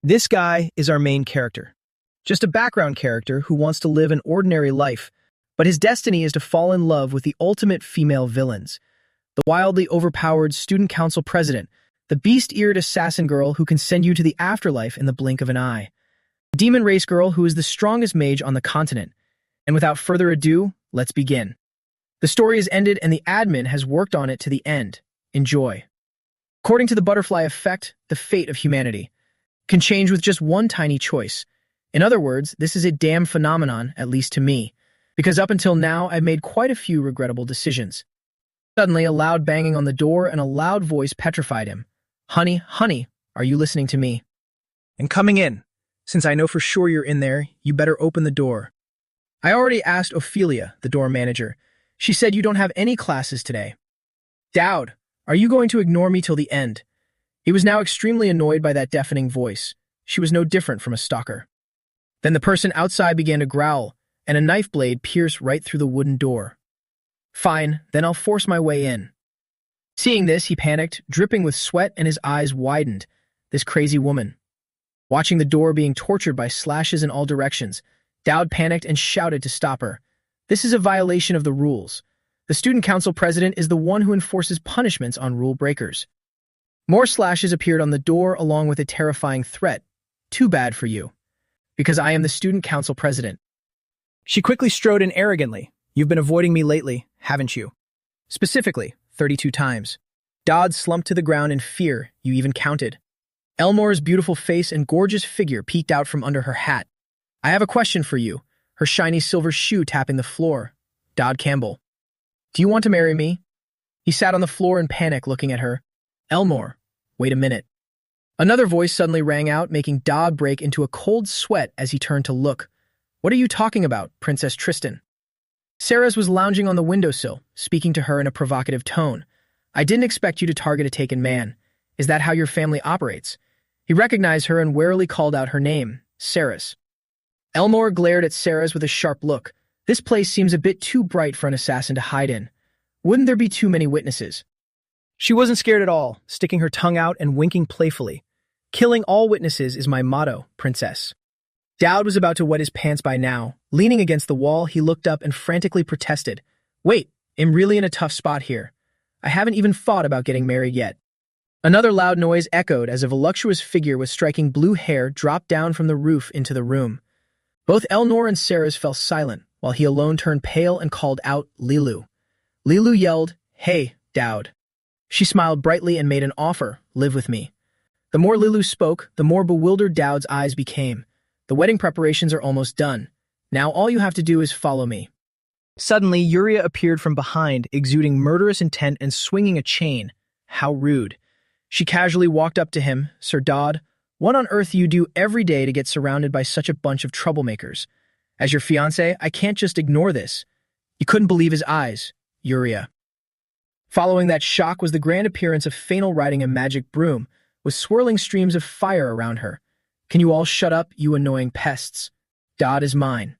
This guy is our main character. Just a background character who wants to live an ordinary life, but his destiny is to fall in love with the ultimate female villains. The wildly overpowered student council president, the beast-eared assassin girl who can send you to the afterlife in the blink of an eye. The demon race girl who is the strongest mage on the continent. And without further ado, let's begin. The story is ended and the admin has worked on it to the end. Enjoy. According to the butterfly effect, the fate of humanity can change with just one tiny choice. In other words, this is a damn phenomenon, at least to me, because up until now I've made quite a few regrettable decisions. Suddenly, a loud banging on the door and a loud voice petrified him. Honey, honey, are you listening to me? And coming in. Since I know for sure you're in there, you better open the door. I already asked Ophelia, the door manager. She said you don't have any classes today. Dowd, are you going to ignore me till the end? He was now extremely annoyed by that deafening voice. She was no different from a stalker. Then the person outside began to growl, and a knife blade pierced right through the wooden door. Fine, then I'll force my way in. Seeing this, he panicked, dripping with sweat, and his eyes widened. This crazy woman. Watching the door being tortured by slashes in all directions, Dowd panicked and shouted to stop her. This is a violation of the rules. The student council president is the one who enforces punishments on rule breakers. More slashes appeared on the door along with a terrifying threat. Too bad for you. Because I am the student council president. She quickly strode in arrogantly. You've been avoiding me lately, haven't you? Specifically, 32 times. Dowd slumped to the ground in fear. You even counted. Elmore's beautiful face and gorgeous figure peeked out from under her hat. I have a question for you. Her shiny silver shoe tapping the floor. Dowd Campbell. Do you want to marry me? He sat on the floor in panic looking at her. Elmore, wait a minute. Another voice suddenly rang out, making Dowd break into a cold sweat as he turned to look. What are you talking about, Princess Tristan? Sarah's was lounging on the windowsill, speaking to her in a provocative tone. I didn't expect you to target a taken man. Is that how your family operates? He recognized her and warily called out her name, Sarah's. Elmore glared at Sarah's with a sharp look. This place seems a bit too bright for an assassin to hide in. Wouldn't there be too many witnesses? She wasn't scared at all, sticking her tongue out and winking playfully. Killing all witnesses is my motto, princess. Dowd was about to wet his pants by now. Leaning against the wall, he looked up and frantically protested. Wait, I'm really in a tough spot here. I haven't even thought about getting married yet. Another loud noise echoed as a voluptuous figure with striking blue hair dropped down from the roof into the room. Both Elnor and Sarah's fell silent, while he alone turned pale and called out, Lilu. Lilu yelled, Hey, Dowd. She smiled brightly and made an offer, live with me. The more Lilu spoke, the more bewildered Dowd's eyes became. The wedding preparations are almost done. Now all you have to do is follow me. Suddenly, Yuria appeared from behind, exuding murderous intent and swinging a chain. How rude. She casually walked up to him. Sir Dowd, what on earth do you do every day to get surrounded by such a bunch of troublemakers? As your fiancé, I can't just ignore this. He couldn't believe his eyes. Yuria. Following that shock was the grand appearance of Fainal riding a magic broom, with swirling streams of fire around her. Can you all shut up, you annoying pests? Dowd is mine.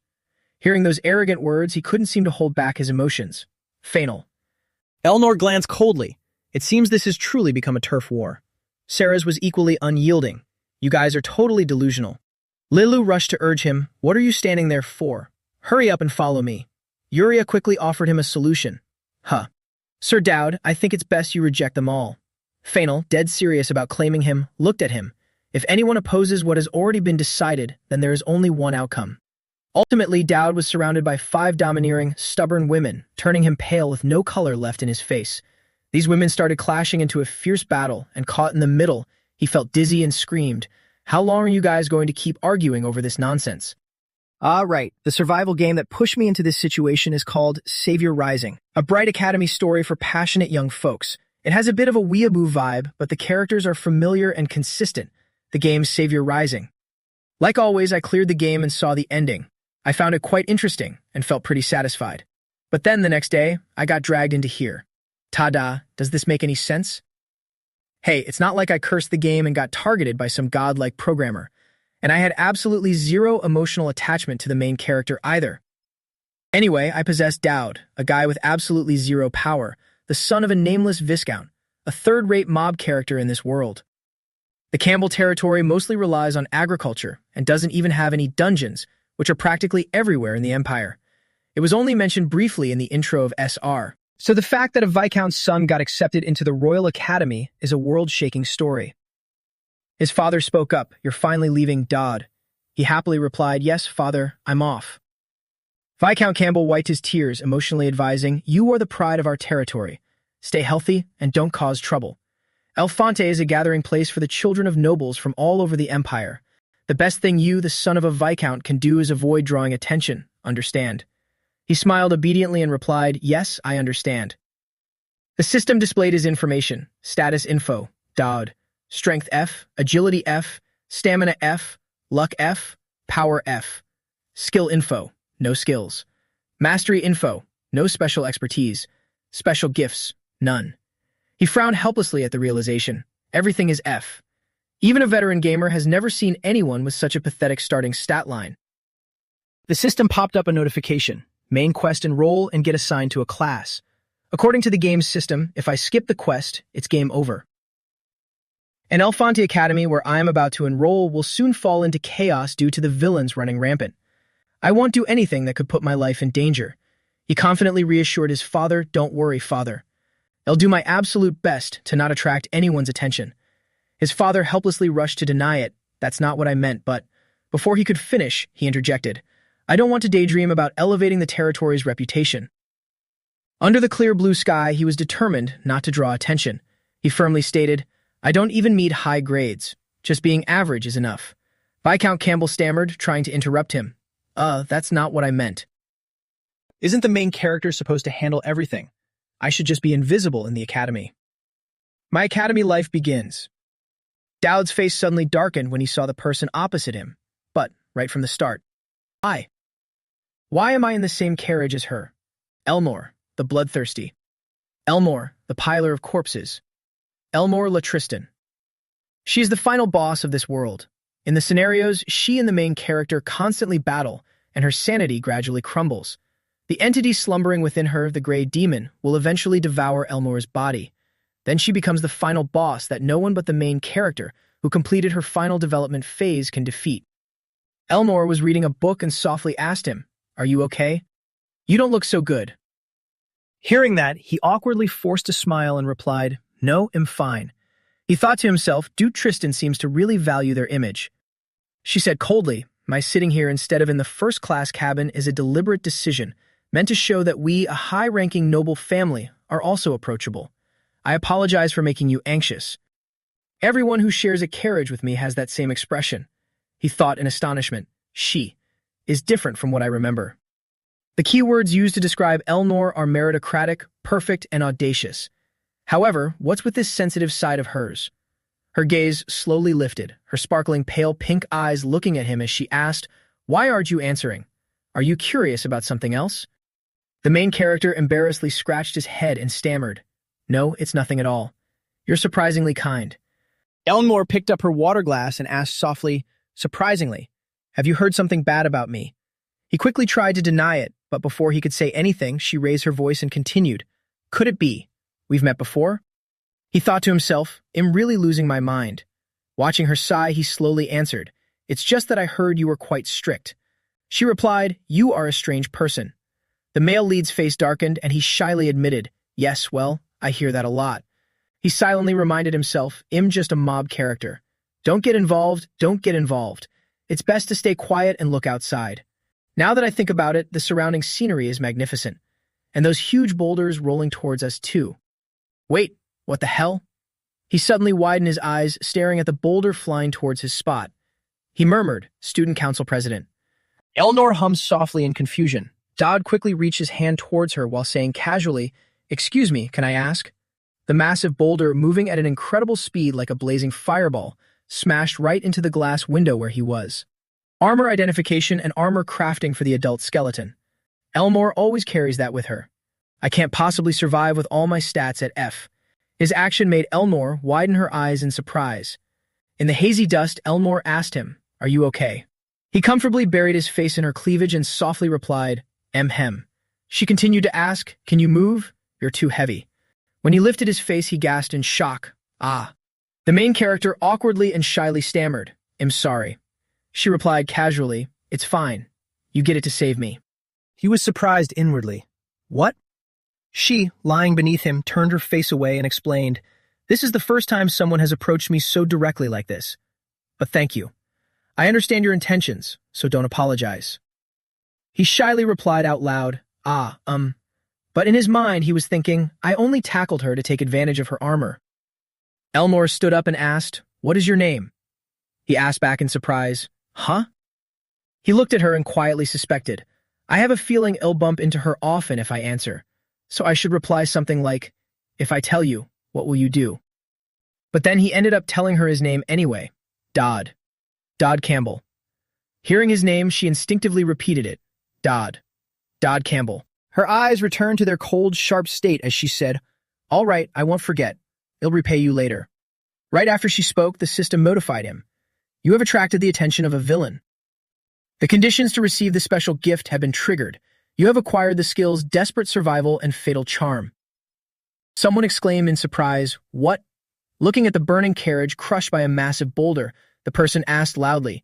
Hearing those arrogant words, he couldn't seem to hold back his emotions. Fainal. Elnor glanced coldly. It seems this has truly become a turf war. Sarah's was equally unyielding. You guys are totally delusional. Lilu rushed to urge him. What are you standing there for? Hurry up and follow me. Yuria quickly offered him a solution. Sir Dowd, I think it's best you reject them all. Fainal, dead serious about claiming him, looked at him. If anyone opposes what has already been decided, then there is only one outcome. Ultimately, Dowd was surrounded by 5 domineering, stubborn women, turning him pale with no color left in his face. These women started clashing into a fierce battle, and caught in the middle, he felt dizzy and screamed, How long are you guys going to keep arguing over this nonsense? Right. The survival game that pushed me into this situation is called Savior Rising, a bright academy story for passionate young folks. It has a bit of a weeaboo vibe, but the characters are familiar and consistent. The game's Savior Rising. Like always, I cleared the game and saw the ending. I found it quite interesting and felt pretty satisfied. But then the next day, I got dragged into here. Ta-da, does this make any sense? Hey, it's not like I cursed the game and got targeted by some godlike programmer. And I had absolutely zero emotional attachment to the main character either. Anyway, I possessed Dowd, a guy with absolutely zero power, the son of a nameless viscount, a third-rate mob character in this world. The Campbell territory mostly relies on agriculture and doesn't even have any dungeons, which are practically everywhere in the Empire. It was only mentioned briefly in the intro of SR. So the fact that a Viscount's son got accepted into the Royal Academy is a world-shaking story. His father spoke up, "You're finally leaving Dodd." He happily replied, "Yes, father, I'm off." Viscount Campbell wiped his tears, emotionally advising, "You are the pride of our territory. Stay healthy and don't cause trouble." Elfonte is a gathering place for the children of nobles from all over the Empire. The best thing you, the son of a Viscount, can do is avoid drawing attention, understand? He smiled obediently and replied, "Yes, I understand." The system displayed his information: status info, Dodd, strength F, agility F, stamina F, luck F, power F. Skill info, no skills. Mastery info, no special expertise. Special gifts, none. He frowned helplessly at the realization. Everything is F. Even a veteran gamer has never seen anyone with such a pathetic starting stat line. The system popped up a notification. Main quest, enroll and get assigned to a class. According to the game's system, if I skip the quest, it's game over. An Elfonte Academy where I am about to enroll will soon fall into chaos due to the villains running rampant. I won't do anything that could put my life in danger. He confidently reassured his father, "Don't worry, father. I'll do my absolute best to not attract anyone's attention." His father helplessly rushed to deny it. "That's not what I meant," but before he could finish, he interjected, "I don't want to daydream about elevating the territory's reputation." Under the clear blue sky, he was determined not to draw attention. He firmly stated, "I don't even need high grades. Just being average is enough." Viscount Campbell stammered, trying to interrupt him. That's not what I meant." Isn't the main character supposed to handle everything? I should just be invisible in the academy. My academy life begins. Dowd's face suddenly darkened when he saw the person opposite him, but right from the start. Why am I in the same carriage as her? Elmore, the bloodthirsty. Elmore, the piler of corpses. Elmore La Tristan. She is the final boss of this world. In the scenarios, she and the main character constantly battle, and her sanity gradually crumbles. The entity slumbering within her, the Grey Demon, will eventually devour Elmore's body. Then she becomes the final boss that no one but the main character, who completed her final development phase, can defeat. Elmore was reading a book and softly asked him, "Are you okay? You don't look so good." Hearing that, he awkwardly forced a smile and replied, "No, I'm fine." He thought to himself, Dude Tristan seems to really value their image. She said coldly, "My sitting here instead of in the first-class cabin is a deliberate decision, meant to show that we, a high-ranking noble family, are also approachable. I apologize for making you anxious. Everyone who shares a carriage with me has that same expression." He thought in astonishment. She is different from what I remember. The keywords used to describe Elnor are meritocratic, perfect, and audacious. However, what's with this sensitive side of hers? Her gaze slowly lifted, her sparkling pale pink eyes looking at him as she asked, "Why aren't you answering? Are you curious about something else?" The main character embarrassedly scratched his head and stammered, "No, it's nothing at all. You're surprisingly kind." Elmore picked up her water glass and asked softly, "Surprisingly, have you heard something bad about me?" He quickly tried to deny it, but before he could say anything, she raised her voice and continued, "Could it be? We've met before?" He thought to himself, "I'm really losing my mind." Watching her sigh, he slowly answered, "It's just that I heard you were quite strict." She replied, "You are a strange person." The male lead's face darkened, and he shyly admitted, "Yes, well, I hear that a lot." He silently reminded himself, "I'm just a mob character. Don't get involved, don't get involved. It's best to stay quiet and look outside." Now that I think about it, the surrounding scenery is magnificent. And those huge boulders rolling towards us too. Wait, what the hell? He suddenly widened his eyes, staring at the boulder flying towards his spot. He murmured, "Student Council President." Elnor hummed softly in confusion. Dodd quickly reached his hand towards her while saying casually, "Excuse me, can I ask?" The massive boulder, moving at an incredible speed like a blazing fireball, smashed right into the glass window where he was. Armor identification and armor crafting for the adult skeleton. Elmore always carries that with her. I can't possibly survive with all my stats at F. His action made Elmore widen her eyes in surprise. In the hazy dust, Elmore asked him, "Are you okay?" He comfortably buried his face in her cleavage and softly replied, "Hem." She continued to ask, "Can you move? You're too heavy." When he lifted his face, he gasped in shock. "Ah." The main character awkwardly and shyly stammered, "I'm sorry." She replied casually, "It's fine. You get it to save me." He was surprised inwardly. "What?" She, lying beneath him, turned her face away and explained, "This is the first time someone has approached me so directly like this. But thank you. I understand your intentions, so don't apologize." He shyly replied out loud, But in his mind he was thinking, I only tackled her to take advantage of her armor. Elmore stood up and asked, "What is your name?" He asked back in surprise, "Huh?" He looked at her and quietly suspected, I have a feeling I'll bump into her often if I answer, so I should reply something like, "If I tell you, what will you do?" But then he ended up telling her his name anyway, Dodd. Dodd Campbell. Hearing his name, she instinctively repeated it, Dodd. Dodd Campbell. Her eyes returned to their cold, sharp state as she said, "All right, I won't forget. I'll repay you later." Right after she spoke, the system notified him. "You have attracted the attention of a villain. The conditions to receive the special gift have been triggered. You have acquired the skills Desperate Survival and Fatal Charm." Someone exclaimed in surprise, "What?" Looking at the burning carriage crushed by a massive boulder, the person asked loudly,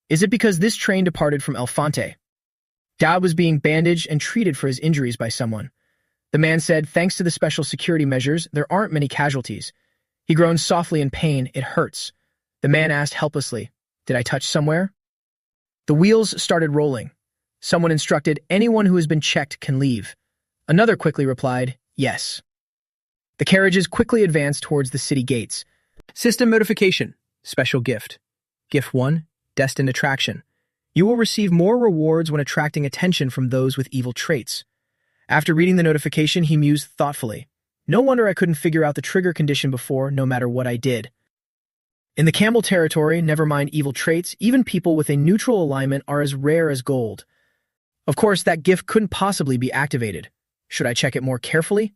"Is it because this train departed from El Fonte?" Dowd was being bandaged and treated for his injuries by someone. The man said, "Thanks to the special security measures, there aren't many casualties." He groaned softly in pain. "It hurts." The man asked helplessly, "Did I touch somewhere?" The wheels started rolling. Someone instructed, "Anyone who has been checked can leave." Another quickly replied, "Yes." The carriages quickly advanced towards the city gates. System notification. Special gift. Gift 1. Destined attraction. You will receive more rewards when attracting attention from those with evil traits. After reading the notification, he mused thoughtfully. No wonder I couldn't figure out the trigger condition before, no matter what I did. In the Campbell territory, never mind evil traits, even people with a neutral alignment are as rare as gold. Of course, that gift couldn't possibly be activated. Should I check it more carefully?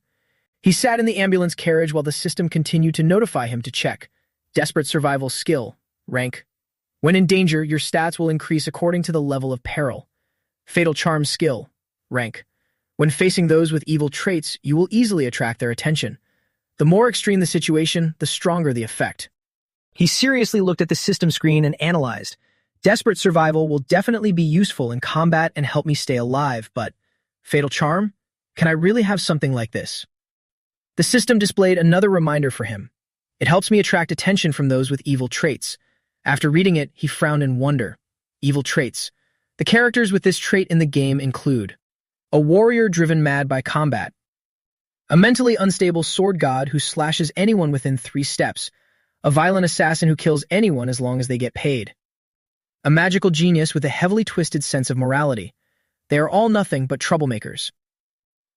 He sat in the ambulance carriage while the system continued to notify him to check. Desperate Survival Skill. Rank. When in danger, your stats will increase according to the level of peril. Fatal Charm Skill. Rank. When facing those with evil traits, you will easily attract their attention. The more extreme the situation, the stronger the effect. He seriously looked at the system screen and analyzed. Desperate Survival will definitely be useful in combat and help me stay alive, but Fatal Charm? Can I really have something like this? The system displayed another reminder for him. It helps me attract attention from those with evil traits. After reading it, he frowned in wonder. Evil traits. The characters with this trait in the game include a warrior driven mad by combat, a mentally unstable sword god who slashes anyone within 3 steps, a violent assassin who kills anyone as long as they get paid, a magical genius with a heavily twisted sense of morality. They are all nothing but troublemakers.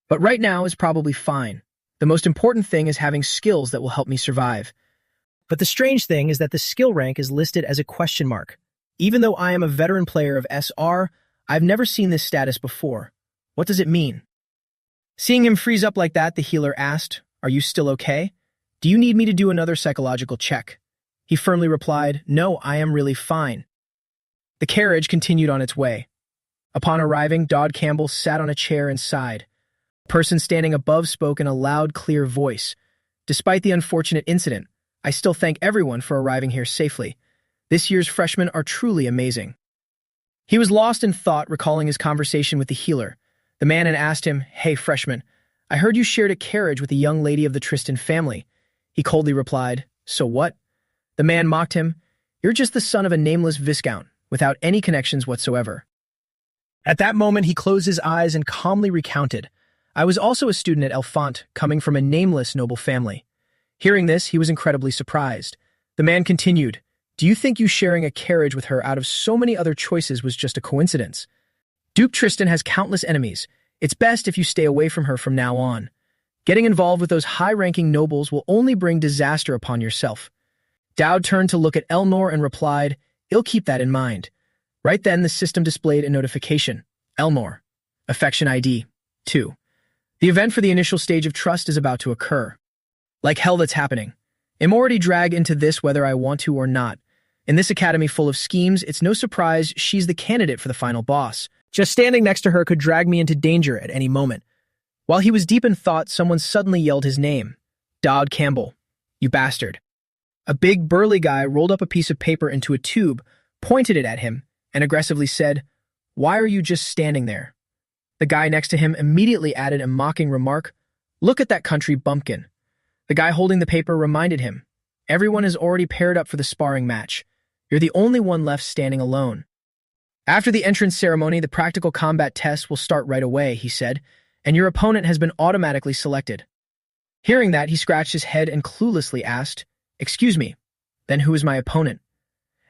But right now is probably fine. The most important thing is having skills that will help me survive. But the strange thing is that the skill rank is listed as a question mark. Even though I am a veteran player of SR, I've never seen this status before. What does it mean? Seeing him freeze up like that, the healer asked, "Are you still okay? Do you need me to do another psychological check?" He firmly replied, "No, I am really fine." The carriage continued on its way. Upon arriving, Dodd Campbell sat on a chair and sighed. A person standing above spoke in a loud, clear voice. "Despite the unfortunate incident, I still thank everyone for arriving here safely. This year's freshmen are truly amazing." He was lost in thought, recalling his conversation with the healer. The man had asked him, "Hey, freshman, I heard you shared a carriage with a young lady of the Tristan family." He coldly replied, "So what?" The man mocked him, "You're just the son of a nameless viscount, without any connections whatsoever." At that moment, he closed his eyes and calmly recounted, "I was also a student at El Font, coming from a nameless noble family." Hearing this, he was incredibly surprised. The man continued, "Do you think you sharing a carriage with her out of so many other choices was just a coincidence? Duke Tristan has countless enemies. It's best if you stay away from her from now on. Getting involved with those high-ranking nobles will only bring disaster upon yourself." Dowd turned to look at Elnor and replied, "I'll keep that in mind." Right then, the system displayed a notification. Elnor. Affection ID. 2. The event for the initial stage of trust is about to occur. Like hell that's happening. I'm already dragged into this whether I want to or not. In this academy full of schemes, it's no surprise she's the candidate for the final boss. Just standing next to her could drag me into danger at any moment. While he was deep in thought, someone suddenly yelled his name. "Dodd Campbell. You bastard." A big, burly guy rolled up a piece of paper into a tube, pointed it at him, and aggressively said, "Why are you just standing there?" The guy next to him immediately added a mocking remark, "Look at that country bumpkin." The guy holding the paper reminded him, "Everyone is already paired up for the sparring match. You're the only one left standing alone." "After the entrance ceremony, the practical combat test will start right away," he said, "and your opponent has been automatically selected." Hearing that, he scratched his head and cluelessly asked, "Excuse me, then who is my opponent?"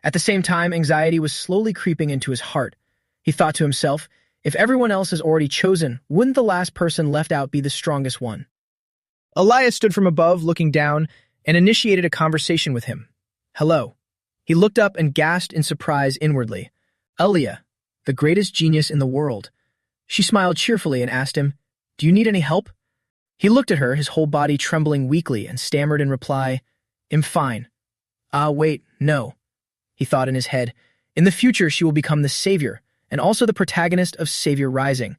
At the same time, anxiety was slowly creeping into his heart. He thought to himself, if everyone else is already chosen, wouldn't the last person left out be the strongest one? Elias stood from above, looking down, and initiated a conversation with him. "Hello." He looked up and gasped in surprise inwardly. "Elia, the greatest genius in the world." She smiled cheerfully and asked him, "Do you need any help?" He looked at her, his whole body trembling weakly, and stammered in reply, "I'm fine." Wait, no. He thought in his head, in the future she will become the savior, and also the protagonist of Savior Rising.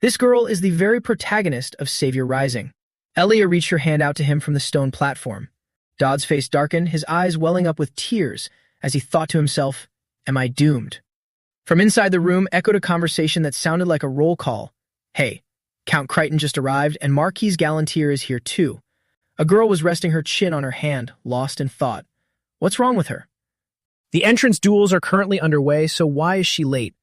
This girl is the very protagonist of Savior Rising. Elia reached her hand out to him from the stone platform. Dodd's face darkened, his eyes welling up with tears, as he thought to himself, "Am I doomed?" From inside the room echoed a conversation that sounded like a roll call. "Hey, Count Crichton just arrived, and Marquise Galantier is here too." A girl was resting her chin on her hand, lost in thought. What's wrong with her? "The entrance duels are currently underway, so why is she late?"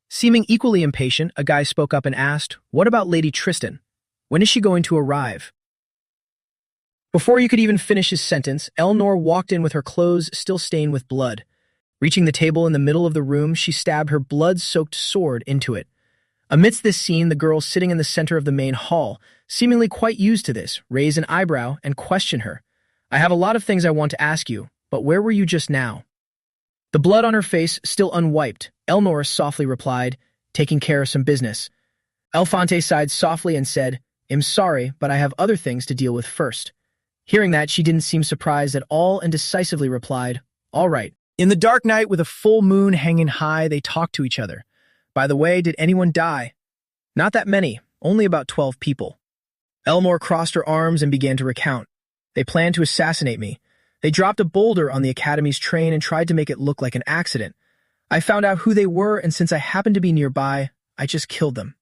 Seeming equally impatient, a guy spoke up and asked, "What about Lady Tristan? When is she going to arrive?" Before you could even finish his sentence, Elnor walked in with her clothes still stained with blood. Reaching the table in the middle of the room, she stabbed her blood-soaked sword into it. Amidst this scene, the girl sitting in the center of the main hall, seemingly quite used to this, raised an eyebrow and questioned her. "I have a lot of things I want to ask you, but where were you just now?" The blood on her face still unwiped, Elnor softly replied, "Taking care of some business." Elfante sighed softly and said, "I'm sorry, but I have other things to deal with first." Hearing that, she didn't seem surprised at all and decisively replied, "All right." In the dark night, with a full moon hanging high, they talked to each other. "By the way, did anyone die?" "Not that many, only about 12 people." Elmore crossed her arms and began to recount. "They planned to assassinate me. They dropped a boulder on the Academy's train and tried to make it look like an accident. I found out who they were, and since I happened to be nearby, I just killed them."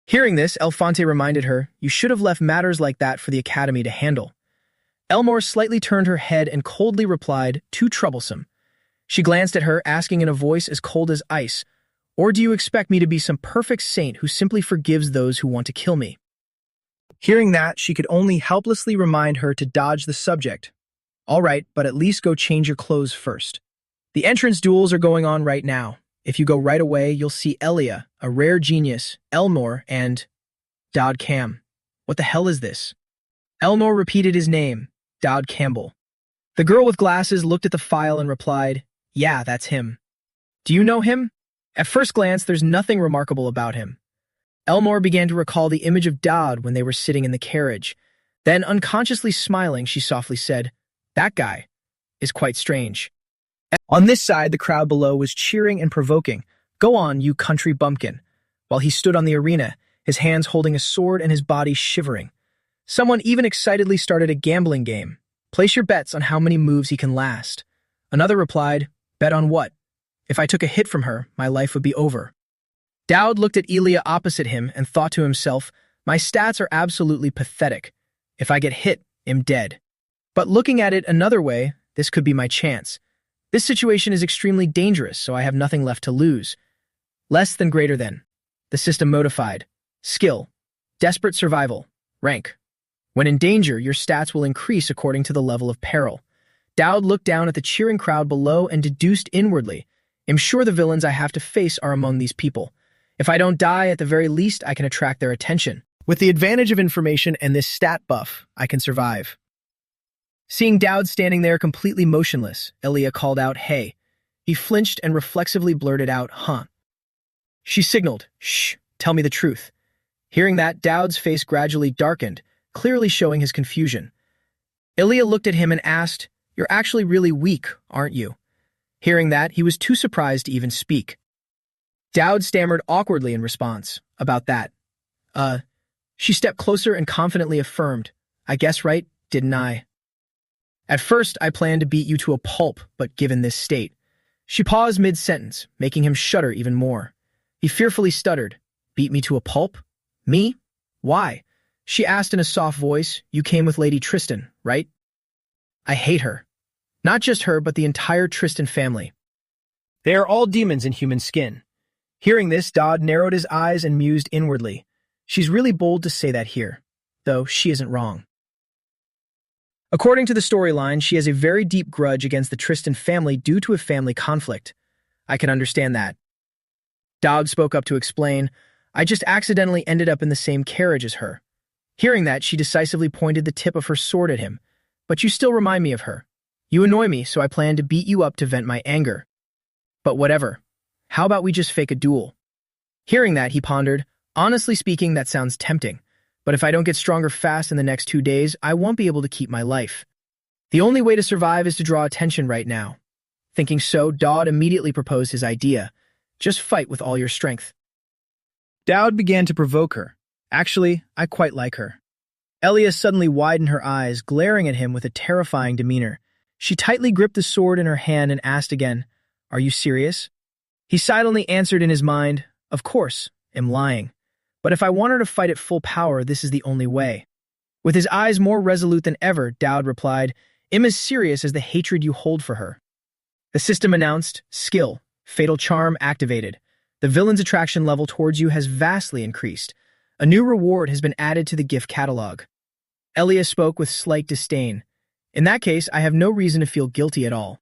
Hearing this, Elfante reminded her, "You should have left matters like that for the Academy to handle." Elmore slightly turned her head and coldly replied, "Too troublesome." She glanced at her, asking in a voice as cold as ice, "Or do you expect me to be some perfect saint who simply forgives those who want to kill me?" Hearing that, she could only helplessly remind her to dodge the subject. "All right, but at least go change your clothes first. The entrance duels are going on right now. If you go right away, you'll see Elia, a rare genius, Elnor, and Dodd Cam. What the hell is this?" Elnor repeated his name, Dodd Campbell. The girl with glasses looked at the file and replied, "Yeah, that's him." "Do you know him?" At first glance, there's nothing remarkable about him. Elmore began to recall the image of Dodd when they were sitting in the carriage. Then, unconsciously smiling, she softly said, "That guy is quite strange." On this side, the crowd below was cheering and provoking. "Go on, you country bumpkin," while he stood on the arena, his hands holding a sword and his body shivering. Someone even excitedly started a gambling game. "Place your bets on how many moves he can last." Another replied, "Bet on what? If I took a hit from her, my life would be over." Dowd looked at Elia opposite him and thought to himself, "My stats are absolutely pathetic. If I get hit, I'm dead. But looking at it another way, this could be my chance. This situation is extremely dangerous, so I have nothing left to lose. Less than greater than. The system modified. Skill. Desperate survival. Rank. When in danger, your stats will increase according to the level of peril." Dowd looked down at the cheering crowd below and deduced inwardly, "I'm sure the villains I have to face are among these people. If I don't die, at the very least, I can attract their attention. With the advantage of information and this stat buff, I can survive." Seeing Dowd standing there completely motionless, Elia called out, "Hey." He flinched and reflexively blurted out, "Huh." She signaled, "Shh, tell me the truth." Hearing that, Dowd's face gradually darkened, clearly showing his confusion. Elia looked at him and asked, "You're actually really weak, aren't you?" Hearing that, he was too surprised to even speak. Dowd stammered awkwardly in response, "About that. She stepped closer and confidently affirmed, "I guess right, didn't I?" At first, I planned to beat you to a pulp, but given this state. She paused mid-sentence, making him shudder even more. He fearfully stuttered. Beat me to a pulp? Me? Why? She asked in a soft voice. You came with Lady Tristan, right? I hate her. Not just her, but the entire Tristan family. They are all demons in human skin. Hearing this, Dodd narrowed his eyes and mused inwardly. She's really bold to say that here, though she isn't wrong. According to the storyline, she has a very deep grudge against the Tristan family due to a family conflict. I can understand that. Dodd spoke up to explain, I just accidentally ended up in the same carriage as her. Hearing that, she decisively pointed the tip of her sword at him. But you still remind me of her. You annoy me, so I plan to beat you up to vent my anger. But whatever. How about we just fake a duel? Hearing that, he pondered, honestly speaking, that sounds tempting. But if I don't get stronger fast in the next 2 days, I won't be able to keep my life. The only way to survive is to draw attention right now. Thinking so, Dodd immediately proposed his idea. Just fight with all your strength. Dowd began to provoke her. Actually, I quite like her. Elia suddenly widened her eyes, glaring at him with a terrifying demeanor. She tightly gripped the sword in her hand and asked again, Are you serious? He silently answered in his mind, Of course, am lying. But if I want her to fight at full power, this is the only way. With his eyes more resolute than ever, Dowd replied, I'm as serious as the hatred you hold for her. The system announced, Skill, Fatal Charm activated. The villain's attraction level towards you has vastly increased. A new reward has been added to the gift catalog. Elia spoke with slight disdain. In that case, I have no reason to feel guilty at all.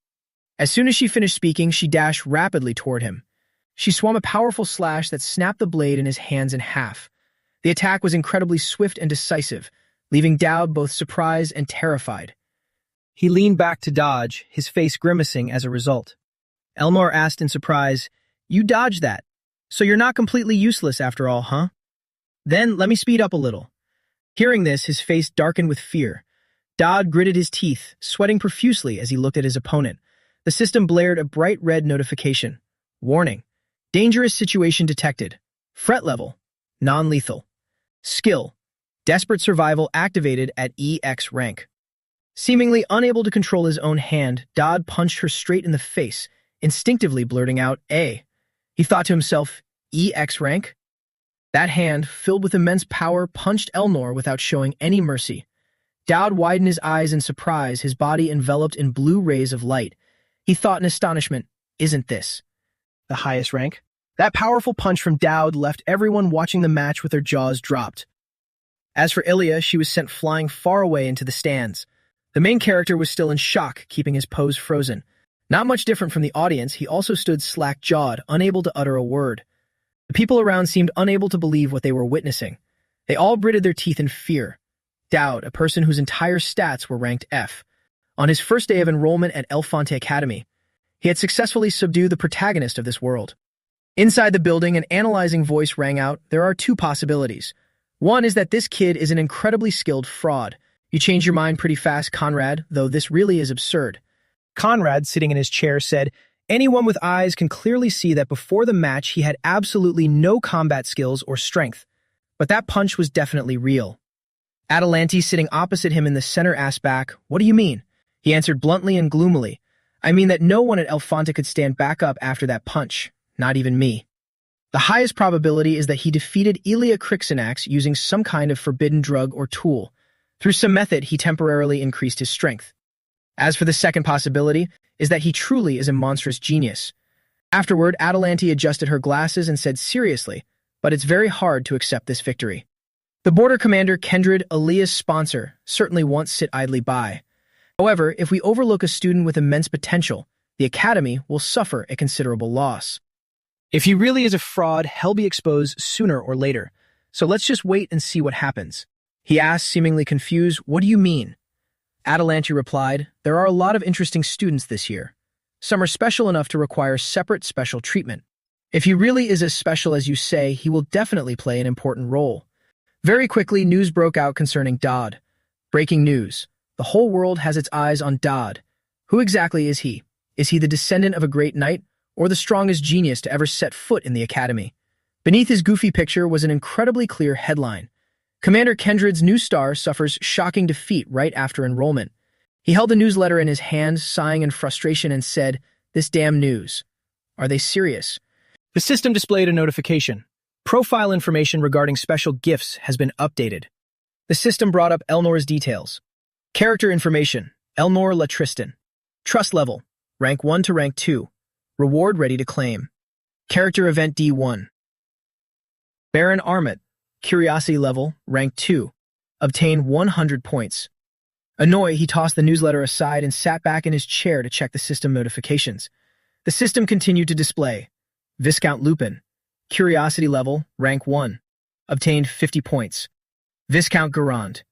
As soon as she finished speaking, she dashed rapidly toward him. She swung a powerful slash that snapped the blade in his hands in half. The attack was incredibly swift and decisive, leaving Dowd both surprised and terrified. He leaned back to dodge, his face grimacing as a result. Elmore asked in surprise, You dodged that, so you're not completely useless after all, huh? Then let me speed up a little. Hearing this, his face darkened with fear. Dodd gritted his teeth, sweating profusely as he looked at his opponent. The system blared a bright red notification. Warning. Dangerous situation detected. Threat level. Non-lethal. Skill. Desperate survival activated at EX rank. Seemingly unable to control his own hand, Dodd punched her straight in the face, instinctively blurting out, A. He thought to himself, EX rank? That hand, filled with immense power, punched Elnor without showing any mercy. Dowd widened his eyes in surprise, his body enveloped in blue rays of light. He thought in astonishment, Isn't this the highest rank? That powerful punch from Dowd left everyone watching the match with their jaws dropped. As for Ilya, she was sent flying far away into the stands. The main character was still in shock, keeping his pose frozen. Not much different from the audience, he also stood slack-jawed, unable to utter a word. The people around seemed unable to believe what they were witnessing. They all gritted their teeth in fear. Dowd, a person whose entire stats were ranked F. On his first day of enrollment at Elfonte Academy, he had successfully subdued the protagonist of this world. Inside the building, an analyzing voice rang out, There are two possibilities. One is that this kid is an incredibly skilled fraud. You change your mind pretty fast, Conrad, though this really is absurd. Conrad, sitting in his chair, said, Anyone with eyes can clearly see that before the match he had absolutely no combat skills or strength. But that punch was definitely real. Adelanti, sitting opposite him in the center, asked back, What do you mean? He answered bluntly and gloomily, I mean that no one at Elfonte could stand back up after that punch, not even me. The highest probability is that he defeated Ilya Krixanax using some kind of forbidden drug or tool. Through some method, he temporarily increased his strength. As for the second possibility, is that he truly is a monstrous genius. Afterward, Adelanti adjusted her glasses and said seriously, But it's very hard to accept this victory. The border commander, Kendrid, Elia's sponsor, certainly won't sit idly by. However, if we overlook a student with immense potential, the academy will suffer a considerable loss. If he really is a fraud, he'll be exposed sooner or later. So let's just wait and see what happens. He asked, seemingly confused, What do you mean? Adelanti replied, There are a lot of interesting students this year. Some are special enough to require separate special treatment. If he really is as special as you say, he will definitely play an important role. Very quickly, news broke out concerning Dodd. Breaking news. The whole world has its eyes on Dodd. Who exactly is he? Is he the descendant of a great knight, or the strongest genius to ever set foot in the academy? Beneath his goofy picture was an incredibly clear headline. Commander Kendrid's new star suffers shocking defeat right after enrollment. He held the newsletter in his hand, sighing in frustration, and said, "This damn news. Are they serious?" The system displayed a notification. Profile information regarding special gifts has been updated. The system brought up Elnor's details. Character information: Elnor La Tristan. Trust level: rank 1 to rank 2. Reward ready to claim. Character event D1. Baron Armut. Curiosity level: rank 2. Obtain 100 points. Annoyed, he tossed the newsletter aside and sat back in his chair to check the system notifications. The system continued to display. Viscount Lupin. Curiosity level: rank 1. Obtained 50 points. Viscount Garand.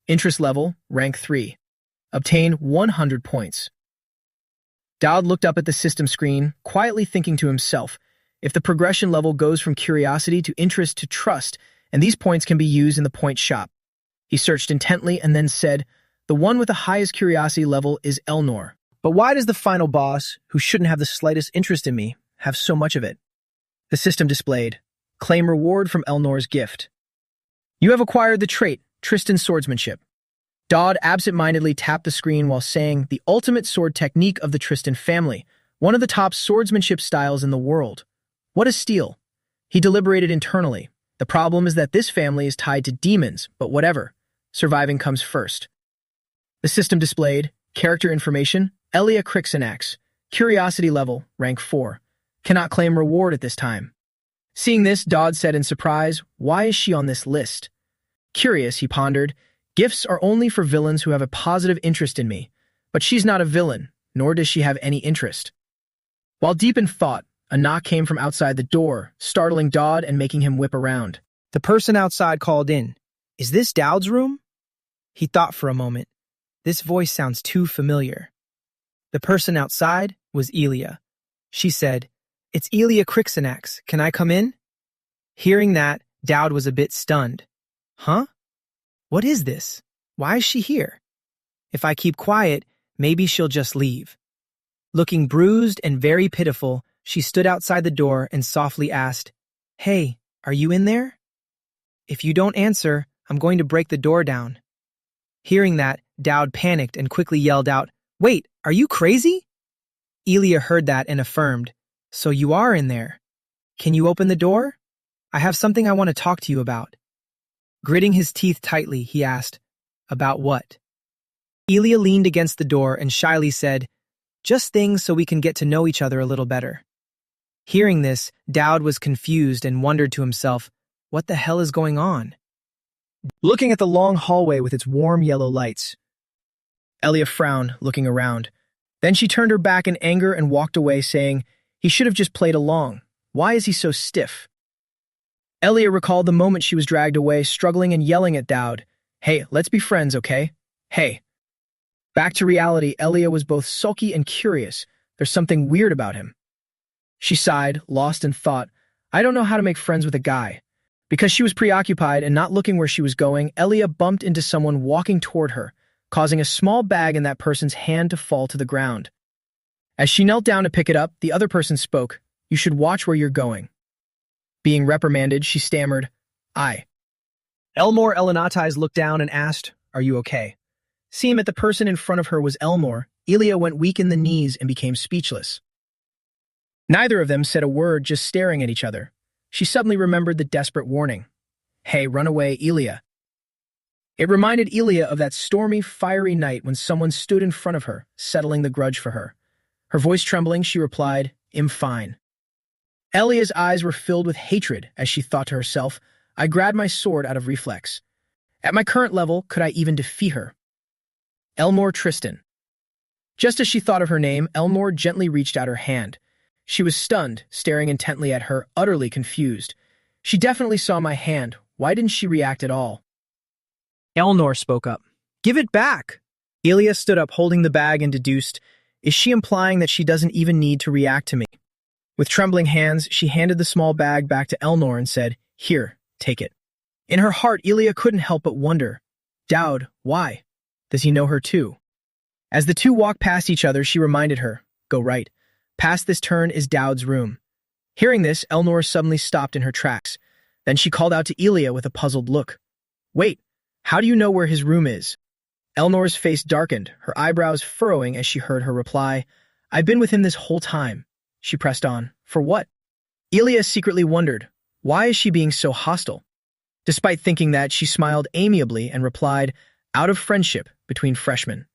Interest level: rank 3. Obtain 100 points. Dowd looked up at the system screen, quietly thinking to himself, if the progression level goes from curiosity to interest to trust, and these points can be used in the point shop. He searched intently and then said, the one with the highest curiosity level is Elnor. But why does the final boss, who shouldn't have the slightest interest in me, have so much of it? The system displayed, claim reward from Elnor's gift. You have acquired the trait, Tristan Swordsmanship. Dodd absent-mindedly tapped the screen while saying the ultimate sword technique of the Tristan family, one of the top swordsmanship styles in the world. What is steel? He deliberated internally. The problem is that this family is tied to demons, but whatever. Surviving comes first. The system displayed, character information, Elia Crixanax. Curiosity level, rank 4. Cannot claim reward at this time. Seeing this, Dodd said in surprise, why is she on this list? Curious, he pondered, gifts are only for villains who have a positive interest in me, but she's not a villain, nor does she have any interest. While deep in thought, a knock came from outside the door, startling Dodd and making him whip around. The person outside called in. Is this Dowd's room? He thought for a moment. This voice sounds too familiar. The person outside was Elia. She said, It's Elia Crixanax. Can I come in? Hearing that, Dowd was a bit stunned. Huh? What is this? Why is she here? If I keep quiet, maybe she'll just leave. Looking bruised and very pitiful, she stood outside the door and softly asked, Hey, are you in there? If you don't answer, I'm going to break the door down. Hearing that, Dowd panicked and quickly yelled out, Wait, are you crazy? Elia heard that and affirmed, So you are in there. Can you open the door? I have something I want to talk to you about. Gritting his teeth tightly, he asked, About what? Elia leaned against the door and shyly said, Just things so we can get to know each other a little better. Hearing this, Dowd was confused and wondered to himself, What the hell is going on? Looking at the long hallway with its warm yellow lights, Elia frowned, looking around. Then she turned her back in anger and walked away, saying, He should have just played along. Why is he so stiff? Elia recalled the moment she was dragged away, struggling and yelling at Dowd. Hey, let's be friends, okay? Hey. Back to reality, Elia was both sulky and curious. There's something weird about him. She sighed, lost in thought. I don't know how to make friends with a guy. Because she was preoccupied and not looking where she was going, Elia bumped into someone walking toward her, causing a small bag in that person's hand to fall to the ground. As she knelt down to pick it up, the other person spoke, You should watch where you're going. Being reprimanded, she stammered, I. Elmore Elanatais looked down and asked, Are you okay? Seeing that the person in front of her was Elmore, Elia went weak in the knees and became speechless. Neither of them said a word, just staring at each other. She suddenly remembered the desperate warning. Hey, run away, Elia. It reminded Elia of that stormy, fiery night when someone stood in front of her, settling the grudge for her. Her voice trembling, she replied, I'm fine. Elia's eyes were filled with hatred as she thought to herself, I grabbed my sword out of reflex. At my current level, could I even defeat her? Elmore Tristan. Just as she thought of her name, Elmore gently reached out her hand. She was stunned, staring intently at her, utterly confused. She definitely saw my hand. Why didn't she react at all? Elnor spoke up. Give it back! Elia stood up holding the bag and deduced, Is she implying that she doesn't even need to react to me? With trembling hands, she handed the small bag back to Elnor and said, Here, take it. In her heart, Elia couldn't help but wonder, Dowd, why? Does he know her too? As the two walked past each other, she reminded her, Go right. Past this turn is Dowd's room. Hearing this, Elnor suddenly stopped in her tracks. Then she called out to Elia with a puzzled look. Wait, how do you know where his room is? Elnor's face darkened, her eyebrows furrowing as she heard her reply. I've been with him this whole time. She pressed on. For what? Elia secretly wondered, why is she being so hostile? Despite thinking that, she smiled amiably and replied, out of friendship between freshmen.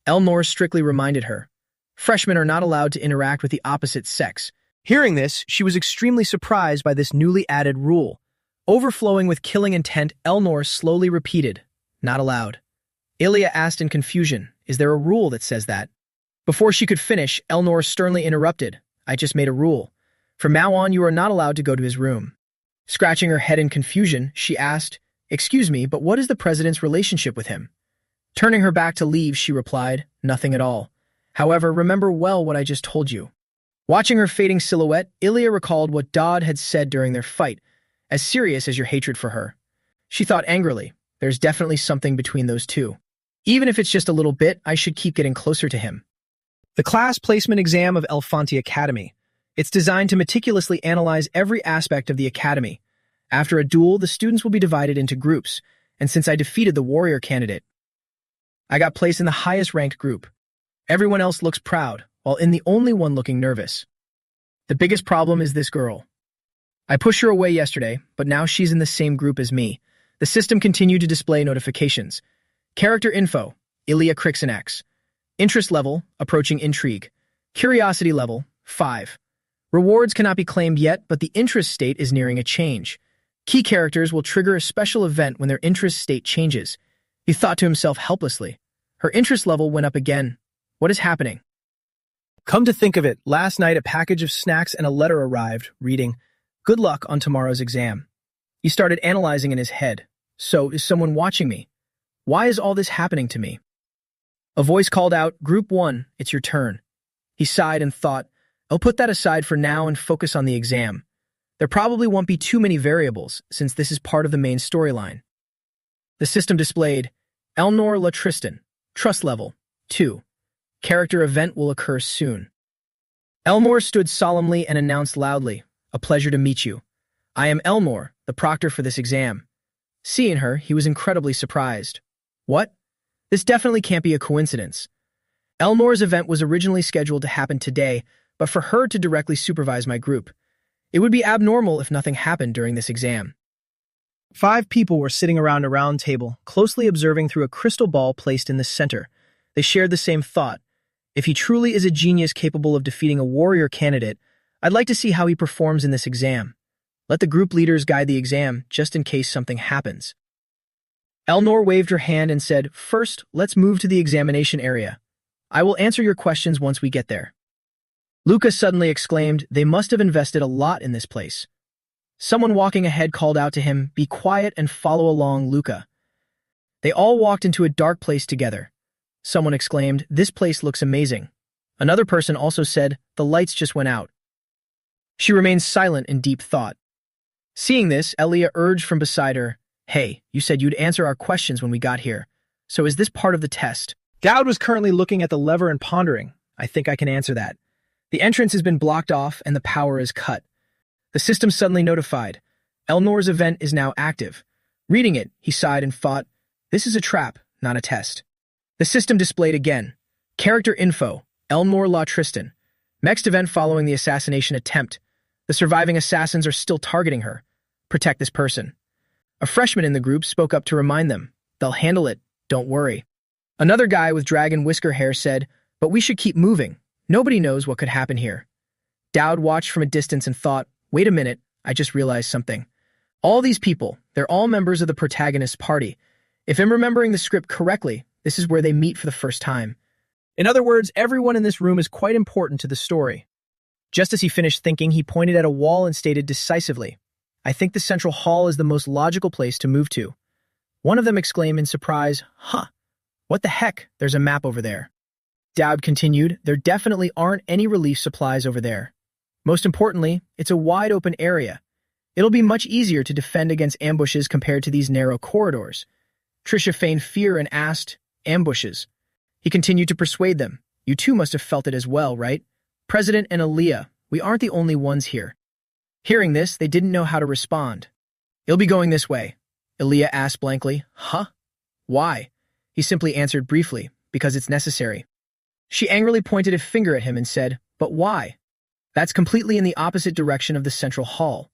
Elnor strictly reminded her, freshmen are not allowed to interact with the opposite sex. Hearing this, she was extremely surprised by this newly added rule. Overflowing with killing intent, Elnor slowly repeated, not allowed. Ilya asked in confusion, is there a rule that says that? Before she could finish, Elnor sternly interrupted, I just made a rule. From now on, you are not allowed to go to his room. Scratching her head in confusion, she asked, excuse me, but what is the president's relationship with him? Turning her back to leave, she replied, nothing at all. However, remember well what I just told you. Watching her fading silhouette, Ilya recalled what Dodd had said during their fight, as serious as your hatred for her. She thought angrily, there's definitely something between those two. Even if it's just a little bit, I should keep getting closer to him. The class placement exam of Elfanti Academy. It's designed to meticulously analyze every aspect of the academy. After a duel, the students will be divided into groups, and since I defeated the warrior candidate, I got placed in the highest ranked group. Everyone else looks proud, while I'm the only one looking nervous. The biggest problem is this girl. I pushed her away yesterday, but now she's in the same group as me. The system continued to display notifications. Character info, Ilya Krixanax. Interest level, approaching intrigue. Curiosity level, 5. Rewards cannot be claimed yet, but the interest state is nearing a change. Key characters will trigger a special event when their interest state changes. He thought to himself helplessly. Her interest level went up again. What is happening? Come to think of it, last night a package of snacks and a letter arrived, reading, good luck on tomorrow's exam. He started analyzing in his head. So, is someone watching me? Why is all this happening to me? A voice called out, Group 1, it's your turn. He sighed and thought, I'll put that aside for now and focus on the exam. There probably won't be too many variables, since this is part of the main storyline. The system displayed, Elnor La Tristan, Trust Level, 2. Character event will occur soon. Elmore stood solemnly and announced loudly, a pleasure to meet you. I am Elmore, the proctor for this exam. Seeing her, he was incredibly surprised. What? This definitely can't be a coincidence. Elmore's event was originally scheduled to happen today, but for her to directly supervise my group. It would be abnormal if nothing happened during this exam. 5 people were sitting around a round table, closely observing through a crystal ball placed in the center. They shared the same thought. If he truly is a genius capable of defeating a warrior candidate, I'd like to see how he performs in this exam. Let the group leaders guide the exam, just in case something happens. Elnor waved her hand and said, First, let's move to the examination area. I will answer your questions once we get there. Luca suddenly exclaimed, they must have invested a lot in this place. Someone walking ahead called out to him, be quiet and follow along, Luca. They all walked into a dark place together. Someone exclaimed, this place looks amazing. Another person also said, the lights just went out. She remained silent in deep thought. Seeing this, Elia urged from beside her, hey, you said you'd answer our questions when we got here. So is this part of the test? Dowd was currently looking at the lever and pondering. I think I can answer that. The entrance has been blocked off and the power is cut. The system suddenly notified. Elnor's event is now active. Reading it, he sighed and thought, this is a trap, not a test. The system displayed again. Character info, Elnor La Tristan. Next event following the assassination attempt. The surviving assassins are still targeting her. Protect this person. A freshman in the group spoke up to remind them. They'll handle it, don't worry. Another guy with dragon whisker hair said, but we should keep moving. Nobody knows what could happen here. Dowd watched from a distance and thought, wait a minute, I just realized something. All these people, they're all members of the protagonist's party. If I'm remembering the script correctly, this is where they meet for the first time. In other words, everyone in this room is quite important to the story. Just as he finished thinking, he pointed at a wall and stated decisively, I think the central hall is the most logical place to move to. One of them exclaimed in surprise, huh, what the heck, there's a map over there. Dowd continued, there definitely aren't any relief supplies over there. Most importantly, it's a wide open area. It'll be much easier to defend against ambushes compared to these narrow corridors. Trisha feigned fear and asked, ambushes. He continued to persuade them. You too must have felt it as well, right? President and Aaliyah, we aren't the only ones here. Hearing this, they didn't know how to respond. It'll be going this way. Aaliyah asked blankly, huh? Why? He simply answered briefly, because it's necessary. She angrily pointed a finger at him and said, but why? That's completely in the opposite direction of the central hall.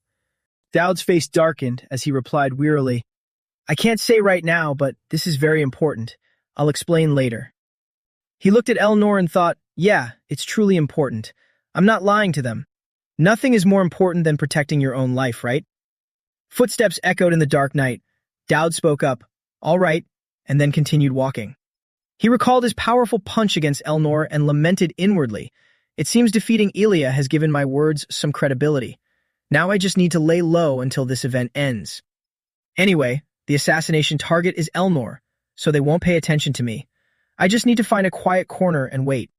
Dowd's face darkened as he replied wearily, I can't say right now, but this is very important. I'll explain later. He looked at Elnor and thought, yeah, it's truly important. I'm not lying to them. Nothing is more important than protecting your own life, right? Footsteps echoed in the dark night. Dowd spoke up, all right, and then continued walking. He recalled his powerful punch against Elnor and lamented inwardly. It seems defeating Elia has given my words some credibility. Now I just need to lay low until this event ends. Anyway, the assassination target is Elnor, so they won't pay attention to me. I just need to find a quiet corner and wait.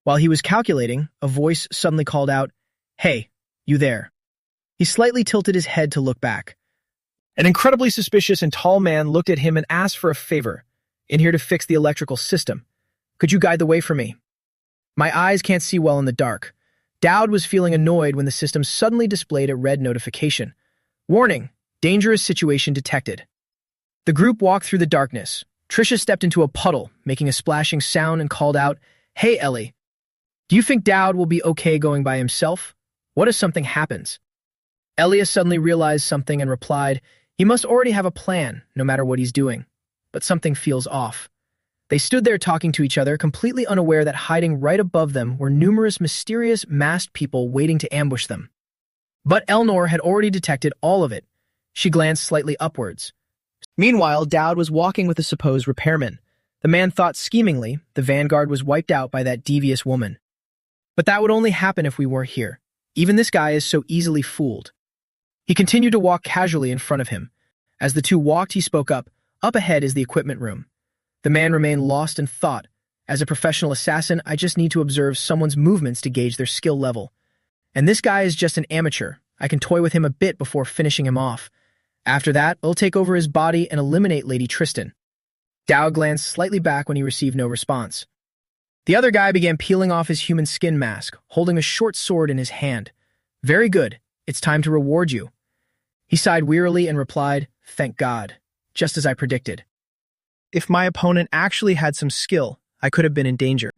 While he was calculating, a voice suddenly called out, Hey, you there. He slightly tilted his head to look back. An incredibly suspicious and tall man looked at him and asked for a favor. In here to fix the electrical system. Could you guide the way for me? My eyes can't see well in the dark. Dowd was feeling annoyed when the system suddenly displayed a red notification. Warning, dangerous situation detected. The group walked through the darkness. Trisha stepped into a puddle, making a splashing sound and called out, Hey, Ellie. Do you think Dowd will be okay going by himself? What if something happens? Elia suddenly realized something and replied, He must already have a plan, no matter what he's doing. But something feels off. They stood there talking to each other, completely unaware that hiding right above them were numerous mysterious, masked people waiting to ambush them. But Elnor had already detected all of it. She glanced slightly upwards. Meanwhile, Dowd was walking with the supposed repairman. The man thought schemingly the vanguard was wiped out by that devious woman. But that would only happen if we weren't here. Even this guy is so easily fooled. He continued to walk casually in front of him. As the two walked, he spoke up. Up ahead is the equipment room. The man remained lost in thought. As a professional assassin, I just need to observe someone's movements to gauge their skill level. And this guy is just an amateur. I can toy with him a bit before finishing him off. After that, I'll take over his body and eliminate Lady Tristan. Dowd glanced slightly back when he received no response. The other guy began peeling off his human skin mask, holding a short sword in his hand. Very good. It's time to reward you. He sighed wearily and replied, Thank God. Just as I predicted. If my opponent actually had some skill, I could have been in danger.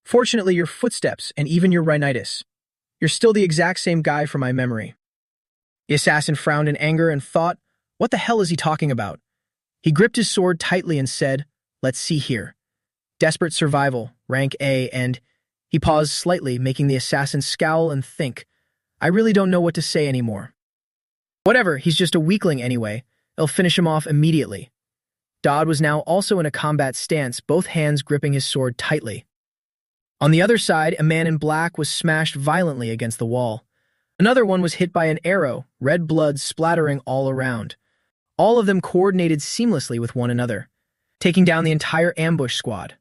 Fortunately, your footsteps and even your rhinitis. You're still the exact same guy from my memory. The assassin frowned in anger and thought, what the hell is he talking about? He gripped his sword tightly and said, Let's see here. Desperate survival, rank A, and... He paused slightly, making the assassin scowl and think, I really don't know what to say anymore. Whatever, he's just a weakling anyway. It'll finish him off immediately. Dowd was now also in a combat stance, both hands gripping his sword tightly. On the other side, a man in black was smashed violently against the wall. Another one was hit by an arrow, red blood splattering all around. All of them coordinated seamlessly with one another, taking down the entire ambush squad.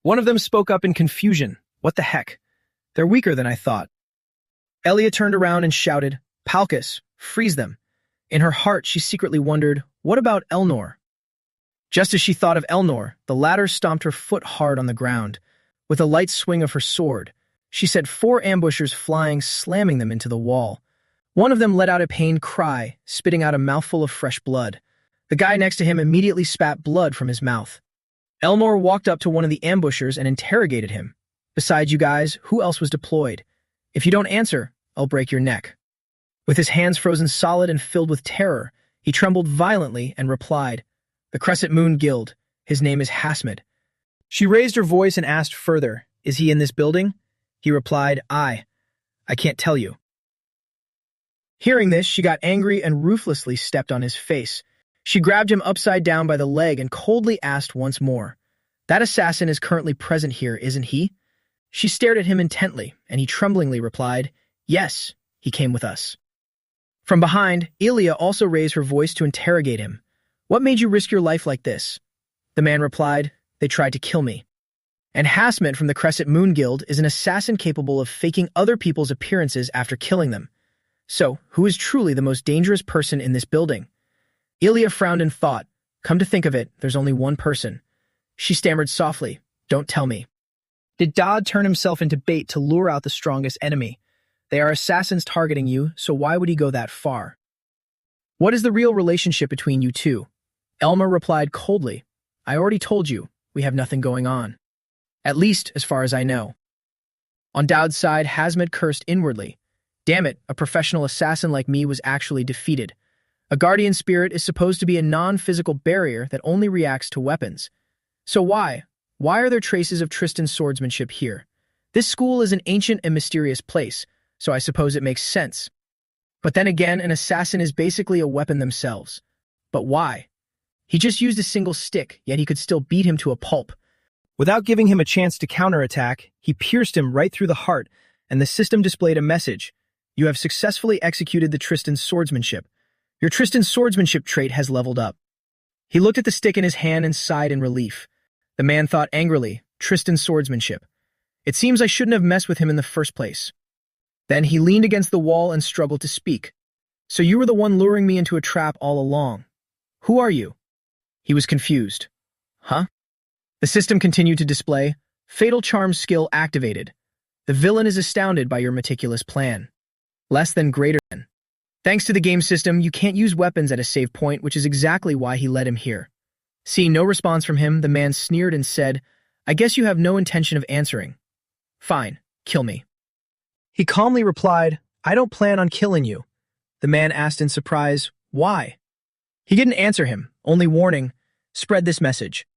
One of them spoke up in confusion. What the heck? They're weaker than I thought. Elia turned around and shouted, Palkas, freeze them. In her heart, she secretly wondered, what about Elnor? Just as she thought of Elnor, the latter stomped her foot hard on the ground. With a light swing of her sword, she sent 4 ambushers flying, slamming them into the wall. One of them let out a pained cry, spitting out a mouthful of fresh blood. The guy next to him immediately spat blood from his mouth. Elnor walked up to one of the ambushers and interrogated him. Besides you guys, who else was deployed? If you don't answer, I'll break your neck. With his hands frozen solid and filled with terror, he trembled violently and replied, The Crescent Moon Guild. His name is Hasmid. She raised her voice and asked further, Is he in this building? He replied, I can't tell you. Hearing this, she got angry and ruthlessly stepped on his face. She grabbed him upside down by the leg and coldly asked once more, That assassin is currently present here, isn't he? She stared at him intently, and he tremblingly replied, Yes, he came with us. From behind, Elia also raised her voice to interrogate him. What made you risk your life like this? The man replied, They tried to kill me. And Hasmid from the Crescent Moon Guild is an assassin capable of faking other people's appearances after killing them. So, who is truly the most dangerous person in this building? Elia frowned in thought. Come to think of it, there's only one person. She stammered softly, Don't tell me. Did Dowd turn himself into bait to lure out the strongest enemy? They are assassins targeting you, so why would he go that far? What is the real relationship between you two? Elmer replied coldly. I already told you, we have nothing going on. At least, as far as I know. On Dowd's side, Hazmat cursed inwardly. Damn it, a professional assassin like me was actually defeated. A guardian spirit is supposed to be a non-physical barrier that only reacts to weapons. So why? Why are there traces of Tristan's swordsmanship here? This school is an ancient and mysterious place, so I suppose it makes sense. But then again, an assassin is basically a weapon themselves. But why? He just used a single stick, yet he could still beat him to a pulp. Without giving him a chance to counterattack, he pierced him right through the heart, and the system displayed a message. You have successfully executed the Tristan's swordsmanship. Your Tristan's swordsmanship trait has leveled up. He looked at the stick in his hand and sighed in relief. The man thought angrily, Tristan's swordsmanship. It seems I shouldn't have messed with him in the first place. Then he leaned against the wall and struggled to speak. So you were the one luring me into a trap all along. Who are you? He was confused. Huh? The system continued to display, Fatal Charm skill activated. The villain is astounded by your meticulous plan. Less than greater than. Thanks to the game system, you can't use weapons at a save point, which is exactly why he led him here. Seeing no response from him, the man sneered and said, I guess you have no intention of answering. Fine, kill me. He calmly replied, I don't plan on killing you. The man asked in surprise, why? He didn't answer him, only warning, spread this message.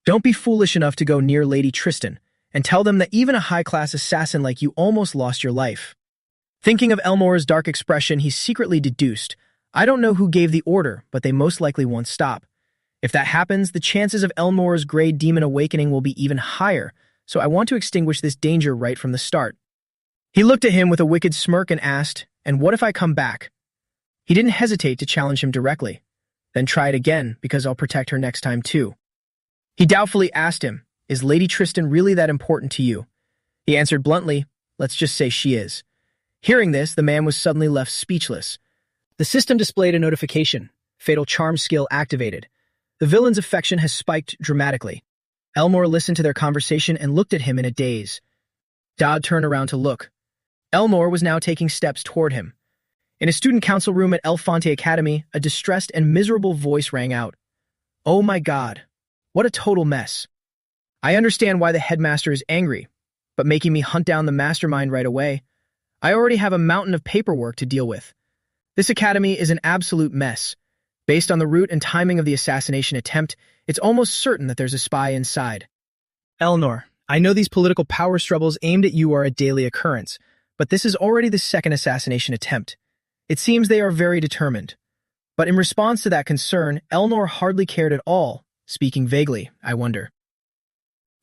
Don't be foolish enough to go near Lady Tristan, and tell them that even a high-class assassin like you almost lost your life. Thinking of Elmore's dark expression, he secretly deduced, I don't know who gave the order, but they most likely won't stop. If that happens, the chances of Elmore's Grey Demon awakening will be even higher, so I want to extinguish this danger right from the start. He looked at him with a wicked smirk and asked, and what if I come back? He didn't hesitate to challenge him directly. Then try it again, because I'll protect her next time too. He doubtfully asked him, is Lady Tristan really that important to you? He answered bluntly, let's just say she is. Hearing this, the man was suddenly left speechless. The system displayed a notification. Fatal Charm skill activated. The villain's affection has spiked dramatically. Elmore listened to their conversation and looked at him in a daze. Dowd turned around to look. Elmore was now taking steps toward him. In a student council room at Elfonte Academy, a distressed and miserable voice rang out. Oh my God, what a total mess. I understand why the headmaster is angry, but making me hunt down the mastermind right away, I already have a mountain of paperwork to deal with. This academy is an absolute mess. Based on the route and timing of the assassination attempt, it's almost certain that there's a spy inside. Eleanor, I know these political power struggles aimed at you are a daily occurrence, but this is already the second assassination attempt. It seems they are very determined. But in response to that concern, Eleanor hardly cared at all, speaking vaguely, I wonder.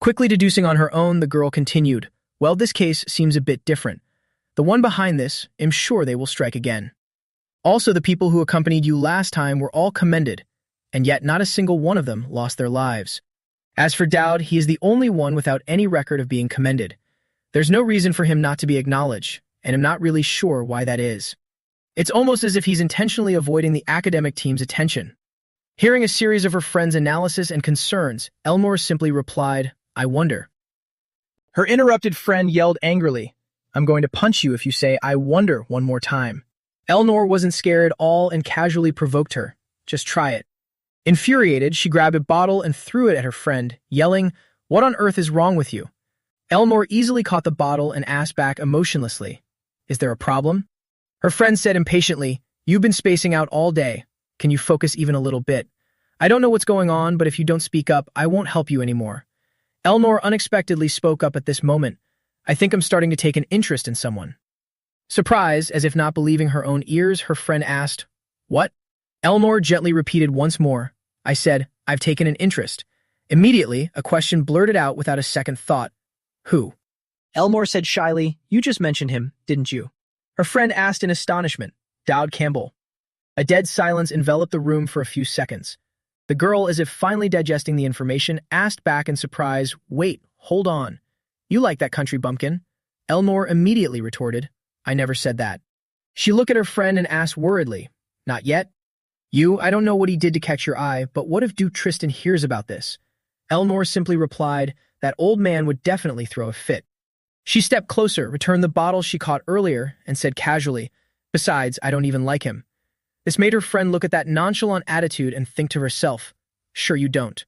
Quickly deducing on her own, the girl continued, well, this case seems a bit different. The one behind this, I'm sure they will strike again. Also, the people who accompanied you last time were all commended, and yet not a single one of them lost their lives. As for Dowd, he is the only one without any record of being commended. There's no reason for him not to be acknowledged, and I'm not really sure why that is. It's almost as if he's intentionally avoiding the academic team's attention. Hearing a series of her friend's analysis and concerns, Elmore simply replied, I wonder. Her interrupted friend yelled angrily, I'm going to punch you if you say I wonder one more time. Eleanor wasn't scared at all and casually provoked her. Just try it. Infuriated, she grabbed a bottle and threw it at her friend, yelling, What on earth is wrong with you? Eleanor easily caught the bottle and asked back emotionlessly, Is there a problem? Her friend said impatiently, You've been spacing out all day. Can you focus even a little bit? I don't know what's going on, but if you don't speak up, I won't help you anymore. Eleanor unexpectedly spoke up at this moment. I think I'm starting to take an interest in someone. Surprised, as if not believing her own ears, her friend asked, What? Eleanor gently repeated once more. I said, I've taken an interest. Immediately, a question blurted out without a second thought. Who? Elmore said shyly, You just mentioned him, didn't you? Her friend asked in astonishment. Dowd Campbell. A dead silence enveloped the room for a few seconds. The girl, as if finally digesting the information, asked back in surprise, Wait, hold on. You like that country bumpkin? Eleanor immediately retorted, I never said that. She looked at her friend and asked worriedly, Not yet? I don't know what he did to catch your eye, but what if Duke Tristan hears about this? Eleanor simply replied, That old man would definitely throw a fit. She stepped closer, returned the bottle she caught earlier, and said casually, Besides, I don't even like him. This made her friend look at that nonchalant attitude and think to herself, Sure you don't.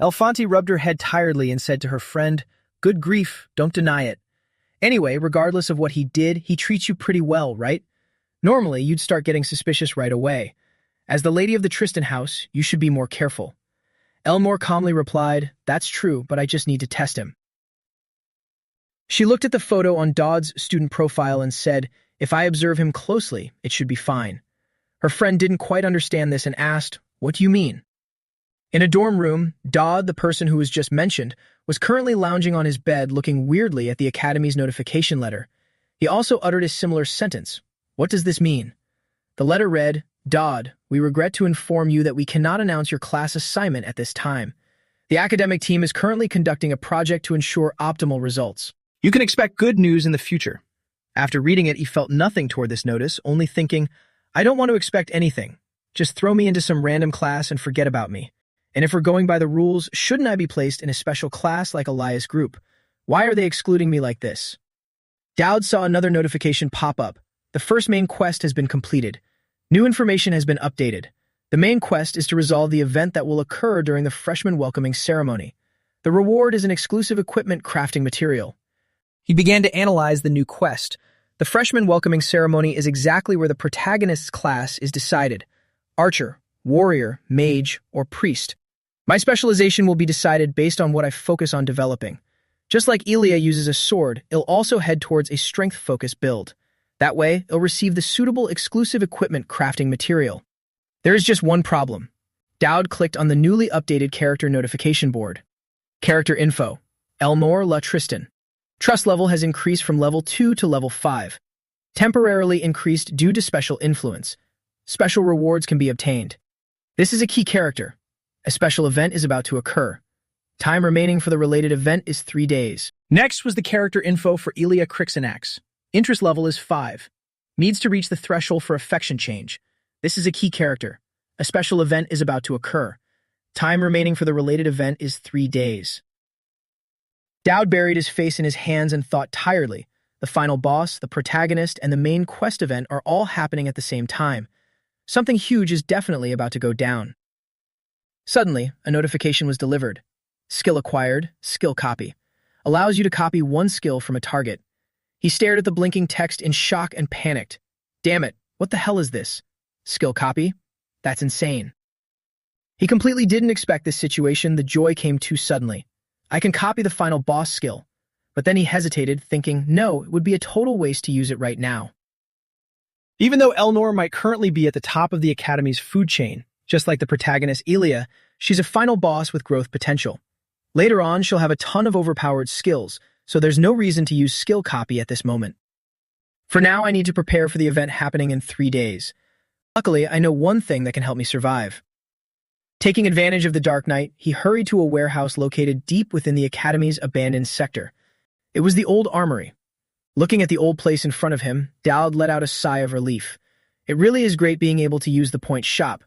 Elfanti rubbed her head tiredly and said to her friend, "Good grief, don't deny it. Anyway, regardless of what he did, he treats you pretty well, right? Normally, you'd start getting suspicious right away. As the lady of the Tristan house, you should be more careful." Elmore calmly replied, "That's true, but I just need to test him." She looked at the photo on Dodd's student profile and said, "If I observe him closely, it should be fine." Her friend didn't quite understand this and asked, "What do you mean?" In a dorm room, Dodd, the person who was just mentioned, was currently lounging on his bed looking weirdly at the Academy's notification letter. He also uttered a similar sentence. "What does this mean?" The letter read, "Dodd, we regret to inform you that we cannot announce your class assignment at this time. The academic team is currently conducting a project to ensure optimal results. You can expect good news in the future." After reading it, he felt nothing toward this notice, only thinking, "I don't want to expect anything. Just throw me into some random class and forget about me. And if we're going by the rules, shouldn't I be placed in a special class like Elias Group? Why are they excluding me like this?" Dowd saw another notification pop up. The first main quest has been completed. New information has been updated. The main quest is to resolve the event that will occur during the freshman welcoming ceremony. The reward is an exclusive equipment crafting material. He began to analyze the new quest. The freshman welcoming ceremony is exactly where the protagonist's class is decided: archer, warrior, mage, or priest. My specialization will be decided based on what I focus on developing. Just like Elia uses a sword, it'll also head towards a strength-focused build. That way, it'll receive the suitable exclusive equipment crafting material. There is just one problem. Dowd clicked on the newly updated character notification board. Character info: Elnor La Tristan. Trust level has increased from level 2 to level 5. Temporarily increased due to special influence. Special rewards can be obtained. This is a key character. A special event is about to occur. Time remaining for the related event is 3 days. Next was the character info for Elia Crixanax. Interest level is 5. Needs to reach the threshold for affection change. This is a key character. A special event is about to occur. Time remaining for the related event is 3 days. Dowd buried his face in his hands and thought tiredly. The final boss, the protagonist, and the main quest event are all happening at the same time. Something huge is definitely about to go down. Suddenly, a notification was delivered. Skill acquired, skill copy. Allows you to copy one skill from a target. He stared at the blinking text in shock and panicked. Damn it, what the hell is this? Skill copy? That's insane. He completely didn't expect this situation. The joy came too suddenly. I can copy the final boss skill. But then he hesitated, thinking, no, it would be a total waste to use it right now. Even though Elnor might currently be at the top of the Academy's food chain, just like the protagonist Elia, she's a final boss with growth potential. Later on, she'll have a ton of overpowered skills, so there's no reason to use skill copy at this moment. For now, I need to prepare for the event happening in 3 days. Luckily, I know one thing that can help me survive. Taking advantage of the dark night, he hurried to a warehouse located deep within the Academy's abandoned sector. It was the old armory. Looking at the old place in front of him, Dowd let out a sigh of relief. It really is great being able to use the point shop.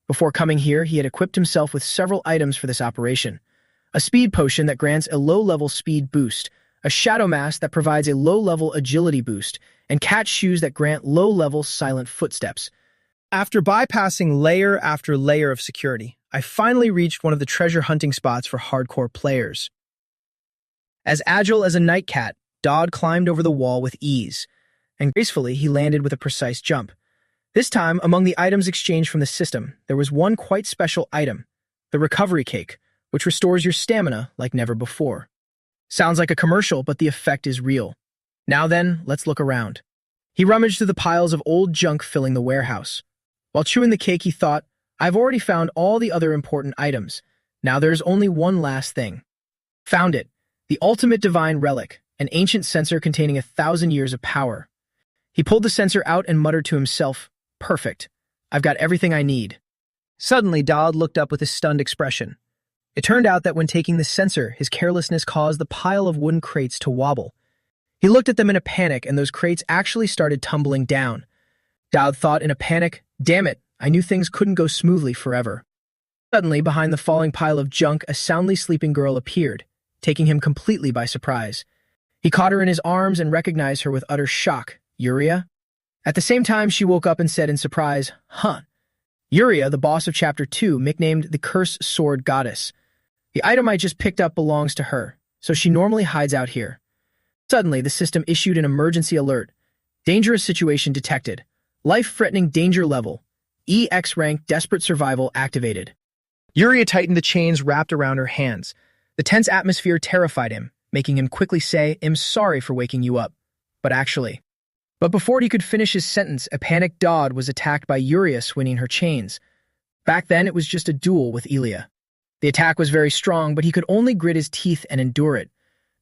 Before coming here, he had equipped himself with several items for this operation. A speed potion that grants a low-level speed boost, a shadow mask that provides a low-level agility boost, and cat shoes that grant low-level silent footsteps. After bypassing layer after layer of security, I finally reached one of the treasure hunting spots for hardcore players. As agile as a night cat, Dodd climbed over the wall with ease, and gracefully he landed with a precise jump. This time, among the items exchanged from the system, there was one quite special item, the recovery cake, which restores your stamina like never before. Sounds like a commercial, but the effect is real. Now then, let's look around. He rummaged through the piles of old junk filling the warehouse. While chewing the cake, he thought, I've already found all the other important items. Now there's only one last thing. Found it. The ultimate divine relic, an ancient censer containing 1,000 years of power. He pulled the censer out and muttered to himself, perfect. I've got everything I need. Suddenly, Dodd looked up with a stunned expression. It turned out that when taking the censer, his carelessness caused the pile of wooden crates to wobble. He looked at them in a panic, and those crates actually started tumbling down. Dowd thought in a panic, damn it, I knew things couldn't go smoothly forever. Suddenly, behind the falling pile of junk, a soundly sleeping girl appeared, taking him completely by surprise. He caught her in his arms and recognized her with utter shock. Yuria? At the same time, she woke up and said in surprise, huh. Yuria, the boss of Chapter 2, nicknamed the Curse Sword Goddess. The item I just picked up belongs to her, so she normally hides out here. Suddenly, the system issued an emergency alert. Dangerous situation detected. Life-threatening danger level. EX rank desperate survival activated. Yuria tightened the chains wrapped around her hands. The tense atmosphere terrified him, making him quickly say, "I'm sorry for waking you up." But before he could finish his sentence, a panicked Dodd was attacked by Yuria swinging her chains. Back then, it was just a duel with Elia. The attack was very strong, but he could only grit his teeth and endure it.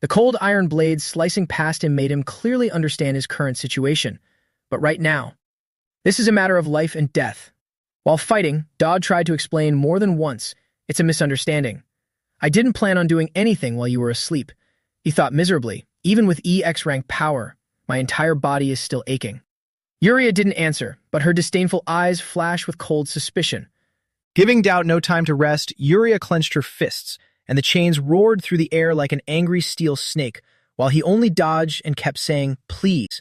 The cold iron blades slicing past him made him clearly understand his current situation. But right now, this is a matter of life and death. While fighting, Dodd tried to explain more than once, "It's a misunderstanding. I didn't plan on doing anything while you were asleep." He thought miserably, "Even with EX rank power, my entire body is still aching." Yuria didn't answer, but her disdainful eyes flashed with cold suspicion. Giving Doubt no time to rest, Yuria clenched her fists, and the chains roared through the air like an angry steel snake, while he only dodged and kept saying, "Please."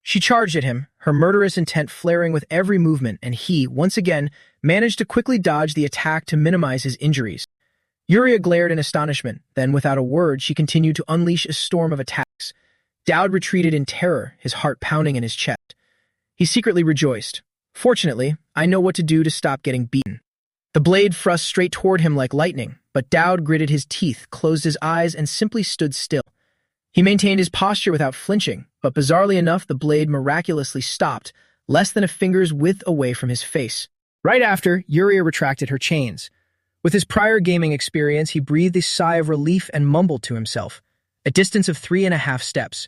She charged at him, her murderous intent flaring with every movement, and he, once again, managed to quickly dodge the attack to minimize his injuries. Yuria glared in astonishment, then without a word she continued to unleash a storm of attacks. Dowd retreated in terror, his heart pounding in his chest. He secretly rejoiced. "Fortunately, I know what to do to stop getting beaten." The blade thrust straight toward him like lightning, but Dowd gritted his teeth, closed his eyes, and simply stood still. He maintained his posture without flinching, but bizarrely enough, the blade miraculously stopped, less than a finger's width away from his face. Right after, Yuria retracted her chains. With his prior gaming experience, he breathed a sigh of relief and mumbled to himself. A distance of 3.5 steps.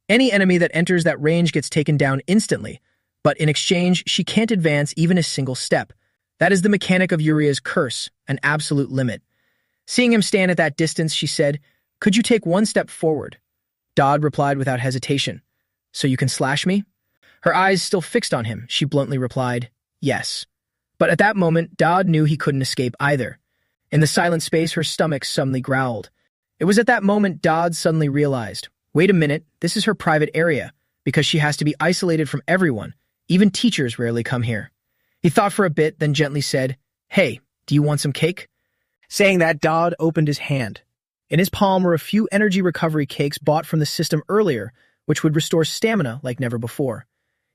Any enemy that enters that range gets taken down instantly, but in exchange, she can't advance even a single step. That is the mechanic of Yuria's curse, an absolute limit. Seeing him stand at that distance, she said, "Could you take one step forward?" Dodd replied without hesitation, "So you can slash me?" Her eyes still fixed on him, she bluntly replied, "Yes." But at that moment, Dodd knew he couldn't escape either. In the silent space, her stomach suddenly growled. It was at that moment Dodd suddenly realized, wait a minute, this is her private area, because she has to be isolated from everyone. Even teachers rarely come here. He thought for a bit, then gently said, "Hey, do you want some cake?" Saying that, Dodd opened his hand. In his palm were a few energy recovery cakes bought from the system earlier, which would restore stamina like never before.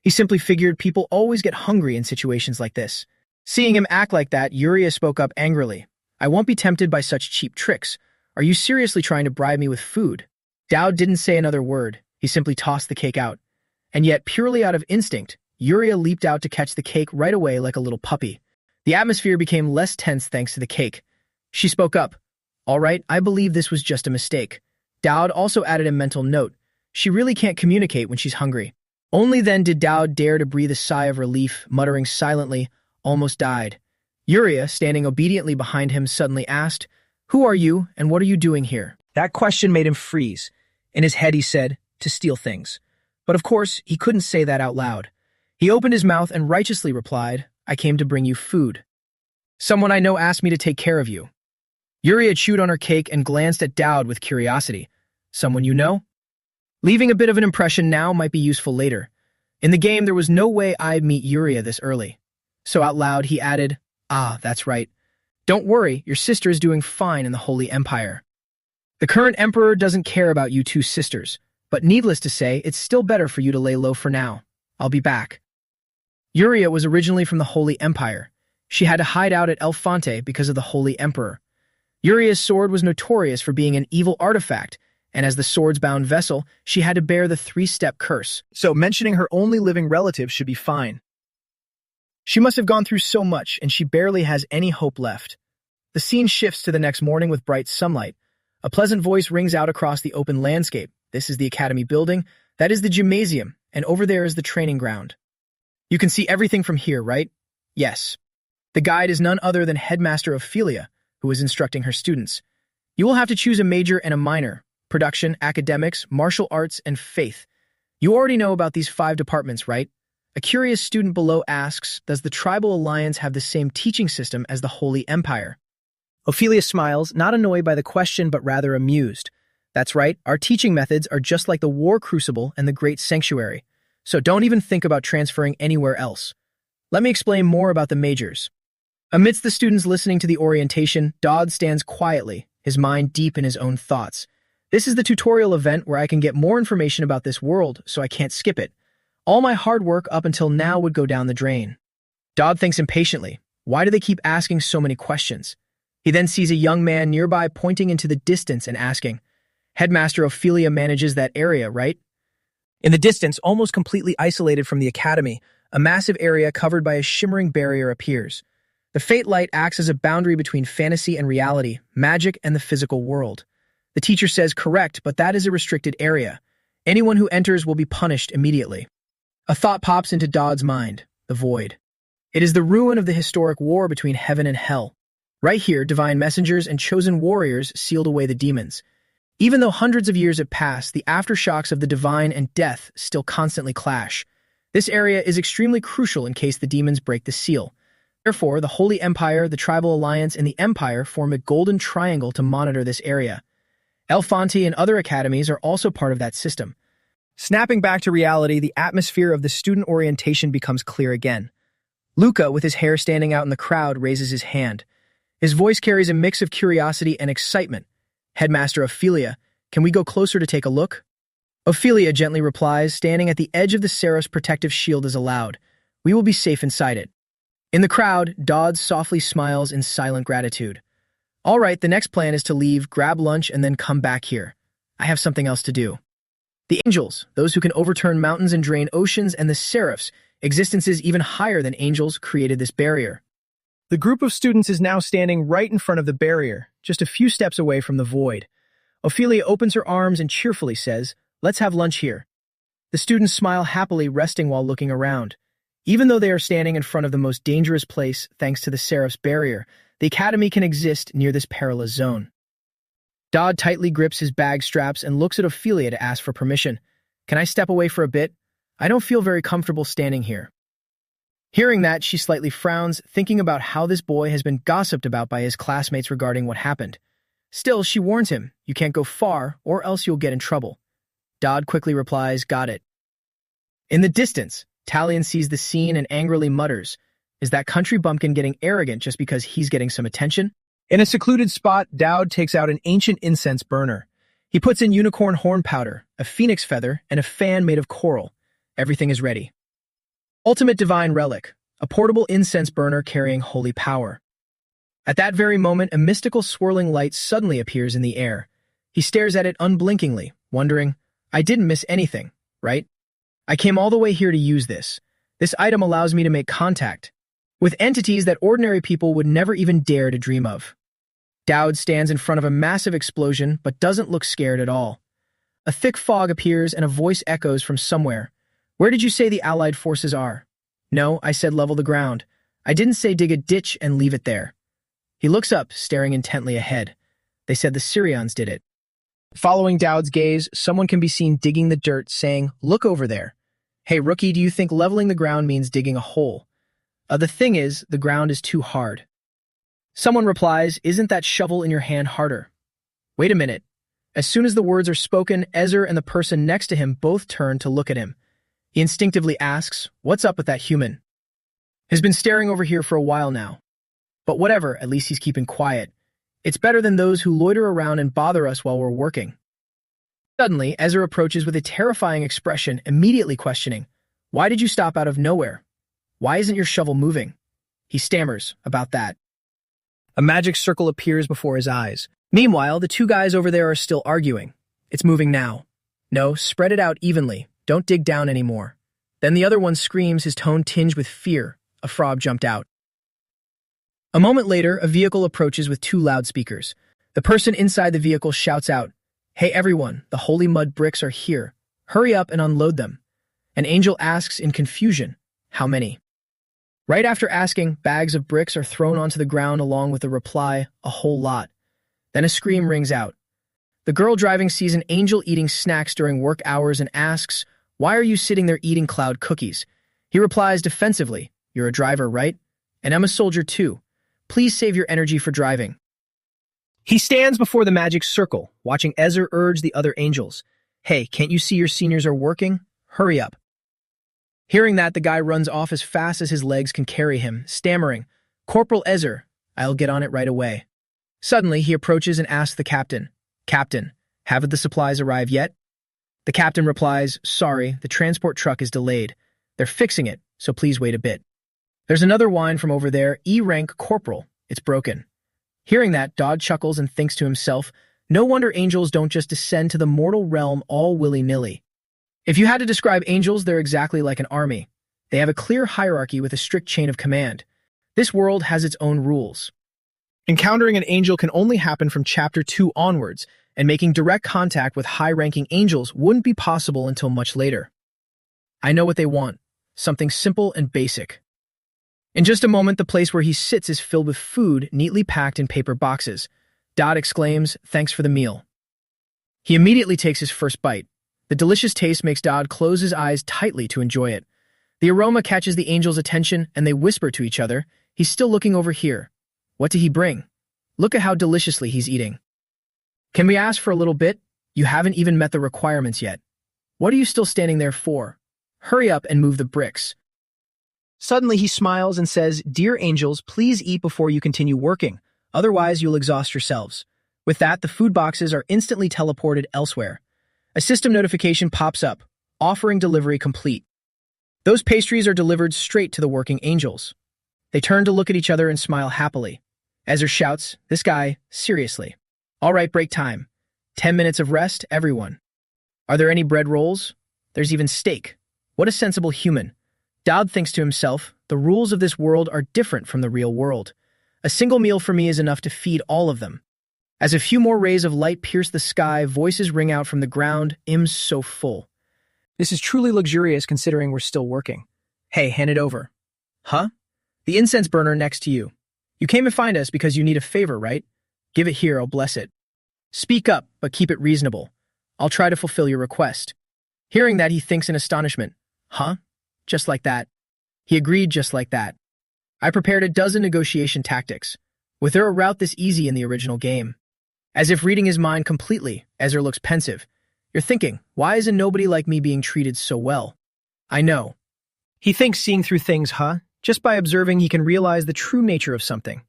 He simply figured people always get hungry in situations like this. Seeing him act like that, Yuria spoke up angrily. "I won't be tempted by such cheap tricks. Are you seriously trying to bribe me with food?" Dowd didn't say another word. He simply tossed the cake out. And yet, purely out of instinct, Yuria leaped out to catch the cake right away like a little puppy. The atmosphere became less tense thanks to the cake. She spoke up. "All right, I believe this was just a mistake." Dowd also added a mental note. She really can't communicate when she's hungry. Only then did Dowd dare to breathe a sigh of relief, muttering silently, "Almost died." Yuria, standing obediently behind him, suddenly asked, "Who are you, and what are you doing here?" That question made him freeze. In his head he said, "To steal things." But of course, he couldn't say that out loud. He opened his mouth and righteously replied, "I came to bring you food. Someone I know asked me to take care of you." Yuria chewed on her cake and glanced at Dowd with curiosity. "Someone you know?" Leaving a bit of an impression now might be useful later. In the game, there was no way I'd meet Yuria this early. So out loud, he added, "Ah, that's right. Don't worry, your sister is doing fine in the Holy Empire. The current emperor doesn't care about you two sisters, but needless to say, it's still better for you to lay low for now. I'll be back." Yuria was originally from the Holy Empire. She had to hide out at El Fonte because of the Holy Emperor. Yuria's sword was notorious for being an evil artifact, and as the sword's bound vessel, she had to bear the 3-step curse. So mentioning her only living relative should be fine. She must have gone through so much, and she barely has any hope left. The scene shifts to the next morning with bright sunlight. A pleasant voice rings out across the open landscape. This is the Academy building, that is the gymnasium, and over there is the training ground. You can see everything from here, right? Yes. The guide is none other than Headmaster Ophelia, who is instructing her students. You will have to choose a major and a minor: production, academics, martial arts, and faith. You already know about these 5 departments, right? A curious student below asks, does the Tribal Alliance have the same teaching system as the Holy Empire? Ophelia smiles, not annoyed by the question, but rather amused. That's right, our teaching methods are just like the War Crucible and the Great Sanctuary, so don't even think about transferring anywhere else. Let me explain more about the majors. Amidst the students listening to the orientation, Dodd stands quietly, his mind deep in his own thoughts. This is the tutorial event where I can get more information about this world, so I can't skip it. All my hard work up until now would go down the drain. Dodd thinks impatiently. Why do they keep asking so many questions? He then sees a young man nearby pointing into the distance and asking, Headmaster Ophelia manages that area, right? In the distance, almost completely isolated from the academy, a massive area covered by a shimmering barrier appears. The Fate Light acts as a boundary between fantasy and reality, magic and the physical world. The teacher says, correct, but that is a restricted area. Anyone who enters will be punished immediately. A thought pops into Dodd's mind, the void. It is the ruin of the historic war between heaven and hell. Right here, divine messengers and chosen warriors sealed away the demons. Even though hundreds of years have passed, the aftershocks of the divine and death still constantly clash. This area is extremely crucial in case the demons break the seal. Therefore, the Holy Empire, the Tribal Alliance, and the Empire form a golden triangle to monitor this area. Elfanti and other academies are also part of that system. Snapping back to reality, the atmosphere of the student orientation becomes clear again. Luca, with his hair standing out in the crowd, raises his hand. His voice carries a mix of curiosity and excitement. Headmaster Ophelia, can we go closer to take a look? Ophelia gently replies, standing at the edge of the Seraph's protective shield is allowed. We will be safe inside it. In the crowd, Dodd softly smiles in silent gratitude. All right, the next plan is to leave, grab lunch, and then come back here. I have something else to do. The angels, those who can overturn mountains and drain oceans, and the Seraphs, existences even higher than angels, created this barrier. The group of students is now standing right in front of the barrier, just a few steps away from the void. Ophelia opens her arms and cheerfully says, let's have lunch here. The students smile happily, resting while looking around. Even though they are standing in front of the most dangerous place, thanks to the Seraph's barrier, the academy can exist near this perilous zone. Dodd tightly grips his bag straps and looks at Ophelia to ask for permission. Can I step away for a bit? I don't feel very comfortable standing here. Hearing that, she slightly frowns, thinking about how this boy has been gossiped about by his classmates regarding what happened. Still, she warns him, you can't go far, or else you'll get in trouble. Dodd quickly replies, got it. In the distance, Talion sees the scene and angrily mutters, is that country bumpkin getting arrogant just because he's getting some attention? In a secluded spot, Dowd takes out an ancient incense burner. He puts in unicorn horn powder, a phoenix feather, and a fan made of coral. Everything is ready. Ultimate Divine Relic, a portable incense burner carrying holy power. At that very moment, a mystical swirling light suddenly appears in the air. He stares at it unblinkingly, wondering, I didn't miss anything, right? I came all the way here to use this. This item allows me to make contact with entities that ordinary people would never even dare to dream of. Dowd stands in front of a massive explosion, but doesn't look scared at all. A thick fog appears and a voice echoes from somewhere. Where did you say the Allied forces are? No, I said level the ground. I didn't say dig a ditch and leave it there. He looks up, staring intently ahead. They said the Syrians did it. Following Dowd's gaze, someone can be seen digging the dirt, saying, look over there. Hey, rookie, do you think leveling the ground means digging a hole? The thing is, the ground is too hard. Someone replies, isn't that shovel in your hand harder? Wait a minute. As soon as the words are spoken, Ezer and the person next to him both turn to look at him. He instinctively asks, what's up with that human? He's been staring over here for a while now. But whatever, at least he's keeping quiet. It's better than those who loiter around and bother us while we're working. Suddenly, Ezer approaches with a terrifying expression, immediately questioning, why did you stop out of nowhere? Why isn't your shovel moving? He stammers about that. A magic circle appears before his eyes. Meanwhile, the two guys over there are still arguing. It's moving now. No, spread it out evenly. Don't dig down anymore. Then the other one screams, his tone tinged with fear. A frog jumped out. A moment later, a vehicle approaches with two loudspeakers. The person inside the vehicle shouts out, hey everyone, the holy mud bricks are here. Hurry up and unload them. An angel asks in confusion, how many? Right after asking, bags of bricks are thrown onto the ground along with the reply, a whole lot. Then a scream rings out. The girl driving sees an angel eating snacks during work hours and asks, why are you sitting there eating cloud cookies? He replies defensively, you're a driver, right? And I'm a soldier too. Please save your energy for driving. He stands before the magic circle, watching Ezer urge the other angels. Hey, can't you see your seniors are working? Hurry up. Hearing that, the guy runs off as fast as his legs can carry him, stammering, Corporal Ezer, I'll get on it right away. Suddenly, he approaches and asks the captain, "Captain, haven't the supplies arrived yet?" The captain replies, "Sorry, the transport truck is delayed. They're fixing it, so please wait a bit." There's another whine from over there, E-rank corporal. It's broken. Hearing that, Dodd chuckles and thinks to himself, no wonder angels don't just descend to the mortal realm all willy-nilly. If you had to describe angels, they're exactly like an army. They have a clear hierarchy with a strict chain of command. This world has its own rules. Encountering an angel can only happen from Chapter 2 onwards, and making direct contact with high-ranking angels wouldn't be possible until much later. I know what they want. Something simple and basic. In just a moment, the place where he sits is filled with food neatly packed in paper boxes. Dodd exclaims, "Thanks for the meal." He immediately takes his first bite. The delicious taste makes Dodd close his eyes tightly to enjoy it. The aroma catches the angel's attention, and they whisper to each other, "He's still looking over here. What did he bring? Look at how deliciously he's eating. Can we ask for a little bit? You haven't even met the requirements yet. What are you still standing there for? Hurry up and move the bricks." Suddenly he smiles and says, "Dear angels, please eat before you continue working. Otherwise, you'll exhaust yourselves." With that, the food boxes are instantly teleported elsewhere. A system notification pops up, offering delivery complete. Those pastries are delivered straight to the working angels. They turn to look at each other and smile happily. Ezra shouts, "This guy, seriously. All right, break time. 10 minutes of rest, everyone. Are there any bread rolls? There's even steak. What a sensible human." Dodd thinks to himself, the rules of this world are different from the real world. A single meal for me is enough to feed all of them. As a few more rays of light pierce the sky, voices ring out from the ground, "Im's so full." This is truly luxurious considering we're still working. Hey, hand it over. Huh? The incense burner next to you. You came to find us because you need a favor, right? Give it here, I'll bless it. Speak up, but keep it reasonable. I'll try to fulfill your request. Hearing that, he thinks in astonishment. Huh? Just like that. He agreed just like that. I prepared a dozen negotiation tactics. Was there a route this easy in the original game? As if reading his mind completely, Ezra looks pensive. You're thinking, why isn't nobody like me being treated so well? I know. He thinks seeing through things, huh? Just by observing, he can realize the true nature of something.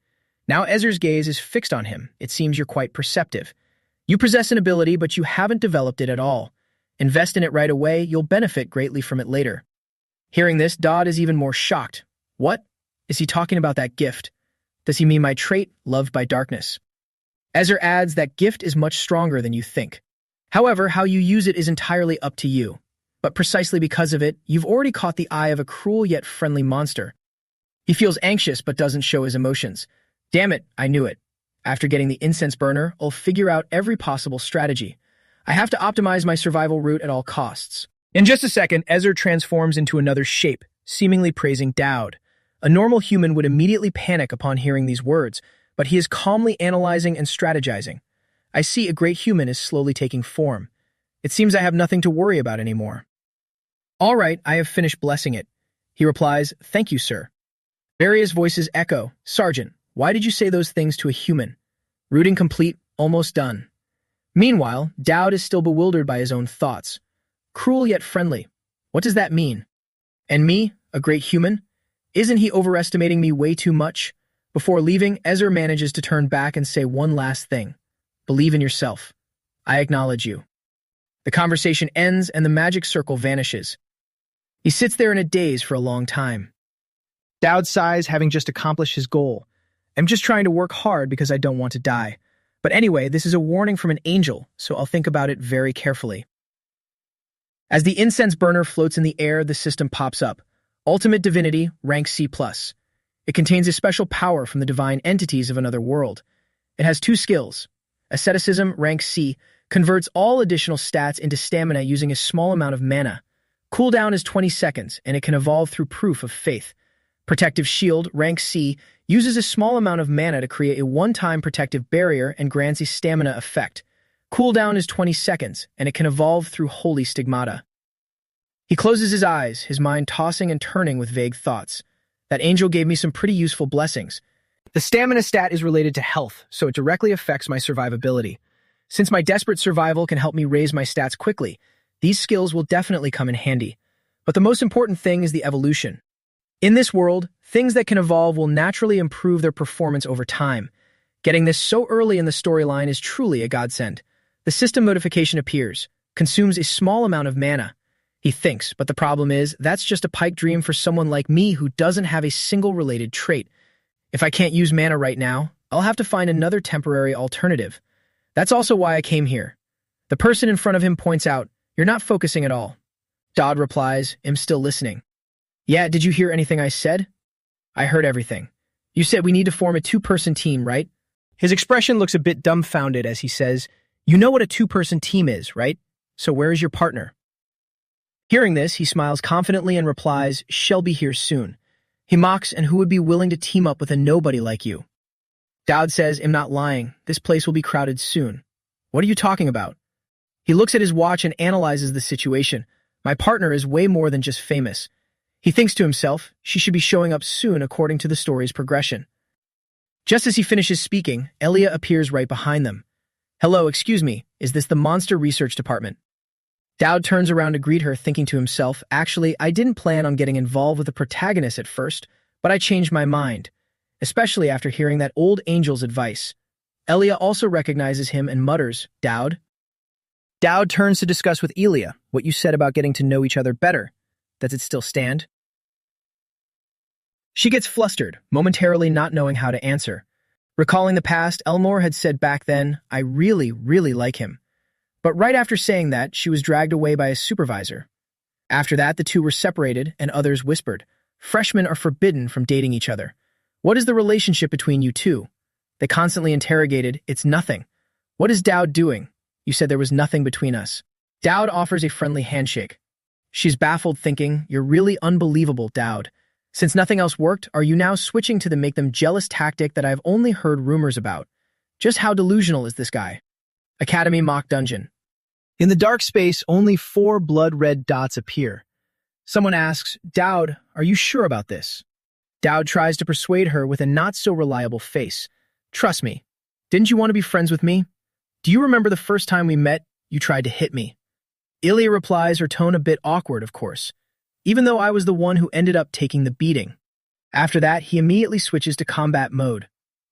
Now Ezra's gaze is fixed on him. It seems you're quite perceptive. You possess an ability, but you haven't developed it at all. Invest in it right away, you'll benefit greatly from it later. Hearing this, Dodd is even more shocked. What? Is he talking about that gift? Does he mean my trait, loved by darkness? Ezra adds that gift is much stronger than you think. However, how you use it is entirely up to you. But precisely because of it, you've already caught the eye of a cruel yet friendly monster. He feels anxious but doesn't show his emotions. Damn it, I knew it. After getting the incense burner, I'll figure out every possible strategy. I have to optimize my survival route at all costs. In just a second, Ezra transforms into another shape, seemingly praising Dowd. A normal human would immediately panic upon hearing these words, but he is calmly analyzing and strategizing. I see a great human is slowly taking form. It seems I have nothing to worry about anymore. All right, I have finished blessing it. He replies, "Thank you, sir." Various voices echo, "Sergeant, why did you say those things to a human?" Routing complete, almost done. Meanwhile, Dowd is still bewildered by his own thoughts. Cruel yet friendly. What does that mean? And me, a great human? Isn't he overestimating me way too much? Before leaving, Ezra manages to turn back and say one last thing. Believe in yourself. I acknowledge you. The conversation ends and the magic circle vanishes. He sits there in a daze for a long time. Dowd sighs, having just accomplished his goal. I'm just trying to work hard because I don't want to die. But anyway, this is a warning from an angel, so I'll think about it very carefully. As the incense burner floats in the air, the system pops up. Ultimate Divinity, rank C+. It contains a special power from the divine entities of another world. It has 2 skills. Asceticism, rank C, converts all additional stats into stamina using a small amount of mana. Cooldown is 20 seconds, and it can evolve through proof of faith. Protective Shield, rank C, uses a small amount of mana to create a one-time protective barrier and grants a stamina effect. Cooldown is 20 seconds, and it can evolve through Holy Stigmata. He closes his eyes, his mind tossing and turning with vague thoughts. That angel gave me some pretty useful blessings. The stamina stat is related to health, so it directly affects my survivability. Since my desperate survival can help me raise my stats quickly, these skills will definitely come in handy. But the most important thing is the evolution. In this world, things that can evolve will naturally improve their performance over time. Getting this so early in the storyline is truly a godsend. The system notification appears, consumes a small amount of mana. He thinks, but the problem is, that's just a pipe dream for someone like me who doesn't have a single related trait. If I can't use mana right now, I'll have to find another temporary alternative. That's also why I came here. The person in front of him points out, "You're not focusing at all." Dodd replies, "I'm still listening." "Yeah, did you hear anything I said?" "I heard everything. You said we need to form a two-person team, right?" His expression looks a bit dumbfounded as he says, "You know what a two-person team is, right? So where is your partner?" Hearing this, he smiles confidently and replies, "She'll be here soon." He mocks, "And who would be willing to team up with a nobody like you?" Dowd says, "I'm not lying. This place will be crowded soon." "What are you talking about?" He looks at his watch and analyzes the situation. "My partner is way more than just famous." He thinks to himself, she should be showing up soon according to the story's progression. Just as he finishes speaking, Elia appears right behind them. "Hello, excuse me, is this the Monster Research Department?" Dowd turns around to greet her, thinking to himself, "Actually, I didn't plan on getting involved with the protagonist at first, but I changed my mind, especially after hearing that old angel's advice." Elia also recognizes him and mutters, "Dowd?" Dowd turns to discuss with Elia what you said about getting to know each other better. Does it still stand? She gets flustered, momentarily not knowing how to answer. Recalling the past, Elmore had said back then, "I really, really like him." But right after saying that, she was dragged away by a supervisor. After that, the two were separated, and others whispered, "Freshmen are forbidden from dating each other. What is the relationship between you two?" They constantly interrogated, "It's nothing." "What is Dowd doing? You said there was nothing between us." Dowd offers a friendly handshake. She's baffled, thinking, "You're really unbelievable, Dowd. Since nothing else worked, are you now switching to the make them jealous tactic that I've only heard rumors about? Just how delusional is this guy?" Academy Mock Dungeon. In the dark space, only 4 blood-red dots appear. Someone asks, "Dowd, are you sure about this?" Dowd tries to persuade her with a not-so-reliable face. "Trust me. Didn't you want to be friends with me? Do you remember the first time we met, you tried to hit me?" Ilya replies, her tone a bit awkward, of course, even though I was the one who ended up taking the beating. After that, he immediately switches to combat mode.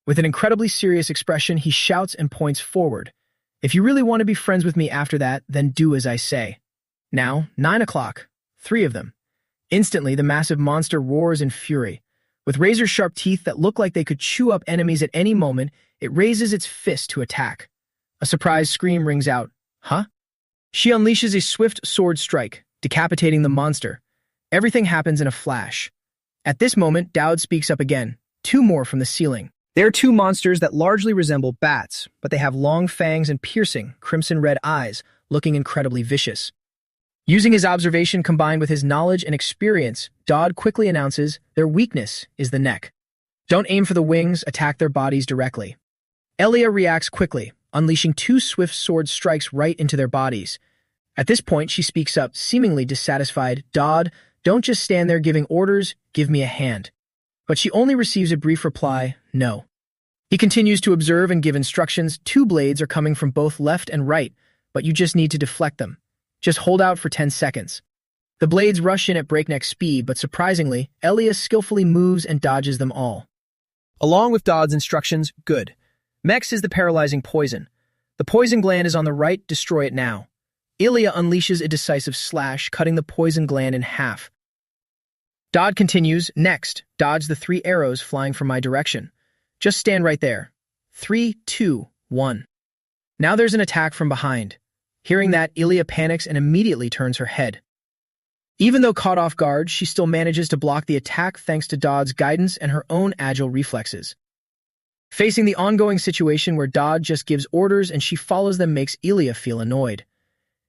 With an incredibly serious expression, he shouts and points forward. "If you really want to be friends with me after that, then do as I say." Now, 9 o'clock. 3 of them. Instantly, the massive monster roars in fury. With razor-sharp teeth that look like they could chew up enemies at any moment, it raises its fist to attack. A surprised scream rings out. "Huh?" She unleashes a swift sword strike, decapitating the monster. Everything happens in a flash. At this moment, Dowd speaks up again. 2 more from the ceiling. They are 2 monsters that largely resemble bats, but they have long fangs and piercing, crimson-red eyes, looking incredibly vicious. Using his observation combined with his knowledge and experience, Dowd quickly announces their weakness is the neck. Don't aim for the wings, attack their bodies directly. Elia reacts quickly, unleashing 2 swift sword strikes right into their bodies. At this point, she speaks up, seemingly dissatisfied. "Dowd, don't just stand there giving orders, give me a hand." But she only receives a brief reply, "No." He continues to observe and give instructions. 2 blades are coming from both left and right, but you just need to deflect them. Just hold out for 10 seconds. The blades rush in at breakneck speed, but surprisingly, Elia skillfully moves and dodges them all. Along with Dowd's instructions, good. Next is the paralyzing poison. The poison gland is on the right, destroy it now. Ilya unleashes a decisive slash, cutting the poison gland in half. Dowd continues, "Next, dodge the 3 arrows flying from my direction. Just stand right there. 3, 2, 1. Now there's an attack from behind. Hearing that, Ilya panics and immediately turns her head. Even though caught off guard, she still manages to block the attack thanks to Dowd's guidance and her own agile reflexes. Facing the ongoing situation where Dowd just gives orders and she follows them makes Ilya feel annoyed.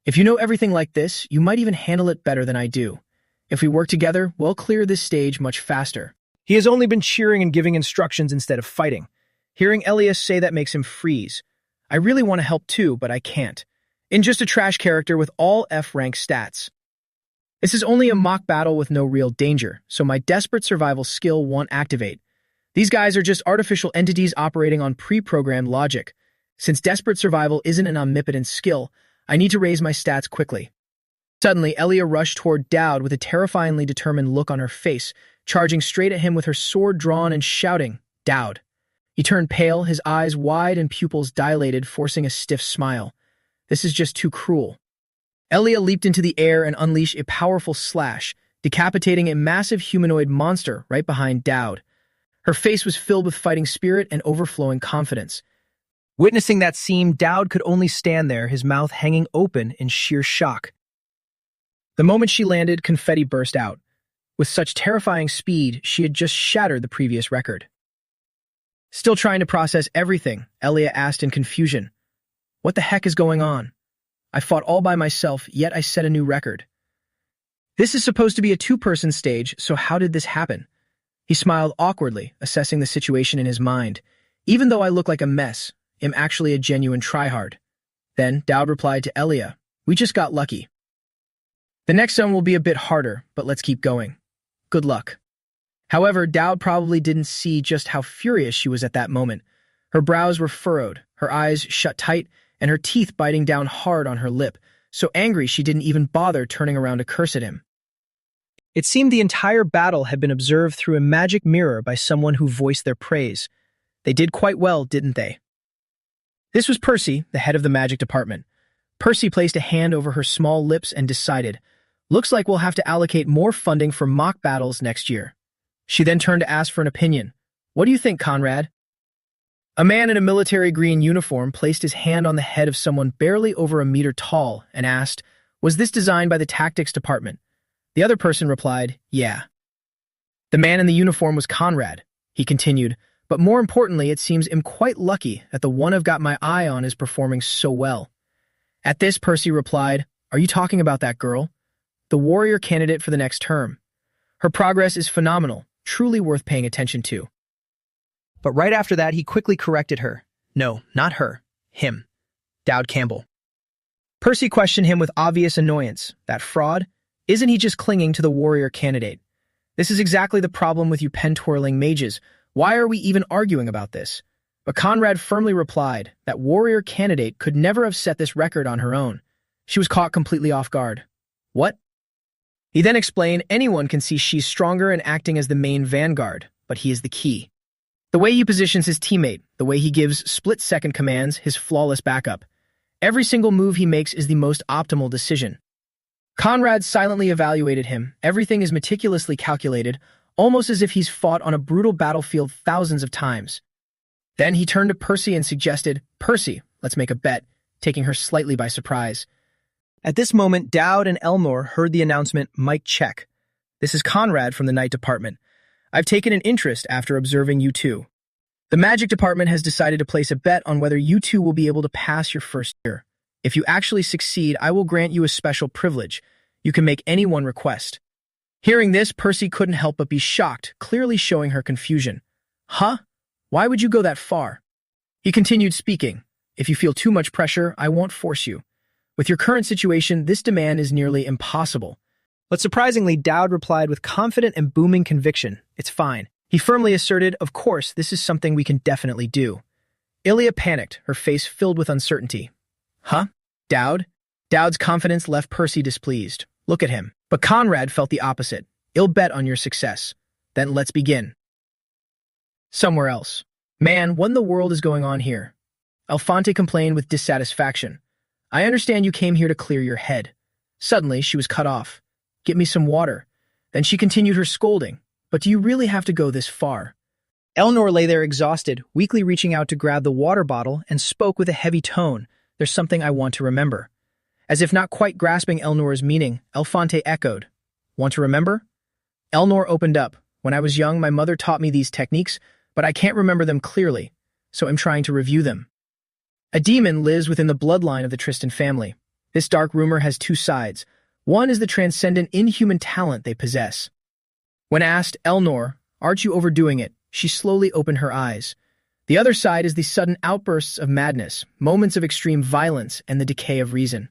If you know everything like this, you might even handle it better than I do. If we work together, we'll clear this stage much faster. He has only been cheering and giving instructions instead of fighting. Hearing Elias say that makes him freeze. I really want to help too, but I can't. In just a trash character with all F-rank stats. This is only a mock battle with no real danger, so my desperate survival skill won't activate. These guys are just artificial entities operating on pre-programmed logic. Since desperate survival isn't an omnipotent skill, I need to raise my stats quickly. Suddenly, Elia rushed toward Dowd with a terrifyingly determined look on her face, charging straight at him with her sword drawn and shouting, "Dowd, He turned pale, his eyes wide and pupils dilated, forcing a stiff smile. This is just too cruel. Elia leaped into the air and unleashed a powerful slash, decapitating a massive humanoid monster right behind Dowd. Her face was filled with fighting spirit and overflowing confidence. Witnessing that scene, Dowd could only stand there, his mouth hanging open in sheer shock. The moment she landed, confetti burst out. With such terrifying speed, she had just shattered the previous record. Still trying to process everything, Elia asked in confusion. What the heck is going on? I fought all by myself, yet I set a new record. This is supposed to be a two-person stage, so how did this happen? He smiled awkwardly, assessing the situation in his mind. Even though I look like a mess, I'm actually a genuine tryhard. Then Dowd replied to Elia, we just got lucky. The next one will be a bit harder, but let's keep going. Good luck. However, Dowd probably didn't see just how furious she was at that moment. Her brows were furrowed, her eyes shut tight, and her teeth biting down hard on her lip, so angry she didn't even bother turning around to curse at him. It seemed the entire battle had been observed through a magic mirror by someone who voiced their praise. They did quite well, didn't they? This was Percy, the head of the magic department. Percy placed a hand over her small lips and decided, looks like we'll have to allocate more funding for mock battles next year. She then turned to ask for an opinion. What do you think, Conrad? A man in a military green uniform placed his hand on the head of someone barely over a meter tall and asked, was this designed by the tactics department? The other person replied, yeah. The man in the uniform was Conrad. He continued, but more importantly, it seems I'm quite lucky that the one I've got my eye on is performing so well. At this, Percy replied, are you talking about that girl? The warrior candidate for the next term. Her progress is phenomenal, truly worth paying attention to. But right after that, he quickly corrected her. No, not her. Him. Dowd Campbell. Percy questioned him with obvious annoyance. That fraud? Isn't he just clinging to the warrior candidate? This is exactly the problem with you pen-twirling mages. Why are we even arguing about this? But Conrad firmly replied that warrior candidate could never have set this record on her own. She was caught completely off guard. What? He then explained anyone can see she's stronger and acting as the main vanguard, but he is the key. The way he positions his teammate, the way he gives split-second commands, his flawless backup. Every single move he makes is the most optimal decision. Conrad silently evaluated him. Everything is meticulously calculated, almost as if he's fought on a brutal battlefield thousands of times. Then he turned to Percy and suggested, Percy, let's make a bet, taking her slightly by surprise. At this moment, Dowd and Elnor heard the announcement, mic check. This is Conrad from the Night Department. I've taken an interest after observing you two. The Magic Department has decided to place a bet on whether you two will be able to pass your first year. If you actually succeed, I will grant you a special privilege. You can make any one request. Hearing this, Percy couldn't help but be shocked, clearly showing her confusion. Huh? Why would you go that far? He continued speaking. If you feel too much pressure, I won't force you. With your current situation, this demand is nearly impossible. But surprisingly, Dowd replied with confident and booming conviction, it's fine. He firmly asserted, of course, this is something we can definitely do. Ilya panicked, her face filled with uncertainty. Huh? Dowd? Dowd's confidence left Percy displeased. Look at him. But Conrad felt the opposite. I'll bet on your success. Then let's begin. Somewhere else. Man, what in the world is going on here? Alphonte complained with dissatisfaction. I understand you came here to clear your head. Suddenly, she was cut off. Get me some water. Then she continued her scolding. But do you really have to go this far? Elnor lay there exhausted, weakly reaching out to grab the water bottle and spoke with a heavy tone. There's something I want to remember. As if not quite grasping Elnor's meaning, Alphonte echoed. Want to remember? Elnor opened up. When I was young, my mother taught me these techniques, but I can't remember them clearly, so I'm trying to review them. A demon lives within the bloodline of the Tristan family. This dark rumor has two sides. One is the transcendent inhuman talent they possess. When asked, Elnor, aren't you overdoing it? She slowly opened her eyes. The other side is the sudden outbursts of madness, moments of extreme violence, and the decay of reason.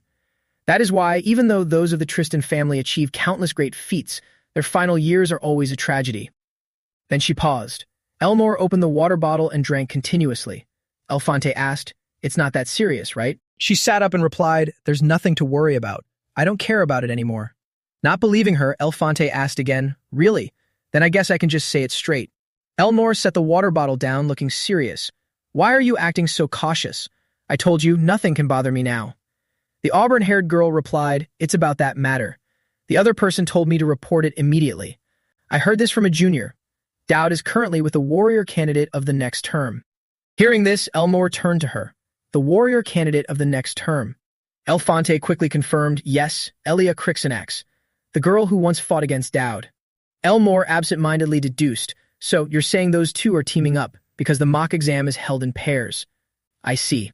That is why, even though those of the Tristan family achieve countless great feats, their final years are always a tragedy. Then she paused. Elnor opened the water bottle and drank continuously. Alphonte asked, It's not that serious, right? She sat up and replied, There's nothing to worry about. I don't care about it anymore. Not believing her, Alphonte asked again, Really? Then I guess I can just say it straight. Elmore set the water bottle down, looking serious. Why are you acting so cautious? I told you, nothing can bother me now. The auburn-haired girl replied, it's about that matter. The other person told me to report it immediately. I heard this from a junior. Dowd is currently with the warrior candidate of the next term. Hearing this, Elmore turned to her. The warrior candidate of the next term. Elfonte quickly confirmed, yes, Elia Crixinax, the girl who once fought against Dowd. Elmore absent-mindedly deduced, so you're saying those two are teaming up, because the mock exam is held in pairs. I see.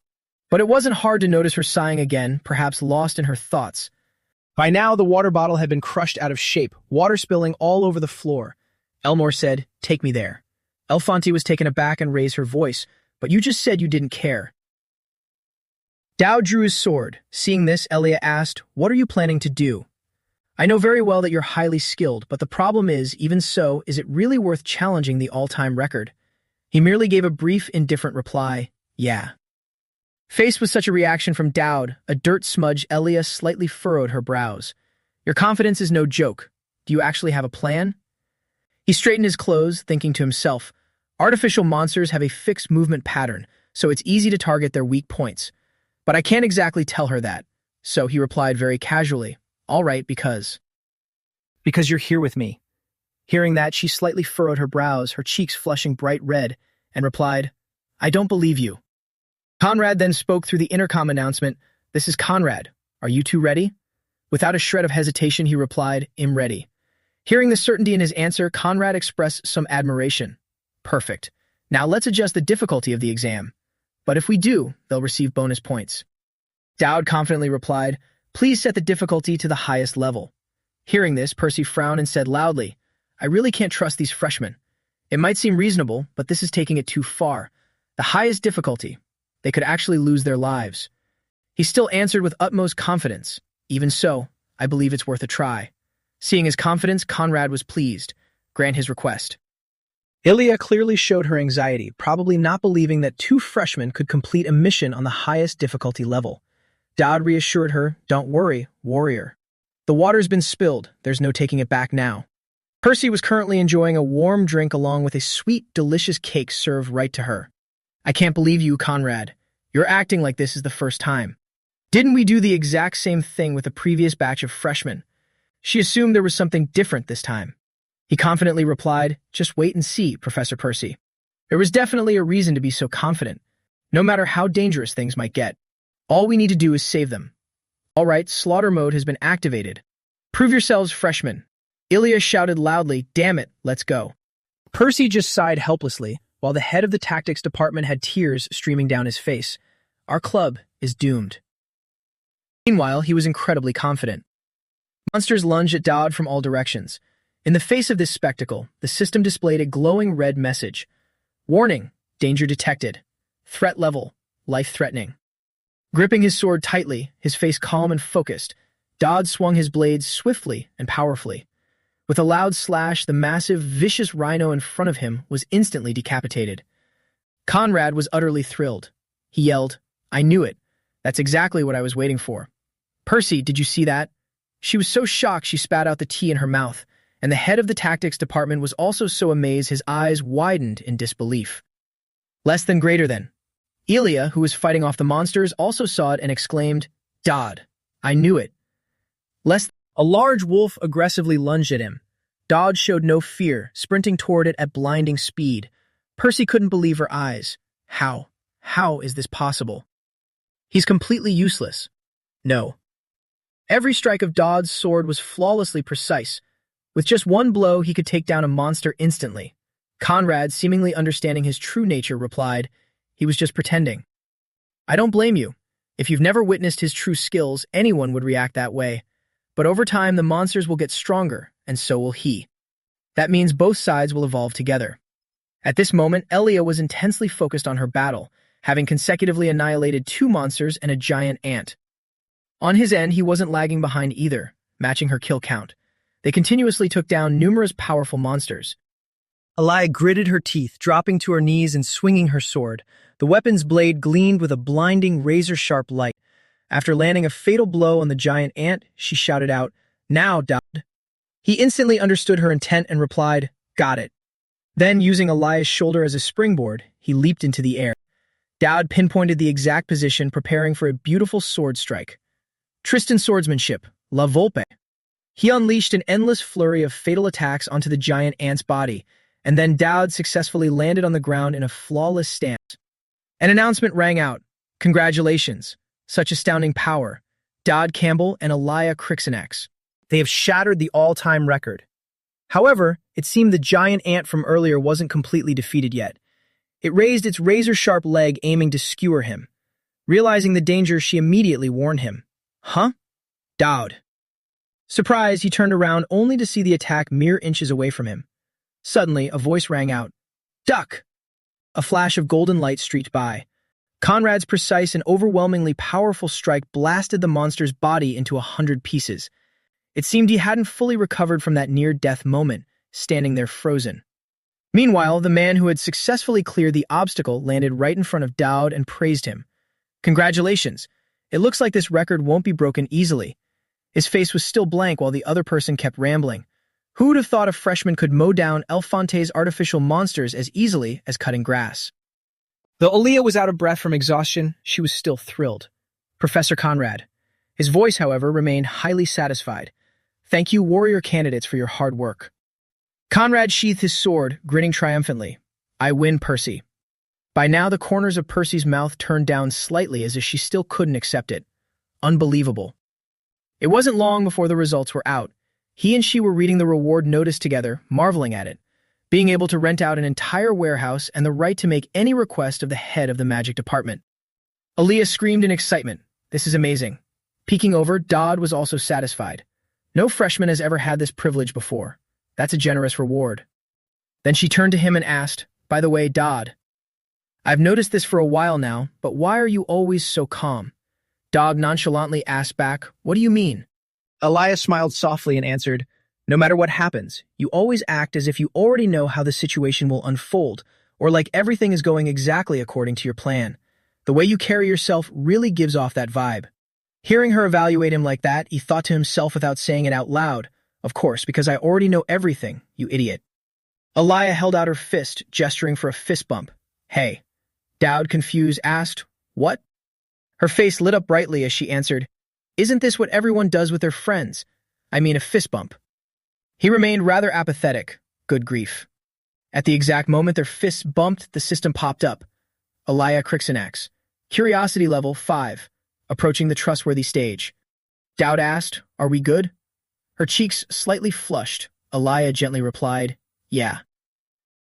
But it wasn't hard to notice her sighing again, perhaps lost in her thoughts. By now, the water bottle had been crushed out of shape, water spilling all over the floor. Elmore said, take me there. Elfonte was taken aback and raised her voice, but you just said you didn't care. Dowd drew his sword. Seeing this, Elia asked, what are you planning to do? I know very well that you're highly skilled, but the problem is, even so, is it really worth challenging the all-time record? He merely gave a brief, indifferent reply, yeah. Faced with such a reaction from Dowd, a dirt smudge, Elia slightly furrowed her brows. Your confidence is no joke. Do you actually have a plan? He straightened his clothes, thinking to himself, artificial monsters have a fixed movement pattern, so it's easy to target their weak points. But I can't exactly tell her that. So he replied very casually, all right, because you're here with me. Hearing that, she slightly furrowed her brows, her cheeks flushing bright red, and replied, I don't believe you. Conrad then spoke through the intercom announcement, this is Conrad. Are you two ready? Without a shred of hesitation, he replied, I'm ready. Hearing the certainty in his answer, Conrad expressed some admiration. Perfect. Now let's adjust the difficulty of the exam. But if we do, they'll receive bonus points. Dowd confidently replied, please set the difficulty to the highest level. Hearing this, Percy frowned and said loudly, I really can't trust these freshmen. It might seem reasonable, but this is taking it too far. The highest difficulty. They could actually lose their lives. He still answered with utmost confidence. Even so, I believe it's worth a try. Seeing his confidence, Conrad was pleased. Grant his request. Ilia clearly showed her anxiety, probably not believing that two freshmen could complete a mission on the highest difficulty level. Dowd reassured her, don't worry, warrior. The water's been spilled, there's no taking it back now. Percy was currently enjoying a warm drink along with a sweet, delicious cake served right to her. I can't believe you, Conrad. You're acting like this is the first time. Didn't we do the exact same thing with the previous batch of freshmen? She assumed there was something different this time. He confidently replied, just wait and see, Professor Percy. There was definitely a reason to be so confident, no matter how dangerous things might get. All we need to do is save them. All right, slaughter mode has been activated. Prove yourselves, freshmen. Ilia shouted loudly, damn it, let's go. Percy just sighed helplessly, while the head of the tactics department had tears streaming down his face. Our club is doomed. Meanwhile, he was incredibly confident. Monsters lunged at Dowd from all directions. In the face of this spectacle, the system displayed a glowing red message. Warning, danger detected. Threat level, life-threatening. Gripping his sword tightly, his face calm and focused, Dowd swung his blades swiftly and powerfully. With a loud slash, the massive, vicious rhino in front of him was instantly decapitated. Conrad was utterly thrilled. He yelled, I knew it. That's exactly what I was waiting for. Percy, did you see that? She was so shocked she spat out the tea in her mouth, and the head of the tactics department was also so amazed his eyes widened in disbelief. Less than greater than. Ilia, who was fighting off the monsters, also saw it and exclaimed, Dowd, I knew it. A large wolf aggressively lunged at him. Dowd showed no fear, sprinting toward it at blinding speed. Percy couldn't believe her eyes. How? How is this possible? He's completely useless. No. Every strike of Dowd's sword was flawlessly precise. With just one blow, he could take down a monster instantly. Conrad, seemingly understanding his true nature, replied, he was just pretending. I don't blame you. If you've never witnessed his true skills, anyone would react that way. But over time, the monsters will get stronger, and so will he. That means both sides will evolve together. At this moment, Elia was intensely focused on her battle, having consecutively annihilated 2 monsters and a giant ant. On his end, he wasn't lagging behind either, matching her kill count. They continuously took down numerous powerful monsters. Elia gritted her teeth, dropping to her knees and swinging her sword. The weapon's blade gleamed with a blinding, razor-sharp light. After landing a fatal blow on the giant ant, she shouted out, Now, Dowd. He instantly understood her intent and replied, Got it. Then, using Elias' shoulder as a springboard, he leaped into the air. Dowd pinpointed the exact position, preparing for a beautiful sword strike. Tristan swordsmanship, La Volpe. He unleashed an endless flurry of fatal attacks onto the giant ant's body, and then Dowd successfully landed on the ground in a flawless stance. An announcement rang out. Congratulations. Such astounding power. Dowd Campbell and Elia Crixenax. They have shattered the all-time record. However, it seemed the giant ant from earlier wasn't completely defeated yet. It raised its razor-sharp leg, aiming to skewer him. Realizing the danger, she immediately warned him. Huh? Dowd. Surprised, he turned around only to see the attack mere inches away from him. Suddenly, a voice rang out. Duck! A flash of golden light streaked by. Conrad's precise and overwhelmingly powerful strike blasted the monster's body into 100 pieces. It seemed he hadn't fully recovered from that near-death moment, standing there frozen. Meanwhile, the man who had successfully cleared the obstacle landed right in front of Dowd and praised him. Congratulations. It looks like this record won't be broken easily. His face was still blank while the other person kept rambling. Who would have thought a freshman could mow down Elfante's artificial monsters as easily as cutting grass? Though Aaliyah was out of breath from exhaustion, she was still thrilled. Professor Conrad. His voice, however, remained highly satisfied. Thank you, warrior candidates, for your hard work. Conrad sheathed his sword, grinning triumphantly. I win, Percy. By now, the corners of Percy's mouth turned down slightly as if she still couldn't accept it. Unbelievable. It wasn't long before the results were out. He and she were reading the reward notice together, marveling at it. Being able to rent out an entire warehouse and the right to make any request of the head of the magic department. Aaliyah screamed in excitement. This is amazing. Peeking over, Dowd was also satisfied. No freshman has ever had this privilege before. That's a generous reward. Then she turned to him and asked, By the way, Dowd, I've noticed this for a while now, but why are you always so calm? Dowd nonchalantly asked back, What do you mean? Elias smiled softly and answered, No matter what happens, you always act as if you already know how the situation will unfold, or like everything is going exactly according to your plan. The way you carry yourself really gives off that vibe. Hearing her evaluate him like that, he thought to himself without saying it out loud, Of course, because I already know everything, you idiot. Elia held out her fist, gesturing for a fist bump. Hey. Dowd, confused, asked, What? Her face lit up brightly as she answered, Isn't this what everyone does with their friends? I mean a fist bump. He remained rather apathetic. Good grief. At the exact moment their fists bumped, the system popped up. Elia Crixenax. Curiosity level 5. Approaching the trustworthy stage. Dowd asked, Are we good? Her cheeks slightly flushed. Elia gently replied, Yeah.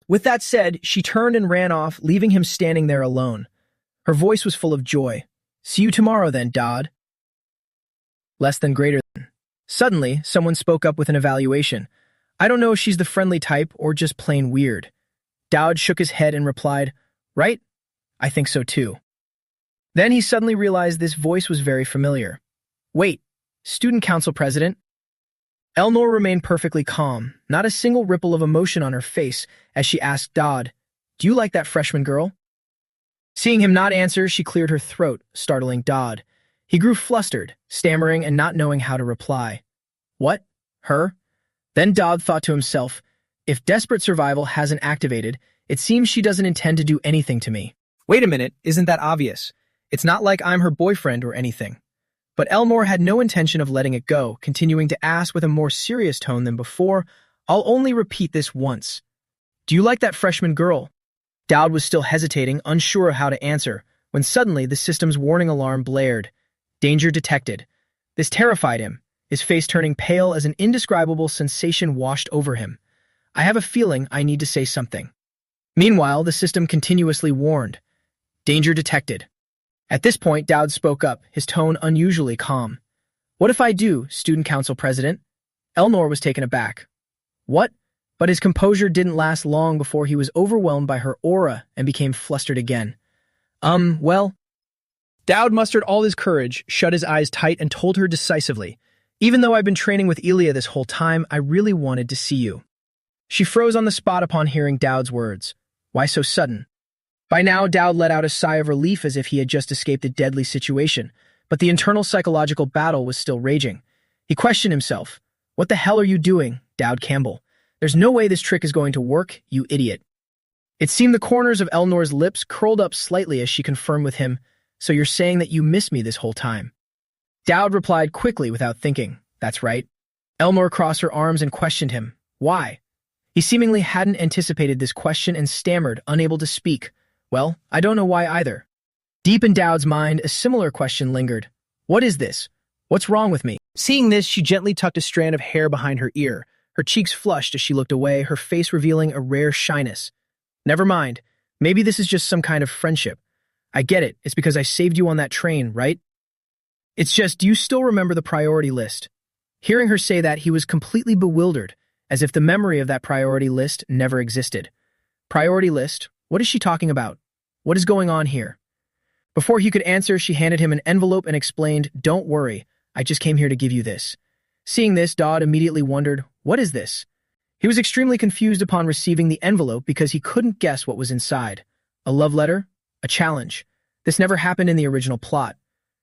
With that said, she turned and ran off, leaving him standing there alone. Her voice was full of joy. See you tomorrow then, Dowd. Less than greater than. Suddenly, someone spoke up with an evaluation. I don't know if she's the friendly type or just plain weird. Dowd shook his head and replied, Right? I think so too. Then he suddenly realized this voice was very familiar. Wait, student council president? Eleanor remained perfectly calm, not a single ripple of emotion on her face, as she asked Dowd, Do you like that freshman girl? Seeing him not answer, she cleared her throat, startling Dowd. He grew flustered, stammering and not knowing how to reply. What? Her? Then Dowd thought to himself, If desperate survival hasn't activated, it seems she doesn't intend to do anything to me. Wait a minute, isn't that obvious? It's not like I'm her boyfriend or anything. But Elmore had no intention of letting it go, continuing to ask with a more serious tone than before, I'll only repeat this once. Do you like that freshman girl? Dowd was still hesitating, unsure of how to answer, when suddenly the system's warning alarm blared. Danger detected. This terrified him, his face turning pale as an indescribable sensation washed over him. I have a feeling I need to say something. Meanwhile, the system continuously warned. Danger detected. At this point, Dowd spoke up, his tone unusually calm. What if I do, student council president? Elnor was taken aback. What? But his composure didn't last long before he was overwhelmed by her aura and became flustered again. Well... Dowd mustered all his courage, shut his eyes tight, and told her decisively, Even though I've been training with Elia this whole time, I really wanted to see you. She froze on the spot upon hearing Dowd's words. Why so sudden? By now, Dowd let out a sigh of relief as if he had just escaped a deadly situation, but the internal psychological battle was still raging. He questioned himself. What the hell are you doing, Dowd Campbell? There's no way this trick is going to work, you idiot. It seemed the corners of Elnor's lips curled up slightly as she confirmed with him, so you're saying that you missed me this whole time. Dowd replied quickly without thinking, that's right. Elnor crossed her arms and questioned him. Why? He seemingly hadn't anticipated this question and stammered, unable to speak. Well, I don't know why either. Deep in Dowd's mind, a similar question lingered. What is this? What's wrong with me? Seeing this, she gently tucked a strand of hair behind her ear. Her cheeks flushed as she looked away, her face revealing a rare shyness. Never mind. Maybe this is just some kind of friendship. I get it. It's because I saved you on that train, right? It's just, do you still remember the priority list? Hearing her say that, he was completely bewildered, as if the memory of that priority list never existed. Priority list? What is she talking about? What is going on here? Before he could answer, she handed him an envelope and explained, Don't worry, I just came here to give you this. Seeing this, Dowd immediately wondered, what is this? He was extremely confused upon receiving the envelope because he couldn't guess what was inside. A love letter? A challenge. This never happened in the original plot.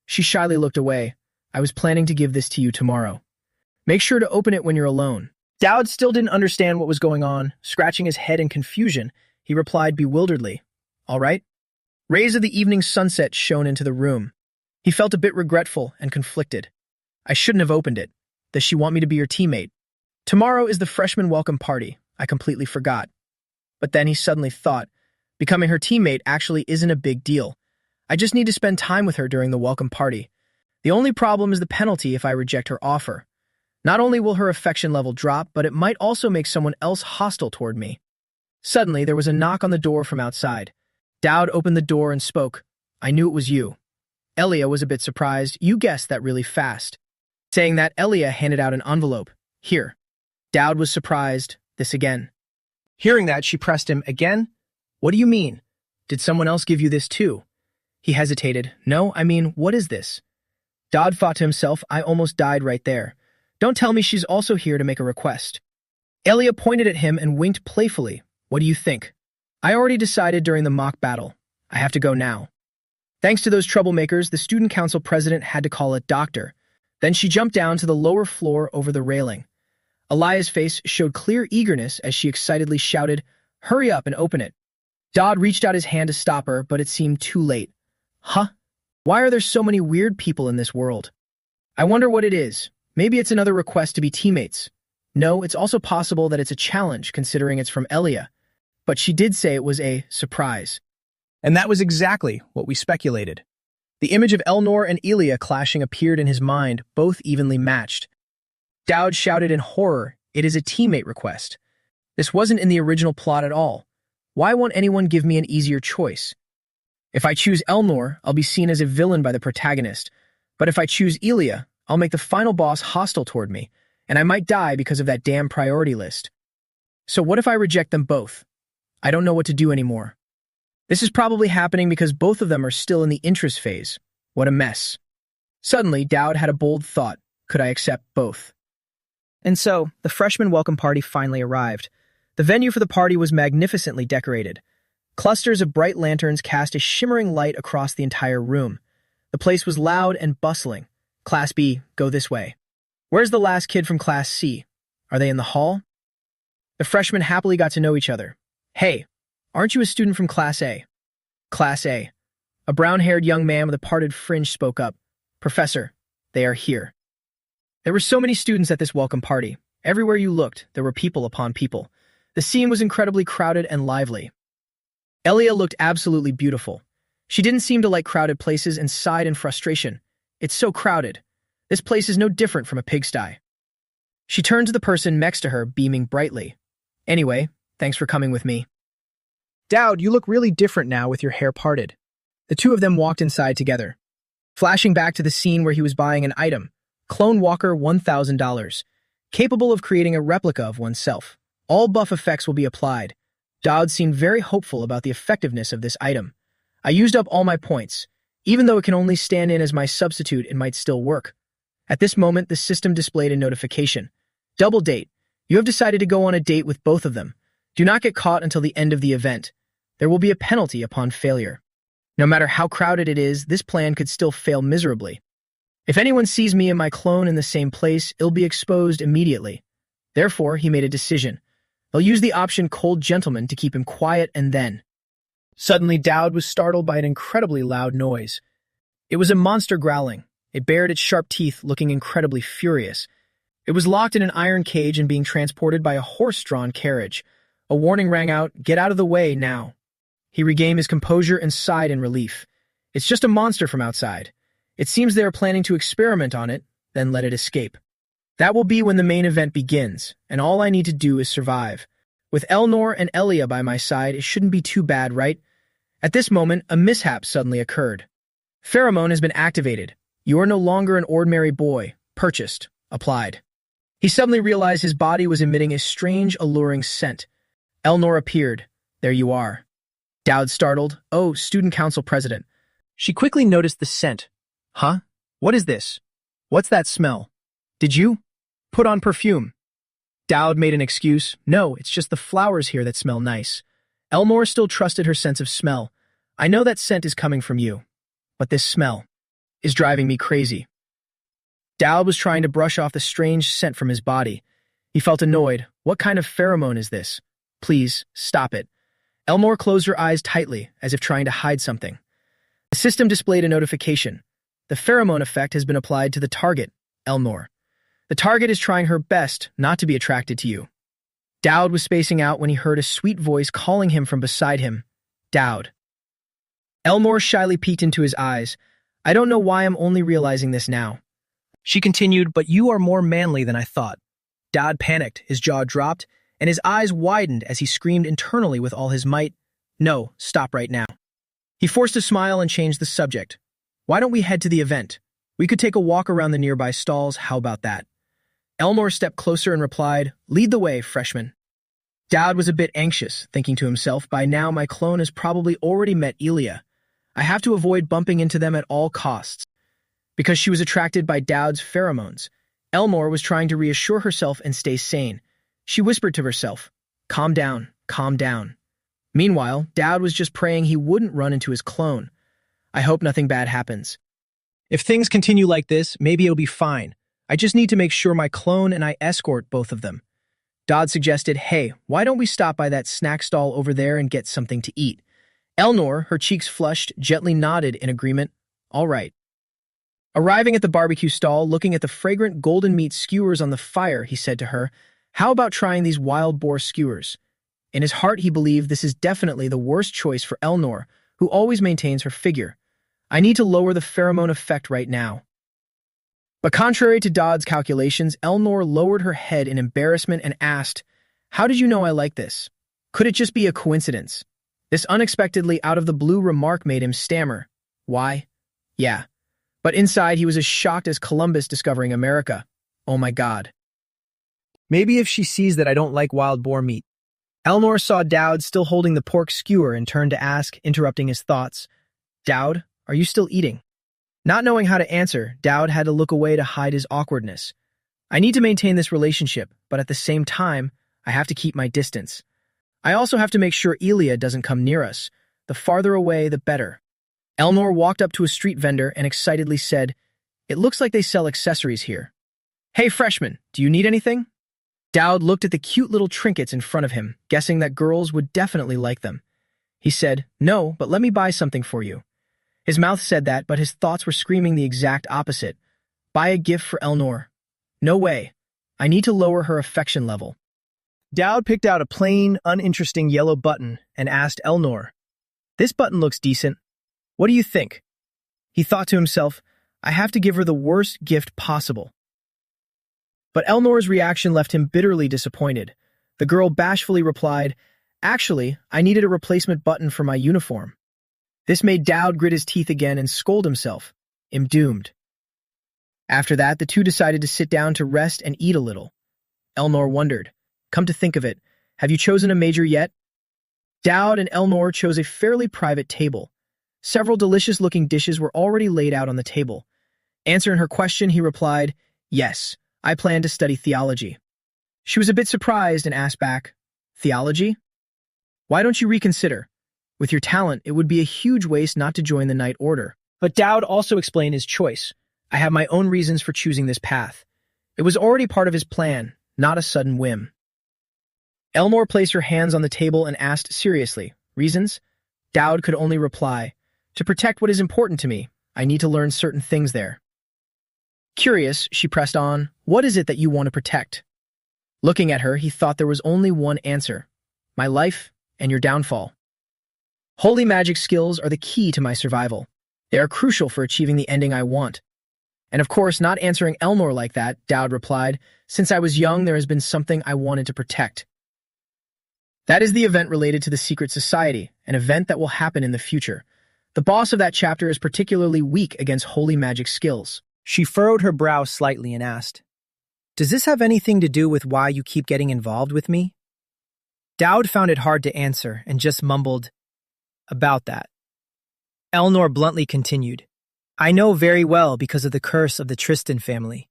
She shyly looked away. I was planning to give this to you tomorrow. Make sure to open it when you're alone. Dowd still didn't understand what was going on. Scratching his head in confusion, he replied bewilderedly, All right. Rays of the evening sunset shone into the room. He felt a bit regretful and conflicted. I shouldn't have opened it. Does she want me to be your teammate? Tomorrow is the freshman welcome party. I completely forgot. But then he suddenly thought, becoming her teammate actually isn't a big deal. I just need to spend time with her during the welcome party. The only problem is the penalty if I reject her offer. Not only will her affection level drop, but it might also make someone else hostile toward me. Suddenly, there was a knock on the door from outside. Dowd opened the door and spoke. I knew it was you. Elia was a bit surprised. You guessed that really fast. Saying that, Elia handed out an envelope. Here. Dowd was surprised. This again. Hearing that, she pressed him. Again? What do you mean? Did someone else give you this too? He hesitated. No, I mean, what is this? Dowd thought to himself, I almost died right there. Don't tell me she's also here to make a request. Elia pointed at him and winked playfully. What do you think? I already decided during the mock battle. I have to go now. Thanks to those troublemakers, the student council president had to call a doctor. Then she jumped down to the lower floor over the railing. Elia's face showed clear eagerness as she excitedly shouted, Hurry up and open it. Dowd reached out his hand to stop her, but it seemed too late. Huh? Why are there so many weird people in this world? I wonder what it is. Maybe it's another request to be teammates. No, it's also possible that it's a challenge, considering it's from Elia. But she did say it was a surprise. And that was exactly what we speculated. The image of Elnor and Elia clashing appeared in his mind, both evenly matched. Dowd shouted in horror, It is a teammate request. This wasn't in the original plot at all. Why won't anyone give me an easier choice? If I choose Elnor, I'll be seen as a villain by the protagonist. But if I choose Elia, I'll make the final boss hostile toward me, and I might die because of that damn priority list. So what if I reject them both? I don't know what to do anymore. This is probably happening because both of them are still in the interest phase. What a mess. Suddenly, Dowd had a bold thought. Could I accept both? And so, the freshman welcome party finally arrived. The venue for the party was magnificently decorated. Clusters of bright lanterns cast a shimmering light across the entire room. The place was loud and bustling. Class B, go this way. Where's the last kid from Class C? Are they in the hall? The freshmen happily got to know each other. Hey, aren't you a student from Class A? Class A. A brown-haired young man with a parted fringe spoke up. Professor, they are here. There were so many students at this welcome party. Everywhere you looked, there were people upon people. The scene was incredibly crowded and lively. Elia looked absolutely beautiful. She didn't seem to like crowded places and sighed in frustration. It's so crowded. This place is no different from a pigsty. She turned to the person next to her, beaming brightly. Anyway, thanks for coming with me. Dowd, you look really different now with your hair parted. The two of them walked inside together. Flashing back to the scene where he was buying an item, Clone Walker $1,000, capable of creating a replica of oneself. All buff effects will be applied. Dowd seemed very hopeful about the effectiveness of this item. I used up all my points. Even though it can only stand in as my substitute, it might still work. At this moment, the system displayed a notification. Double date. You have decided to go on a date with both of them. Do not get caught until the end of the event. There will be a penalty upon failure. No matter how crowded it is, this plan could still fail miserably. If anyone sees me and my clone in the same place, it'll be exposed immediately. Therefore, he made a decision. They'll use the option cold gentleman to keep him quiet and then. Suddenly, Dowd was startled by an incredibly loud noise. It was a monster growling. It bared its sharp teeth, looking incredibly furious. It was locked in an iron cage and being transported by a horse-drawn carriage. A warning rang out, "Get out of the way, now." He regained his composure and sighed in relief. It's just a monster from outside. It seems they are planning to experiment on it, then let it escape. That will be when the main event begins, and all I need to do is survive. With Elnor and Elia by my side, it shouldn't be too bad, right? At this moment, a mishap suddenly occurred. Pheromone has been activated. You are no longer an ordinary boy. Purchased. Applied. He suddenly realized his body was emitting a strange, alluring scent. Elnor appeared. There you are. Dowd startled. Oh, student council president. She quickly noticed the scent. Huh? What is this? What's that smell? Did you put on perfume? Dowd made an excuse. No, it's just the flowers here that smell nice. Elnor still trusted her sense of smell. I know that scent is coming from you, but this smell is driving me crazy. Dowd was trying to brush off the strange scent from his body. He felt annoyed. What kind of pheromone is this? Please, stop it. Elnor closed her eyes tightly, as if trying to hide something. The system displayed a notification. The pheromone effect has been applied to the target, Elnor. The target is trying her best not to be attracted to you. Dowd was spacing out when he heard a sweet voice calling him from beside him. Dowd. Elnor shyly peeked into his eyes. I don't know why I'm only realizing this now. She continued, but you are more manly than I thought. Dowd panicked, his jaw dropped, and his eyes widened as he screamed internally with all his might. No, stop right now. He forced a smile and changed the subject. Why don't we head to the event? We could take a walk around the nearby stalls, how about that? Elnor stepped closer and replied, lead the way, freshman. Dowd was a bit anxious, thinking to himself, by now my clone has probably already met Elia. I have to avoid bumping into them at all costs. Because she was attracted by Dowd's pheromones, Elnor was trying to reassure herself and stay sane. She whispered to herself, calm down, calm down. Meanwhile, Dowd was just praying he wouldn't run into his clone. I hope nothing bad happens. If things continue like this, maybe it'll be fine. I just need to make sure my clone and I escort both of them. Dowd suggested, hey, why don't we stop by that snack stall over there and get something to eat? Elnor, her cheeks flushed, gently nodded in agreement. All right. Arriving at the barbecue stall, looking at the fragrant golden meat skewers on the fire, he said to her, how about trying these wild boar skewers? In his heart, he believed this is definitely the worst choice for Elnor, who always maintains her figure. I need to lower the pheromone effect right now. But contrary to Dowd's calculations, Elnor lowered her head in embarrassment and asked, how did you know I like this? Could it just be a coincidence? This unexpectedly out-of-the-blue remark made him stammer. Why? Yeah. But inside, he was as shocked as Columbus discovering America. Oh my God. Maybe if she sees that I don't like wild boar meat. Elnor saw Dowd still holding the pork skewer and turned to ask, interrupting his thoughts, Dowd, are you still eating? Not knowing how to answer, Dowd had to look away to hide his awkwardness. I need to maintain this relationship, but at the same time, I have to keep my distance. I also have to make sure Elia doesn't come near us. The farther away, the better. Elnor walked up to a street vendor and excitedly said, it looks like they sell accessories here. Hey, freshman, do you need anything? Dowd looked at the cute little trinkets in front of him, guessing that girls would definitely like them. He said, no, but let me buy something for you. His mouth said that, but his thoughts were screaming the exact opposite. Buy a gift for Elnor. No way. I need to lower her affection level. Dowd picked out a plain, uninteresting yellow button and asked Elnor, this button looks decent. What do you think? He thought to himself, I have to give her the worst gift possible. But Elnor's reaction left him bitterly disappointed. The girl bashfully replied, actually, I needed a replacement button for my uniform. This made Dowd grit his teeth again and scold himself. I'm doomed. After that, the two decided to sit down to rest and eat a little. Elnor wondered, come to think of it, have you chosen a major yet? Dowd and Elnor chose a fairly private table. Several delicious-looking dishes were already laid out on the table. Answering her question, he replied, yes, I plan to study theology. She was a bit surprised and asked back, theology? Why don't you reconsider? With your talent, it would be a huge waste not to join the Knight Order. But Dowd also explained his choice. I have my own reasons for choosing this path. It was already part of his plan, not a sudden whim. Elnor placed her hands on the table and asked seriously, "Reasons?" Dowd could only reply, "To protect what is important to me, I need to learn certain things there." Curious, she pressed on, "What is it that you want to protect?" Looking at her, he thought there was only one answer: "My life and your downfall." Holy magic skills are the key to my survival. They are crucial for achieving the ending I want. And of course, not answering Elnor like that, Dowd replied, "Since I was young, there has been something I wanted to protect. That is the event related to the secret society, an event that will happen in the future. The boss of that chapter is particularly weak against holy magic skills." She furrowed her brow slightly and asked, "Does this have anything to do with why you keep getting involved with me?" Dowd found it hard to answer and just mumbled, "About that." Elnor bluntly continued, "I know very well because of the curse of the Tristan family.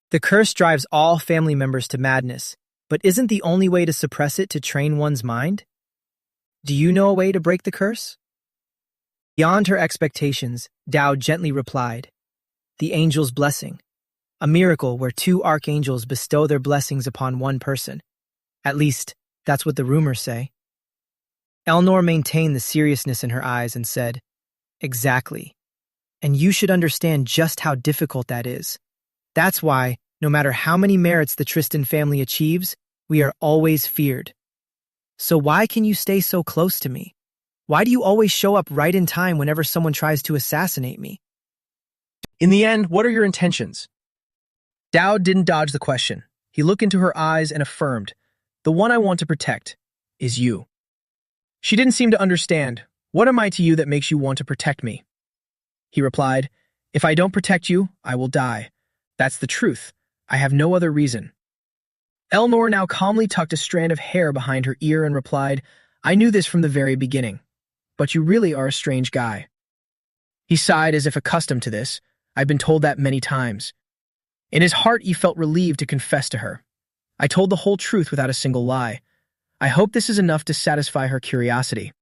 The curse drives all family members to madness, but isn't the only way to suppress it to train one's mind? Do you know a way to break the curse?" Beyond her expectations, Dowd gently replied, "The angel's blessing. A miracle where two archangels bestow their blessings upon one person. At least, that's what the rumors say." Elnor maintained the seriousness in her eyes and said, "Exactly. And you should understand just how difficult that is. That's why, no matter how many merits the Tristan family achieves, we are always feared. So why can you stay so close to me? Why do you always show up right in time whenever someone tries to assassinate me?" "In the end, what are your intentions?" Dowd didn't dodge the question. He looked into her eyes and affirmed, "The one I want to protect is you." She didn't seem to understand. "What am I to you that makes you want to protect me?" He replied, "If I don't protect you, I will die. That's the truth. I have no other reason." Elnor now calmly tucked a strand of hair behind her ear and replied, "I knew this from the very beginning. But you really are a strange guy." He sighed as if accustomed to this. "I've been told that many times." In his heart, he felt relieved to confess to her. "I told the whole truth without a single lie. I hope this is enough to satisfy her curiosity."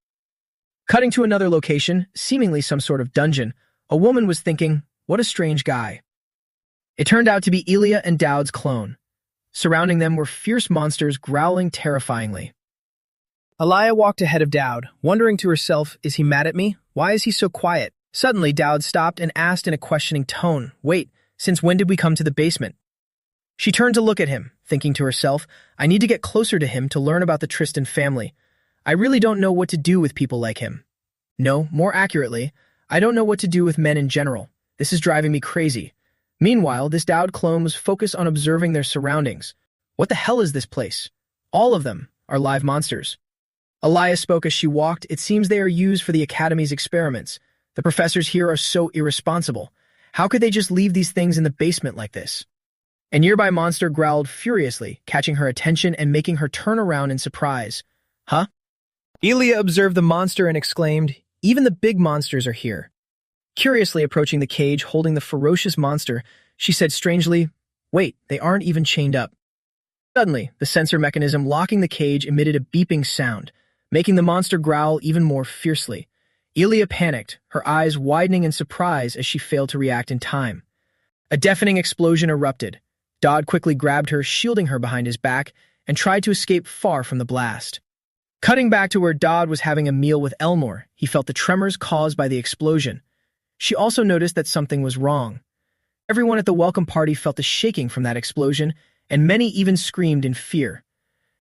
Cutting to another location, seemingly some sort of dungeon, a woman was thinking, "What a strange guy." It turned out to be Elia and Dowd's clone. Surrounding them were fierce monsters growling terrifyingly. Elia walked ahead of Dowd, wondering to herself, "Is he mad at me? Why is he so quiet?" Suddenly, Dowd stopped and asked in a questioning tone, "Wait, since when did we come to the basement?" She turned to look at him, thinking to herself, "I need to get closer to him to learn about the Tristan family. I really don't know what to do with people like him. No, more accurately, I don't know what to do with men in general. This is driving me crazy." Meanwhile, this Dowd clone was focused on observing their surroundings. "What the hell is this place? All of them are live monsters." Elia spoke as she walked. "It seems they are used for the Academy's experiments. The professors here are so irresponsible. How could they just leave these things in the basement like this?" A nearby monster growled furiously, catching her attention and making her turn around in surprise. "Huh?" Elia observed the monster and exclaimed, "Even the big monsters are here." Curiously approaching the cage holding the ferocious monster, she said strangely, "Wait, they aren't even chained up." Suddenly, the sensor mechanism locking the cage emitted a beeping sound, making the monster growl even more fiercely. Elia panicked, her eyes widening in surprise as she failed to react in time. A deafening explosion erupted. Dowd quickly grabbed her, shielding her behind his back, and tried to escape far from the blast. Cutting back to where Dowd was having a meal with Elnor, he felt the tremors caused by the explosion. She also noticed that something was wrong. Everyone at the welcome party felt the shaking from that explosion, and many even screamed in fear.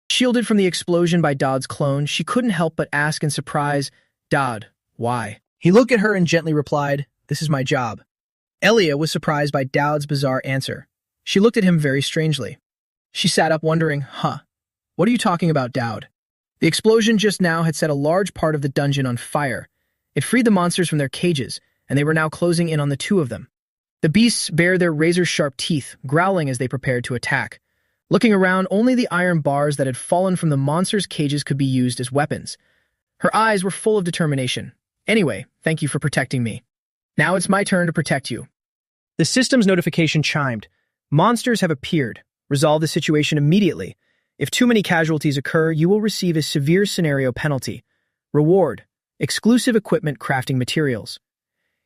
Shielded from the explosion by Dowd's clone, she couldn't help but ask in surprise, "Dowd, why?" He looked at her and gently replied, "This is my job." Elia was surprised by Dowd's bizarre answer. She looked at him very strangely. She sat up wondering, "What are you talking about, Dowd?" The explosion just now had set a large part of the dungeon on fire. It freed the monsters from their cages, and they were now closing in on the two of them. The beasts bared their razor-sharp teeth, growling as they prepared to attack. Looking around, only the iron bars that had fallen from the monsters' cages could be used as weapons. Her eyes were full of determination. "Anyway, thank you for protecting me. Now it's my turn to protect you." The system's notification chimed. "Monsters have appeared. Resolve the situation immediately. If too many casualties occur, you will receive a severe scenario penalty. Reward: exclusive equipment crafting materials."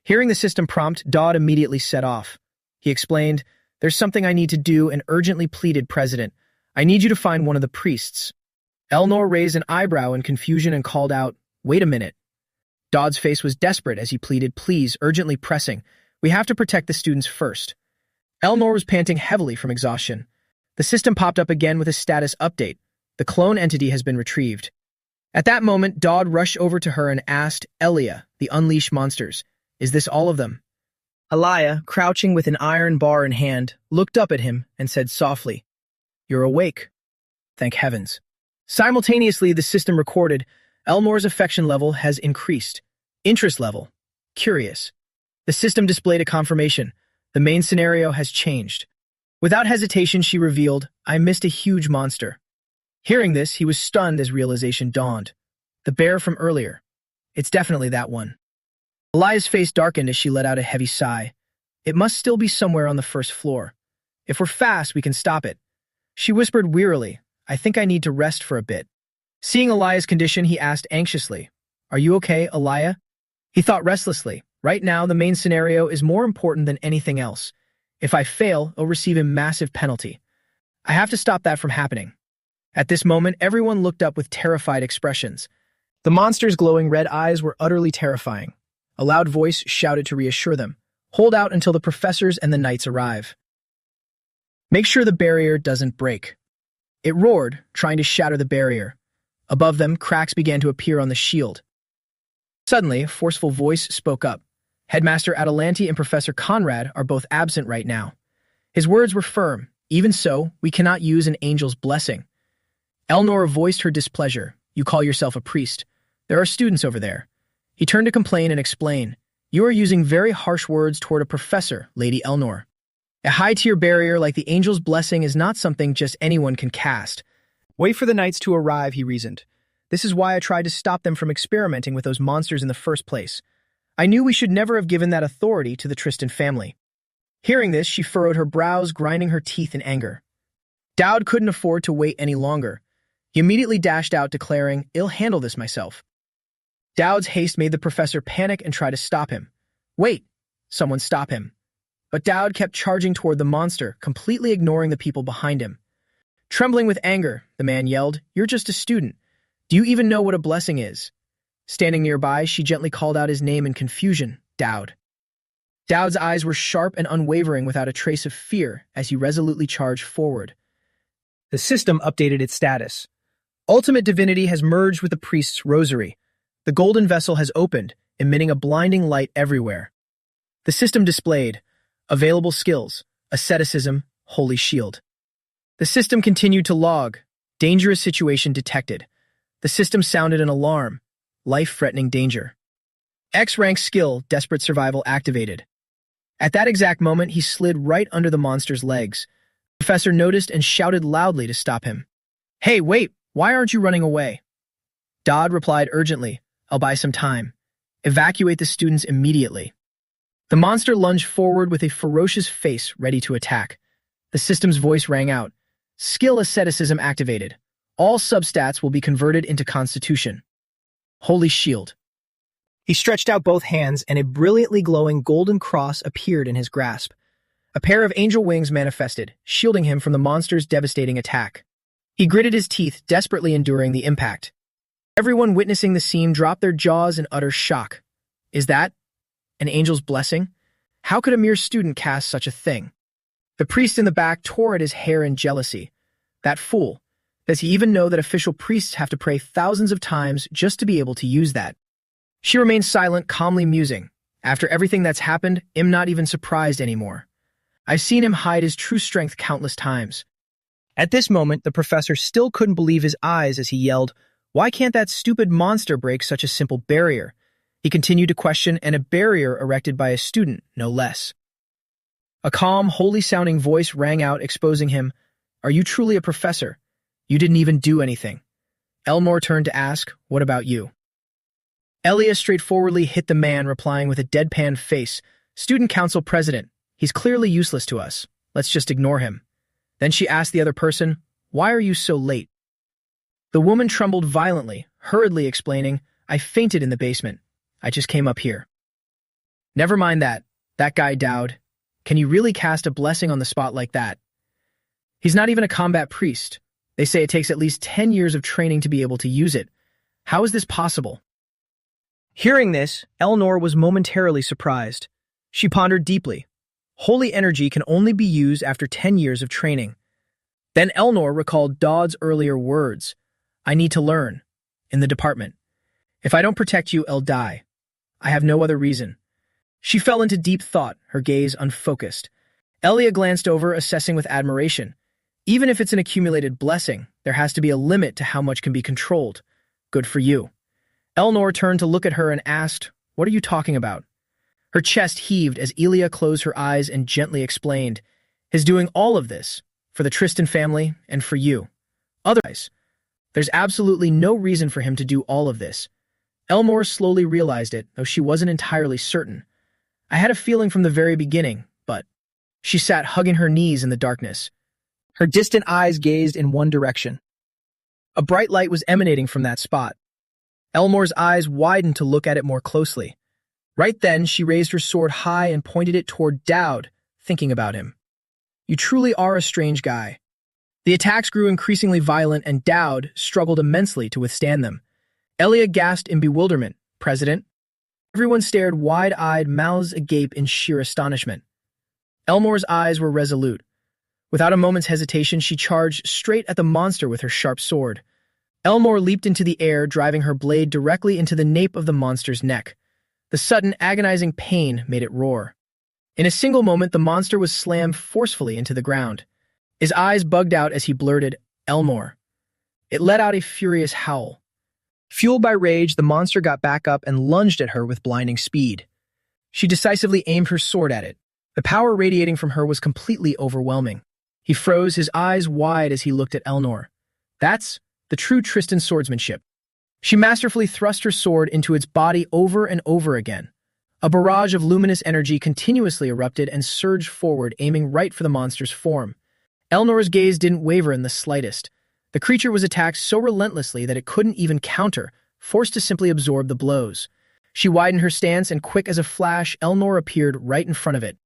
Hearing the system prompt, Dowd immediately set off. He explained, "There's something I need to do," and urgently pleaded, "President, I need you to find one of the priests. Elnor raised an eyebrow in confusion and called out, "Wait a minute." Dodd's face was desperate as he pleaded, "Please," urgently pressing. "We have to protect the students first." Elnor was panting heavily from exhaustion. The system popped up again with a status update. The clone entity has been retrieved. At that moment, Dodd rushed over to her and asked, "Elia, the unleashed monsters, is this all of them?" Elia, crouching with an iron bar in hand, looked up at him and said softly, "You're awake. Thank heavens." Simultaneously, the system recorded, Elnor's affection level has increased. Interest level, curious. The system displayed a confirmation. The main scenario has changed. Without hesitation, she revealed, "I missed a huge monster." Hearing this, he was stunned as realization dawned. The bear from earlier. It's definitely that one. Elia's face darkened as she let out a heavy sigh. It must still be somewhere on the first floor. If we're fast, we can stop it. She whispered wearily, "I think I need to rest for a bit." Seeing Elia's condition, he asked anxiously, "Are you okay, Elia?" He thought restlessly, "Right now, the main scenario is more important than anything else. If I fail, I'll receive a massive penalty. I have to stop that from happening." At this moment, everyone looked up with terrified expressions. The monster's glowing red eyes were utterly terrifying. A loud voice shouted to reassure them, "Hold out until the professors and the knights arrive. Make sure the barrier doesn't break." It roared, trying to shatter the barrier. Above them, cracks began to appear on the shield. Suddenly, a forceful voice spoke up. Headmaster Adelanti and Professor Conrad are both absent right now. His words were firm. "Even so, we cannot use an angel's blessing." Elnor voiced her displeasure. "You call yourself a priest. There are students over there." He turned to complain and explain. "You are using very harsh words toward a professor, Lady Elnor. A high-tier barrier like the angel's blessing is not something just anyone can cast." "Wait for the knights to arrive," he reasoned. "This is why I tried to stop them from experimenting with those monsters in the first place. I knew we should never have given that authority to the Tristan family." Hearing this, she furrowed her brows, grinding her teeth in anger. Dowd couldn't afford to wait any longer. He immediately dashed out, declaring, "I'll handle this myself." Dowd's haste made the professor panic and try to stop him. "Wait!" Someone stop him. But Dowd kept charging toward the monster, completely ignoring the people behind him. Trembling with anger, the man yelled, "You're just a student. Do you even know what a blessing is?" Standing nearby, she gently called out his name in confusion, "Dowd." Dowd's eyes were sharp and unwavering without a trace of fear as he resolutely charged forward. The system updated its status. Ultimate divinity has merged with the priest's rosary. The golden vessel has opened, emitting a blinding light everywhere. The system displayed available skills, asceticism, holy shield. The system continued to log, dangerous situation detected. The system sounded an alarm, life-threatening danger. X-rank skill, desperate survival activated. At that exact moment, he slid right under the monster's legs. The professor noticed and shouted loudly to stop him. "Hey, wait, why aren't you running away?" Dodd replied urgently, "I'll buy some time. Evacuate the students immediately." The monster lunged forward with a ferocious face ready to attack. The system's voice rang out. "Skill asceticism activated. All substats will be converted into constitution. Holy shield." He stretched out both hands and a brilliantly glowing golden cross appeared in his grasp. A pair of angel wings manifested, shielding him from the monster's devastating attack. He gritted his teeth, desperately enduring the impact. Everyone witnessing the scene dropped their jaws in utter shock. Is that an angel's blessing? How could a mere student cast such a thing? The priest in the back tore at his hair in jealousy. That fool. Does he even know that official priests have to pray thousands of times just to be able to use that? She remained silent, calmly musing. After everything that's happened, I'm not even surprised anymore. I've seen him hide his true strength countless times. At this moment, the professor still couldn't believe his eyes as he yelled, "Why can't that stupid monster break such a simple barrier?" He continued to question, and a barrier erected by a student, no less. A calm, holy-sounding voice rang out, exposing him. "Are you truly a professor? You didn't even do anything." Elmore turned to ask, "What about you?" Elia straightforwardly hit the man, replying with a deadpan face, "Student council president. He's clearly useless to us. Let's just ignore him." Then she asked the other person, "Why are you so late?" The woman trembled violently, hurriedly explaining, "I fainted in the basement. I just came up here." "Never mind that. That guy Dowd. Can you really cast a blessing on the spot like that?" He's not even a combat priest. They say it takes at least 10 years of training to be able to use it. How is this possible? Hearing this, Elnor was momentarily surprised. She pondered deeply. Holy energy can only be used after 10 years of training. Then Elnor recalled Dodd's earlier words. I need to learn. In the department. If I don't protect you, I'll die. I have no other reason. She fell into deep thought, her gaze unfocused. Elia glanced over, assessing with admiration. Even if it's an accumulated blessing, there has to be a limit to how much can be controlled. Good for you. Elnor turned to look at her and asked, What are you talking about? Her chest heaved as Elia closed her eyes and gently explained, He's doing all of this, for the Tristan family and for you. Otherwise, there's absolutely no reason for him to do all of this. Elmore slowly realized it, though she wasn't entirely certain. I had a feeling from the very beginning, but... She sat hugging her knees in the darkness. Her distant eyes gazed in one direction. A bright light was emanating from that spot. Elmore's eyes widened to look at it more closely. Right then, she raised her sword high and pointed it toward Dowd, thinking about him. You truly are a strange guy. The attacks grew increasingly violent, and Dowd struggled immensely to withstand them. Elia gasped in bewilderment. President? Everyone stared wide-eyed, mouths agape in sheer astonishment. Elmore's eyes were resolute. Without a moment's hesitation, she charged straight at the monster with her sharp sword. Elmore leaped into the air, driving her blade directly into the nape of the monster's neck. The sudden, agonizing pain made it roar. In a single moment, the monster was slammed forcefully into the ground. His eyes bugged out as he blurted, Elmore. It let out a furious howl. Fueled by rage, the monster got back up and lunged at her with blinding speed. She decisively aimed her sword at it. The power radiating from her was completely overwhelming. He froze, his eyes wide as he looked at Elnor. That's the true Tristan swordsmanship. She masterfully thrust her sword into its body over and over again. A barrage of luminous energy continuously erupted and surged forward, aiming right for the monster's form. Elnor's gaze didn't waver in the slightest. The creature was attacked so relentlessly that it couldn't even counter, forced to simply absorb the blows. She widened her stance, and quick as a flash, Elnor appeared right in front of it.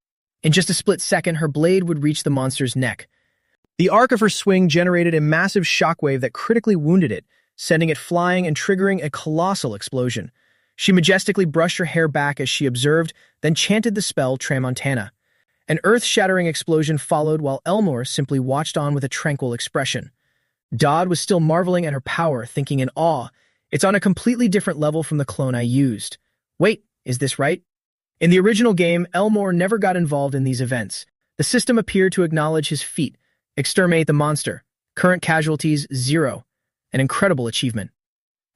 In just a split second, her blade would reach the monster's neck. The arc of her swing generated a massive shockwave that critically wounded it, sending it flying and triggering a colossal explosion. She majestically brushed her hair back as she observed, then chanted the spell Tramontana. An earth-shattering explosion followed while Elmore simply watched on with a tranquil expression. Dodd was still marveling at her power, thinking in awe, It's on a completely different level from the clone I used. Wait, is this right? In the original game, Elmore never got involved in these events. The system appeared to acknowledge his feat. Exterminate the monster. Current casualties, 0. An incredible achievement.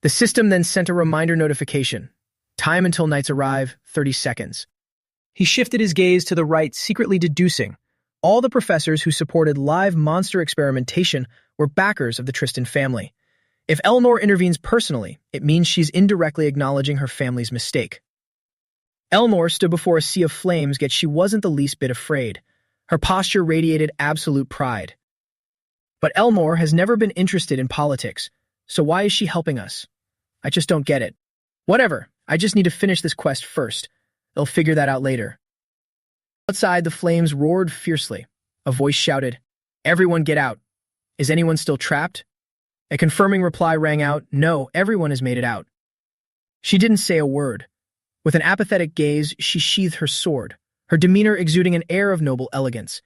The system then sent a reminder notification. Time until knights arrive, 30 seconds. He shifted his gaze to the right, secretly deducing. All the professors who supported live monster experimentation were backers of the Tristan family. If Elnor intervenes personally, it means she's indirectly acknowledging her family's mistake. Elnor stood before a sea of flames, yet she wasn't the least bit afraid. Her posture radiated absolute pride. But Elnor has never been interested in politics, so why is she helping us? I just don't get it. Whatever, I just need to finish this quest first. They'll figure that out later. Outside, the flames roared fiercely. A voice shouted, Everyone get out. Is anyone still trapped? A confirming reply rang out, No, everyone has made it out. She didn't say a word. With an apathetic gaze, she sheathed her sword, her demeanor exuding an air of noble elegance.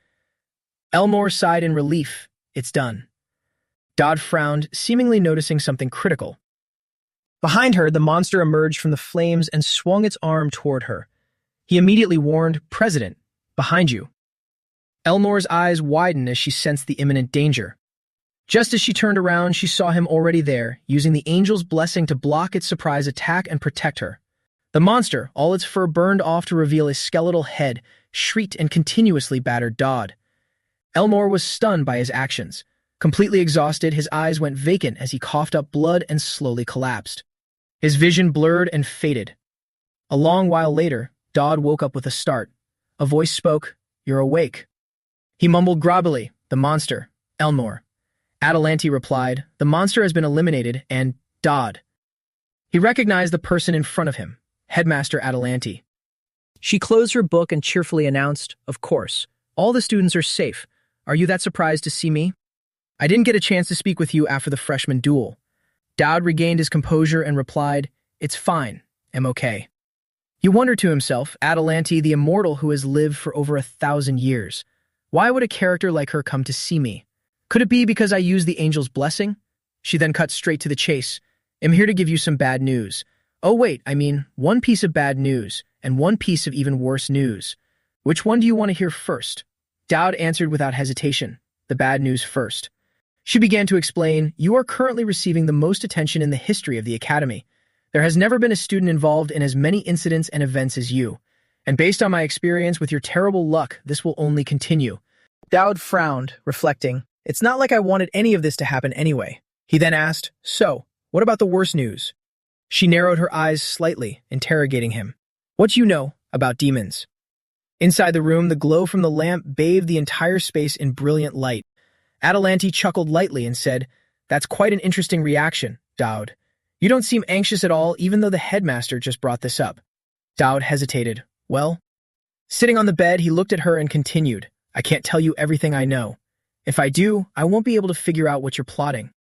Elmore sighed in relief. It's done. Dodd frowned, seemingly noticing something critical. Behind her, the monster emerged from the flames and swung its arm toward her. He immediately warned, President, behind you. Elmore's eyes widened as she sensed the imminent danger. Just as she turned around, she saw him already there, using the angel's blessing to block its surprise attack and protect her. The monster, all its fur burned off to reveal a skeletal head, shrieked and continuously battered Dodd. Elmore was stunned by his actions. Completely exhausted, his eyes went vacant as he coughed up blood and slowly collapsed. His vision blurred and faded. A long while later, Dodd woke up with a start. A voice spoke, You're awake. He mumbled groggily, The monster, Elmore. Adelanti replied, The monster has been eliminated, and Dodd. He recognized the person in front of him, Headmaster Adelanti. She closed her book and cheerfully announced, Of course, all the students are safe. Are you that surprised to see me? I didn't get a chance to speak with you after the freshman duel. Dowd regained his composure and replied, It's fine. I'm okay. He wondered to himself, Adelanti, the immortal who has lived for over 1,000 years. Why would a character like her come to see me? Could it be because I used the angel's blessing? She then cut straight to the chase. I'm here to give you some bad news. Oh wait, one piece of bad news, and one piece of even worse news. Which one do you want to hear first? Dowd answered without hesitation. The bad news first. She began to explain, You are currently receiving the most attention in the history of the Academy. There has never been a student involved in as many incidents and events as you. And based on my experience with your terrible luck, this will only continue. Dowd frowned, reflecting, It's not like I wanted any of this to happen anyway. He then asked, So, what about the worst news? She narrowed her eyes slightly, interrogating him. What do you know about demons? Inside the room, the glow from the lamp bathed the entire space in brilliant light. Adelanti chuckled lightly and said, That's quite an interesting reaction, Dowd. You don't seem anxious at all, even though the headmaster just brought this up. Dowd hesitated. Well? Sitting on the bed, he looked at her and continued, I can't tell you everything I know. If I do, I won't be able to figure out what you're plotting.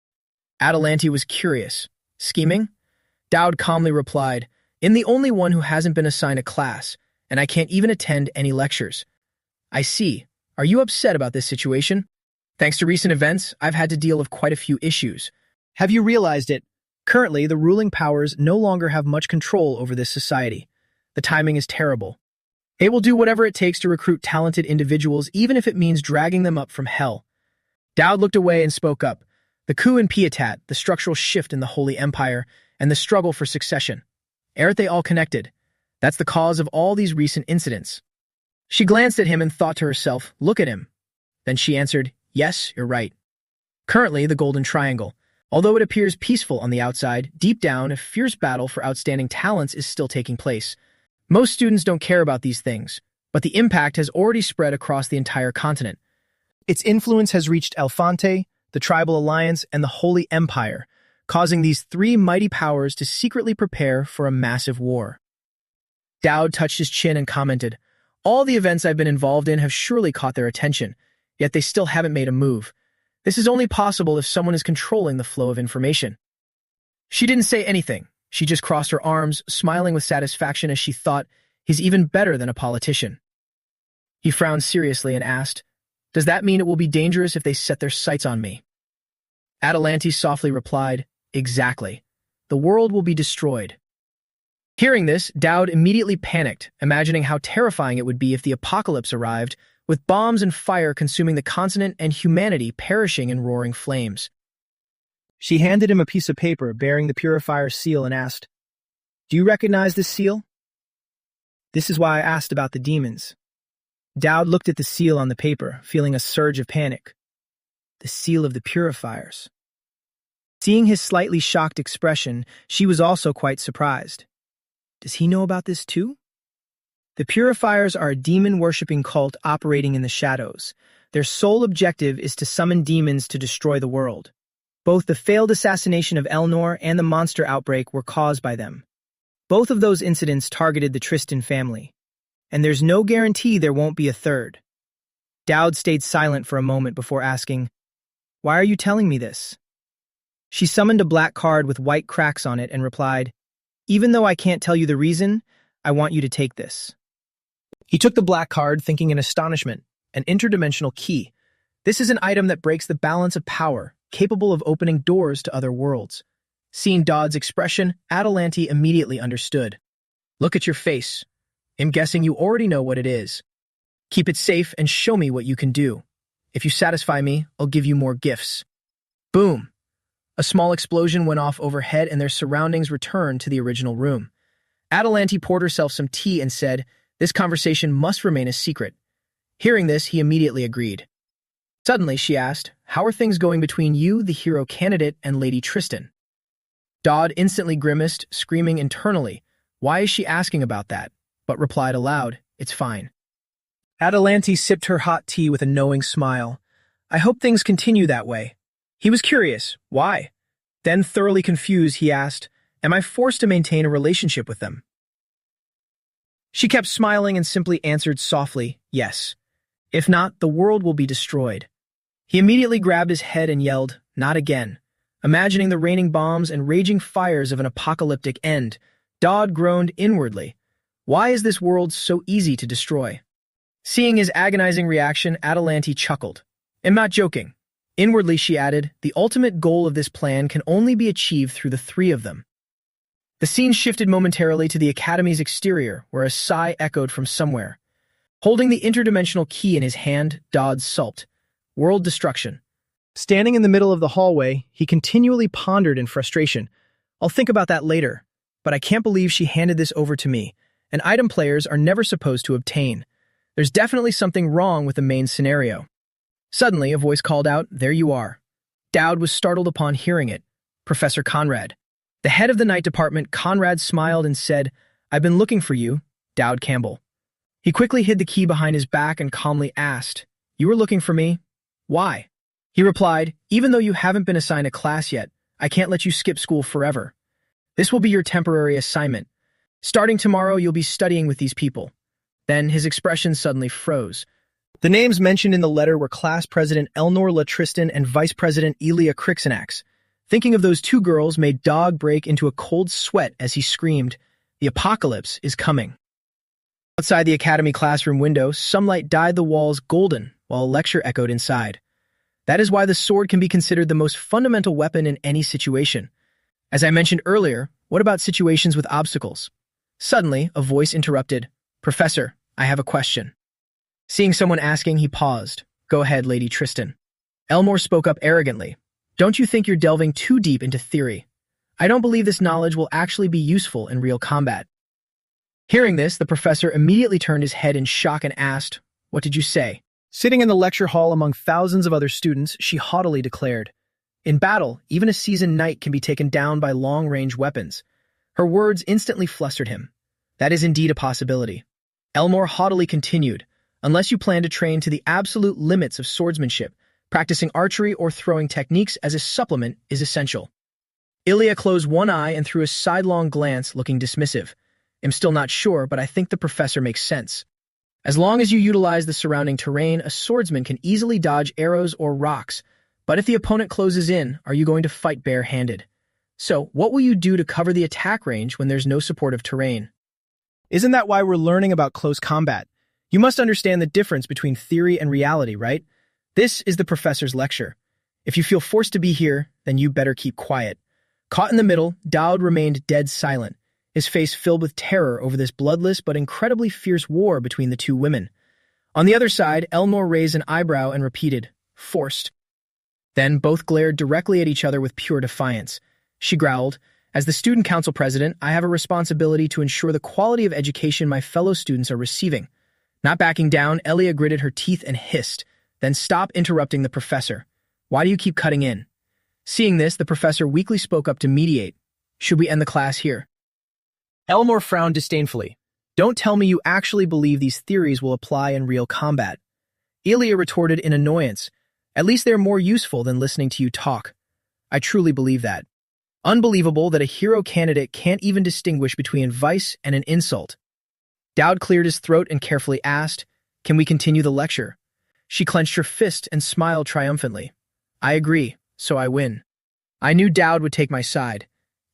Adelanti was curious. Scheming? Dowd calmly replied, I'm the only one who hasn't been assigned a class, and I can't even attend any lectures. I see. Are you upset about this situation? Thanks to recent events, I've had to deal with quite a few issues. Have you realized it? Currently, the ruling powers no longer have much control over this society. The timing is terrible. They will do whatever it takes to recruit talented individuals, even if it means dragging them up from hell. Dowd looked away and spoke up. The coup in Pietat, the structural shift in the Holy Empire, and the struggle for succession. Aren't they all connected? That's the cause of all these recent incidents. She glanced at him and thought to herself, Look at him. Then she answered, Yes, you're right. Currently, the Golden Triangle. Although it appears peaceful on the outside, deep down, a fierce battle for outstanding talents is still taking place. Most students don't care about these things, but the impact has already spread across the entire continent. Its influence has reached Elefante, the Tribal Alliance, and the Holy Empire, causing these three mighty powers to secretly prepare for a massive war. Dowd touched his chin and commented, All the events I've been involved in have surely caught their attention, yet they still haven't made a move. This is only possible if someone is controlling the flow of information. She didn't say anything. She just crossed her arms, smiling with satisfaction as she thought, He's even better than a politician. He frowned seriously and asked, Does that mean it will be dangerous if they set their sights on me? Adelanti softly replied, Exactly. The world will be destroyed. Hearing this, Dowd immediately panicked, imagining how terrifying it would be if the apocalypse arrived, with bombs and fire consuming the continent and humanity perishing in roaring flames. She handed him a piece of paper bearing the purifier's seal and asked, Do you recognize this seal? This is why I asked about the demons. Dowd looked at the seal on the paper, feeling a surge of panic. The seal of the purifiers. Seeing his slightly shocked expression, she was also quite surprised. Does he know about this too? The Purifiers are a demon-worshipping cult operating in the shadows. Their sole objective is to summon demons to destroy the world. Both the failed assassination of Elnor and the monster outbreak were caused by them. Both of those incidents targeted the Tristan family. And there's no guarantee there won't be a third. Dowd stayed silent for a moment before asking, Why are you telling me this? She summoned a black card with white cracks on it and replied, Even though I can't tell you the reason, I want you to take this. He took the black card, thinking in astonishment, an interdimensional key. This is an item that breaks the balance of power, capable of opening doors to other worlds. Seeing Dowd's expression, Adelanti immediately understood. Look at your face. I'm guessing you already know what it is. Keep it safe and show me what you can do. If you satisfy me, I'll give you more gifts. Boom! A small explosion went off overhead and their surroundings returned to the original room. Adelanti poured herself some tea and said, This conversation must remain a secret. Hearing this, he immediately agreed. Suddenly, she asked, How are things going between you, the hero candidate, and Lady Tristan? Dowd instantly grimaced, screaming internally, Why is she asking about that? But replied aloud, It's fine. Adelanti sipped her hot tea with a knowing smile. I hope things continue that way. He was curious. Why? Then, thoroughly confused, he asked, Am I forced to maintain a relationship with them? She kept smiling and simply answered softly, Yes. If not, the world will be destroyed. He immediately grabbed his head and yelled, "Not again." Imagining the raining bombs and raging fires of an apocalyptic end, Dodd groaned inwardly. Why is this world so easy to destroy? Seeing his agonizing reaction, Adelanti chuckled. "I'm not joking." Inwardly, she added, "The ultimate goal of this plan can only be achieved through the three of them." The scene shifted momentarily to the Academy's exterior, where a sigh echoed from somewhere. Holding the interdimensional key in his hand, Dodd sulked. World destruction. Standing in the middle of the hallway, he continually pondered in frustration. "I'll think about that later, but I can't believe she handed this over to me, an item players are never supposed to obtain. There's definitely something wrong with the main scenario." Suddenly, a voice called out, "There you are." Dowd was startled upon hearing it. Professor Conrad. The head of the night department, Conrad smiled and said, "I've been looking for you, Dowd Campbell." He quickly hid the key behind his back and calmly asked, "You were looking for me? Why?" He replied, "Even though you haven't been assigned a class yet, I can't let you skip school forever. This will be your temporary assignment. Starting tomorrow, you'll be studying with these people." Then his expression suddenly froze. The names mentioned in the letter were Class President Elnor La Tristan and Vice President Elia Crixinax. Thinking of those two girls made Dog break into a cold sweat as he screamed, "The apocalypse is coming." Outside the academy classroom window, sunlight dyed the walls golden while a lecture echoed inside. That is why the sword can be considered the most fundamental weapon in any situation. As I mentioned earlier, what about situations with obstacles? Suddenly, a voice interrupted, "Professor, I have a question." Seeing someone asking, he paused. "Go ahead, Lady Tristan." Elmore spoke up arrogantly. "Don't you think you're delving too deep into theory? I don't believe this knowledge will actually be useful in real combat." Hearing this, the professor immediately turned his head in shock and asked, "What did you say?" Sitting in the lecture hall among thousands of other students, she haughtily declared, "In battle, even a seasoned knight can be taken down by long-range weapons." Her words instantly flustered him. "That is indeed a possibility." Elmore haughtily continued, "Unless you plan to train to the absolute limits of swordsmanship, practicing archery or throwing techniques as a supplement is essential." Ilya closed one eye and threw a sidelong glance, looking dismissive. "I'm still not sure, but I think the professor makes sense. As long as you utilize the surrounding terrain, a swordsman can easily dodge arrows or rocks. But if the opponent closes in, are you going to fight bare-handed? So, what will you do to cover the attack range when there's no supportive terrain?" Isn't that why we're learning about close combat? You must understand the difference between theory and reality, right? This is the professor's lecture. If you feel forced to be here, then you better keep quiet. Caught in the middle, Dowd remained dead silent, his face filled with terror over this bloodless but incredibly fierce war between the two women. On the other side, Elmore raised an eyebrow and repeated, "Forced." Then both glared directly at each other with pure defiance. She growled, "As the student council president, I have a responsibility to ensure the quality of education my fellow students are receiving." Not backing down, Elia gritted her teeth and hissed, "Then stop interrupting the professor. Why do you keep cutting in?" Seeing this, the professor weakly spoke up to mediate. "Should we end the class here?" Elmore frowned disdainfully. "Don't tell me you actually believe these theories will apply in real combat." Elia retorted in annoyance, "At least they're more useful than listening to you talk." "I truly believe that." Unbelievable that a hero candidate can't even distinguish between advice and an insult. Dowd cleared his throat and carefully asked, "Can we continue the lecture?" She clenched her fist and smiled triumphantly. "I agree, so I win." "I knew Dowd would take my side."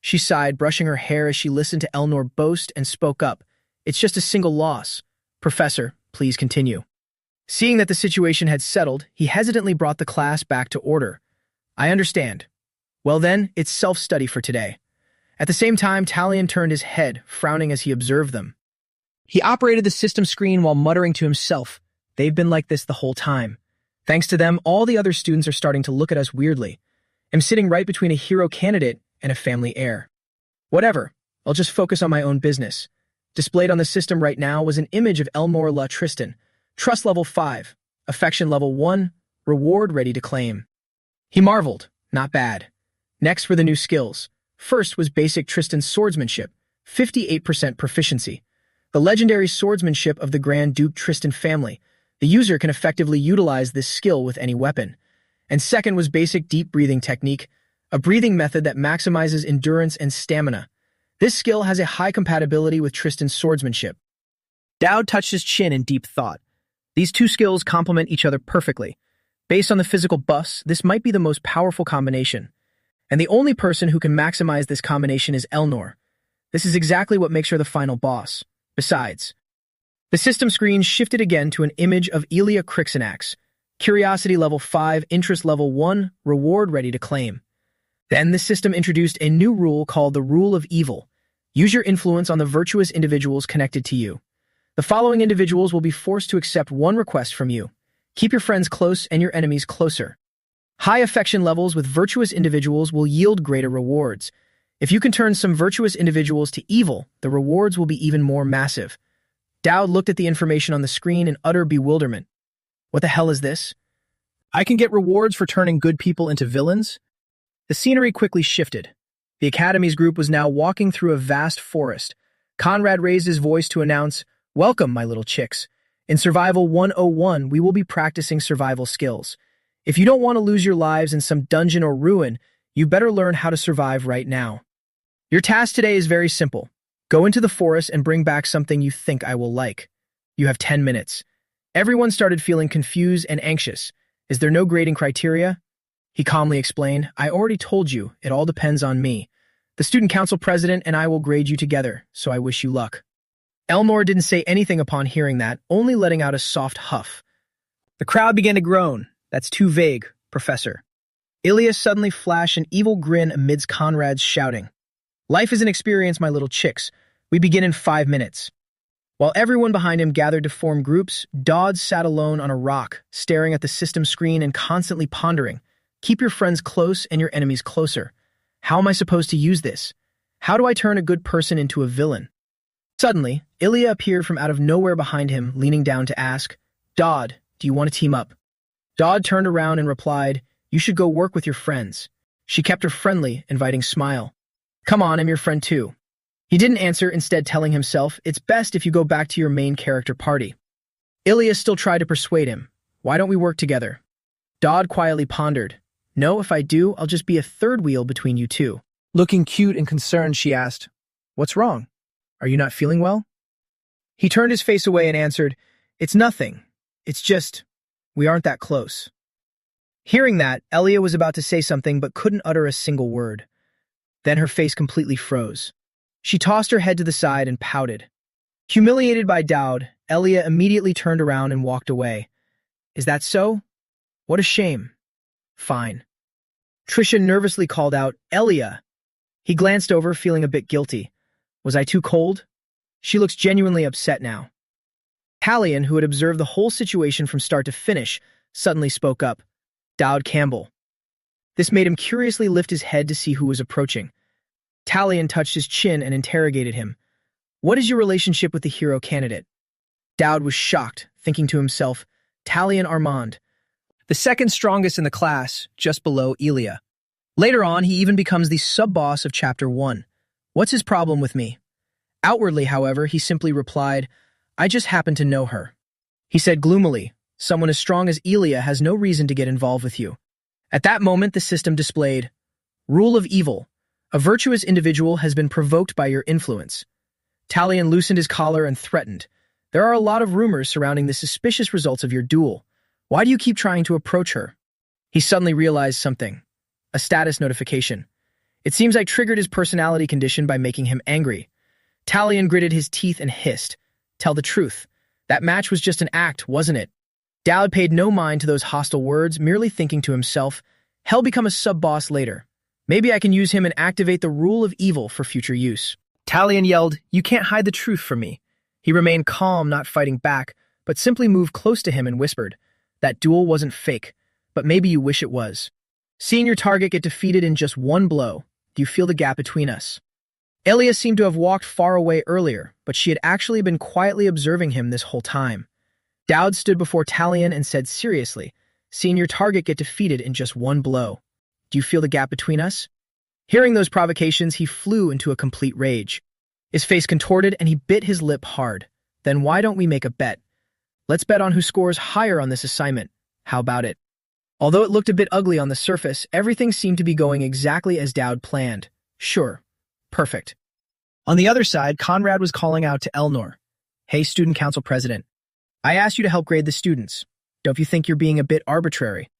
She sighed, brushing her hair as she listened to Elnor boast and spoke up. "It's just a single loss. Professor, please continue." Seeing that the situation had settled, he hesitantly brought the class back to order. "I understand. Well then, it's self-study for today." At the same time, Talion turned his head, frowning as he observed them. He operated the system screen while muttering to himself, "They've been like this the whole time. Thanks to them, all the other students are starting to look at us weirdly. I'm sitting right between a hero candidate and a family heir. Whatever, I'll just focus on my own business." Displayed on the system right now was an image of Elmore La Tristan. Trust level 5, affection level 1, reward ready to claim. He marveled, not bad. Next were the new skills. First was basic Tristan swordsmanship, 58% proficiency. The legendary swordsmanship of the Grand Duke Tristan family. The user can effectively utilize this skill with any weapon. And second was basic deep breathing technique, a breathing method that maximizes endurance and stamina. This skill has a high compatibility with Tristan's swordsmanship. Dowd touched his chin in deep thought. These two skills complement each other perfectly. Based on the physical buffs, this might be the most powerful combination. And the only person who can maximize this combination is Elnor. This is exactly what makes her the final boss. Besides, the system screen shifted again to an image of Elia Crixinax. Curiosity level 5, interest level 1, reward ready to claim. Then the system introduced a new rule called the Rule of Evil. Use your influence on the virtuous individuals connected to you. The following individuals will be forced to accept one request from you. Keep your friends close and your enemies closer. High affection levels with virtuous individuals will yield greater rewards. If you can turn some virtuous individuals to evil, the rewards will be even more massive. Dowd looked at the information on the screen in utter bewilderment. What the hell is this? I can get rewards for turning good people into villains? The scenery quickly shifted. The Academy's group was now walking through a vast forest. Conrad raised his voice to announce, "Welcome, my little chicks. In Survival 101, we will be practicing survival skills. If you don't want to lose your lives in some dungeon or ruin, you better learn how to survive right now. Your task today is very simple. Go into the forest and bring back something you think I will like. You have 10 minutes. Everyone started feeling confused and anxious. Is there no grading criteria? He calmly explained, I already told you, it all depends on me. The student council president and I will grade you together, so I wish you luck. Elmore didn't say anything upon hearing that, only letting out a soft huff. The crowd began to groan. That's too vague, Professor. Ilya suddenly flashed an evil grin amidst Conrad's shouting. Life is an experience, my little chicks. We begin in 5 minutes. While everyone behind him gathered to form groups, Dodd sat alone on a rock, staring at the system screen and constantly pondering. Keep your friends close and your enemies closer. How am I supposed to use this? How do I turn a good person into a villain? Suddenly, Ilya appeared from out of nowhere behind him, leaning down to ask, Dodd, do you want to team up? Dodd turned around and replied, You should go work with your friends. She kept her friendly, inviting smile. Come on, I'm your friend too. He didn't answer, instead telling himself, It's best if you go back to your main character party. Ilya still tried to persuade him. Why don't we work together? Dodd quietly pondered. No, if I do, I'll just be a third wheel between you two. Looking cute and concerned, she asked, What's wrong? Are you not feeling well? He turned his face away and answered, It's nothing. It's just, we aren't that close. Hearing that, Elia was about to say something but couldn't utter a single word. Then her face completely froze. She tossed her head to the side and pouted. Humiliated by Dowd, Elia immediately turned around and walked away. Is that so? What a shame. Fine. Trisha nervously called out, Elia. He glanced over, feeling a bit guilty. Was I too cold? She looks genuinely upset now. Talion, who had observed the whole situation from start to finish, suddenly spoke up. Dowd Campbell. This made him curiously lift his head to see who was approaching. Talion touched his chin and interrogated him. What is your relationship with the hero candidate? Dowd was shocked, thinking to himself, Talion Armand, the second strongest in the class, just below Elia. Later on, he even becomes the sub-boss of Chapter 1. What's his problem with me? Outwardly, however, he simply replied, I just happen to know her. He said gloomily, someone as strong as Elia has no reason to get involved with you. At that moment, the system displayed, Rule of Evil. A virtuous individual has been provoked by your influence. Talion loosened his collar and threatened. There are a lot of rumors surrounding the suspicious results of your duel. Why do you keep trying to approach her? He suddenly realized something. A status notification. It seems I triggered his personality condition by making him angry. Talion gritted his teeth and hissed. Tell the truth. That match was just an act, wasn't it? Dowd paid no mind to those hostile words, merely thinking to himself, He'll become a sub-boss later. Maybe I can use him and activate the Rule of Evil for future use. Talion yelled, You can't hide the truth from me. He remained calm, not fighting back, but simply moved close to him and whispered, That duel wasn't fake, but maybe you wish it was. Seeing your target get defeated in just one blow, do you feel the gap between us? Elia seemed to have walked far away earlier, but she had actually been quietly observing him this whole time. Dowd stood before Talion and said seriously, Seeing your target get defeated in just one blow, do you feel the gap between us? Hearing those provocations, he flew into a complete rage. His face contorted and he bit his lip hard. Then why don't we make a bet? Let's bet on who scores higher on this assignment. How about it? Although it looked a bit ugly on the surface, everything seemed to be going exactly as Dowd planned. Sure. Perfect. On the other side, Conrad was calling out to Elnor. Hey, student council president. I asked you to help grade the students. Don't you think you're being a bit arbitrary?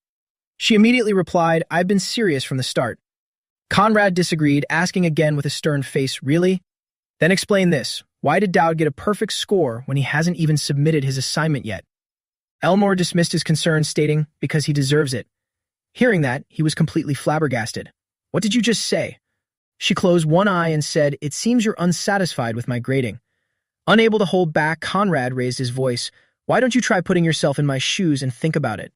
She immediately replied, "I've been serious from the start." Conrad disagreed, asking again with a stern face, "Really? Then explain this. Why did Dowd get a perfect score when he hasn't even submitted his assignment yet?" Elmore dismissed his concerns, stating, "Because he deserves it." Hearing that, he was completely flabbergasted. "What did you just say?" She closed one eye and said, "It seems you're unsatisfied with my grading." Unable to hold back, Conrad raised his voice. "Why don't you try putting yourself in my shoes and think about it?"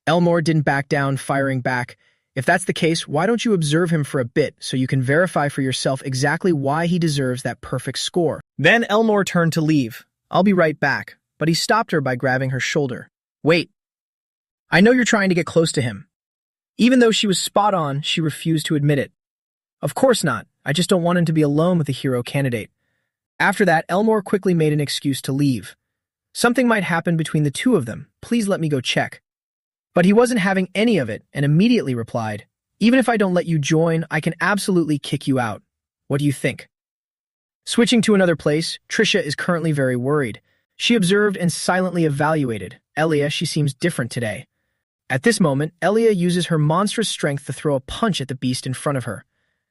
Elmore didn't back down, firing back, "If that's the case, why don't you observe him for a bit so you can verify for yourself exactly why he deserves that perfect score?" Then Elmore turned to leave. "I'll be right back," but he stopped her by grabbing her shoulder. "Wait. I know you're trying to get close to him." Even though she was spot on, she refused to admit it. "Of course not. I just don't want him to be alone with the hero candidate." After that, Elmore quickly made an excuse to leave. "Something might happen between the two of them. Please let me go check." But he wasn't having any of it and immediately replied, "Even if I don't let you join, I can absolutely kick you out. What do you think?" Switching to another place, Trisha is currently very worried. She observed and silently evaluated. Elia, she seems different today. At this moment, Elia uses her monstrous strength to throw a punch at the beast in front of her,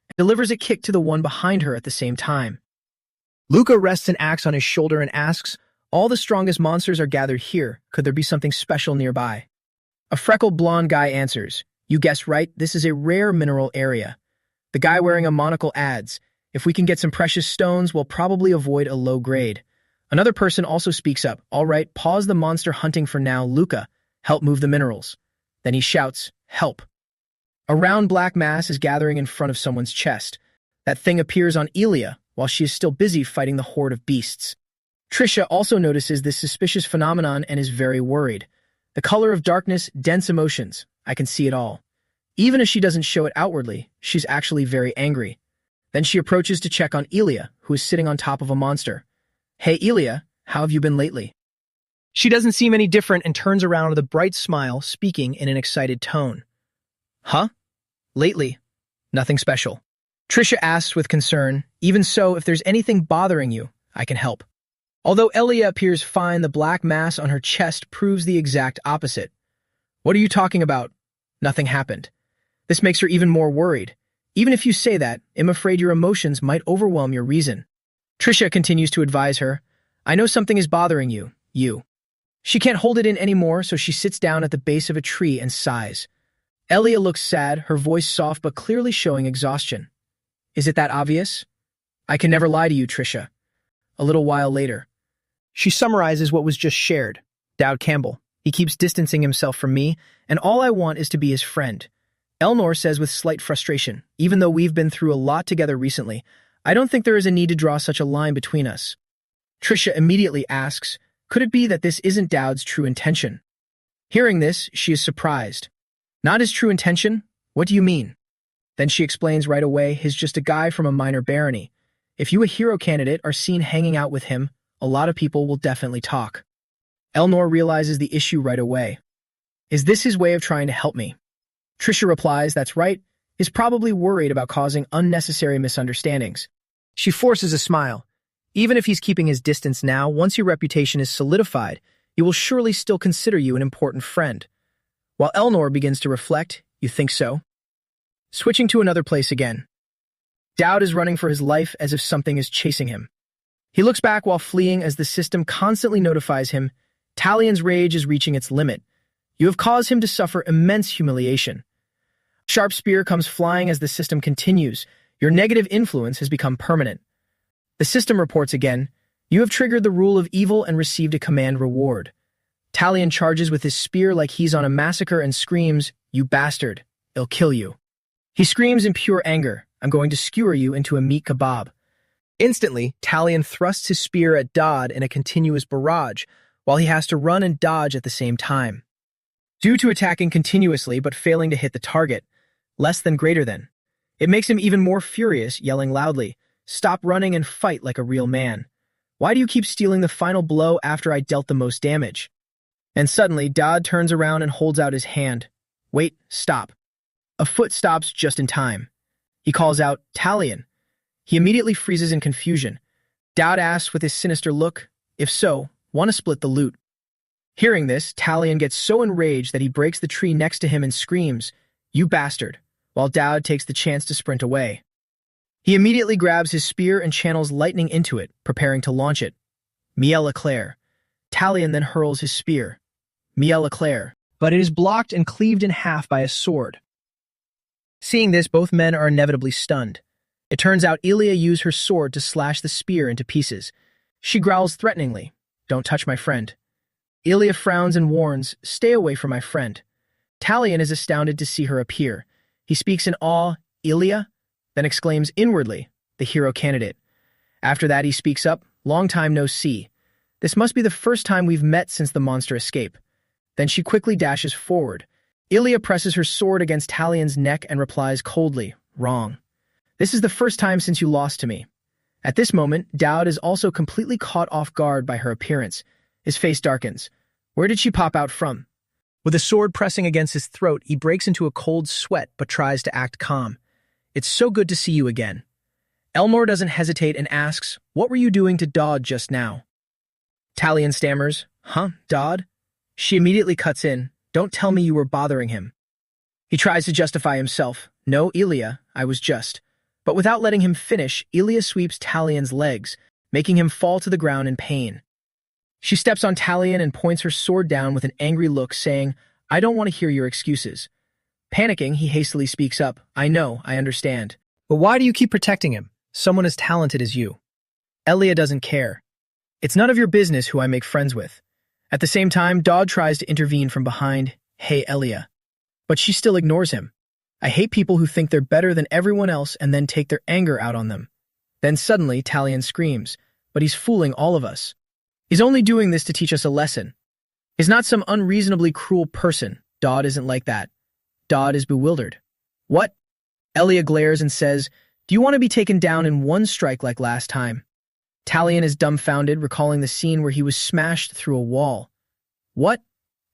and delivers a kick to the one behind her at the same time. Luca rests an axe on his shoulder and asks, "All the strongest monsters are gathered here. Could there be something special nearby?" A freckled blonde guy answers, "You guessed right, this is a rare mineral area." The guy wearing a monocle adds, "If we can get some precious stones, we'll probably avoid a low grade." Another person also speaks up, "All right, pause the monster hunting for now, Luca. Help move the minerals." Then he shouts, "Help." A round black mass is gathering in front of someone's chest. That thing appears on Elia while she is still busy fighting the horde of beasts. Trisha also notices this suspicious phenomenon and is very worried. The color of darkness, dense emotions. I can see it all. Even if she doesn't show it outwardly, she's actually very angry. Then she approaches to check on Elia, who is sitting on top of a monster. "Hey Elia, how have you been lately?" She doesn't seem any different and turns around with a bright smile, speaking in an excited tone. "Huh? Lately? Nothing special." Trisha asks with concern, "Even so, if there's anything bothering you, I can help." Although Elia appears fine, the black mass on her chest proves the exact opposite. "What are you talking about? Nothing happened." This makes her even more worried. "Even if you say that, I'm afraid your emotions might overwhelm your reason." Trisha continues to advise her, "I know something is bothering you. She can't hold it in anymore, so she sits down at the base of a tree and sighs. Elia looks sad, her voice soft but clearly showing exhaustion. "Is it that obvious?" "I can never lie to you, Trisha." A little while later, she summarizes what was just shared. "Dowd Campbell. He keeps distancing himself from me, and all I want is to be his friend." Elnor says with slight frustration, "Even though we've been through a lot together recently, I don't think there is a need to draw such a line between us." Trisha immediately asks, "Could it be that this isn't Dowd's true intention?" Hearing this, she is surprised. "Not his true intention? What do you mean?" Then she explains right away, "He's just a guy from a minor barony. If you, a hero candidate, are seen hanging out with him, a lot of people will definitely talk." Elnor realizes the issue right away. "Is this his way of trying to help me?" Trisha replies, "That's right. He's probably worried about causing unnecessary misunderstandings." She forces a smile. "Even if he's keeping his distance now, once your reputation is solidified, he will surely still consider you an important friend." While Elnor begins to reflect, "You think so?" Switching to another place again. Dowd is running for his life as if something is chasing him. He looks back while fleeing as the system constantly notifies him, "Talion's rage is reaching its limit. You have caused him to suffer immense humiliation." Sharp spear comes flying as the system continues, "Your negative influence has become permanent." The system reports again, "You have triggered the rule of evil and received a command reward." Talion charges with his spear like he's on a massacre and screams, "You bastard, I'll kill you." He screams in pure anger, "I'm going to skewer you into a meat kebab." Instantly, Talion thrusts his spear at Dodd in a continuous barrage, while he has to run and dodge at the same time. Due to attacking continuously but failing to hit the target, less than greater than, it makes him even more furious, yelling loudly, "Stop running and fight like a real man. Why do you keep stealing the final blow after I dealt the most damage?" And suddenly, Dodd turns around and holds out his hand. "Wait, stop." A foot stops just in time. He calls out, "Talion." He immediately freezes in confusion. Dodd asks with his sinister look, "If so, want to split the loot?" Hearing this, Talion gets so enraged that he breaks the tree next to him and screams, "You bastard," while Dowd takes the chance to sprint away. He immediately grabs his spear and channels lightning into it, preparing to launch it. Miel Eclair. Talion then hurls his spear. Miel Eclair. But it is blocked and cleaved in half by a sword. Seeing this, both men are inevitably stunned. It turns out Elia used her sword to slash the spear into pieces. She growls threateningly, "Don't touch my friend." Elia frowns and warns, "Stay away from my friend." Talion is astounded to see her appear. He speaks in awe, "Elia?" then exclaims inwardly, "The hero candidate." After that, he speaks up, "Long time no see. This must be the first time we've met since the monster escape." Then she quickly dashes forward. Elia presses her sword against Talion's neck and replies coldly, "Wrong. This is the first time since you lost to me." At this moment, Dowd is also completely caught off guard by her appearance. His face darkens. Where did she pop out from? With a sword pressing against his throat, he breaks into a cold sweat but tries to act calm. "It's so good to see you again." Elmore doesn't hesitate and asks, "What were you doing to Dodd just now?" Talion stammers, "Huh, Dodd?" She immediately cuts in, "Don't tell me you were bothering him." He tries to justify himself, "No, Elia, I was just." But without letting him finish, Elia sweeps Talion's legs, making him fall to the ground in pain. She steps on Talion and points her sword down with an angry look, saying, "I don't want to hear your excuses." Panicking, he hastily speaks up, "I know, I understand. But why do you keep protecting him? Someone as talented as you." Elia doesn't care. "It's none of your business who I make friends with." At the same time, Dodd tries to intervene from behind, "Hey, Elia." But she still ignores him. "I hate people who think they're better than everyone else and then take their anger out on them." Then suddenly, Talion screams, "But he's fooling all of us. He's only doing this to teach us a lesson. He's not some unreasonably cruel person. Dodd isn't like that." Dodd is bewildered. "What?" Elia glares and says, "Do you want to be taken down in one strike like last time?" Talion is dumbfounded, recalling the scene where he was smashed through a wall. "What?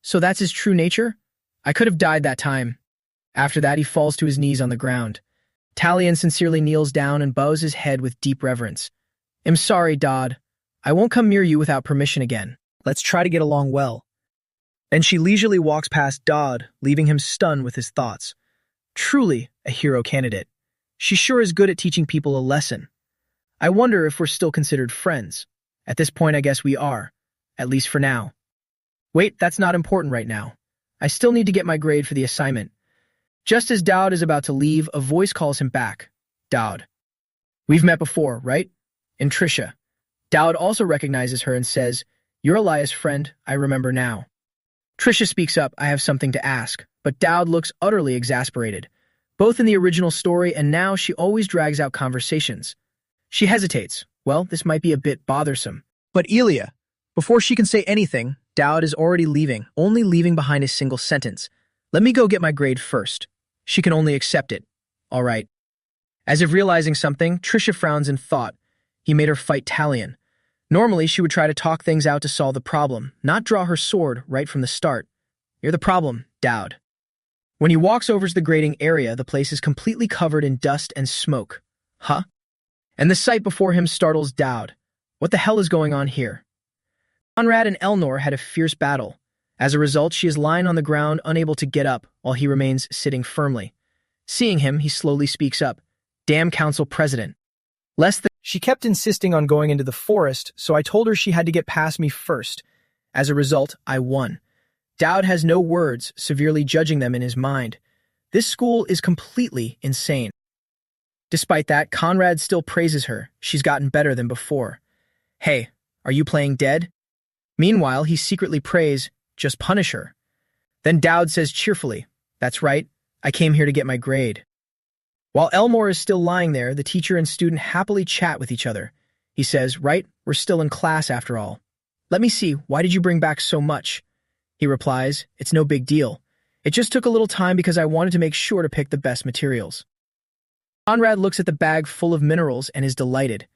So that's his true nature? I could have died that time." After that, he falls to his knees on the ground. Talion sincerely kneels down and bows his head with deep reverence. "I'm sorry, Dodd. I won't come near you without permission again. Let's try to get along well." Then she leisurely walks past Dodd, leaving him stunned with his thoughts. Truly a hero candidate. She sure is good at teaching people a lesson. I wonder if we're still considered friends. At this point, I guess we are. At least for now. Wait, that's not important right now. I still need to get my grade for the assignment. Just as Dowd is about to leave, a voice calls him back. "Dowd. We've met before, right?" And Trisha. Dowd also recognizes her and says, "You're Elias' friend, I remember now." Trisha speaks up, "I have something to ask," but Dowd looks utterly exasperated. Both in the original story and now, she always drags out conversations. She hesitates. Well, this might be a bit bothersome. But Elia, before she can say anything, Dowd is already leaving, only leaving behind a single sentence. "Let me go get my grade first." She can only accept it. All right. As if realizing something, Trisha frowns in thought. He made her fight Talion. Normally, she would try to talk things out to solve the problem, not draw her sword right from the start. "You're the problem, Dowd." When he walks over to the grading area, the place is completely covered in dust and smoke. Huh? And the sight before him startles Dowd. What the hell is going on here? Conrad and Elnor had a fierce battle. As a result, she is lying on the ground, unable to get up, while he remains sitting firmly. Seeing him, he slowly speaks up. "Damn council president. She kept insisting on going into the forest, so I told her she had to get past me first. As a result, I won." Dowd has no words, severely judging them in his mind. This school is completely insane. Despite that, Conrad still praises her. She's gotten better than before. "Hey, are you playing dead?" Meanwhile, he secretly prays, "Just punish her." Then Dowd says cheerfully, "That's right, I came here to get my grade." While Elmore is still lying there, the teacher and student happily chat with each other. He says, "Right, we're still in class after all. Let me see, why did you bring back so much?" He replies, "It's no big deal. It just took a little time because I wanted to make sure to pick the best materials." Conrad looks at the bag full of minerals and is delighted.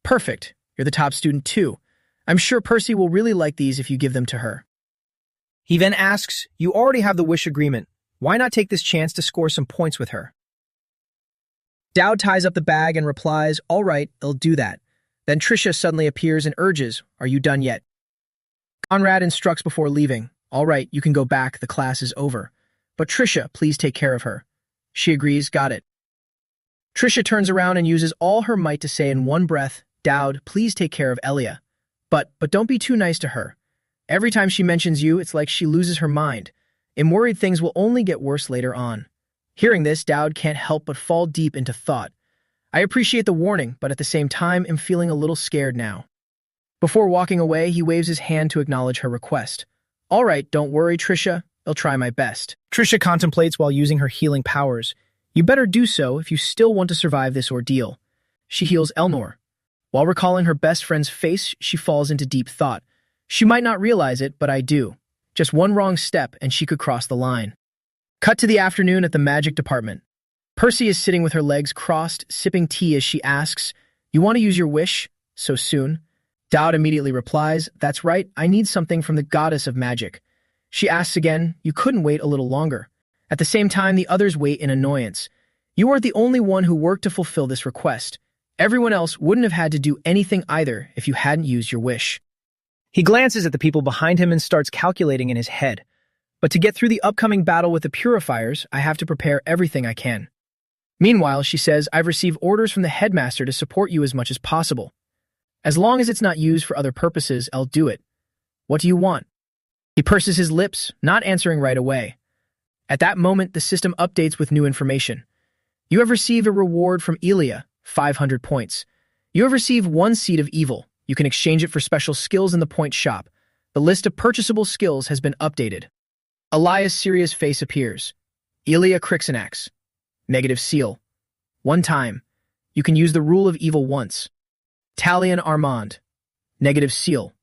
"Perfect, you're the top student too. I'm sure Percy will really like these if you give them to her." He then asks, "You already have the wish agreement. Why not take this chance to score some points with her?" Dowd ties up the bag and replies, "All right, I'll do that." Then Trisha suddenly appears and urges, "Are you done yet?" Conrad instructs before leaving. All right, you can go back, the class is over. But Trisha, please take care of her. She agrees, got it. Trisha turns around and uses all her might to say in one breath, Dowd, please take care of Elia. But don't be too nice to her. Every time she mentions you, it's like she loses her mind. I'm worried things will only get worse later on. Hearing this, Dowd can't help but fall deep into thought. I appreciate the warning, but at the same time, am feeling a little scared now. Before walking away, he waves his hand to acknowledge her request. All right, don't worry, Trisha. I'll try my best. Trisha contemplates while using her healing powers. You better do so if you still want to survive this ordeal. She heals Elnor. While recalling her best friend's face, she falls into deep thought. She might not realize it, but I do. Just one wrong step and she could cross the line. Cut to the afternoon at the magic department. Percy is sitting with her legs crossed, sipping tea as she asks, You want to use your wish? So soon? Dowd immediately replies, That's right, I need something from the goddess of magic. She asks again, You couldn't wait a little longer. At the same time, the others wait in annoyance. You are the only one who worked to fulfill this request. Everyone else wouldn't have had to do anything either if you hadn't used your wish. He glances at the people behind him and starts calculating in his head. But to get through the upcoming battle with the purifiers, I have to prepare everything I can. Meanwhile, she says, I've received orders from the headmaster to support you as much as possible. As long as it's not used for other purposes, I'll do it. What do you want? He purses his lips, not answering right away. At that moment, the system updates with new information. You have received a reward from Elia, 500 points. You have received 1 seed of evil. You can exchange it for special skills in the point shop. The list of purchasable skills has been updated. Elias' serious face appears. Elia Crixanax. Negative seal. 1 time. You can use the rule of evil once. Talion Armand. Negative seal.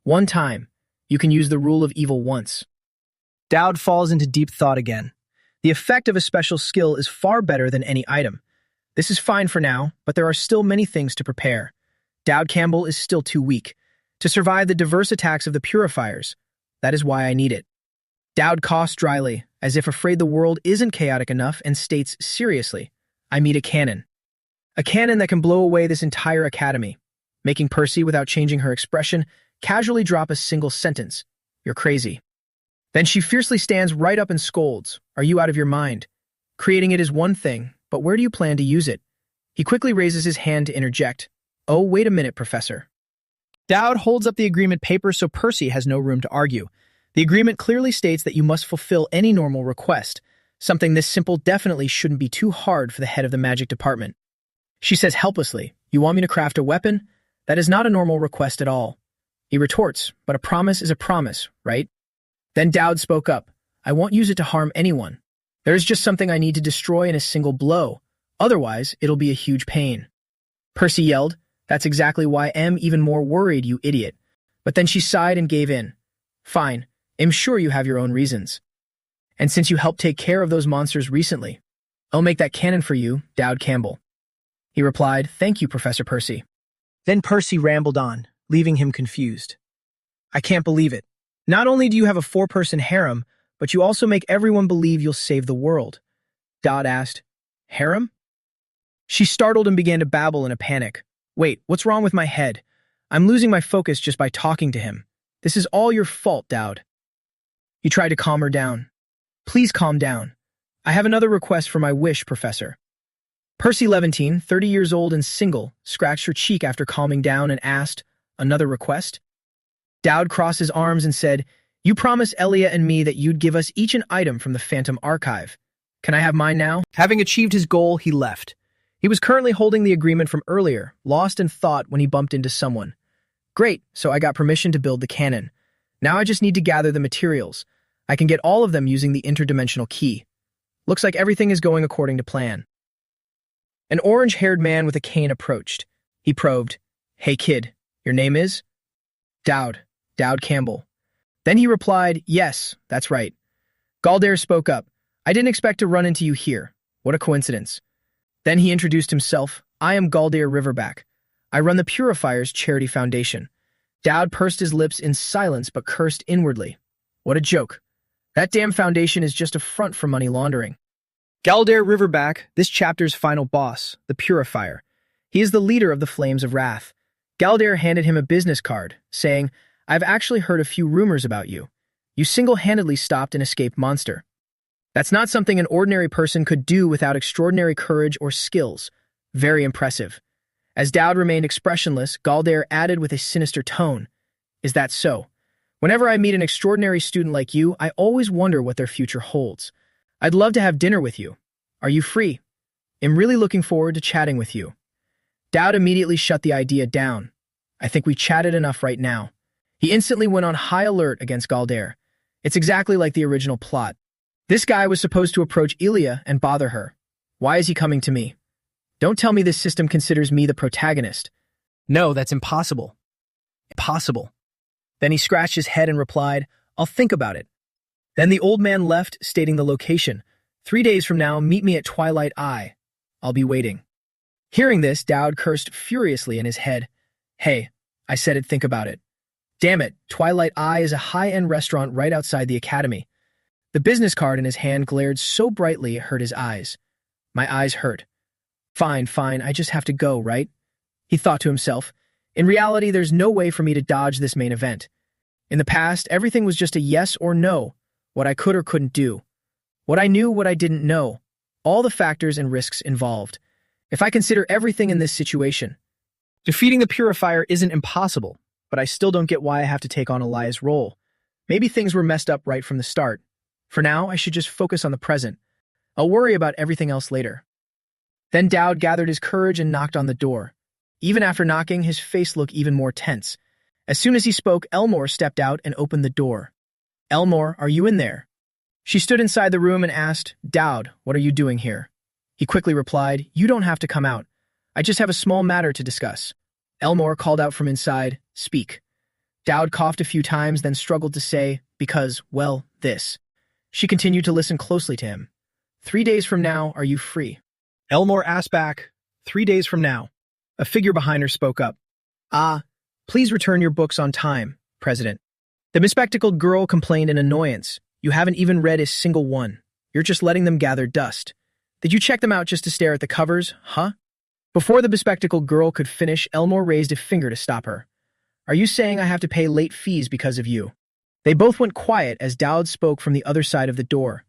1 time. You can use the rule of evil once. Dowd falls into deep thought again. The effect of a special skill is far better than any item. This is fine for now, but there are still many things to prepare. Dowd Campbell is still too weak to survive the diverse attacks of the purifiers. That is why I need it. Dowd coughs dryly, as if afraid the world isn't chaotic enough, and states seriously, I need a cannon. A cannon that can blow away this entire academy, making Percy, without changing her expression, casually drop a single sentence. You're crazy. Then she fiercely stands right up and scolds. Are you out of your mind? Creating it is one thing, but where do you plan to use it? He quickly raises his hand to interject. Oh, wait a minute, Professor. Dowd holds up the agreement paper so Percy has no room to argue. The agreement clearly states that you must fulfill any normal request. Something this simple definitely shouldn't be too hard for the head of the magic department. She says helplessly, You want me to craft a weapon? That is not a normal request at all. He retorts, but a promise is a promise, right? Then Dowd spoke up. I won't use it to harm anyone. There is just something I need to destroy in a single blow. Otherwise, it'll be a huge pain. Percy yelled, That's exactly why I'm even more worried, you idiot. But then she sighed and gave in. Fine, I'm sure you have your own reasons. And since you helped take care of those monsters recently, I'll make that cannon for you, Dowd Campbell. He replied, Thank you, Professor Percy. Then Percy rambled on, leaving him confused. I can't believe it. Not only do you have a 4-person harem, but you also make everyone believe you'll save the world. Dowd asked, Harem? She startled and began to babble in a panic. Wait, what's wrong with my head? I'm losing my focus just by talking to him. This is all your fault, Dowd. He tried to calm her down. Please calm down. I have another request for my wish, Professor. Percy Levantine, 30 years old and single, scratched her cheek after calming down and asked, Another request? Dowd crossed his arms and said, You promised Elia and me that you'd give us each an item from the Phantom Archive. Can I have mine now? Having achieved his goal, he left. He was currently holding the agreement from earlier, lost in thought when he bumped into someone. Great, so I got permission to build the cannon. Now I just need to gather the materials. I can get all of them using the interdimensional key. Looks like everything is going according to plan. An orange-haired man with a cane approached. He probed, Hey kid, your name is? Dowd Campbell. Then he replied, Yes, that's right. Galdair spoke up. I didn't expect to run into you here. What a coincidence. Then he introduced himself. I am Galdair Riverback. I run the Purifiers Charity Foundation. Dowd pursed his lips in silence but cursed inwardly. What a joke. That damn foundation is just a front for money laundering. Galdair Riverback, this chapter's final boss, the Purifier. He is the leader of the Flames of Wrath. Galdair handed him a business card, saying, I've actually heard a few rumors about you. You single-handedly stopped an escaped monster. That's not something an ordinary person could do without extraordinary courage or skills. Very impressive. As Dowd remained expressionless, Galder added with a sinister tone, "Is that so? Whenever I meet an extraordinary student like you, I always wonder what their future holds. I'd love to have dinner with you. Are you free? I'm really looking forward to chatting with you." Dowd immediately shut the idea down. "I think we chatted enough right now." He instantly went on high alert against Galder. It's exactly like the original plot. This guy was supposed to approach Ilya and bother her. Why is he coming to me? Don't tell me this system considers me the protagonist. No, that's impossible. Impossible. Then he scratched his head and replied, "I'll think about it." Then the old man left, stating the location. 3 days from now, meet me at Twilight Eye. I'll be waiting." Hearing this, Dowd cursed furiously in his head. "Hey, I said I'd think about it. Damn it, Twilight Eye is a high-end restaurant right outside the academy." The business card in his hand glared so brightly it hurt his eyes. "My eyes hurt. Fine, I just have to go, right?" He thought to himself. In reality, there's no way for me to dodge this main event. In the past, everything was just a yes or no, what I could or couldn't do. What I knew, what I didn't know. All the factors and risks involved. If I consider everything in this situation, defeating the Purifier isn't impossible, but I still don't get why I have to take on Elias' role. Maybe things were messed up right from the start. For now, I should just focus on the present. I'll worry about everything else later. Then Dowd gathered his courage and knocked on the door. Even after knocking, his face looked even more tense. As soon as he spoke, Elmore stepped out and opened the door. "Elmore, are you in there?" She stood inside the room and asked, "Dowd, what are you doing here?" He quickly replied, "You don't have to come out. I just have a small matter to discuss." Elmore called out from inside, "Speak." Dowd coughed a few times, then struggled to say, "Because, well, this." She continued to listen closely to him. 3 days from now, are you free?" Elmore asked back, 3 days from now. A figure behind her spoke up. Please return your books on time, President." The bespectacled girl complained in annoyance. "You haven't even read a single one. You're just letting them gather dust. Did you check them out just to stare at the covers, huh?" Before the bespectacled girl could finish, Elmore raised a finger to stop her. "Are you saying I have to pay late fees because of you?" They both went quiet as Dowd spoke from the other side of the door.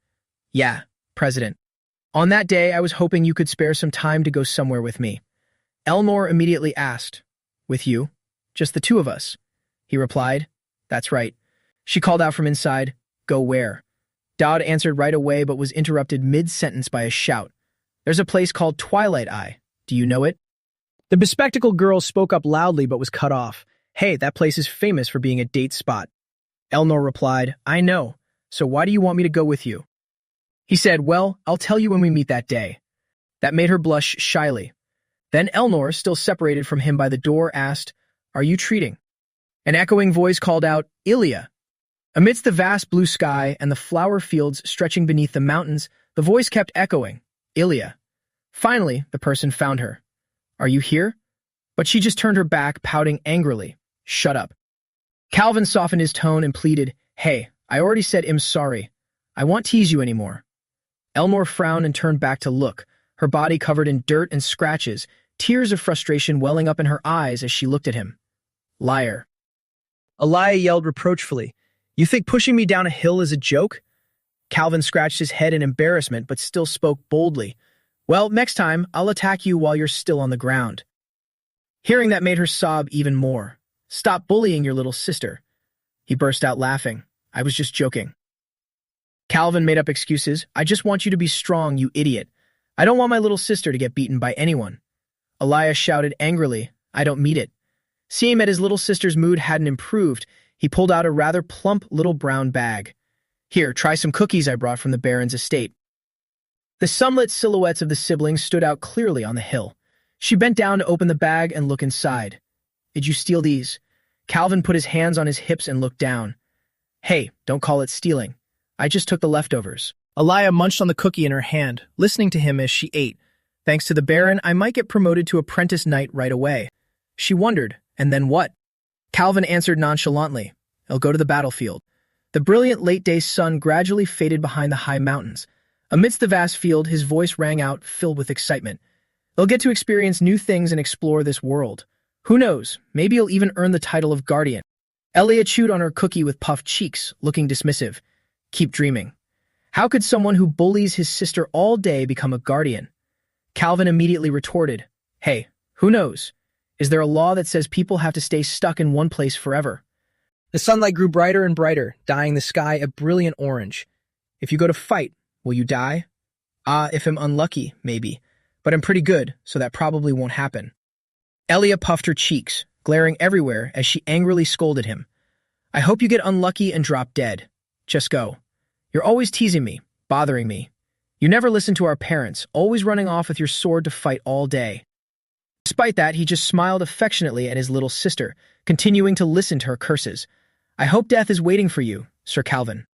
"Yeah, President. On that day, I was hoping you could spare some time to go somewhere with me." Elmore immediately asked, "With you? Just the two of us?" He replied, "That's right." She called out from inside, "Go where?" Dowd answered right away but was interrupted mid-sentence by a shout. "There's a place called Twilight Eye. Do you know it?" The bespectacled girl spoke up loudly but was cut off. "Hey, that place is famous for being a date spot." Elmore replied, "I know. So why do you want me to go with you?" He said, "Well, I'll tell you when we meet that day." That made her blush shyly. Then Elmore, still separated from him by the door, asked, "Are you treating?" An echoing voice called out, "Ilya." Amidst the vast blue sky and the flower fields stretching beneath the mountains, the voice kept echoing, "Ilya." Finally, the person found her. "Are you here?" But she just turned her back, pouting angrily. "Shut up." Calvin softened his tone and pleaded, "Hey, I already said I'm sorry. I won't tease you anymore." Elmore frowned and turned back to look, her body covered in dirt and scratches, tears of frustration welling up in her eyes as she looked at him. "Liar." Elia yelled reproachfully, "You think pushing me down a hill is a joke?" Calvin scratched his head in embarrassment but still spoke boldly. "Well, next time, I'll attack you while you're still on the ground." Hearing that made her sob even more. "Stop bullying your little sister." He burst out laughing. "I was just joking." Calvin made up excuses. "I just want you to be strong, you idiot. I don't want my little sister to get beaten by anyone." Elias shouted angrily, "I don't mean it." Seeing that his little sister's mood hadn't improved, he pulled out a rather plump little brown bag. "Here, try some cookies I brought from the Baron's estate." The sunlit silhouettes of the siblings stood out clearly on the hill. She bent down to open the bag and look inside. "Did you steal these?" Calvin put his hands on his hips and looked down. "Hey, don't call it stealing. I just took the leftovers." Elia munched on the cookie in her hand, listening to him as she ate. "Thanks to the Baron, I might get promoted to apprentice knight right away." She wondered, and then what? Calvin answered nonchalantly, "I'll go to the battlefield." The brilliant late-day sun gradually faded behind the high mountains. Amidst the vast field, his voice rang out, filled with excitement. "They'll get to experience new things and explore this world. Who knows, maybe you'll even earn the title of Guardian." Elia chewed on her cookie with puffed cheeks, looking dismissive. Keep dreaming. How could someone who bullies his sister all day become a guardian? Calvin immediately retorted, Hey, who knows? Is there a law that says people have to stay stuck in one place forever? The sunlight grew brighter and brighter, dyeing the sky a brilliant orange. If you go to fight, will you die? If I'm unlucky, maybe. But I'm pretty good, so that probably won't happen. Elia puffed her cheeks, glaring everywhere as she angrily scolded him. I hope you get unlucky and drop dead. Just go. You're always teasing me, bothering me. You never listen to our parents, always running off with your sword to fight all day. Despite that, he just smiled affectionately at his little sister, continuing to listen to her curses. I hope death is waiting for you, Sir Calvin.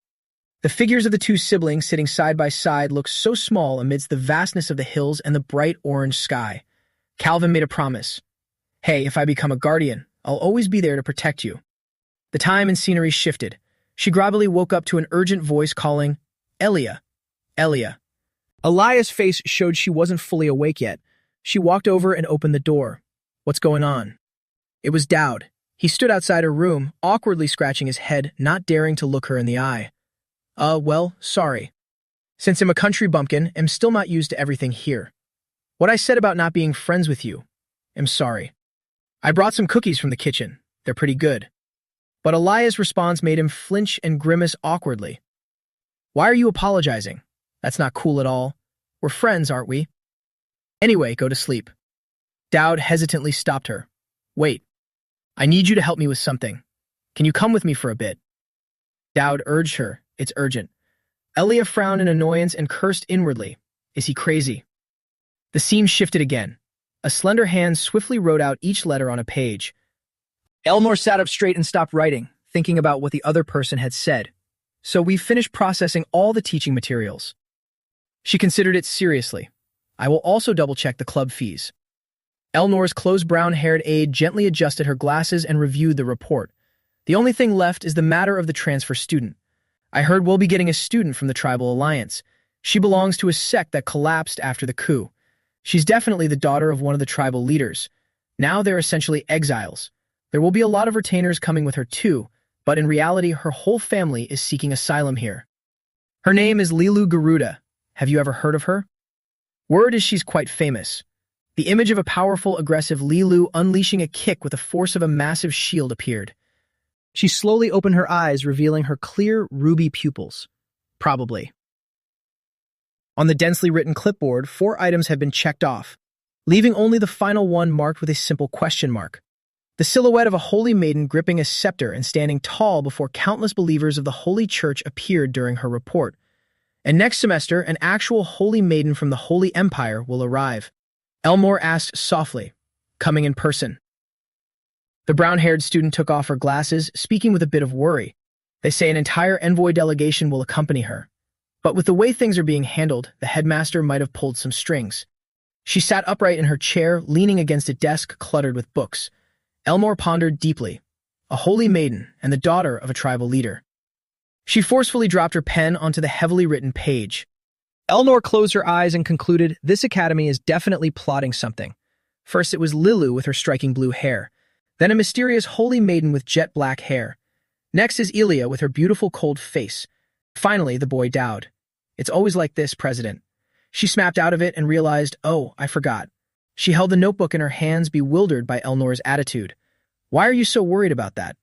The figures of the two siblings sitting side by side looked so small amidst the vastness of the hills and the bright orange sky. Calvin made a promise. Hey, if I become a guardian, I'll always be there to protect you. The time and scenery shifted. She groggily woke up to an urgent voice calling, Elia, Elia. Elia's face showed she wasn't fully awake yet. She walked over and opened the door. What's going on? It was Dowd. He stood outside her room, awkwardly scratching his head, not daring to look her in the eye. Well, sorry. Since I'm a country bumpkin, I'm still not used to everything here. What I said about not being friends with you, I'm sorry. I brought some cookies from the kitchen. They're pretty good. But Elia's response made him flinch and grimace awkwardly. Why are you apologizing? That's not cool at all. We're friends, aren't we? Anyway, go to sleep. Dowd hesitantly stopped her. Wait. I need you to help me with something. Can you come with me for a bit? Dowd urged her. It's urgent. Elia frowned in annoyance and cursed inwardly. Is he crazy? The scene shifted again. A slender hand swiftly wrote out each letter on a page. Elnor sat up straight and stopped writing, thinking about what the other person had said. So we've finished processing all the teaching materials. She considered it seriously. I will also double-check the club fees. Elnor's close brown-haired aide gently adjusted her glasses and reviewed the report. The only thing left is the matter of the transfer student. I heard we'll be getting a student from the Tribal Alliance. She belongs to a sect that collapsed after the coup. She's definitely the daughter of one of the tribal leaders. Now they're essentially exiles. There will be a lot of retainers coming with her too, but in reality her whole family is seeking asylum here. Her name is Lilu Garuda. Have you ever heard of her? Word is she's quite famous. The image of a powerful, aggressive Lilu unleashing a kick with the force of a massive shield appeared. She slowly opened her eyes, revealing her clear, ruby pupils. Probably. On the densely written clipboard, 4 items had been checked off, leaving only the final one marked with a simple question mark. The silhouette of a holy maiden gripping a scepter and standing tall before countless believers of the Holy Church appeared during her report. And next semester, an actual holy maiden from the Holy Empire will arrive. Elmore asked softly, coming in person. The brown-haired student took off her glasses, speaking with a bit of worry. They say an entire envoy delegation will accompany her. But with the way things are being handled, the headmaster might have pulled some strings. She sat upright in her chair, leaning against a desk cluttered with books. Elmore pondered deeply. A holy maiden and the daughter of a tribal leader. She forcefully dropped her pen onto the heavily written page. Elnor closed her eyes and concluded this academy is definitely plotting something. First it was Lilu with her striking blue hair, then a mysterious holy maiden with jet black hair. Next is Elia with her beautiful cold face. Finally, the boy Dowd. It's always like this, President. She snapped out of it and realized, oh, I forgot. She held the notebook in her hands, bewildered by Elnor's attitude. Why are you so worried about that?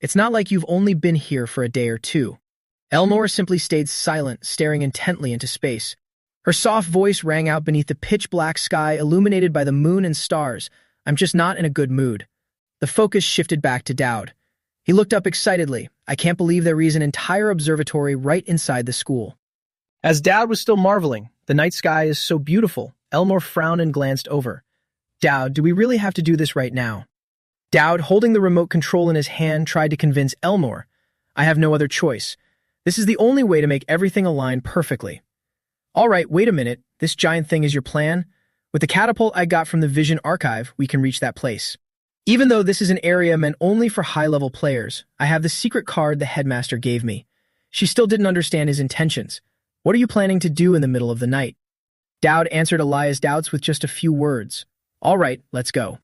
It's not like you've only been here for a day or two. Elnor simply stayed silent, staring intently into space. Her soft voice rang out beneath the pitch-black sky illuminated by the moon and stars. I'm just not in a good mood. The focus shifted back to Dowd. He looked up excitedly. I can't believe there is an entire observatory right inside the school. As Dowd was still marveling, the night sky is so beautiful, Elnor frowned and glanced over. Dowd, do we really have to do this right now? Dowd, holding the remote control in his hand, tried to convince Elnor. I have no other choice. This is the only way to make everything align perfectly. All right, wait a minute. This giant thing is your plan? With the catapult I got from the Vision Archive, we can reach that place. Even though this is an area meant only for high-level players, I have the secret card the headmaster gave me. She still didn't understand his intentions. What are you planning to do in the middle of the night? Dowd answered Elia's doubts with just a few words. All right, let's go.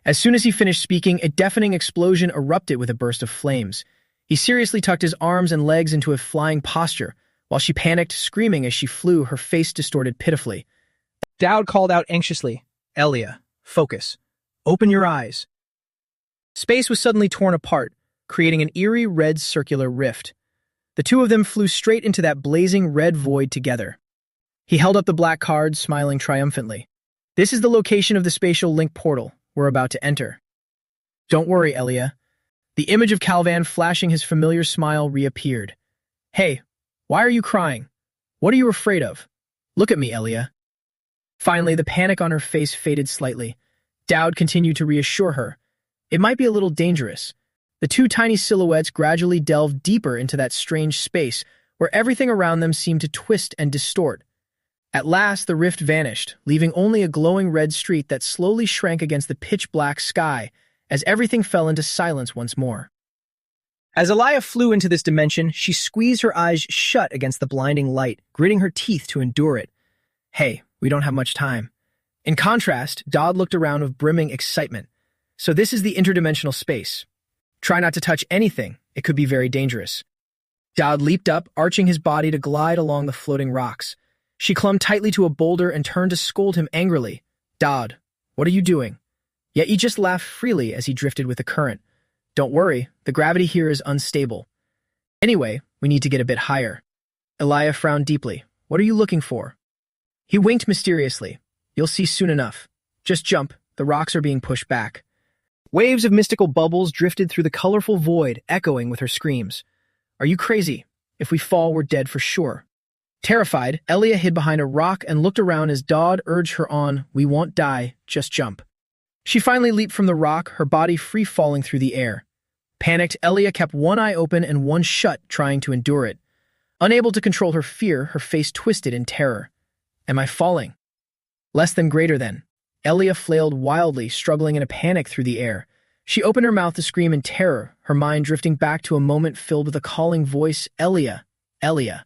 As soon as he finished speaking, a deafening explosion erupted with a burst of flames. He seriously tucked his arms and legs into a flying posture, while she panicked, screaming as she flew, her face distorted pitifully. Dowd called out anxiously, "Elia, focus. Open your eyes." Space was suddenly torn apart, creating an eerie red circular rift. The two of them flew straight into that blazing red void together. He held up the black card, smiling triumphantly. "This is the location of the spatial link portal we're about to enter." "Don't worry, Elia." The image of Calvan flashing his familiar smile reappeared. "Hey, why are you crying? What are you afraid of? Look at me, Elia." Finally, the panic on her face faded slightly. Dowd continued to reassure her. It might be a little dangerous. The two tiny silhouettes gradually delved deeper into that strange space where everything around them seemed to twist and distort. At last, the rift vanished, leaving only a glowing red streak that slowly shrank against the pitch-black sky as everything fell into silence once more. As Elia flew into this dimension, she squeezed her eyes shut against the blinding light, gritting her teeth to endure it. "Hey, we don't have much time." In contrast, Dodd looked around with brimming excitement. "So this is the interdimensional space. Try not to touch anything. It could be very dangerous." Dodd leaped up, arching his body to glide along the floating rocks. She clung tightly to a boulder and turned to scold him angrily. "Dodd, what are you doing?" Yet he just laughed freely as he drifted with the current. "Don't worry, the gravity here is unstable. Anyway, we need to get a bit higher." Elia frowned deeply. "What are you looking for?" He winked mysteriously. "You'll see soon enough. Just jump, the rocks are being pushed back." Waves of mystical bubbles drifted through the colorful void, echoing with her screams. "Are you crazy? If we fall, we're dead for sure." Terrified, Elia hid behind a rock and looked around as Dodd urged her on. "We won't die, just jump." She finally leaped from the rock, her body free-falling through the air. Panicked, Elia kept one eye open and one shut, trying to endure it. Unable to control her fear, her face twisted in terror. "Am I falling?" "Less than greater than." Elia flailed wildly, struggling in a panic through the air. She opened her mouth to scream in terror, her mind drifting back to a moment filled with a calling voice, "Elia, Elia."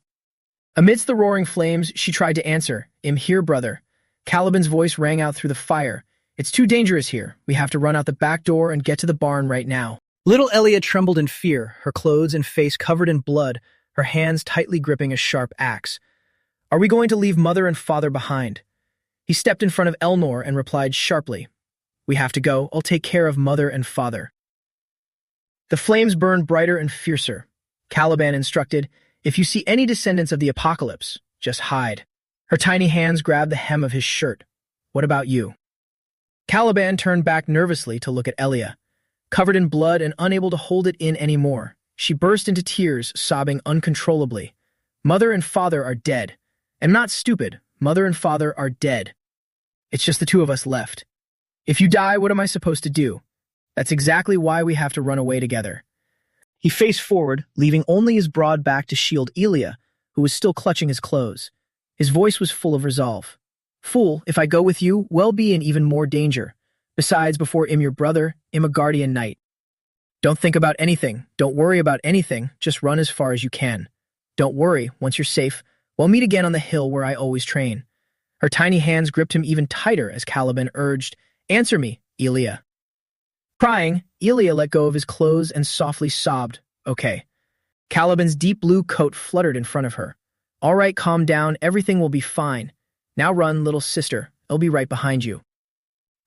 Amidst the roaring flames, she tried to answer, "I'm here, brother." Caliban's voice rang out through the fire. "It's too dangerous here. We have to run out the back door and get to the barn right now." Little Elia trembled in fear, her clothes and face covered in blood, her hands tightly gripping a sharp axe. "Are we going to leave mother and father behind?" He stepped in front of Elnor and replied sharply, "We have to go. I'll take care of mother and father." The flames burned brighter and fiercer. Caliban instructed, "If you see any descendants of the apocalypse, just hide." Her tiny hands grabbed the hem of his shirt. "What about you?" Caliban turned back nervously to look at Elia. Covered in blood and unable to hold it in anymore, she burst into tears, sobbing uncontrollably. "Mother and father are dead. I'm not stupid. Mother and father are dead. It's just the two of us left. If you die, what am I supposed to do? That's exactly why we have to run away together." He faced forward, leaving only his broad back to shield Elia, who was still clutching his clothes. His voice was full of resolve. "Fool, if I go with you, we'll be in even more danger. Besides, before I'm your brother, I'm a guardian knight. Don't think about anything. Don't worry about anything. Just run as far as you can. Don't worry, once you're safe, we'll meet again on the hill where I always train." Her tiny hands gripped him even tighter as Caliban urged, "Answer me, Elia." Crying, Elia let go of his clothes and softly sobbed, "Okay." Caliban's deep blue coat fluttered in front of her. "All right, calm down. Everything will be fine. Now run, little sister. I'll be right behind you."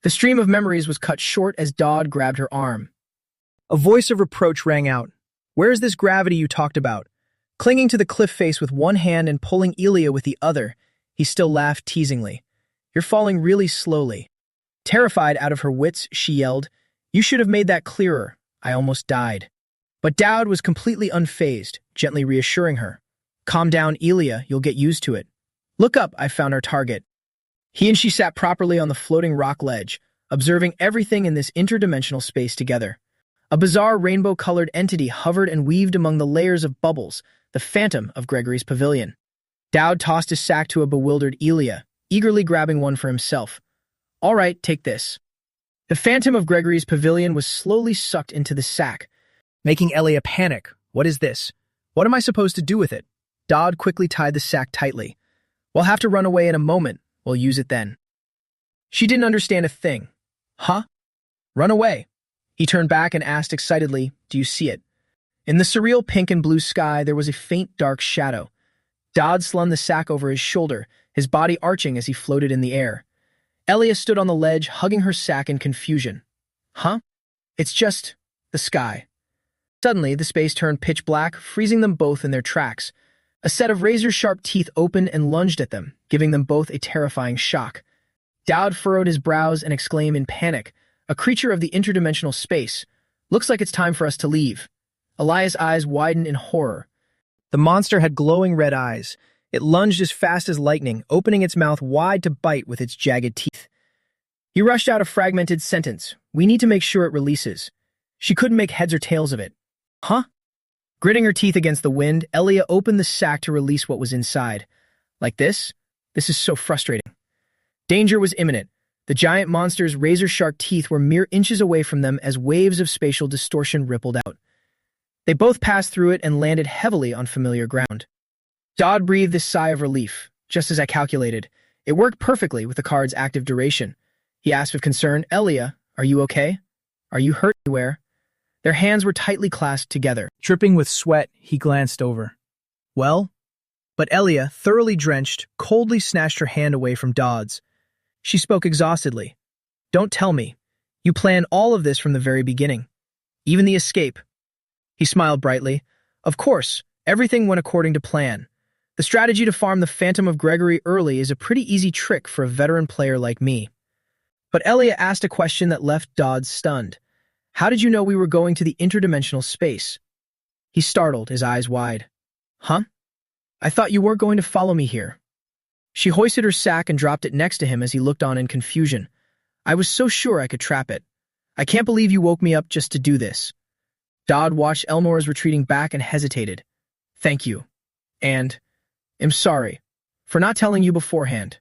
The stream of memories was cut short as Dodd grabbed her arm. A voice of reproach rang out. "Where is this gravity you talked about?" Clinging to the cliff face with one hand and pulling Elia with the other, he still laughed teasingly. "You're falling really slowly." Terrified out of her wits, she yelled, "You should have made that clearer. I almost died." But Dowd was completely unfazed, gently reassuring her. "Calm down, Elia. You'll get used to it. Look up, I found our target." He and she sat properly on the floating rock ledge, observing everything in this interdimensional space together. A bizarre rainbow-colored entity hovered and weaved among the layers of bubbles, the phantom of Gregory's pavilion. Dowd tossed his sack to a bewildered Elia, eagerly grabbing one for himself. "All right, take this." The phantom of Gregory's pavilion was slowly sucked into the sack, making Elia panic. "What is this? What am I supposed to do with it?" Dodd quickly tied the sack tightly. "We'll have to run away in a moment. We'll use it then." She didn't understand a thing. "Huh? Run away. He turned back and asked excitedly, do you see it? In the surreal pink and blue sky, there was a faint dark shadow. Dodd slung the sack over his shoulder, his body arching as he floated in the air. Elia stood on the ledge, hugging her sack in confusion. Huh? It's just the sky. Suddenly, the space turned pitch black, freezing them both in their tracks. A set of razor-sharp teeth opened and lunged at them, giving them both a terrifying shock. Dowd furrowed his brows and exclaimed in panic, a creature of the interdimensional space. Looks like it's time for us to leave. Elias' eyes widened in horror. The monster had glowing red eyes. It lunged as fast as lightning, opening its mouth wide to bite with its jagged teeth. He rushed out a fragmented sentence. We need to make sure it releases. She couldn't make heads or tails of it. Huh? Gritting her teeth against the wind, Elia opened the sack to release what was inside. Like this? This is so frustrating. Danger was imminent. The giant monster's razor-sharp teeth were mere inches away from them as waves of spatial distortion rippled out. They both passed through it and landed heavily on familiar ground. Dodd breathed a sigh of relief, just as I calculated. It worked perfectly with the card's active duration. He asked with concern, Elia, are you okay? Are you hurt anywhere? Their hands were tightly clasped together. Dripping with sweat, he glanced over. Well? But Elia, thoroughly drenched, coldly snatched her hand away from Dodd's. She spoke exhaustedly. Don't tell me. You planned all of this from the very beginning. Even the escape. He smiled brightly. Of course, everything went according to plan. The strategy to farm the Phantom of Gregory early is a pretty easy trick for a veteran player like me. But Elia asked a question that left Dodd stunned. How did you know we were going to the interdimensional space? He startled, his eyes wide. Huh? I thought you weren't going to follow me here. She hoisted her sack and dropped it next to him as he looked on in confusion. I was so sure I could trap it. I can't believe you woke me up just to do this. Dodd watched Elnora's retreating back and hesitated. Thank you. And I'm sorry for not telling you beforehand.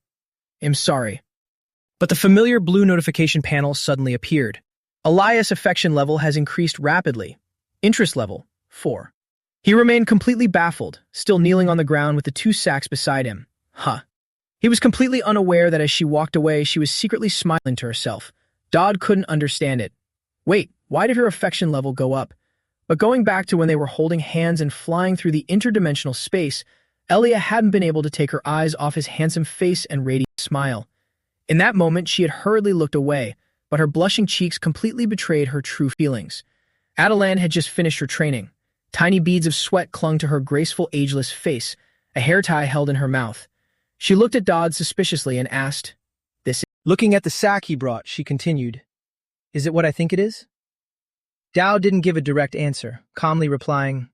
I'm sorry. But the familiar blue notification panel suddenly appeared. Elias' affection level has increased rapidly. Interest level, 4. He remained completely baffled, still kneeling on the ground with the two sacks beside him. Huh. He was completely unaware that as she walked away, she was secretly smiling to herself. Dodd couldn't understand it. Wait, why did her affection level go up? But going back to when they were holding hands and flying through the interdimensional space, Elia hadn't been able to take her eyes off his handsome face and radiant smile. In that moment, she had hurriedly looked away, but her blushing cheeks completely betrayed her true feelings. Adelan had just finished her training. Tiny beads of sweat clung to her graceful, ageless face, a hair tie held in her mouth. She looked at Dodd suspiciously and asked, This is— Looking at the sack he brought, she continued, Is it what I think it is? Dao didn't give a direct answer, calmly replying,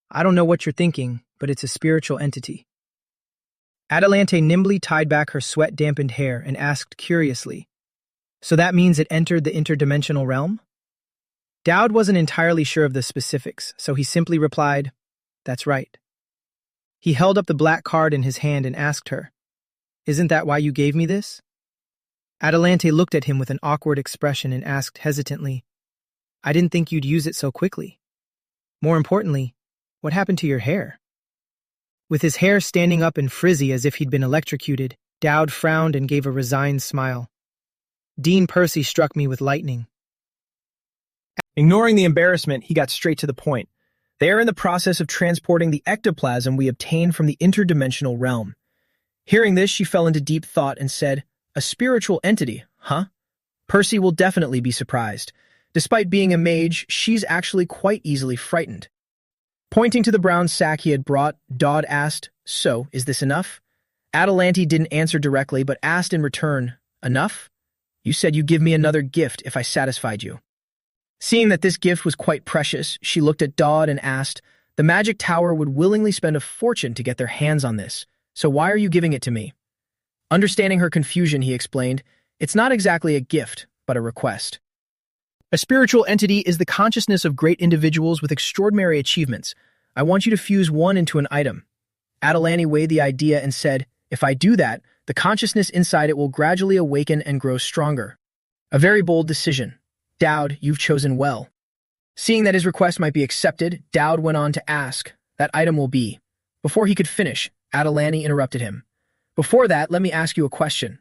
I don't know what you're thinking, but it's a spiritual entity. Adelante nimbly tied back her sweat-dampened hair and asked curiously, So that means it entered the interdimensional realm? Dowd wasn't entirely sure of the specifics, so he simply replied, That's right. He held up the black card in his hand and asked her, Isn't that why you gave me this? Adelante looked at him with an awkward expression and asked hesitantly, I didn't think you'd use it so quickly. More importantly, what happened to your hair? With his hair standing up and frizzy as if he'd been electrocuted, Dowd frowned and gave a resigned smile. Dean Percy struck me with lightning. Ignoring the embarrassment, he got straight to the point. They are in the process of transporting the ectoplasm we obtained from the interdimensional realm. Hearing this, she fell into deep thought and said, A spiritual entity, huh? Percy will definitely be surprised. Despite being a mage, she's actually quite easily frightened. Pointing to the brown sack he had brought, Dodd asked, So, is this enough? Adelante didn't answer directly, but asked in return, Enough? You said you'd give me another gift if I satisfied you. Seeing that this gift was quite precious, she looked at Dodd and asked, The Magic Tower would willingly spend a fortune to get their hands on this, so why are you giving it to me? Understanding her confusion, he explained, It's not exactly a gift, but a request. A spiritual entity is the consciousness of great individuals with extraordinary achievements. I want you to fuse one into an item. Adelante weighed the idea and said, If I do that, the consciousness inside it will gradually awaken and grow stronger. A very bold decision. Dowd, you've chosen well. Seeing that his request might be accepted, Dowd went on to ask, That item will be. Before he could finish, Adelante interrupted him. Before that, let me ask you a question.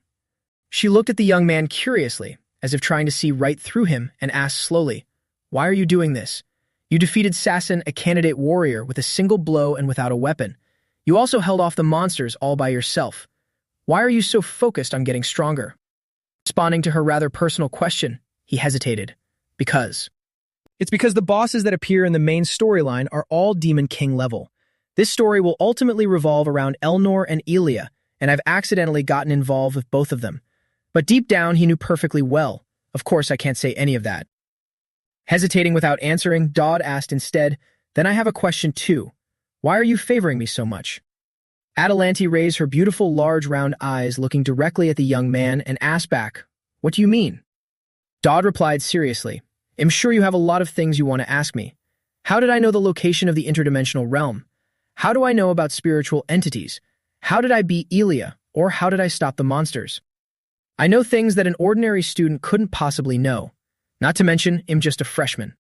She looked at the young man curiously, as if trying to see right through him, and asked slowly, "Why are you doing this? You defeated Sassen, a candidate warrior, with a single blow and without a weapon. You also held off the monsters all by yourself. Why are you so focused on getting stronger?" Responding to her rather personal question, he hesitated. It's because the bosses that appear in the main storyline are all Demon King level. This story will ultimately revolve around Elnor and Elia, and I've accidentally gotten involved with both of them. But deep down, he knew perfectly well. Of course, I can't say any of that. Hesitating without answering, Dodd asked instead, "Then I have a question too. Why are you favoring me so much?" Adelanti raised her beautiful large round eyes looking directly at the young man and asked back, "What do you mean?" Dodd replied seriously, "I'm sure you have a lot of things you want to ask me. How did I know the location of the interdimensional realm? How do I know about spiritual entities? How did I beat Elia, or how did I stop the monsters? I know things that an ordinary student couldn't possibly know. Not to mention, I'm just a freshman.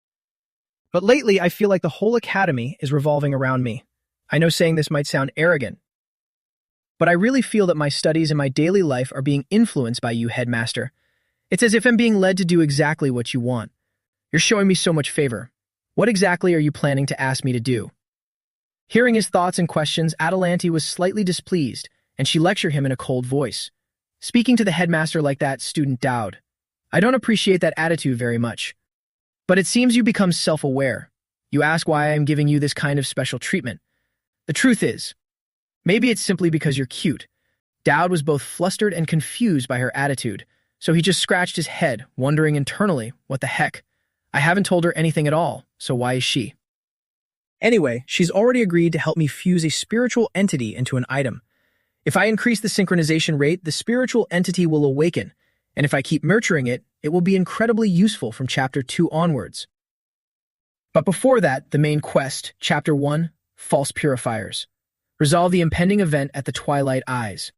But lately, I feel like the whole academy is revolving around me. I know saying this might sound arrogant, but I really feel that my studies and my daily life are being influenced by you, headmaster. It's as if I'm being led to do exactly what you want. You're showing me so much favor. What exactly are you planning to ask me to do?" Hearing his thoughts and questions, Adelanti was slightly displeased, and she lectured him in a cold voice. "Speaking to the headmaster like that, student Dowd. I don't appreciate that attitude very much. But it seems you become self-aware. You ask why I am giving you this kind of special treatment. The truth is, maybe it's simply because you're cute." Dowd was both flustered and confused by her attitude, so he just scratched his head, wondering internally, what the heck? I haven't told her anything at all, so why is she? Anyway, she's already agreed to help me fuse a spiritual entity into an item. If I increase the synchronization rate, the spiritual entity will awaken, and if I keep nurturing it, it will be incredibly useful from Chapter 2 onwards. But before that, the main quest, Chapter 1, False Purifiers. Resolve the impending event at the Twilight Eyes.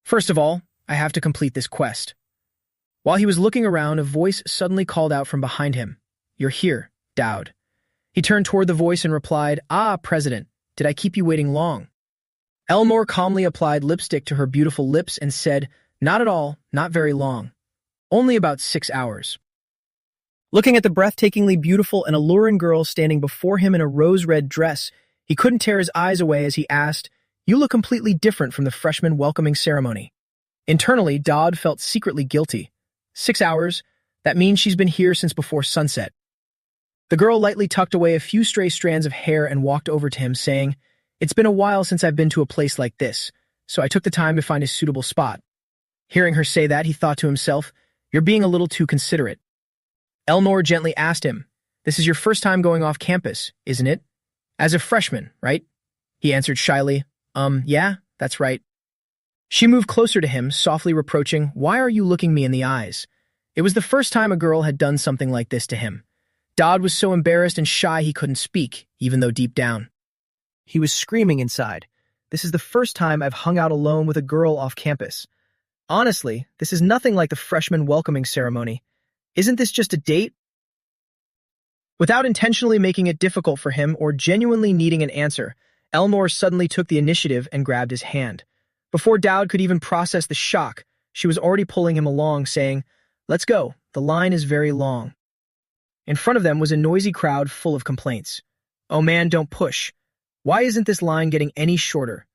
First of all, I have to complete this quest. While he was looking around, a voice suddenly called out from behind him. "You're here, Dowd." He turned toward the voice and replied, "Ah, President, did I keep you waiting long?" Elnor calmly applied lipstick to her beautiful lips and said, "Not at all, not very long. Only about 6 hours." Looking at the breathtakingly beautiful and alluring girl standing before him in a rose-red dress, he couldn't tear his eyes away as he asked, "You look completely different from the freshman welcoming ceremony." Internally, Dodd felt secretly guilty. 6 hours? That means she's been here since before sunset. The girl lightly tucked away a few stray strands of hair and walked over to him, saying, "It's been a while since I've been to a place like this, so I took the time to find a suitable spot." Hearing her say that, he thought to himself, "You're being a little too considerate." Elnor gently asked him, "This is your first time going off campus, isn't it? As a freshman, right?" He answered shyly, Yeah, that's right." She moved closer to him, softly reproaching, "Why are you looking me in the eyes?" It was the first time a girl had done something like this to him. Dodd was so embarrassed and shy he couldn't speak, even though deep down he was screaming inside. This is the first time I've hung out alone with a girl off campus. Honestly, this is nothing like the freshman welcoming ceremony. Isn't this just a date? Without intentionally making it difficult for him or genuinely needing an answer, Elnor suddenly took the initiative and grabbed his hand. Before Dowd could even process the shock, she was already pulling him along, saying, "Let's go, the line is very long." In front of them was a noisy crowd full of complaints. "Oh man, don't push. Why isn't this line getting any shorter?"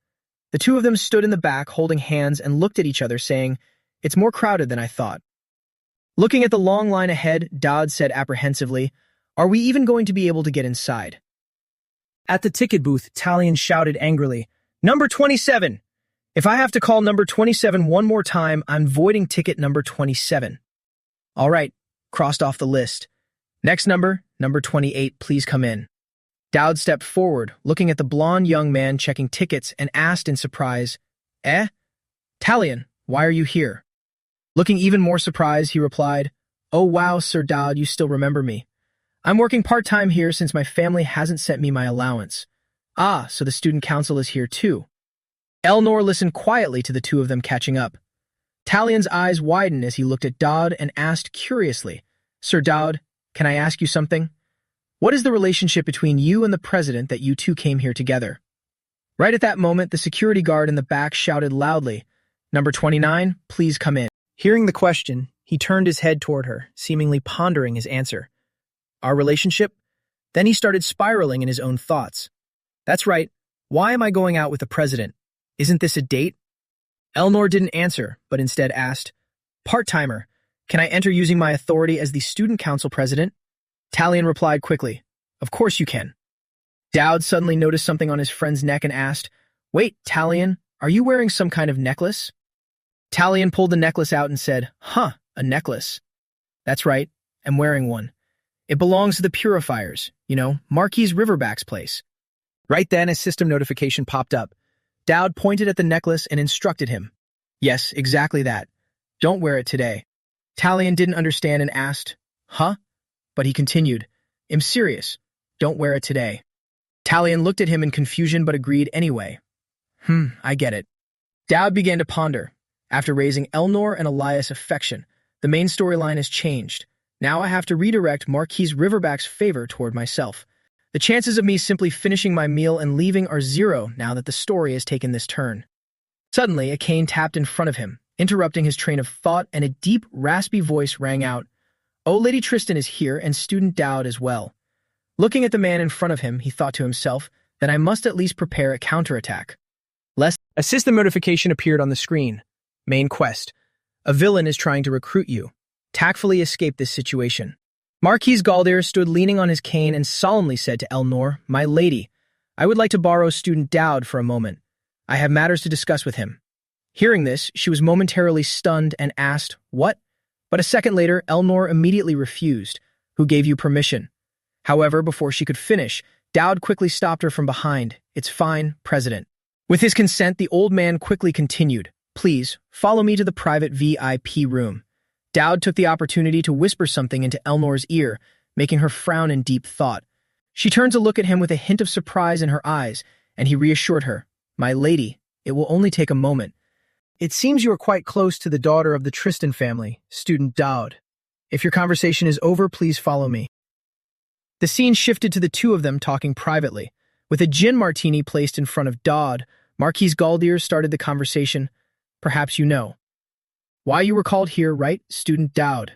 The two of them stood in the back holding hands and looked at each other, saying, "It's more crowded than I thought." Looking at the long line ahead, Dodd said apprehensively, "Are we even going to be able to get inside?" At the ticket booth, Talion shouted angrily, "Number 27! If I have to call number 27 one more time, I'm voiding ticket number 27. All right, crossed off the list. Next number, number 28, please come in." Dowd stepped forward, looking at the blonde young man checking tickets, and asked in surprise, "Eh? Talion, why are you here?" Looking even more surprised, he replied, "Oh wow, Sir Dowd, you still remember me. I'm working part-time here since my family hasn't sent me my allowance." "Ah, so the student council is here too." Elnor listened quietly to the two of them catching up. Talion's eyes widened as he looked at Dowd and asked curiously, "Sir Dowd, can I ask you something? What is the relationship between you and the president that you two came here together?" Right at that moment, the security guard in the back shouted loudly, "Number 29, please come in." Hearing the question, He turned his head toward her, seemingly pondering his answer. Our relationship? Then he started spiraling in his own thoughts. That's right. Why am I going out with the president? Isn't this a date? Elnor didn't answer, but instead asked, Part-timer, can I enter using my authority as the student council president? Talion replied quickly, Of course you can. Dowd suddenly noticed something on his friend's neck and asked, Wait, Talion, are you wearing some kind of necklace? Talion pulled the necklace out and said, Huh, a necklace. That's right, I'm wearing one. It belongs to the Purifiers, Marquis Riverback's place. Right then, a system notification popped up. Dowd pointed at the necklace and instructed him. Yes, exactly that. Don't wear it today. Talion didn't understand and asked, Huh? But he continued, I'm serious. Don't wear it today. Talion looked at him in confusion but agreed anyway. I get it. Dowd began to ponder. After raising Elnor and Elias' affection, the main storyline has changed. Now I have to redirect Marquis Riverback's favor toward myself. The chances of me simply finishing my meal and leaving are zero now that the story has taken this turn. Suddenly, a cane tapped in front of him, interrupting his train of thought, and a deep, raspy voice rang out, Oh, Lady Tristan is here, and Student Dowd as well. Looking at the man in front of him, he thought to himself, then I must at least prepare a counterattack. A system notification appeared on the screen. Main quest. A villain is trying to recruit you. Tactfully escape this situation. Marquis Galdir stood leaning on his cane and solemnly said to Elnor, My lady, I would like to borrow Student Dowd for a moment. I have matters to discuss with him. Hearing this, she was momentarily stunned and asked, What? But a second later, Elnor immediately refused. Who gave you permission? However, before she could finish, Dowd quickly stopped her from behind. It's fine, President. With his consent, the old man quickly continued, Please, follow me to the private VIP room. Dowd took the opportunity to whisper something into Elnor's ear, making her frown in deep thought. She turned to look at him with a hint of surprise in her eyes, and he reassured her, My lady, it will only take a moment. It seems you are quite close to the daughter of the Tristan family, Student Dowd. If your conversation is over, please follow me. The scene shifted to the two of them talking privately. With a gin martini placed in front of Dowd, Marquis Galdir started the conversation. Perhaps you know. Why you were called here, right, Student Dowd?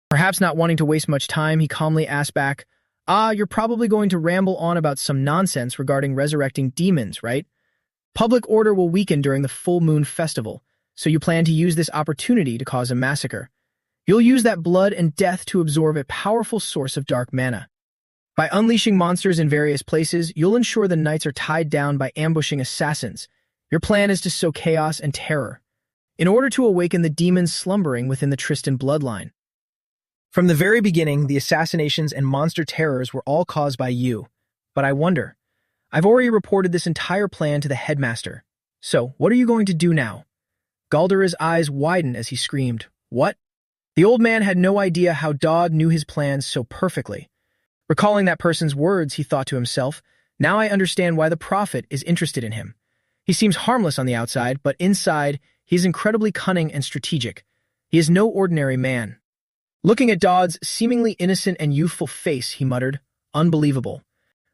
Perhaps not wanting to waste much time, he calmly asked back, You're probably going to ramble on about some nonsense regarding resurrecting demons, right? Public order will weaken during the full moon festival, so you plan to use this opportunity to cause a massacre. You'll use that blood and death to absorb a powerful source of dark mana. By unleashing monsters in various places, you'll ensure the knights are tied down by ambushing assassins. Your plan is to sow chaos and terror, in order to awaken the demons slumbering within the Tristan bloodline. From the very beginning, the assassinations and monster terrors were all caused by you. But I wonder, I've already reported this entire plan to the headmaster. So, what are you going to do now? Galdir's eyes widened as he screamed, What? The old man had no idea how Dowd knew his plans so perfectly. Recalling that person's words, he thought to himself, Now I understand why the prophet is interested in him. He seems harmless on the outside, but inside, he is incredibly cunning and strategic. He is no ordinary man. Looking at Dowd's seemingly innocent and youthful face, he muttered, Unbelievable.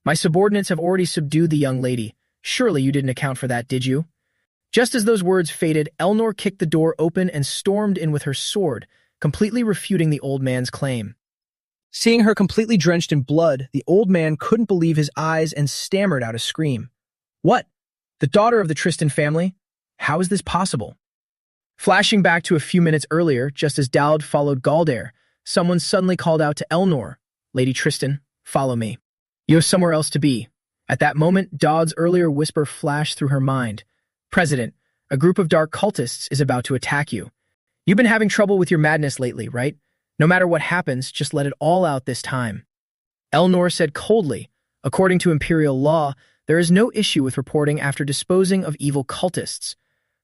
My subordinates have already subdued the young lady. Surely you didn't account for that, did you? Just as those words faded, Elnor kicked the door open and stormed in with her sword, completely refuting the old man's claim. Seeing her completely drenched in blood, the old man couldn't believe his eyes and stammered out a scream. What? The daughter of the Tristan family? How is this possible? Flashing back to a few minutes earlier, just as Dowd followed Galdir, someone suddenly called out to Elnor, Lady Tristan, follow me. You have somewhere else to be. At that moment, Dowd's earlier whisper flashed through her mind. President, a group of dark cultists is about to attack you. You've been having trouble with your madness lately, right? No matter what happens, just let it all out this time. Elnor said coldly, According to imperial law, there is no issue with reporting after disposing of evil cultists.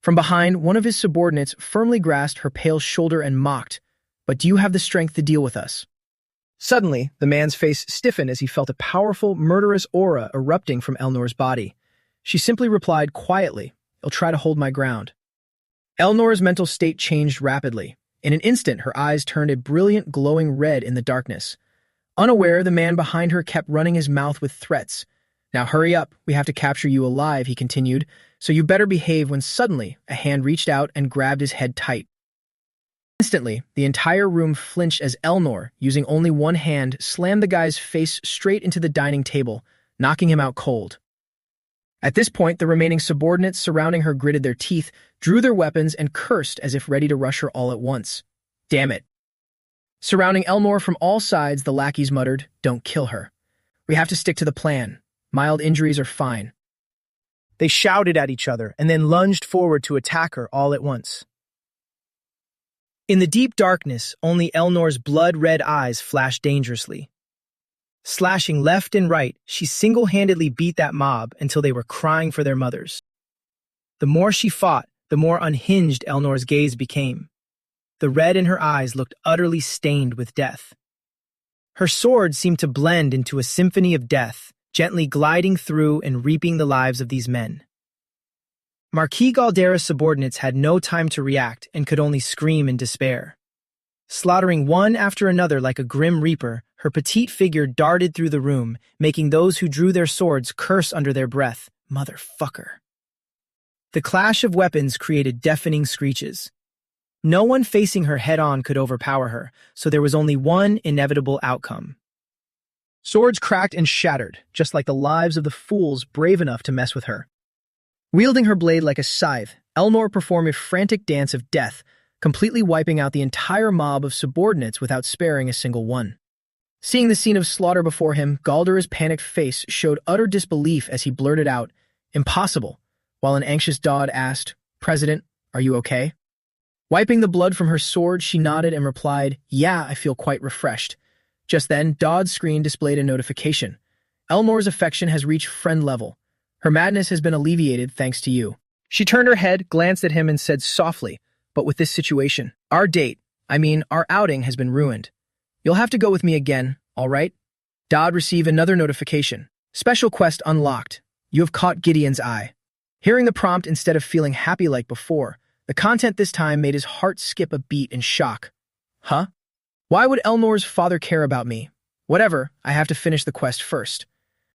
From behind, one of his subordinates firmly grasped her pale shoulder and mocked, But do you have the strength to deal with us? Suddenly, the man's face stiffened as he felt a powerful, murderous aura erupting from Elnor's body. She simply replied quietly, I'll try to hold my ground. Elnor's mental state changed rapidly. In an instant, her eyes turned a brilliant, glowing red in the darkness. Unaware, the man behind her kept running his mouth with threats. Now hurry up, we have to capture you alive, he continued, so you better behave when suddenly a hand reached out and grabbed his head tight. Instantly, the entire room flinched as Elnor, using only one hand, slammed the guy's face straight into the dining table, knocking him out cold. At this point, the remaining subordinates surrounding her gritted their teeth, drew their weapons, and cursed as if ready to rush her all at once. Damn it. Surrounding Elnor from all sides, the lackeys muttered, "Don't kill her. We have to stick to the plan. Mild injuries are fine." They shouted at each other and then lunged forward to attack her all at once. In the deep darkness, only Elnor's blood-red eyes flashed dangerously. Slashing left and right, she single-handedly beat that mob until they were crying for their mothers. The more she fought, the more unhinged Elnor's gaze became. The red in her eyes looked utterly stained with death. Her sword seemed to blend into a symphony of death, gently gliding through and reaping the lives of these men. Marquis Galdera's subordinates had no time to react and could only scream in despair. Slaughtering one after another like a grim reaper, her petite figure darted through the room, making those who drew their swords curse under their breath, "Motherfucker." The clash of weapons created deafening screeches. No one facing her head-on could overpower her, so there was only one inevitable outcome. Swords cracked and shattered, just like the lives of the fools brave enough to mess with her. Wielding her blade like a scythe, Elnor performed a frantic dance of death, completely wiping out the entire mob of subordinates without sparing a single one. Seeing the scene of slaughter before him, Galdera's panicked face showed utter disbelief as he blurted out, "Impossible," while an anxious Dodd asked, "President, are you okay?" Wiping the blood from her sword, she nodded and replied, "Yeah, I feel quite refreshed." Just then, Dodd's screen displayed a notification. "Elnor's affection has reached friend level. Her madness has been alleviated thanks to you." She turned her head, glanced at him, and said softly, "But with this situation, our outing has been ruined. You'll have to go with me again, all right?" Dodd received another notification. "Special quest unlocked. You have caught Gideon's eye." Hearing the prompt instead of feeling happy like before, the content this time made his heart skip a beat in shock. Huh? Why would Elnor's father care about me? Whatever, I have to finish the quest first.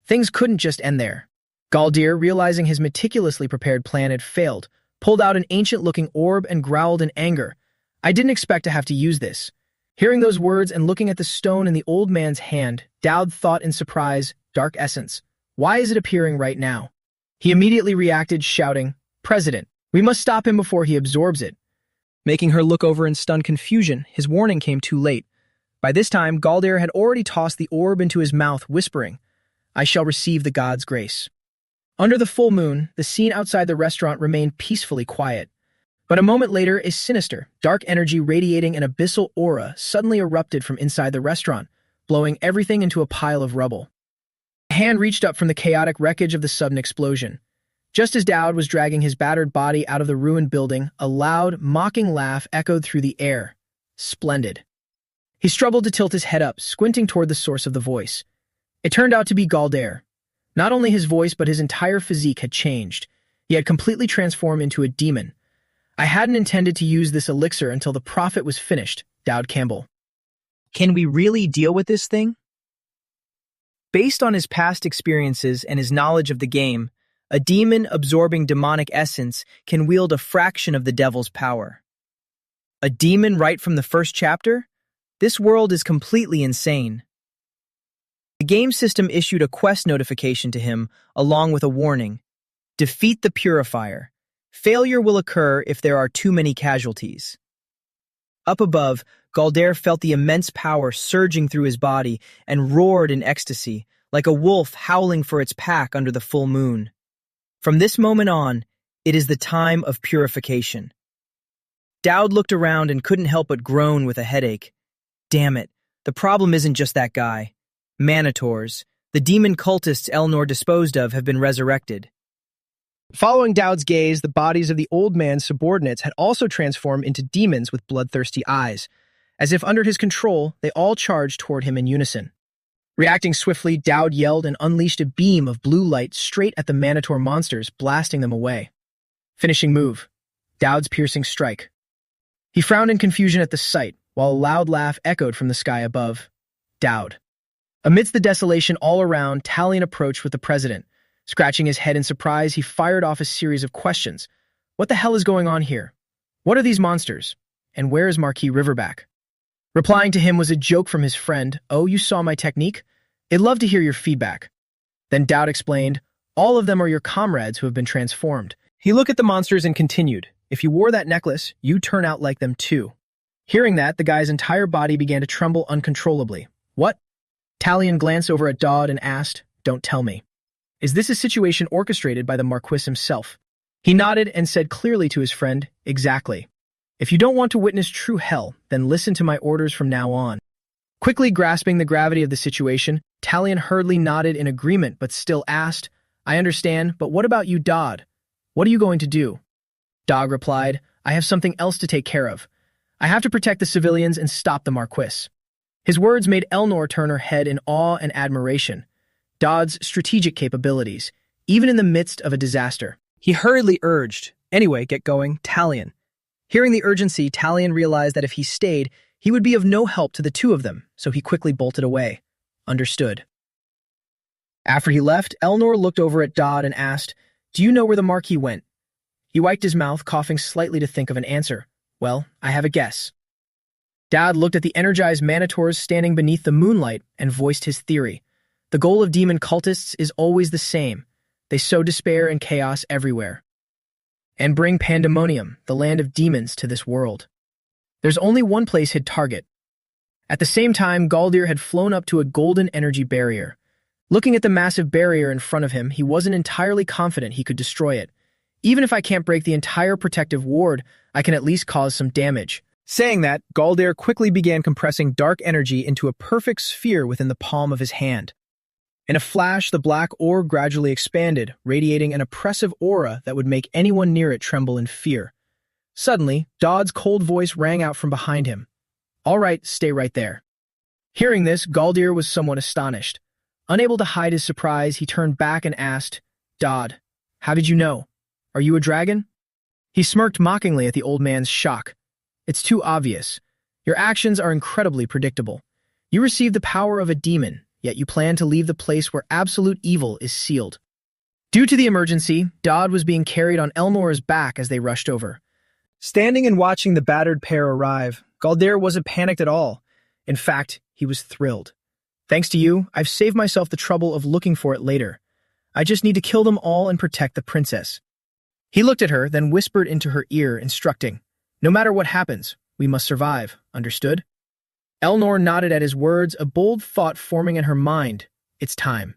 Things couldn't just end there. Galdir, realizing his meticulously prepared plan had failed, pulled out an ancient-looking orb and growled in anger. "I didn't expect to have to use this." Hearing those words and looking at the stone in the old man's hand, Dowd thought in surprise, "Dark essence. Why is it appearing right now?" He immediately reacted, shouting, "President, we must stop him before he absorbs it." Making her look over in stunned confusion, his warning came too late. By this time, Galdir had already tossed the orb into his mouth, whispering, "I shall receive the god's grace." Under the full moon, the scene outside the restaurant remained peacefully quiet. But a moment later, a sinister, dark energy radiating an abyssal aura suddenly erupted from inside the restaurant, blowing everything into a pile of rubble. A hand reached up from the chaotic wreckage of the sudden explosion. Just as Dowd was dragging his battered body out of the ruined building, a loud, mocking laugh echoed through the air. Splendid. He struggled to tilt his head up, squinting toward the source of the voice. It turned out to be Galdir. Not only his voice, but his entire physique had changed. He had completely transformed into a demon. "I hadn't intended to use this elixir until the prophet was finished," Dowd Campbell. "Can we really deal with this thing?" Based on his past experiences and his knowledge of the game, a demon absorbing demonic essence can wield a fraction of the devil's power. A demon right from the first chapter? This world is completely insane. The game system issued a quest notification to him, along with a warning. Defeat the Purifier. Failure will occur if there are too many casualties. Up above, Galdir felt the immense power surging through his body and roared in ecstasy, like a wolf howling for its pack under the full moon. From this moment on, it is the time of purification. Dowd looked around and couldn't help but groan with a headache. Damn it, the problem isn't just that guy. Manitors, the demon cultists Elnor disposed of, have been resurrected. Following Dowd's gaze, the bodies of the old man's subordinates had also transformed into demons with bloodthirsty eyes. As if under his control, they all charged toward him in unison. Reacting swiftly, Dowd yelled and unleashed a beam of blue light straight at the Manitor monsters, blasting them away. Finishing move. Dowd's piercing strike. He frowned in confusion at the sight, while a loud laugh echoed from the sky above. Dowd. Amidst the desolation all around, Talion approached with the president. Scratching his head in surprise, he fired off a series of questions. What the hell is going on here? What are these monsters? and where is Marquis Riverback? Replying to him was a joke from his friend. Oh, you saw my technique? I'd love to hear your feedback. Then Dowd explained, all of them are your comrades who have been transformed. He looked at the monsters and continued, if you wore that necklace, you'd turn out like them too. Hearing that, the guy's entire body began to tremble uncontrollably. What? Talion glanced over at Dowd and asked, don't tell me. Is this a situation orchestrated by the Marquis himself? He nodded and said clearly to his friend, exactly. If you don't want to witness true hell, then listen to my orders from now on. Quickly grasping the gravity of the situation, Talion hurriedly nodded in agreement but still asked, I understand, but what about you, Dowd? What are you going to do? Dowd replied, I have something else to take care of. I have to protect the civilians and stop the Marquis. His words made Elnor turn her head in awe and admiration. Dowd's strategic capabilities, even in the midst of a disaster. He hurriedly urged, anyway, get going, Talion. Hearing the urgency, Talion realized that if he stayed, he would be of no help to the two of them, so he quickly bolted away. Understood. After he left, Elnor looked over at Dowd and asked, do you know where the Marquis went? He wiped his mouth, coughing slightly to think of an answer. Well, I have a guess. Dowd looked at the energized Manitors standing beneath the moonlight and voiced his theory. The goal of demon cultists is always the same. They sow despair and chaos everywhere. And bring pandemonium, the land of demons, to this world. There's only one place he'd target. At the same time, Galdir had flown up to a golden energy barrier. Looking at the massive barrier in front of him, he wasn't entirely confident he could destroy it. Even if I can't break the entire protective ward, I can at least cause some damage. Saying that, Galdir quickly began compressing dark energy into a perfect sphere within the palm of his hand. In a flash, the black orb gradually expanded, radiating an oppressive aura that would make anyone near it tremble in fear. Suddenly, Dowd's cold voice rang out from behind him. All right, stay right there. Hearing this, Galdir was somewhat astonished. Unable to hide his surprise, he turned back and asked, Dowd, how did you know? Are you a dragon? He smirked mockingly at the old man's shock. It's too obvious. Your actions are incredibly predictable. You received the power of a demon, yet you plan to leave the place where absolute evil is sealed. Due to the emergency, Dowd was being carried on Elnor's back as they rushed over. Standing and watching the battered pair arrive, Galdir wasn't panicked at all. In fact, he was thrilled. Thanks to you, I've saved myself the trouble of looking for it later. I just need to kill them all and protect the princess. He looked at her, then whispered into her ear, instructing, no matter what happens, we must survive, understood? Elnor nodded at his words, a bold thought forming in her mind. It's time.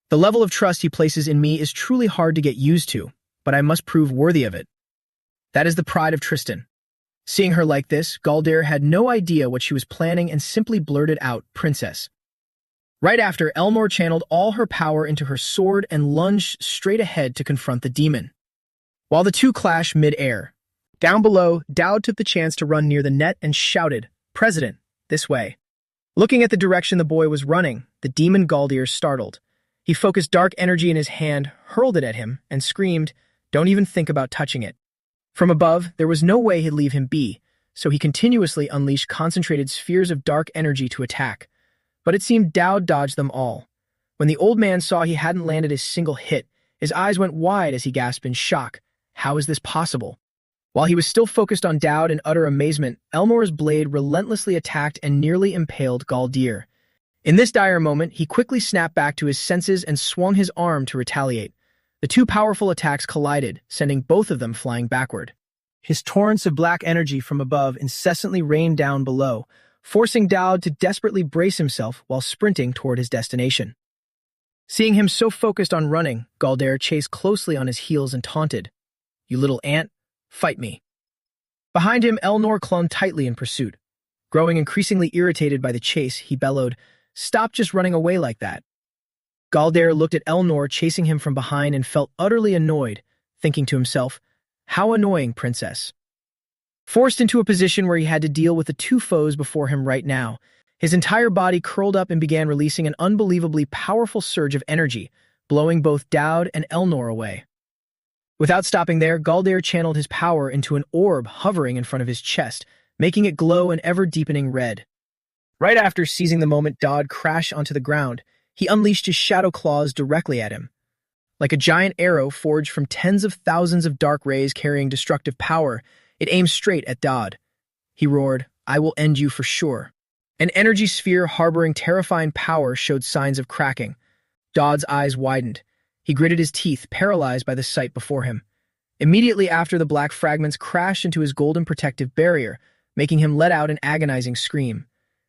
The level of trust he places in me is truly hard to get used to, but I must prove worthy of it. That is the pride of Tristan. Seeing her like this, Galdir had no idea what she was planning and simply blurted out, Princess. Right after, Elnor channeled all her power into her sword and lunged straight ahead to confront the demon. While the two clashed mid-air, down below, Dowd took the chance to run near the net and shouted, President, this way. Looking at the direction the boy was running, the demon Galdir startled. He focused dark energy in his hand, hurled it at him, and screamed, don't even think about touching it. From above, there was no way he'd leave him be, so he continuously unleashed concentrated spheres of dark energy to attack. But it seemed Dowd dodged them all. When the old man saw he hadn't landed a single hit, his eyes went wide as he gasped in shock. How is this possible? While he was still focused on Dowd in utter amazement, Elnor's blade relentlessly attacked and nearly impaled Galdir. In this dire moment, he quickly snapped back to his senses and swung his arm to retaliate. The two powerful attacks collided, sending both of them flying backward. His torrents of black energy from above incessantly rained down below, forcing Dowd to desperately brace himself while sprinting toward his destination. Seeing him so focused on running, Galdir chased closely on his heels and taunted, You little ant, fight me. Behind him, Elnor clung tightly in pursuit. Growing increasingly irritated by the chase, he bellowed, Stop just running away like that. Galdir looked at Elnor chasing him from behind and felt utterly annoyed, thinking to himself, How annoying, princess. Forced into a position where he had to deal with the two foes before him right now, his entire body curled up and began releasing an unbelievably powerful surge of energy, blowing both Dowd and Elnor away. Without stopping there, Galdir channeled his power into an orb hovering in front of his chest, making it glow an ever-deepening red. Right after seizing the moment Dowd crashed onto the ground, he unleashed his shadow claws directly at him. Like a giant arrow forged from tens of thousands of dark rays carrying destructive power, it aimed straight at Dowd. He roared, "I will end you for sure." An energy sphere harboring terrifying power showed signs of cracking. Dodd's eyes widened. He gritted his teeth, paralyzed by the sight before him. Immediately after, the black fragments crashed into his golden protective barrier, making him let out an agonizing scream.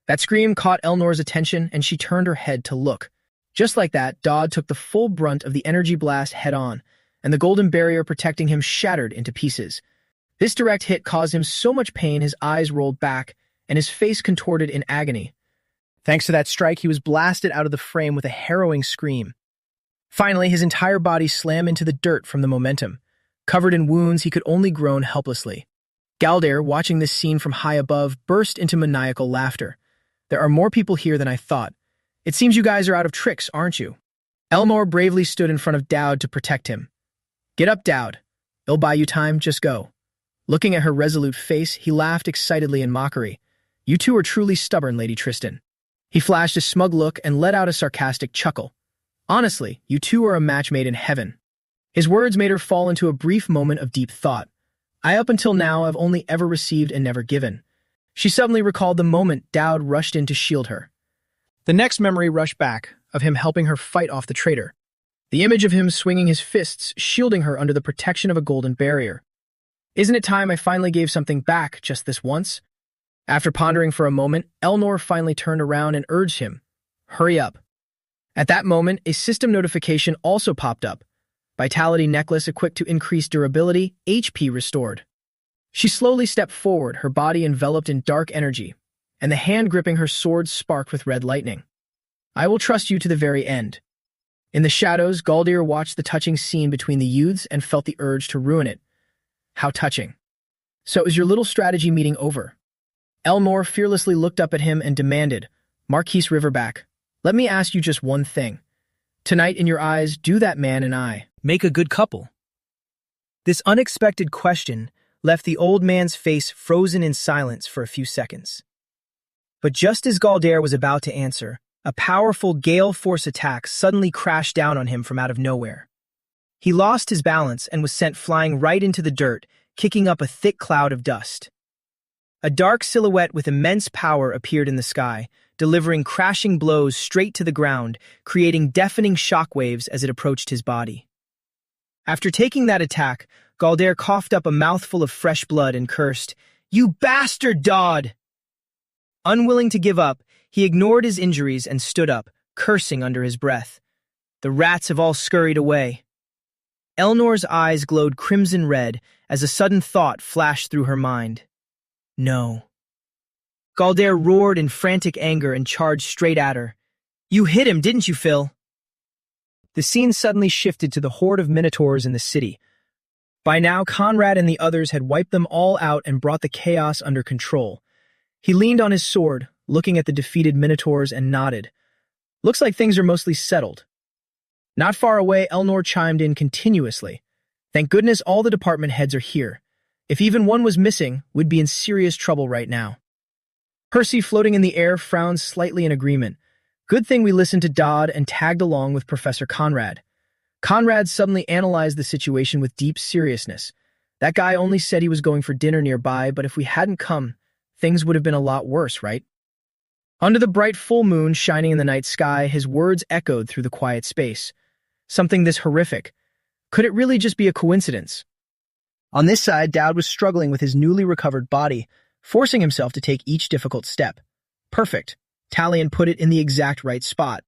That scream caught Elnor's attention, and she turned her head to look. Just like that, Dodd took the full brunt of the energy blast head-on, and the golden barrier protecting him shattered into pieces. This direct hit caused him so much pain his eyes rolled back, and his face contorted in agony. Thanks to that strike, he was blasted out of the frame with a harrowing scream. Finally, his entire body slammed into the dirt from the momentum. Covered in wounds, he could only groan helplessly. Galder, watching this scene from high above, burst into maniacal laughter. "There are more people here than I thought. It seems you guys are out of tricks, aren't you?" Elnor bravely stood in front of Dowd to protect him. "Get up, Dowd. It'll buy you time, just go." Looking at her resolute face, he laughed excitedly in mockery. "You two are truly stubborn, Lady Tristan." He flashed a smug look and let out a sarcastic chuckle. "Honestly, you two are a match made in heaven." His words made her fall into a brief moment of deep thought. Up until now, I've only ever received and never given." She suddenly recalled the moment Dowd rushed in to shield her. The next memory rushed back, of him helping her fight off the traitor. The image of him swinging his fists, shielding her under the protection of a golden barrier. "Isn't it time I finally gave something back, just this once?" After pondering for a moment, Elnor finally turned around and urged him, "Hurry up." At that moment, a system notification also popped up. Vitality necklace equipped to increase durability, HP restored. She slowly stepped forward, her body enveloped in dark energy, and the hand gripping her sword sparked with red lightning. "I will trust you to the very end." In the shadows, Galdir watched the touching scene between the youths and felt the urge to ruin it. How touching. "So is your little strategy meeting over?" Elnor fearlessly looked up at him and demanded, "Marquise Riverback, let me ask you just one thing. Tonight, in your eyes, do that man and I make a good couple?" This unexpected question left the old man's face frozen in silence for a few seconds. But just as Galder was about to answer, a powerful gale force attack suddenly crashed down on him from out of nowhere. He lost his balance and was sent flying right into the dirt, kicking up a thick cloud of dust. A dark silhouette with immense power appeared in the sky, delivering crashing blows straight to the ground, creating deafening shockwaves as it approached his body. After taking that attack, Galder coughed up a mouthful of fresh blood and cursed, "You bastard, Dodd!" Unwilling to give up, he ignored his injuries and stood up, cursing under his breath. "The rats have all scurried away." Elnor's eyes glowed crimson red as a sudden thought flashed through her mind. No. Galder roared in frantic anger and charged straight at her. "You hit him, didn't you, Phil?" The scene suddenly shifted to the horde of minotaurs in the city. By now, Conrad and the others had wiped them all out and brought the chaos under control. He leaned on his sword, looking at the defeated minotaurs, and nodded. "Looks like things are mostly settled." Not far away, Elnor chimed in continuously. "Thank goodness all the department heads are here. If even one was missing, we'd be in serious trouble right now." Percy, floating in the air, frowned slightly in agreement. Good thing we listened to Dodd and tagged along with Professor Conrad. Conrad suddenly analyzed the situation with deep seriousness. That guy only said he was going for dinner nearby, but if we hadn't come, things would have been a lot worse, right? Under the bright full moon shining in the night sky, his words echoed through the quiet space. Something this horrific. Could it really just be a coincidence? On this side, Dowd was struggling with his newly recovered body, forcing himself to take each difficult step. Perfect. Talion put it in the exact right spot.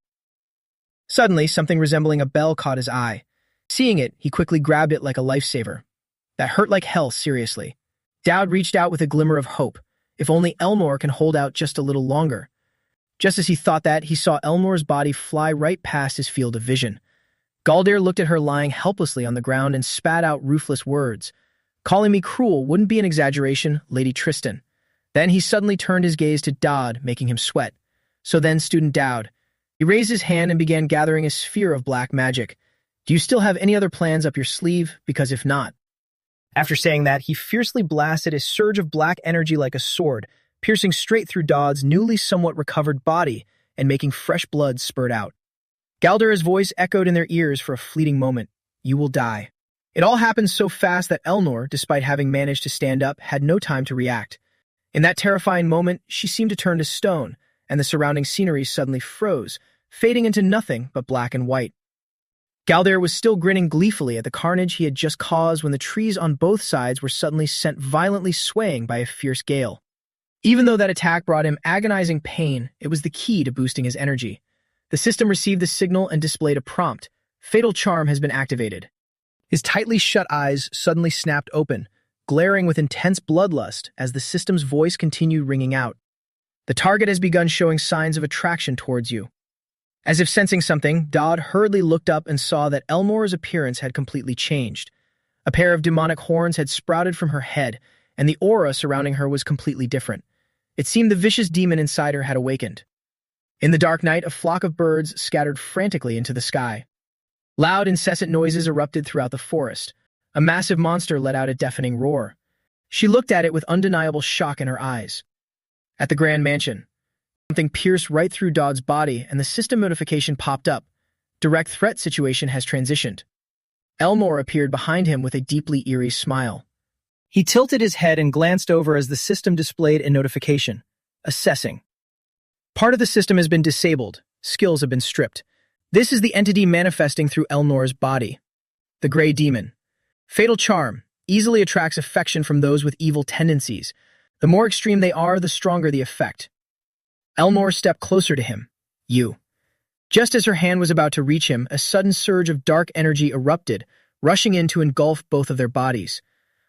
Suddenly, something resembling a bell caught his eye. Seeing it, he quickly grabbed it like a lifesaver. That hurt like hell, seriously. Dowd reached out with a glimmer of hope. If only Elnor can hold out just a little longer. Just as he thought that, he saw Elnor's body fly right past his field of vision. Galder looked at her lying helplessly on the ground and spat out ruthless words. "Calling me cruel wouldn't be an exaggeration, Lady Tristan." Then he suddenly turned his gaze to Dodd, making him sweat. So then Student Dowd. He raised his hand and began gathering a sphere of black magic. "Do you still have any other plans up your sleeve? Because if not..." After saying that, he fiercely blasted a surge of black energy like a sword, piercing straight through Dodd's newly somewhat recovered body and making fresh blood spurt out. Galder's voice echoed in their ears for a fleeting moment. "You will die." It all happened so fast that Elnor, despite having managed to stand up, had no time to react. In that terrifying moment, she seemed to turn to stone, and the surrounding scenery suddenly froze, fading into nothing but black and white. Galder was still grinning gleefully at the carnage he had just caused when the trees on both sides were suddenly sent violently swaying by a fierce gale. Even though that attack brought him agonizing pain, it was the key to boosting his energy. The system received the signal and displayed a prompt. Fatal charm has been activated. His tightly shut eyes suddenly snapped open, glaring with intense bloodlust as the system's voice continued ringing out. The target has begun showing signs of attraction towards you. As if sensing something, Dodd hurriedly looked up and saw that Elmore's appearance had completely changed. A pair of demonic horns had sprouted from her head, and the aura surrounding her was completely different. It seemed the vicious demon inside her had awakened. In the dark night, a flock of birds scattered frantically into the sky. Loud, incessant noises erupted throughout the forest. A massive monster let out a deafening roar. She looked at it with undeniable shock in her eyes. At the Grand Mansion, something pierced right through Dodd's body, and the system notification popped up. Direct threat situation has transitioned. Elmore appeared behind him with a deeply eerie smile. He tilted his head and glanced over as the system displayed a notification. Assessing. Part of the system has been disabled. Skills have been stripped. This is the entity manifesting through Elnore's body. The Grey Demon. Fatal charm. Easily attracts affection from those with evil tendencies. The more extreme they are, the stronger the effect. Elnore stepped closer to him. You. Just as her hand was about to reach him, a sudden surge of dark energy erupted, rushing in to engulf both of their bodies.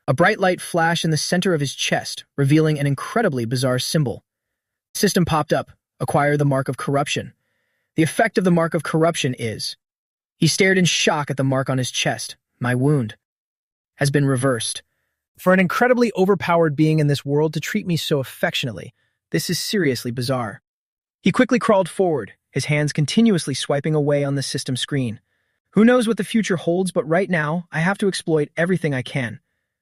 A bright light flashed in the center of his chest, revealing an incredibly bizarre symbol. System popped up. Acquire the mark of corruption. The effect of the mark of corruption is... He stared in shock at the mark on his chest. My wound has been reversed. For an incredibly overpowered being in this world to treat me so affectionately, this is seriously bizarre. He quickly crawled forward, his hands continuously swiping away on the system screen. Who knows what the future holds, but right now, I have to exploit everything I can.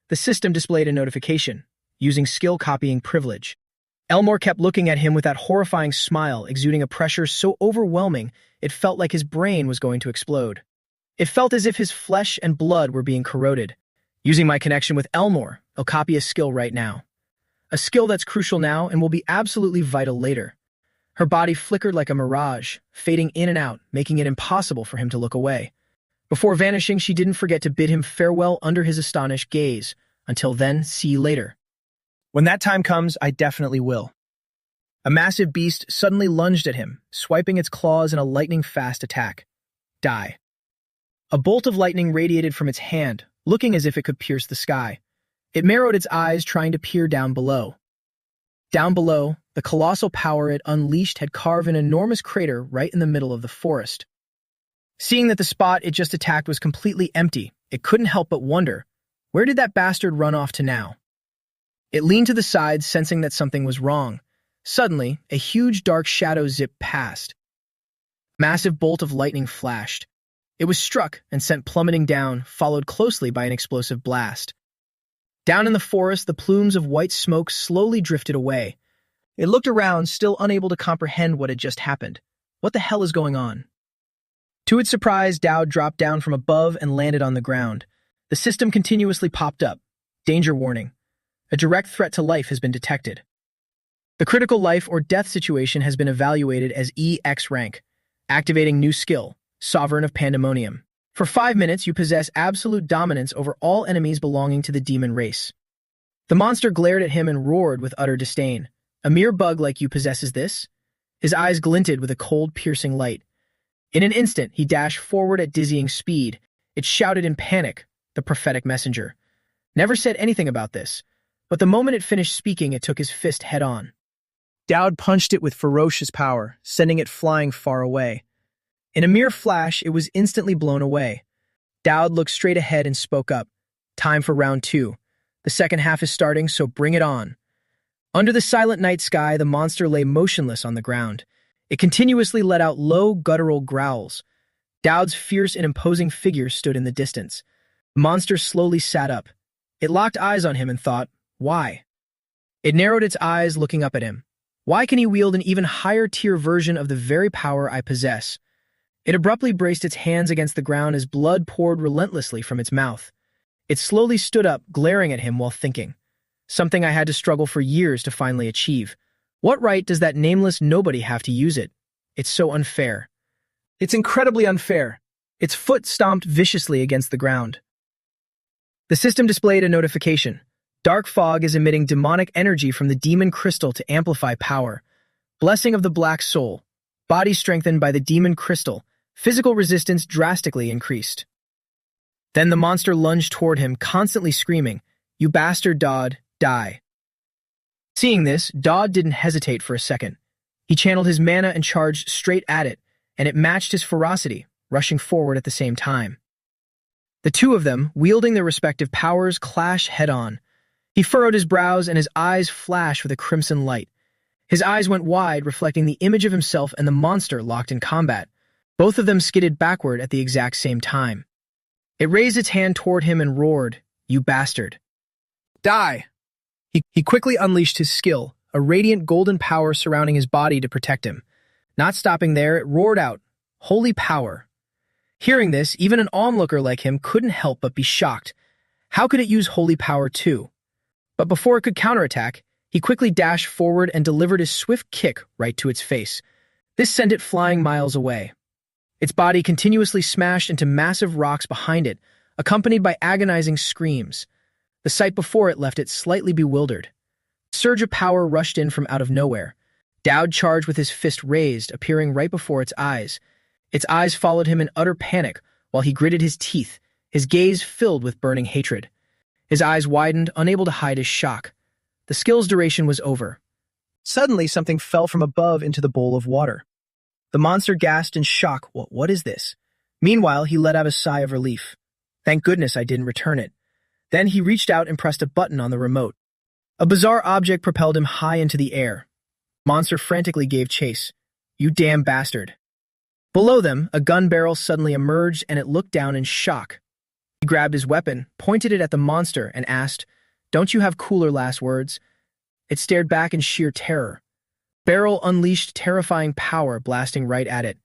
The system displayed a notification, using skill copying privilege. Elmore kept looking at him with that horrifying smile, exuding a pressure so overwhelming it felt like his brain was going to explode. It felt as if his flesh and blood were being corroded. Using my connection with Elmore, I'll copy a skill right now. A skill that's crucial now and will be absolutely vital later. Her body flickered like a mirage, fading in and out, making it impossible for him to look away. Before vanishing, she didn't forget to bid him farewell under his astonished gaze. Until then, see you later. When that time comes, I definitely will. A massive beast suddenly lunged at him, swiping its claws in a lightning-fast attack. Die. A bolt of lightning radiated from its hand, looking as if it could pierce the sky. It narrowed its eyes, trying to peer down below. Down below, the colossal power it unleashed had carved an enormous crater right in the middle of the forest. Seeing that the spot it just attacked was completely empty, it couldn't help but wonder, where did that bastard run off to now? It leaned to the side, sensing that something was wrong. Suddenly, a huge dark shadow zipped past. A massive bolt of lightning flashed. It was struck and sent plummeting down, followed closely by an explosive blast. Down in the forest, the plumes of white smoke slowly drifted away. It looked around, still unable to comprehend what had just happened. What the hell is going on? To its surprise, Dowd dropped down from above and landed on the ground. The system continuously popped up. Danger warning. A direct threat to life has been detected. The critical life or death situation has been evaluated as EX rank. Activating new skill, Sovereign of Pandemonium. For 5 minutes, you possess absolute dominance over all enemies belonging to the demon race. The monster glared at him and roared with utter disdain. A mere bug like you possesses this? His eyes glinted with a cold, piercing light. In an instant, he dashed forward at dizzying speed. It shouted in panic, the prophetic messenger. Never said anything about this, but the moment it finished speaking, it took his fist head-on. Dowd punched it with ferocious power, sending it flying far away. In a mere flash, it was instantly blown away. Dowd looked straight ahead and spoke up. Time for round 2. The second half is starting, so bring it on. Under the silent night sky, the monster lay motionless on the ground. It continuously let out low, guttural growls. Dowd's fierce and imposing figure stood in the distance. The monster slowly sat up. It locked eyes on him and thought, why? It narrowed its eyes, looking up at him. Why can he wield an even higher-tier version of the very power I possess? It abruptly braced its hands against the ground as blood poured relentlessly from its mouth. It slowly stood up, glaring at him while thinking. something I had to struggle for years to finally achieve. What right does that nameless nobody have to use it? It's so unfair. It's incredibly unfair. Its foot stomped viciously against the ground. The system displayed a notification. Dark fog is emitting demonic energy from the demon crystal to amplify power. Blessing of the Black Soul. Body strengthened by the demon crystal. Physical resistance drastically increased. Then the monster lunged toward him, constantly screaming, "You bastard, Dodd, die." Seeing this, Dodd didn't hesitate for a second. He channeled his mana and charged straight at it, and it matched his ferocity, rushing forward at the same time. The two of them, wielding their respective powers, clash head-on. He furrowed his brows and his eyes flashed with a crimson light. His eyes went wide, reflecting the image of himself and the monster locked in combat. Both of them skidded backward at the exact same time. It raised its hand toward him and roared, "You bastard. Die!" He quickly unleashed his skill, a radiant golden power surrounding his body to protect him. Not stopping there, it roared out, "Holy power." Hearing this, even an onlooker like him couldn't help but be shocked. How could it use holy power too? But before it could counterattack, he quickly dashed forward and delivered his swift kick right to its face. This sent it flying miles away. Its body continuously smashed into massive rocks behind it, accompanied by agonizing screams. The sight before it left it slightly bewildered. A surge of power rushed in from out of nowhere. Dowd charged with his fist raised, appearing right before its eyes. Its eyes followed him in utter panic while he gritted his teeth, his gaze filled with burning hatred. His eyes widened, unable to hide his shock. The skill's duration was over. Suddenly, something fell from above into the bowl of water. The monster gasped in shock. What is this? Meanwhile, he let out a sigh of relief. Thank goodness I didn't return it. Then he reached out and pressed a button on the remote. A bizarre object propelled him high into the air. Monster frantically gave chase. "You damn bastard." Below them, a gun barrel suddenly emerged and it looked down in shock. He grabbed his weapon, pointed it at the monster, and asked, "Don't you have cooler last words?" It stared back in sheer terror. Barrel unleashed terrifying power, blasting right at it.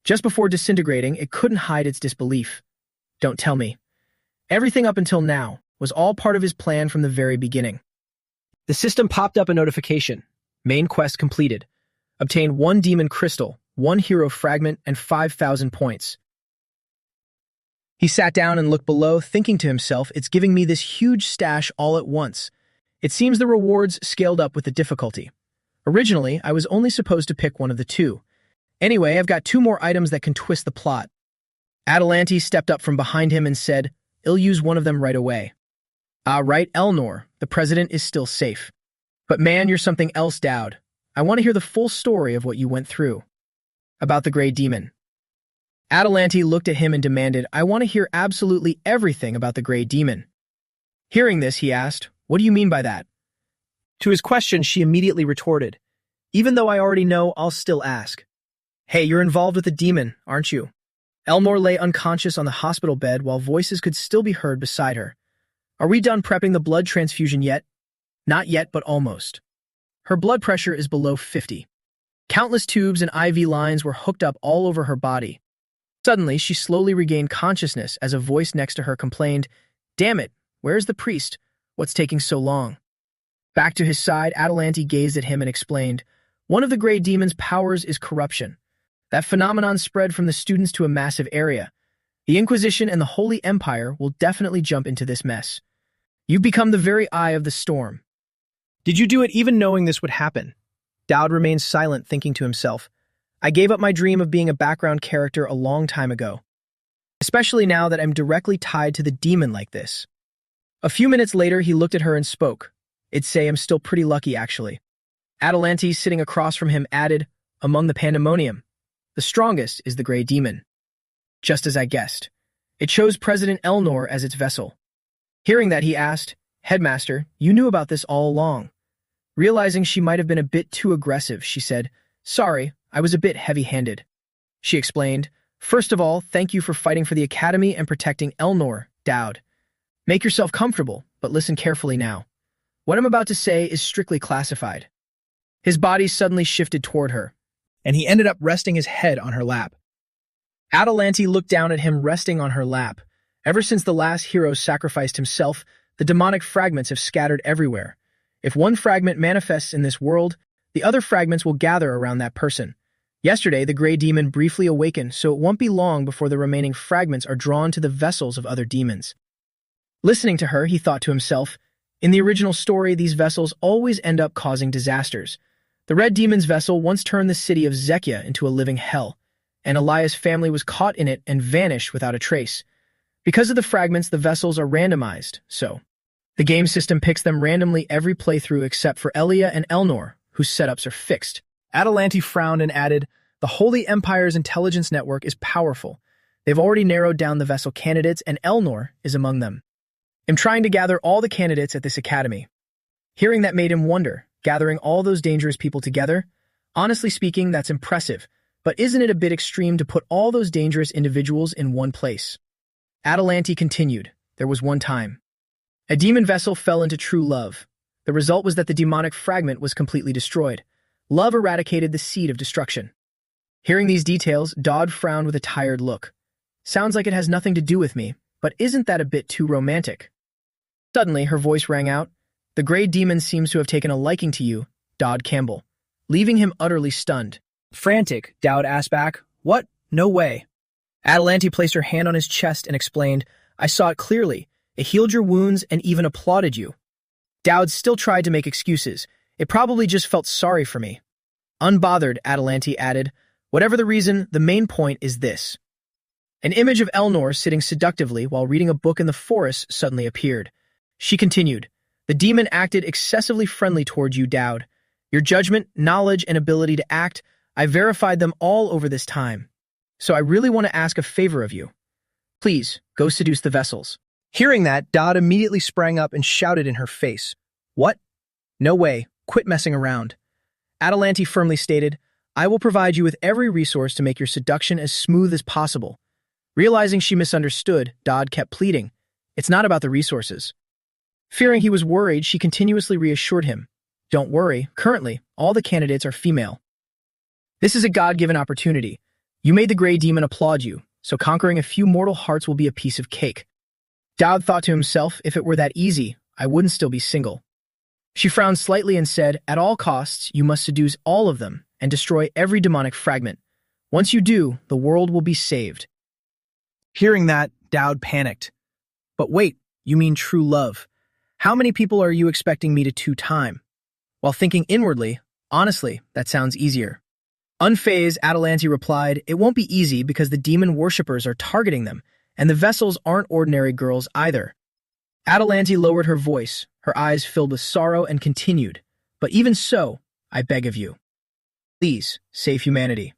Just before disintegrating, it couldn't hide its disbelief. "Don't tell me. Everything up until now was all part of his plan from the very beginning." The system popped up a notification. Main quest completed. Obtain 1 demon crystal, 1 hero fragment, and 5,000 points. He sat down and looked below, thinking to himself, it's giving me this huge stash all at once. It seems the rewards scaled up with the difficulty. Originally, I was only supposed to pick one of the two. Anyway, I've got 2 more items that can twist the plot. Adelanti stepped up from behind him and said, "I'll use one of them right away." "Ah, right, Elnor. The president is still safe. But man, you're something else, Dowd. I want to hear the full story of what you went through." "About the Grey Demon." Adelanti looked at him and demanded, "I want to hear absolutely everything about the Grey Demon." Hearing this, he asked, "What do you mean by that?" To his question, she immediately retorted, "Even though I already know, I'll still ask. Hey, you're involved with the demon, aren't you?" Elmore lay unconscious on the hospital bed while voices could still be heard beside her. "Are we done prepping the blood transfusion yet?" "Not yet, but almost." Her blood pressure is below 50. Countless tubes and IV lines were hooked up all over her body. Suddenly, she slowly regained consciousness as a voice next to her complained, "Damn it, where's the priest? What's taking so long?" Back to his side, Adelanti gazed at him and explained, "One of the Grey Demon's powers is corruption. That phenomenon spread from the students to a massive area. The Inquisition and the Holy Empire will definitely jump into this mess. You've become the very eye of the storm." "Did you do it even knowing this would happen?" Dowd remained silent, thinking to himself, "I gave up my dream of being a background character a long time ago. Especially now that I'm directly tied to the demon like this." A few minutes later, he looked at her and spoke. "I'd say I'm still pretty lucky, actually." Adelanti, sitting across from him, added, "Among the pandemonium, the strongest is the Grey Demon." Just as I guessed. It chose President Elnor as its vessel. Hearing that, he asked, "Headmaster, you knew about this all along." Realizing she might have been a bit too aggressive, she said, "Sorry, I was a bit heavy-handed." She explained, "First of all, thank you for fighting for the Academy and protecting Elnor, Dowd. Make yourself comfortable, but listen carefully now. What I'm about to say is strictly classified." His body suddenly shifted toward her, and he ended up resting his head on her lap. Adelanti looked down at him resting on her lap. Ever since the last hero sacrificed himself, the demonic fragments have scattered everywhere. If one fragment manifests in this world, the other fragments will gather around that person. Yesterday, the gray demon briefly awakened, so it won't be long before the remaining fragments are drawn to the vessels of other demons. Listening to her, he thought to himself, in the original story, these vessels always end up causing disasters. The red demon's vessel once turned the city of Zekia into a living hell, and Elias' family was caught in it and vanished without a trace. Because of the fragments, the vessels are randomized, so the game system picks them randomly every playthrough except for Elia and Elnor, whose setups are fixed. Adelanti frowned and added, the Holy Empire's intelligence network is powerful. They've already narrowed down the vessel candidates, and Elnor is among them. I'm trying to gather all the candidates at this academy. Hearing that made him wonder, gathering all those dangerous people together? Honestly speaking, that's impressive, but isn't it a bit extreme to put all those dangerous individuals in one place? Adelanti continued, there was one time. A demon vessel fell into true love. The result was that the demonic fragment was completely destroyed. Love eradicated the seed of destruction. Hearing these details, Dodd frowned with a tired look. Sounds like it has nothing to do with me, but isn't that a bit too romantic? Suddenly, her voice rang out. The gray demon seems to have taken a liking to you, Dodd Campbell, leaving him utterly stunned. Frantic, Dowd asked back, what? No way. Adelanti placed her hand on his chest and explained, I saw it clearly. It healed your wounds and even applauded you. Dowd still tried to make excuses. It probably just felt sorry for me. Unbothered, Adelanti added, whatever the reason, the main point is this. An image of Elnor sitting seductively while reading a book in the forest suddenly appeared. She continued, the demon acted excessively friendly toward you, Dowd. Your judgment, knowledge, and ability to act, I verified them all over this time. So I really want to ask a favor of you. Please, go seduce the vessels. Hearing that, Dodd immediately sprang up and shouted in her face. What? No way. Quit messing around. Adelanti firmly stated, I will provide you with every resource to make your seduction as smooth as possible. Realizing she misunderstood, Dodd kept pleading, it's not about the resources. Fearing he was worried, she continuously reassured him. Don't worry, currently, all the candidates are female. This is a God-given opportunity. You made the gray demon applaud you, so conquering a few mortal hearts will be a piece of cake. Dowd thought to himself, if it were that easy, I wouldn't still be single. She frowned slightly and said, at all costs, you must seduce all of them and destroy every demonic fragment. Once you do, the world will be saved. Hearing that, Dowd panicked. But wait, you mean true love. How many people are you expecting me to two-time? While thinking inwardly, honestly, that sounds easier. Unfazed, Adelanti replied, it won't be easy because the demon worshippers are targeting them, and the vessels aren't ordinary girls either. Adelanti lowered her voice, her eyes filled with sorrow, and continued, but even so, I beg of you. Please, save humanity.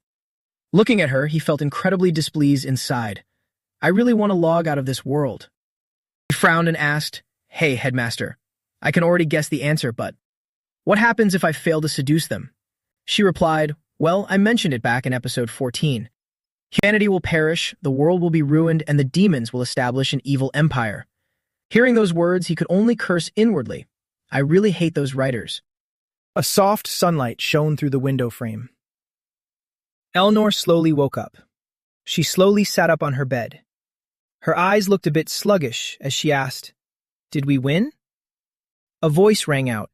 Looking at her, he felt incredibly displeased inside. I really want to log out of this world. He frowned and asked, hey, headmaster, I can already guess the answer, but what happens if I fail to seduce them? She replied, well, I mentioned it back in episode 14. Humanity will perish, the world will be ruined, and the demons will establish an evil empire. Hearing those words, he could only curse inwardly. I really hate those writers. A soft sunlight shone through the window frame. Elnor slowly woke up. She slowly sat up on her bed. Her eyes looked a bit sluggish as she asked, did we win? A voice rang out.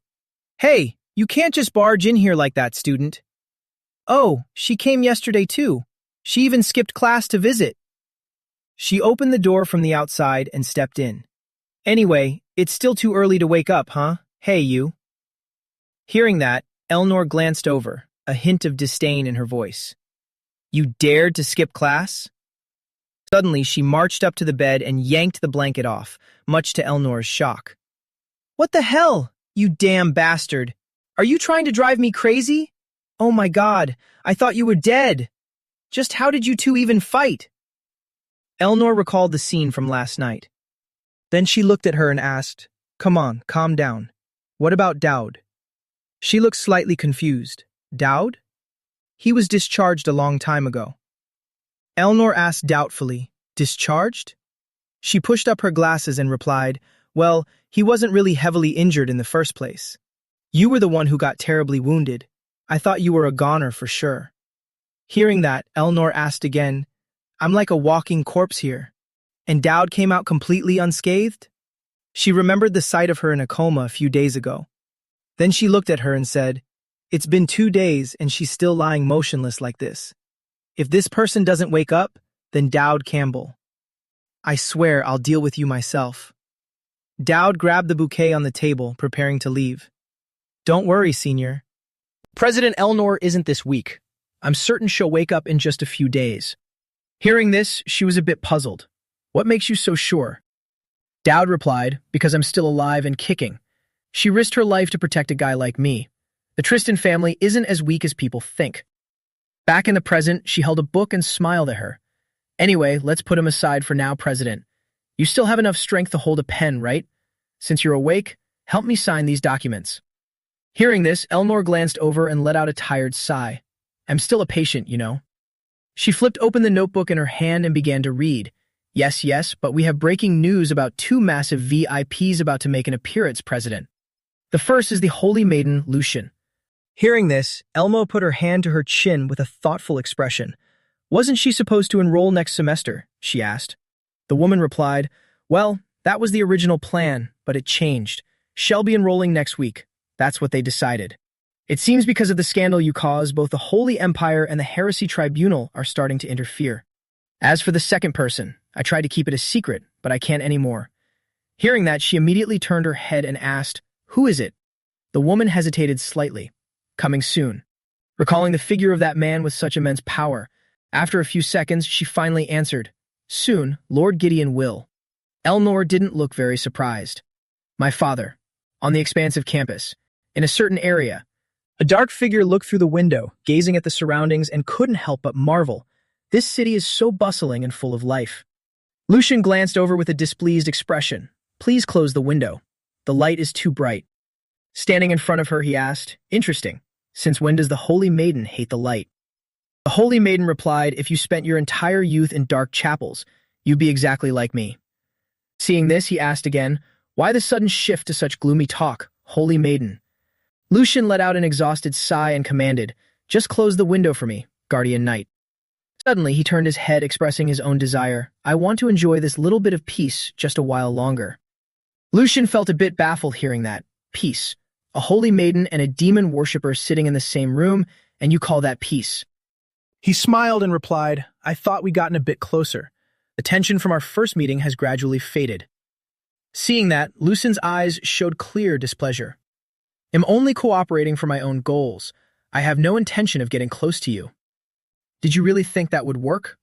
Hey, you can't just barge in here like that, student. Oh, she came yesterday too. She even skipped class to visit. She opened the door from the outside and stepped in. Anyway, it's still too early to wake up, huh? Hey, you. Hearing that, Elnor glanced over, a hint of disdain in her voice. You dared to skip class? Suddenly, she marched up to the bed and yanked the blanket off, much to Elnor's shock. What the hell, you damn bastard? Are you trying to drive me crazy? Oh my God, I thought you were dead. Just how did you two even fight? Elnor recalled the scene from last night. Then she looked at her and asked, come on, calm down. What about Dowd? She looked slightly confused. Dowd? He was discharged a long time ago. Elnor asked doubtfully, discharged? She pushed up her glasses and replied, well, he wasn't really heavily injured in the first place. You were the one who got terribly wounded. I thought you were a goner for sure. Hearing that, Elnor asked again, I'm like a walking corpse here. And Dowd came out completely unscathed? She remembered the sight of her in a coma a few days ago. Then she looked at her and said, "It's been 2 days and she's still lying motionless like this. If this person doesn't wake up, then Dowd Campbell. I swear I'll deal with you myself." Dowd grabbed the bouquet on the table, preparing to leave. "Don't worry, Senior. President Elnor isn't this weak. I'm certain she'll wake up in just a few days." Hearing this, she was a bit puzzled. "What makes you so sure?" Dowd replied, "Because I'm still alive and kicking. She risked her life to protect a guy like me. The Tristan family isn't as weak as people think." Back in the present, she held a book and smiled at her. "Anyway, let's put him aside for now, President. You still have enough strength to hold a pen, right? Since you're awake, help me sign these documents." Hearing this, Elnor glanced over and let out a tired sigh. "I'm still a patient, you know." She flipped open the notebook in her hand and began to read. Yes, but we have breaking news about 2 massive VIPs about to make an appearance, President. The first is the Holy Maiden, Lucian." Hearing this, Elmo put her hand to her chin with a thoughtful expression. "Wasn't she supposed to enroll next semester?" she asked. The woman replied, "Well, that was the original plan, but it changed. She'll be enrolling next week. That's what they decided. It seems because of the scandal you caused, both the Holy Empire and the Heresy Tribunal are starting to interfere. As for the second person, I tried to keep it a secret, but I can't anymore." Hearing that, she immediately turned her head and asked, "Who is it?" The woman hesitated slightly. "Coming soon." Recalling the figure of that man with such immense power, after a few seconds, she finally answered, "Soon, Lord Gideon will." Elnor didn't look very surprised. "My father. On the expansive campus. In a certain area." A dark figure looked through the window, gazing at the surroundings, and couldn't help but marvel. This city is so bustling and full of life. Lucian glanced over with a displeased expression. "Please close the window. The light is too bright." Standing in front of her, he asked, "Interesting. Since when does the Holy Maiden hate the light?" The Holy Maiden replied, "If you spent your entire youth in dark chapels, you'd be exactly like me." Seeing this, he asked again, "Why the sudden shift to such gloomy talk, Holy Maiden?" Lucian let out an exhausted sigh and commanded, "Just close the window for me, Guardian Knight." Suddenly, he turned his head, expressing his own desire. "I want to enjoy this little bit of peace just a while longer." Lucian felt a bit baffled hearing that. Peace. A holy maiden and a demon worshipper sitting in the same room, and you call that peace? He smiled and replied, "I thought we'd gotten a bit closer. The tension from our first meeting has gradually faded." Seeing that, Lucian's eyes showed clear displeasure. "I'm only cooperating for my own goals. I have no intention of getting close to you." "Did you really think that would work?"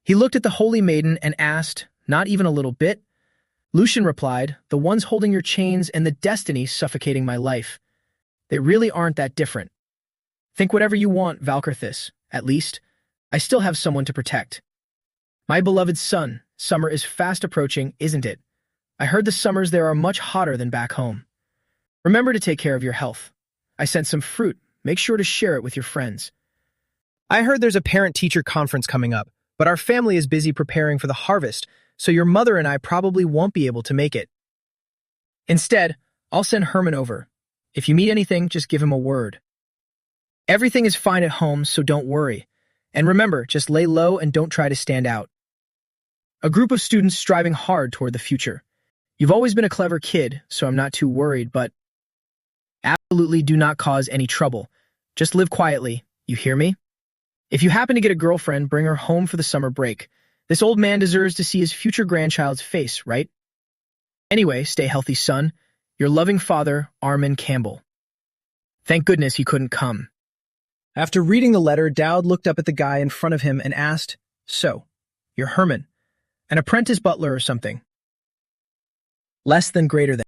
He looked at the Holy Maiden and asked, "Not even a little bit?" Lucian replied, "The ones holding your chains and the destiny suffocating my life. They really aren't that different. Think whatever you want, Valkarthus. At least, I still have someone to protect. My beloved son, summer is fast approaching, isn't it? I heard the summers there are much hotter than back home. Remember to take care of your health. I sent some fruit. Make sure to share it with your friends. I heard there's a parent-teacher conference coming up, but our family is busy preparing for the harvest, so your mother and I probably won't be able to make it. Instead, I'll send Herman over. If you meet anything, just give him a word. Everything is fine at home, so don't worry. And remember, just lay low and don't try to stand out." A group of students striving hard toward the future. "You've always been a clever kid, so I'm not too worried, but absolutely do not cause any trouble. Just live quietly, you hear me? If you happen to get a girlfriend, bring her home for the summer break. This old man deserves to see his future grandchild's face, right? Anyway, stay healthy, son. Your loving father, Armin Campbell." Thank goodness he couldn't come. After reading the letter, Dowd looked up at the guy in front of him and asked, "So, you're Herman, an apprentice butler or something?" "Less than greater than."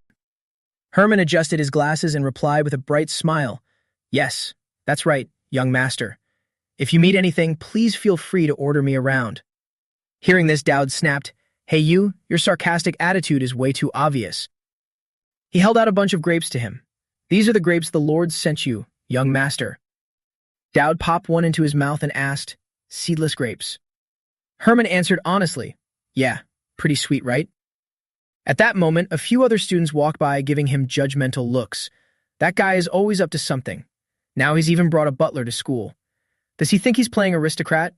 Herman adjusted his glasses and replied with a bright smile, "Yes, that's right, young master. If you meet anything, please feel free to order me around." Hearing this, Dowd snapped, "Hey you, your sarcastic attitude is way too obvious." He held out a bunch of grapes to him. "These are the grapes the Lord sent you, young master." Dowd popped one into his mouth and asked, "Seedless grapes?" Herman answered honestly, "Yeah, pretty sweet, right?" At that moment, a few other students walked by giving him judgmental looks. That guy is always up to something. Now he's even brought a butler to school. Does he think he's playing aristocrat?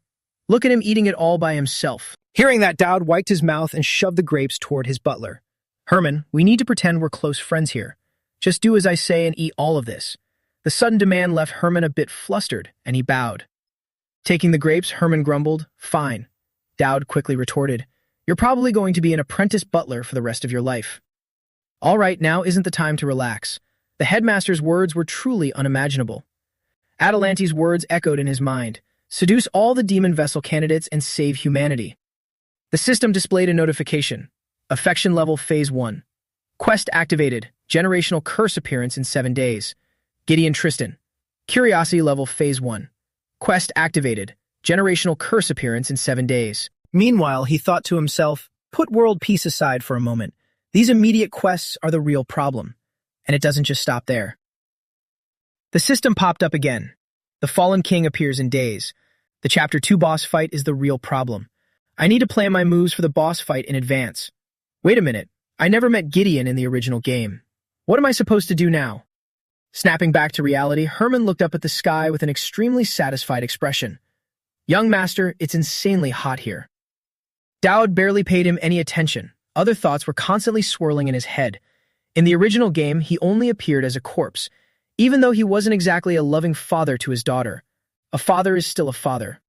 Look at him eating it all by himself. Hearing that, Dowd wiped his mouth and shoved the grapes toward his butler. "Herman, we need to pretend we're close friends here. Just do as I say and eat all of this. The sudden demand left Herman a bit flustered, and he bowed. Taking the grapes, Herman grumbled, "Fine." Dowd quickly retorted, "You're probably going to be an apprentice butler for the rest of your life." All right, now isn't the time to relax. The headmaster's words were truly unimaginable. Atalante's words echoed in his mind. Seduce all the demon vessel candidates and save humanity. The system displayed a notification. Affection level phase 1. Quest activated. Generational curse appearance in 7 days. Gideon Tristan. Curiosity level phase 1. Quest activated. Generational curse appearance in 7 days. Meanwhile, he thought to himself, put world peace aside for a moment. These immediate quests are the real problem. And it doesn't just stop there. The system popped up again. The Fallen King appears in days. The Chapter 2 boss fight is the real problem. I need to plan my moves for the boss fight in advance. Wait a minute. I never met Gideon in the original game. What am I supposed to do now? Snapping back to reality, Herman looked up at the sky with an extremely satisfied expression. Young master, it's insanely hot here. Dowd barely paid him any attention. Other thoughts were constantly swirling in his head. In the original game, he only appeared as a corpse, even though he wasn't exactly a loving father to his daughter. A father is still a father.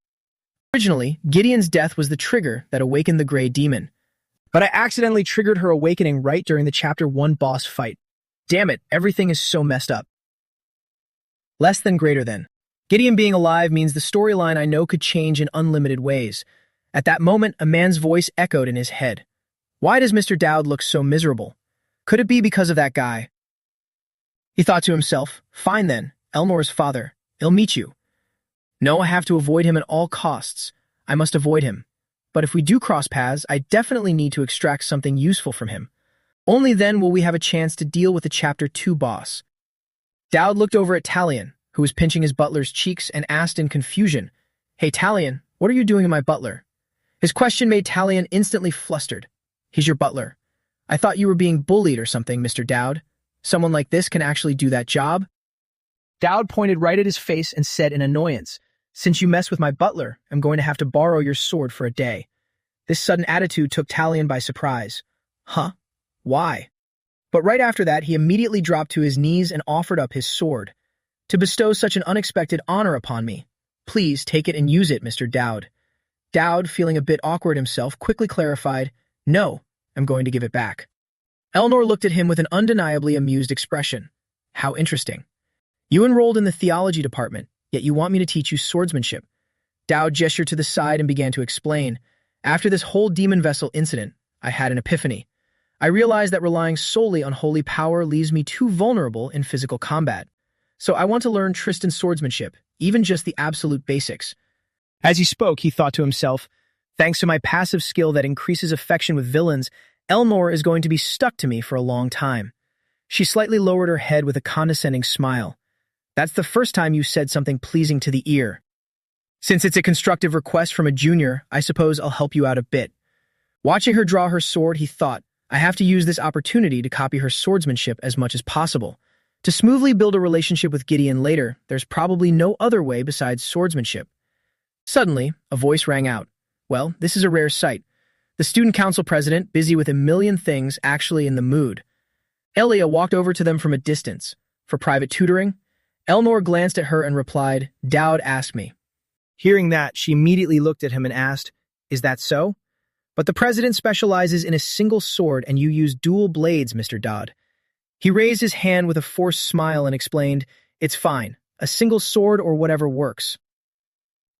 Originally, Gideon's death was the trigger that awakened the Grey Demon. But I accidentally triggered her awakening right during the Chapter 1 boss fight. Damn it, everything is so messed up. Less than greater than. Gideon being alive means the storyline I know could change in unlimited ways. At that moment, a man's voice echoed in his head. Why does Mr. Dowd look so miserable? Could it be because of that guy? He thought to himself, fine then, Elnor's father. He'll meet you. No, I have to avoid him at all costs. I must avoid him. But if we do cross paths, I definitely need to extract something useful from him. Only then will we have a chance to deal with the Chapter 2 boss. Dowd looked over at Talion, who was pinching his butler's cheeks, and asked in confusion, Hey Talion, what are you doing to my butler? His question made Talion instantly flustered. He's your butler. I thought you were being bullied or something, Mr. Dowd. Someone like this can actually do that job? Dowd pointed right at his face and said in annoyance, Since you mess with my butler, I'm going to have to borrow your sword for a day. This sudden attitude took Talion by surprise. Huh? Why? But right after that, he immediately dropped to his knees and offered up his sword. To bestow such an unexpected honor upon me. Please take it and use it, Mr. Dowd. Dowd, feeling a bit awkward himself, quickly clarified, No, I'm going to give it back. Elnor looked at him with an undeniably amused expression. How interesting. You enrolled in the theology department, yet you want me to teach you swordsmanship. Dowd gestured to the side and began to explain. After this whole demon vessel incident, I had an epiphany. I realized that relying solely on holy power leaves me too vulnerable in physical combat. So I want to learn Tristan's swordsmanship, even just the absolute basics. As he spoke, he thought to himself, thanks to my passive skill that increases affection with villains, Elnor is going to be stuck to me for a long time. She slightly lowered her head with a condescending smile. That's the first time you said something pleasing to the ear. Since it's a constructive request from a junior, I suppose I'll help you out a bit. Watching her draw her sword, he thought, I have to use this opportunity to copy her swordsmanship as much as possible. To smoothly build a relationship with Gideon later, there's probably no other way besides swordsmanship. Suddenly, a voice rang out. Well, this is a rare sight. The student council president, busy with a million things, actually in the mood. Elia walked over to them from a distance. For private tutoring? Elnor glanced at her and replied, Dowd asked me. Hearing that, she immediately looked at him and asked, Is that so? But the president specializes in a single sword and you use dual blades, Mr. Dodd. He raised his hand with a forced smile and explained, It's fine. A single sword or whatever works.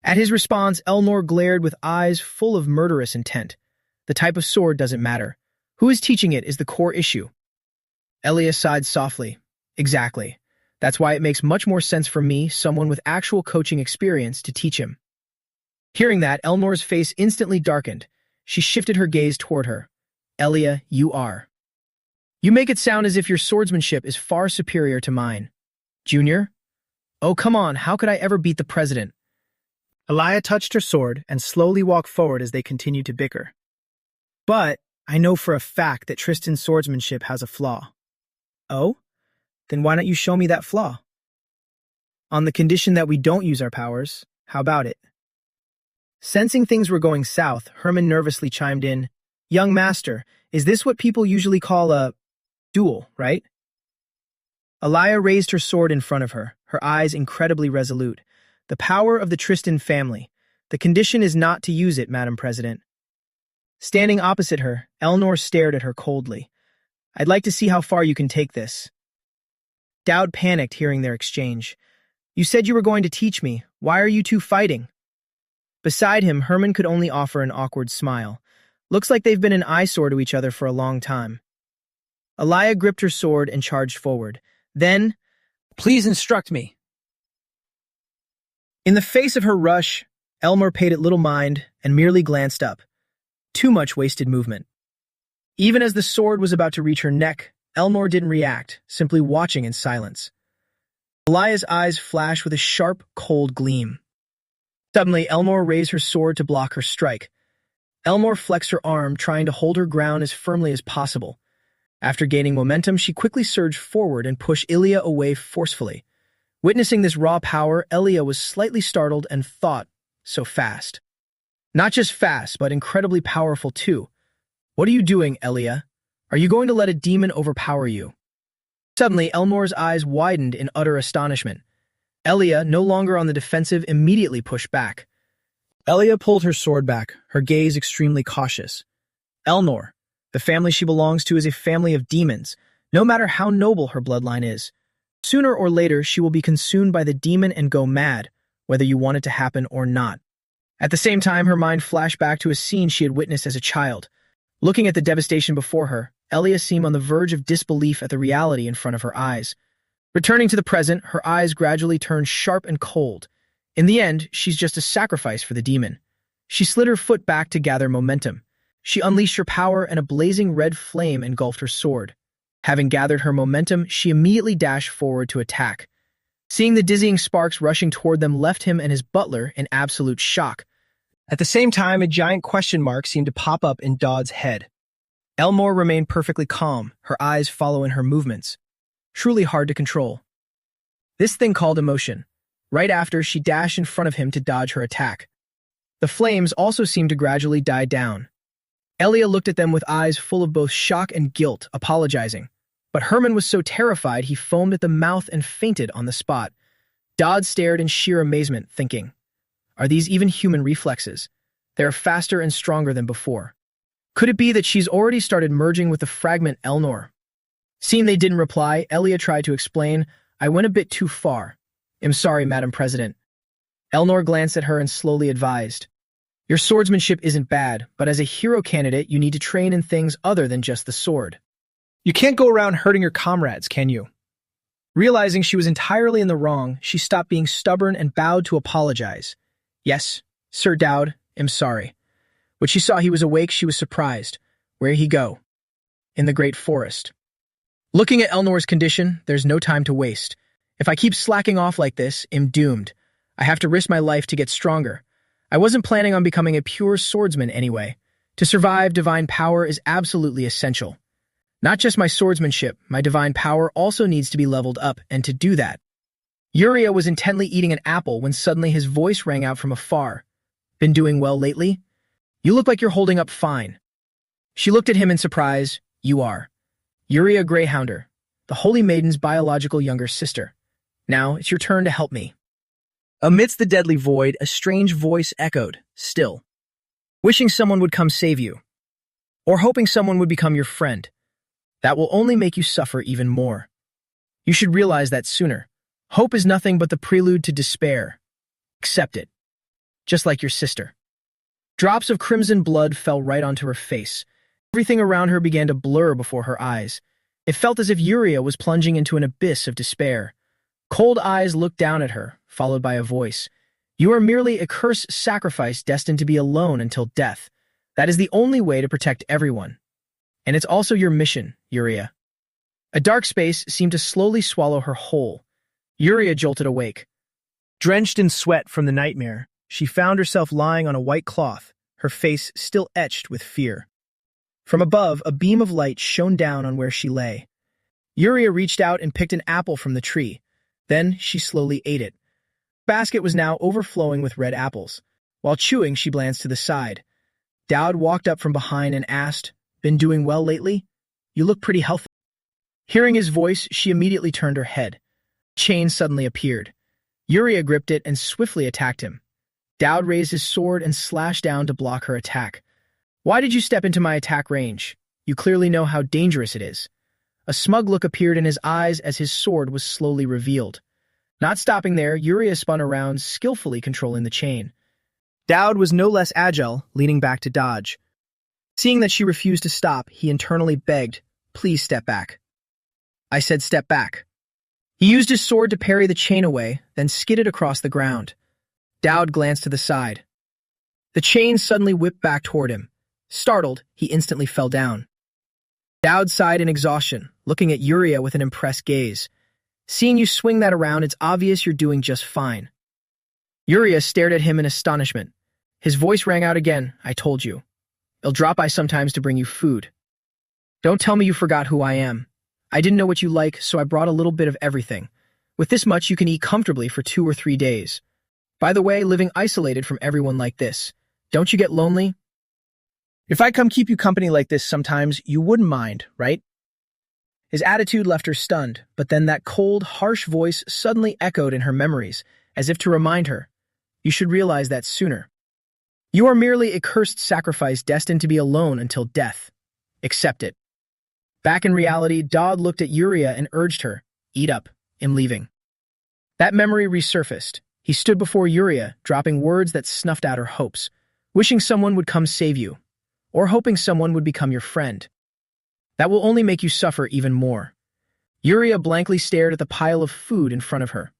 At his response, Elnor glared with eyes full of murderous intent. The type of sword doesn't matter. Who is teaching it is the core issue. Elia sighed softly. Exactly. That's why it makes much more sense for me, someone with actual coaching experience, to teach him. Hearing that, Elnor's face instantly darkened. She shifted her gaze toward her. Elia, you are. You make it sound as if your swordsmanship is far superior to mine. Junior? Oh, come on, how could I ever beat the president? Elia touched her sword and slowly walked forward as they continued to bicker. But I know for a fact that Tristan's swordsmanship has a flaw. Oh? Then why don't you show me that flaw? On the condition that we don't use our powers, how about it? Sensing things were going south, Herman nervously chimed in, Young master, is this what people usually call a duel, right? Alaya raised her sword in front of her, her eyes incredibly resolute. The power of the Tristan family. The condition is not to use it, Madam President. Standing opposite her, Elnor stared at her coldly. I'd like to see how far you can take this. Dowd panicked hearing their exchange. You said you were going to teach me. Why are you two fighting? Beside him, Herman could only offer an awkward smile. Looks like they've been an eyesore to each other for a long time. Alaya gripped her sword and charged forward. Then, please instruct me. In the face of her rush, Elmer paid it little mind and merely glanced up. Too much wasted movement. Even as the sword was about to reach her neck, Elnor didn't react, simply watching in silence. Alaya's eyes flashed with a sharp, cold gleam. Suddenly, Elnor raised her sword to block her strike. Elnor flexed her arm, trying to hold her ground as firmly as possible. After gaining momentum, she quickly surged forward and pushed Ilya away forcefully. Witnessing this raw power, Ilya was slightly startled and thought, so fast. Not just fast, but incredibly powerful too. What are you doing, Ilya? Are you going to let a demon overpower you? Suddenly, Elnor's eyes widened in utter astonishment. Ilya, no longer on the defensive, immediately pushed back. Ilya pulled her sword back, her gaze extremely cautious. Elnor, the family she belongs to, is a family of demons, no matter how noble her bloodline is. Sooner or later, she will be consumed by the demon and go mad, whether you want it to happen or not. At the same time, her mind flashed back to a scene she had witnessed as a child. Looking at the devastation before her, Ilya seemed on the verge of disbelief at the reality in front of her eyes. Returning to the present, her eyes gradually turned sharp and cold. In the end, she's just a sacrifice for the demon. She slid her foot back to gather momentum. She unleashed her power, and a blazing red flame engulfed her sword. Having gathered her momentum, she immediately dashed forward to attack. Seeing the dizzying sparks rushing toward them left him and his butler in absolute shock. At the same time, a giant question mark seemed to pop up in Dodd's head. Elmore remained perfectly calm, her eyes following her movements. Truly hard to control. This thing called emotion. Right after, she dashed in front of him to dodge her attack. The flames also seemed to gradually die down. Ilya looked at them with eyes full of both shock and guilt, apologizing. But Herman was so terrified he foamed at the mouth and fainted on the spot. Dodd stared in sheer amazement, thinking, are these even human reflexes? They are faster and stronger than before. Could it be that she's already started merging with the fragment Elnor? Seeing they didn't reply, Ilya tried to explain, I went a bit too far. I'm sorry, Madam President. Elnor glanced at her and slowly advised, your swordsmanship isn't bad, but as a hero candidate, you need to train in things other than just the sword. You can't go around hurting your comrades, can you? Realizing she was entirely in the wrong, she stopped being stubborn and bowed to apologize. Yes, Sir Dowd, I'm sorry. When she saw he was awake, she was surprised. Where'd he go? In the great forest. Looking at Elnor's condition, there's no time to waste. If I keep slacking off like this, I'm doomed. I have to risk my life to get stronger. I wasn't planning on becoming a pure swordsman anyway. To survive, divine power is absolutely essential. Not just my swordsmanship, my divine power also needs to be leveled up, and to do that. Uriah was intently eating an apple when suddenly his voice rang out from afar. Been doing well lately? You look like you're holding up fine. She looked at him in surprise. You are. Uriah Greyhounder, the Holy Maiden's biological younger sister. Now it's your turn to help me. Amidst the deadly void, a strange voice echoed, still. Wishing someone would come save you. Or hoping someone would become your friend. That will only make you suffer even more. You should realize that sooner. Hope is nothing but the prelude to despair. Accept it. Just like your sister. Drops of crimson blood fell right onto her face. Everything around her began to blur before her eyes. It felt as if Uriah was plunging into an abyss of despair. Cold eyes looked down at her, followed by a voice. You are merely a cursed sacrifice destined to be alone until death. That is the only way to protect everyone. And it's also your mission, Uriah. A dark space seemed to slowly swallow her whole. Uriah jolted awake. Drenched in sweat from the nightmare, she found herself lying on a white cloth, her face still etched with fear. From above, a beam of light shone down on where she lay. Uriah reached out and picked an apple from the tree. Then she slowly ate it. The basket was now overflowing with red apples. While chewing, she glanced to the side. Dowd walked up from behind and asked, Been doing well lately? You look pretty healthy. Hearing his voice, she immediately turned her head. The chain suddenly appeared. Yuria gripped it and swiftly attacked him. Dowd raised his sword and slashed down to block her attack. "Why did you step into my attack range? You clearly know how dangerous it is." A smug look appeared in his eyes as his sword was slowly revealed. Not stopping there, Yuria spun around, skillfully controlling the chain. Dowd was no less agile, leaning back to dodge. Seeing that she refused to stop, he internally begged, "Please step back." "I said step back." He used his sword to parry the chain away, then skidded across the ground. Dowd glanced to the side. The chain suddenly whipped back toward him. Startled, he instantly fell down. Dowd sighed in exhaustion, looking at Yuria with an impressed gaze. "Seeing you swing that around, it's obvious you're doing just fine." Yuria stared at him in astonishment. His voice rang out again, "I told you. I'll drop by sometimes to bring you food. Don't tell me you forgot who I am. I didn't know what you like, so I brought a little bit of everything. With this much, you can eat comfortably for 2 or 3 days. By the way, living isolated from everyone like this, don't you get lonely? If I come keep you company like this sometimes, you wouldn't mind, right?" His attitude left her stunned, but then that cold, harsh voice suddenly echoed in her memories, as if to remind her, "You should realize that sooner. You are merely a cursed sacrifice destined to be alone until death. Accept it." Back in reality, Dowd looked at Yuria and urged her, "Eat up, I'm leaving." That memory resurfaced. He stood before Yuria, dropping words that snuffed out her hopes, wishing someone would come save you, or hoping someone would become your friend. That will only make you suffer even more. Yuria blankly stared at the pile of food in front of her.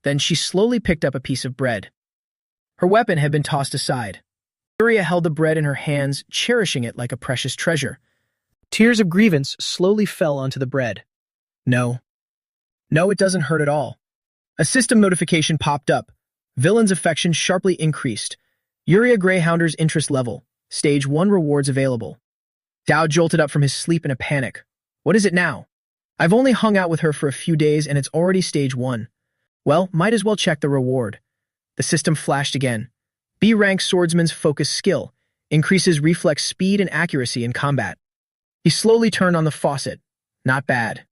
Then she slowly picked up a piece of bread. Her weapon had been tossed aside. Yuria held the bread in her hands, cherishing it like a precious treasure. Tears of grievance slowly fell onto the bread. No, it doesn't hurt at all. A system notification popped up. Villain's affection sharply increased. Yuria Greyhounder's interest level. Stage 1 rewards available. Dowd jolted up from his sleep in a panic. What is it now? I've only hung out with her for a few days and it's already stage 1. Well, might as well check the reward. The system flashed again. B-rank swordsman's focus skill. Increases reflex speed and accuracy in combat. He slowly turned on the faucet. Not bad.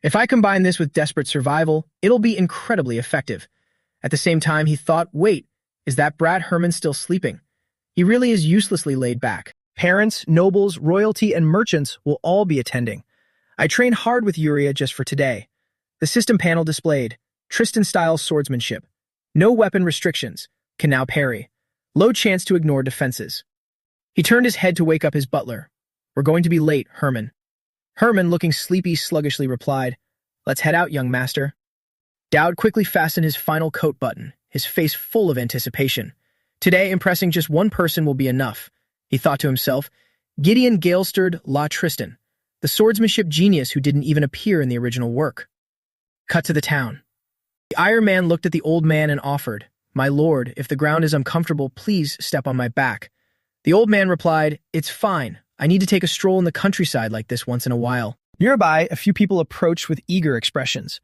If I combine this with desperate survival, it'll be incredibly effective. At the same time, he thought, wait, is that Brad Herman still sleeping? He really is uselessly laid back. Parents, nobles, royalty, and merchants will all be attending. I trained hard with Yuria just for today. The system panel displayed Tristan-style swordsmanship. No weapon restrictions. Can now parry. Low chance to ignore defenses. He turned his head to wake up his butler. We're going to be late, Herman. Herman, looking sleepy, sluggishly replied, Let's head out, young master. Dowd quickly fastened his final coat button, his face full of anticipation. Today, impressing just one person will be enough, he thought to himself. Gideon Galestard La Tristan, the swordsmanship genius who didn't even appear in the original work. Cut to the town. The Iron Man looked at the old man and offered, My lord, if the ground is uncomfortable, please step on my back. The old man replied, It's fine. I need to take a stroll in the countryside like this once in a while. Nearby, a few people approached with eager expressions.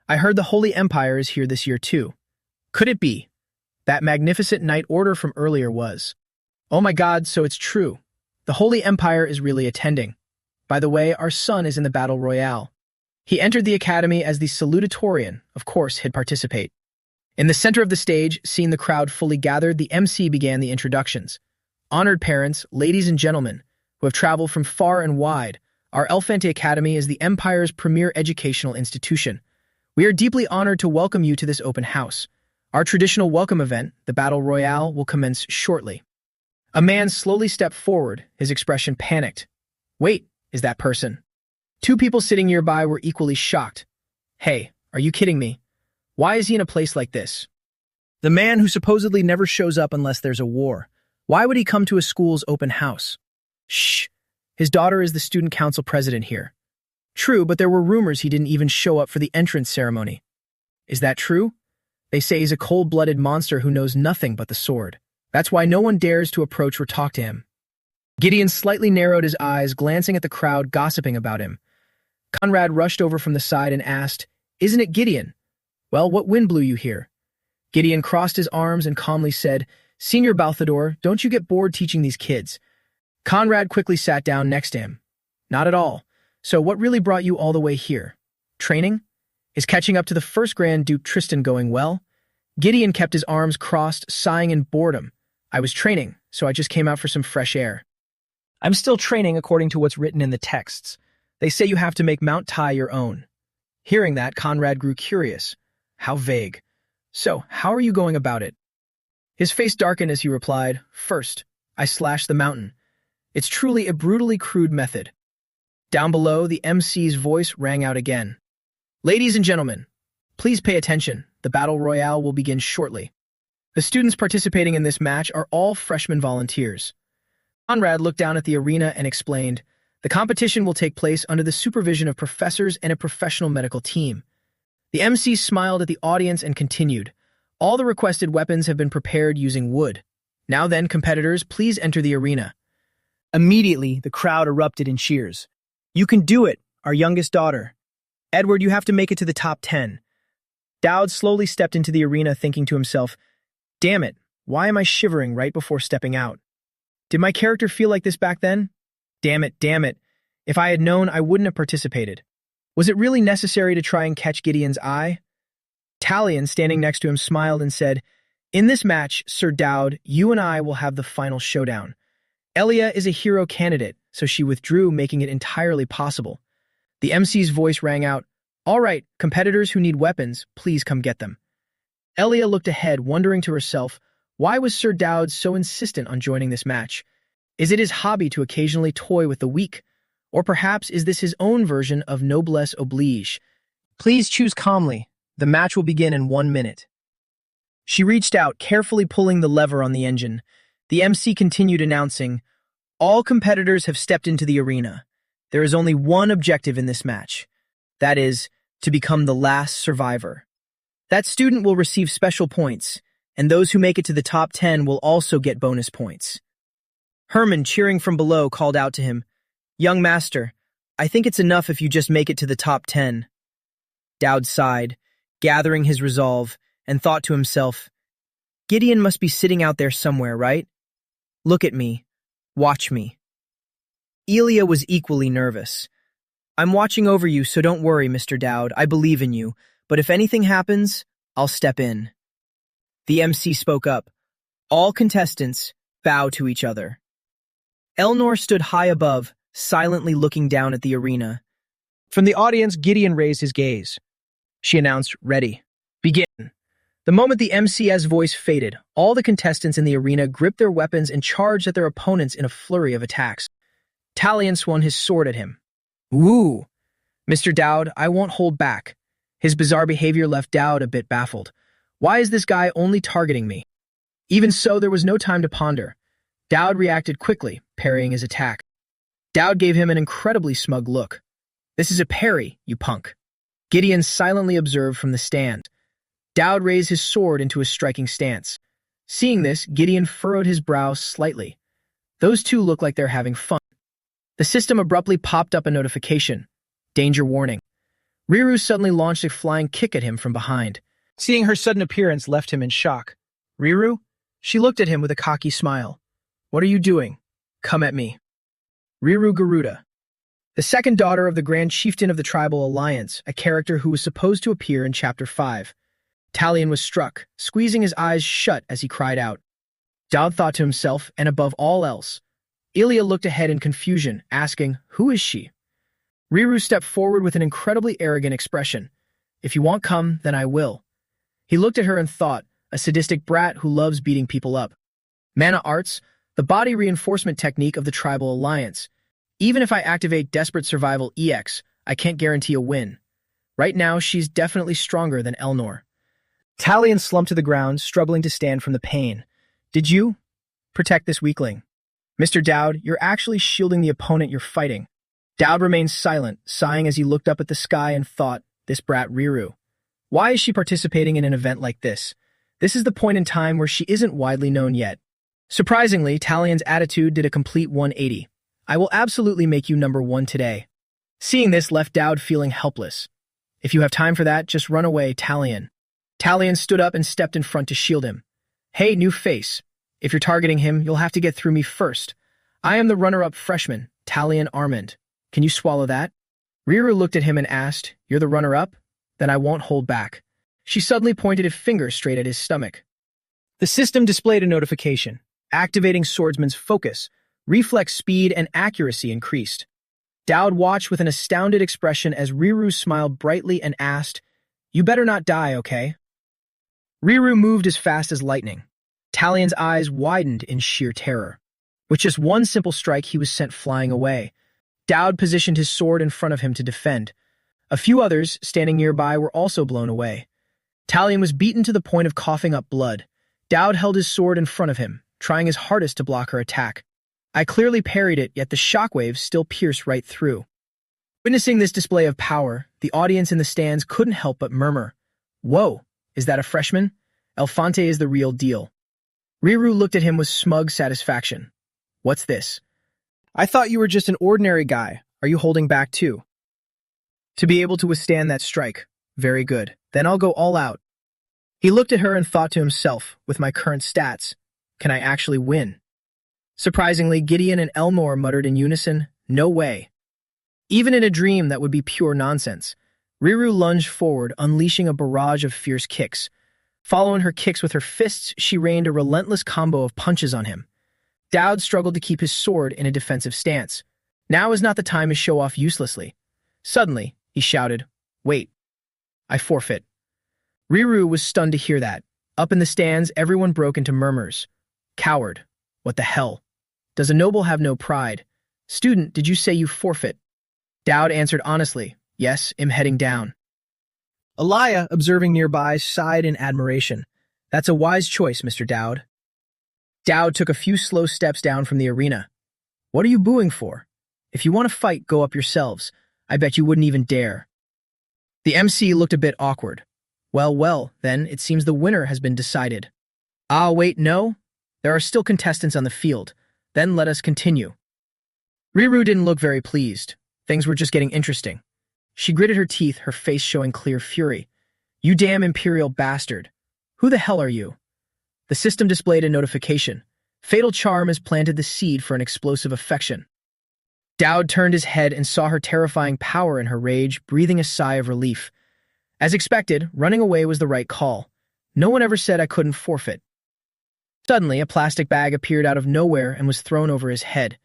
I heard the Holy Empire is here this year too. Could it be? That magnificent knight order from earlier was. Oh my God, so it's true. The Holy Empire is really attending. By the way, our son is in the Battle Royale. He entered the academy as the salutatorian, of course he'd participate. In the center of the stage, seeing the crowd fully gathered, the MC began the introductions. Honored parents, ladies and gentlemen, who have traveled from far and wide, our Elfante Academy is the Empire's premier educational institution. We are deeply honored to welcome you to this open house. Our traditional welcome event, the Battle Royale, will commence shortly. A man slowly stepped forward, his expression panicked. Wait, is that person? Two people sitting nearby were equally shocked. Hey, are you kidding me? Why is he in a place like this? The man who supposedly never shows up unless there's a war. Why would he come to a school's open house? Shh. His daughter is the student council president here. True, but there were rumors he didn't even show up for the entrance ceremony. Is that true? They say he's a cold-blooded monster who knows nothing but the sword. That's why no one dares to approach or talk to him. Gideon slightly narrowed his eyes, glancing at the crowd gossiping about him. Conrad rushed over from the side and asked, Isn't it Gideon? Well, what wind blew you here? Gideon crossed his arms and calmly said, Senior Balthador, don't you get bored teaching these kids? Conrad quickly sat down next to him. Not at all. So what really brought you all the way here? Training? Is catching up to the first Grand Duke Tristan going well? Gideon kept his arms crossed, sighing in boredom. I was training, so I just came out for some fresh air. I'm still training according to what's written in the texts. They say you have to make Mount Tai your own. Hearing that, Conrad grew curious. How vague. So, how are you going about it? His face darkened as he replied, First, I slashed the mountain. It's truly a brutally crude method. Down below, the MC's voice rang out again. Ladies and gentlemen, please pay attention. The battle royale will begin shortly. The students participating in this match are all freshman volunteers. Conrad looked down at the arena and explained, the competition will take place under the supervision of professors and a professional medical team. The MC smiled at the audience and continued, all the requested weapons have been prepared using wood. Now then, competitors, please enter the arena. Immediately, the crowd erupted in cheers. You can do it, our youngest daughter. Edward, you have to make it to the top 10. Dowd slowly stepped into the arena thinking to himself, damn it, why am I shivering right before stepping out? Did my character feel like this back then? Damn it. If I had known, I wouldn't have participated. Was it really necessary to try and catch Gideon's eye? Talion, standing next to him, smiled and said, in this match, Sir Dowd, you and I will have the final showdown. Elia is a hero candidate, so she withdrew, making it entirely possible. The MC's voice rang out, all right, competitors who need weapons, please come get them. Elia looked ahead, wondering to herself, why was Sir Dowd so insistent on joining this match? Is it his hobby to occasionally toy with the weak? Or perhaps is this his own version of noblesse oblige? Please choose calmly. The match will begin in 1 minute. She reached out, carefully pulling the lever on the engine. The MC continued announcing, all competitors have stepped into the arena. There is only one objective in this match. That is, to become the last survivor. That student will receive special points, and those who make it to the top 10 will also get bonus points. Herman, cheering from below, called out to him, young master, I think it's enough if you just make it to the top 10. Dowd sighed, gathering his resolve, and thought to himself, Gideon must be sitting out there somewhere, right? Look at me. Watch me. Elia was equally nervous. I'm watching over you, so don't worry, Mr. Dowd. I believe in you, but if anything happens, I'll step in. The MC spoke up. All contestants bow to each other. Elnor stood high above, silently looking down at the arena. From the audience, Gideon raised his gaze. She announced, ready. Begin. The moment the MC's voice faded, all the contestants in the arena gripped their weapons and charged at their opponents in a flurry of attacks. Talion swung his sword at him. Woo! Mr. Dowd, I won't hold back. His bizarre behavior left Dowd a bit baffled. Why is this guy only targeting me? Even so, there was no time to ponder. Dowd reacted quickly, parrying his attack. Dowd gave him an incredibly smug look. This is a parry, you punk. Gideon silently observed from the stand. Dowd raised his sword into a striking stance. Seeing this, Gideon furrowed his brow slightly. Those two look like they're having fun. The system abruptly popped up a notification. Danger warning. Riru suddenly launched a flying kick at him from behind. Seeing her sudden appearance left him in shock. Riru? She looked at him with a cocky smile. What are you doing? Come at me. Riru Garuda. The second daughter of the Grand Chieftain of the Tribal Alliance, a character who was supposed to appear in Chapter 5. Talion was struck, squeezing his eyes shut as he cried out. Dowd thought to himself, and above all else, Ilya looked ahead in confusion, asking, who is she? Riru stepped forward with an incredibly arrogant expression. If you won't come, then I will. He looked at her and thought, a sadistic brat who loves beating people up. Mana Arts, the body reinforcement technique of the Tribal Alliance. Even if I activate Desperate Survival EX, I can't guarantee a win. Right now, she's definitely stronger than Elnor. Talion slumped to the ground, struggling to stand from the pain. Did you protect this weakling? Mr. Dowd, you're actually shielding the opponent you're fighting. Dowd remained silent, sighing as he looked up at the sky and thought, this brat Riru. Why is she participating in an event like this? This is the point in time where she isn't widely known yet. Surprisingly, Talion's attitude did a complete 180. I will absolutely make you number 1 today. Seeing this left Dowd feeling helpless. If you have time for that, just run away, Talion. Talion stood up and stepped in front to shield him. Hey, new face. If you're targeting him, you'll have to get through me first. I am the runner-up freshman, Talion Armand. Can you swallow that? Riru looked at him and asked, "You're the runner-up? Then I won't hold back." She suddenly pointed a finger straight at his stomach. The system displayed a notification, activating swordsman's focus. Reflex speed and accuracy increased. Dowd watched with an astounded expression as Riru smiled brightly and asked, "You better not die, okay?" Riru moved as fast as lightning. Talian's eyes widened in sheer terror. With just one simple strike, he was sent flying away. Dowd positioned his sword in front of him to defend. A few others, standing nearby, were also blown away. Talian was beaten to the point of coughing up blood. Dowd held his sword in front of him, trying his hardest to block her attack. I clearly parried it, yet the shockwaves still pierced right through. Witnessing this display of power, the audience in the stands couldn't help but murmur, "Whoa, is that a freshman? Elefante is the real deal." Riru looked at him with smug satisfaction. "What's this? I thought you were just an ordinary guy. Are you holding back too?" "To be able to withstand that strike. Very good. Then I'll go all out." He looked at her and thought to himself, with my current stats, can I actually win? Surprisingly, Gideon and Elmore muttered in unison, "No way." Even in a dream, that would be pure nonsense. Riru lunged forward, unleashing a barrage of fierce kicks. Following her kicks with her fists, she rained a relentless combo of punches on him. Dowd struggled to keep his sword in a defensive stance. Now is not the time to show off uselessly. Suddenly, he shouted, "Wait, I forfeit." Riru was stunned to hear that. Up in the stands, everyone broke into murmurs. "Coward. What the hell? Does a noble have no pride? Student, did you say you forfeit?" Dowd answered honestly, "Yes, I'm heading down." Alaya, observing nearby, sighed in admiration. "That's a wise choice, Mr. Dowd." Dowd took a few slow steps down from the arena. "What are you booing for? If you want to fight, go up yourselves. I bet you wouldn't even dare." The MC looked a bit awkward. Well, then, it seems the winner has been decided." "Ah, wait, no? There are still contestants on the field. Then let us continue." Riru didn't look very pleased. Things were just getting interesting. She gritted her teeth, her face showing clear fury. "You damn imperial bastard. Who the hell are you?" The system displayed a notification. Fatal charm has planted the seed for an explosive affection. Dowd turned his head and saw her terrifying power in her rage, breathing a sigh of relief. As expected, running away was the right call. No one ever said I couldn't forfeit. Suddenly, a plastic bag appeared out of nowhere and was thrown over his head.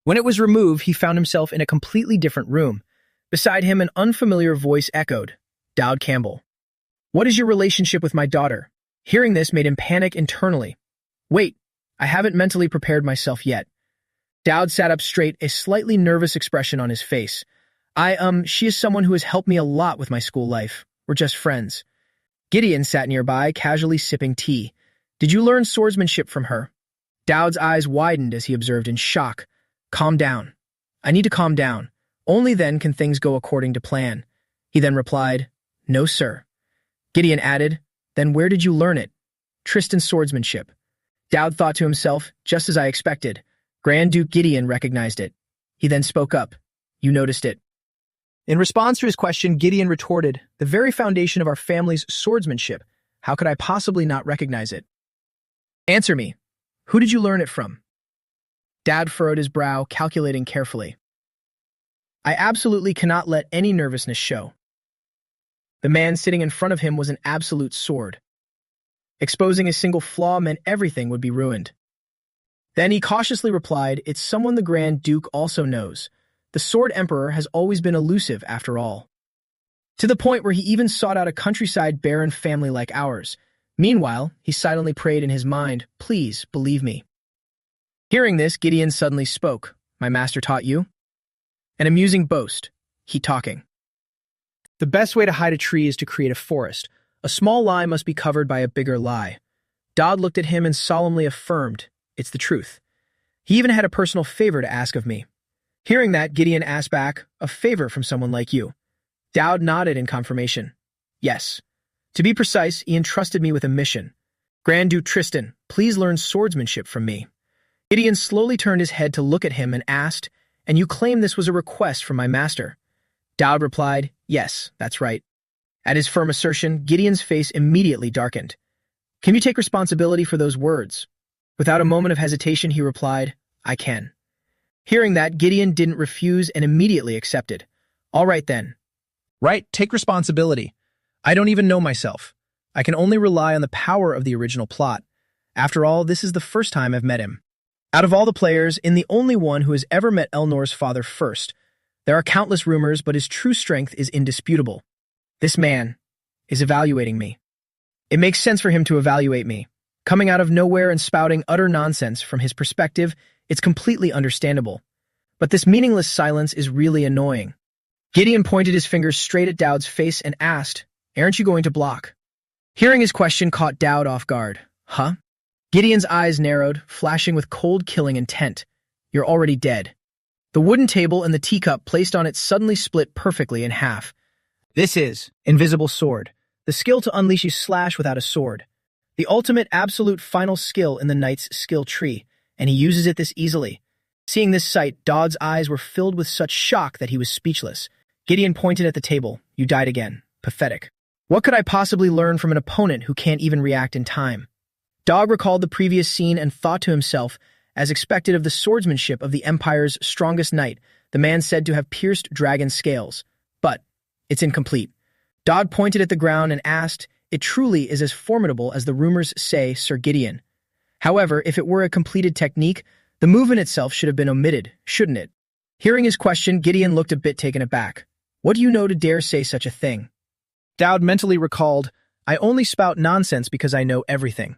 When it was removed, he found himself in a completely different room. Beside him, an unfamiliar voice echoed, "Dowd Campbell. What is your relationship with my daughter?" Hearing this made him panic internally. "Wait, I haven't mentally prepared myself yet." Dowd sat up straight, a slightly nervous expression on his face. She is someone who has helped me a lot with my school life. We're just friends." Gideon sat nearby, casually sipping tea. "Did you learn swordsmanship from her?" Dowd's eyes widened as he observed in shock. "Calm down. I need to calm down. Only then can things go according to plan." He then replied, "No, sir." Gideon added, "Then where did you learn it?" "Tristan's swordsmanship." Dowd thought to himself, just as I expected. Grand Duke Gideon recognized it. He then spoke up, "You noticed it." In response to his question, Gideon retorted, "The very foundation of our family's swordsmanship. How could I possibly not recognize it?" "Answer me. Who did you learn it from?" Dowd furrowed his brow, calculating carefully. "I absolutely cannot let any nervousness show." The man sitting in front of him was an absolute sword. Exposing a single flaw meant everything would be ruined. Then he cautiously replied, "It's someone the Grand Duke also knows. The Sword Emperor has always been elusive, after all. To the point where he even sought out a countryside barren family like ours. Meanwhile, he silently prayed in his mind, 'Please, believe me.'" Hearing this, Gideon suddenly spoke. "My master taught you?" An amusing boast. He talking. The best way to hide a tree is to create a forest. A small lie must be covered by a bigger lie. Dowd looked at him and solemnly affirmed, "It's the truth." He even had a personal favor to ask of me. Hearing that, Gideon asked back, "A favor from someone like you?" Dowd nodded in confirmation. "Yes. To be precise, he entrusted me with a mission. Grand Duke Tristan, please learn swordsmanship from me." Gideon slowly turned his head to look at him and asked, "And you claim this was a request from my master?" Dowd replied, "Yes, that's right." At his firm assertion, Gideon's face immediately darkened. "Can you take responsibility for those words?" Without a moment of hesitation, he replied, "I can." Hearing that, Gideon didn't refuse and immediately accepted. All right then. Right, take responsibility. I don't even know myself. I can only rely on the power of the original plot. After all, this is the first time I've met him. Out of all the players, and the only one who has ever met Elnor's father first. There are countless rumors, but his true strength is indisputable. This man is evaluating me. It makes sense for him to evaluate me. Coming out of nowhere and spouting utter nonsense from his perspective, it's completely understandable. But this meaningless silence is really annoying. Gideon pointed his fingers straight at Dowd's face and asked, "Aren't you going to block?" Hearing his question caught Dowd off guard. Huh? Gideon's eyes narrowed, flashing with cold killing intent. You're already dead. The wooden table and the teacup placed on it suddenly split perfectly in half. This is Invisible Sword, the skill to unleash a slash without a sword. The ultimate absolute final skill in the knight's skill tree, and he uses it this easily. Seeing this sight, Dowd's eyes were filled with such shock that he was speechless. Gideon pointed at the table. You died again. Pathetic. What could I possibly learn from an opponent who can't even react in time? Dowd recalled the previous scene and thought to himself, as expected of the swordsmanship of the Empire's strongest knight, the man said to have pierced dragon scales. But it's incomplete. Dowd pointed at the ground and asked, It truly is as formidable as the rumors say, Sir Gideon. However, if it were a completed technique, the movement itself should have been omitted, shouldn't it? Hearing his question, Gideon looked a bit taken aback. What do you know to dare say such a thing? Dowd mentally recalled, I only spout nonsense because I know everything.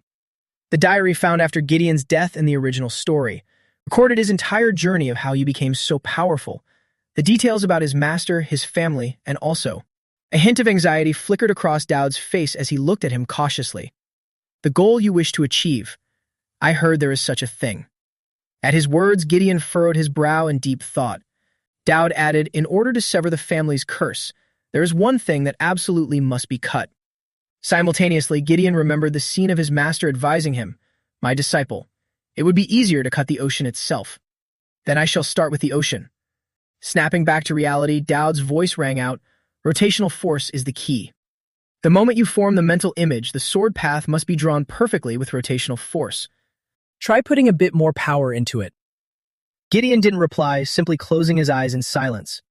The diary found after Gideon's death in the original story recorded his entire journey of how he became so powerful, the details about his master, his family, and also a hint of anxiety flickered across Dowd's face as he looked at him cautiously. The goal you wish to achieve. I heard there is such a thing. At his words, Gideon furrowed his brow in deep thought. Dowd added, in order to sever the family's curse, there is one thing that absolutely must be cut. Simultaneously, Gideon remembered the scene of his master advising him, My disciple, it would be easier to cut the ocean itself. Then I shall start with the ocean. Snapping back to reality, Dowd's voice rang out, Rotational force is the key. The moment you form the mental image, the sword path must be drawn perfectly with rotational force. Try putting a bit more power into it. Gideon didn't reply, simply closing his eyes in silence.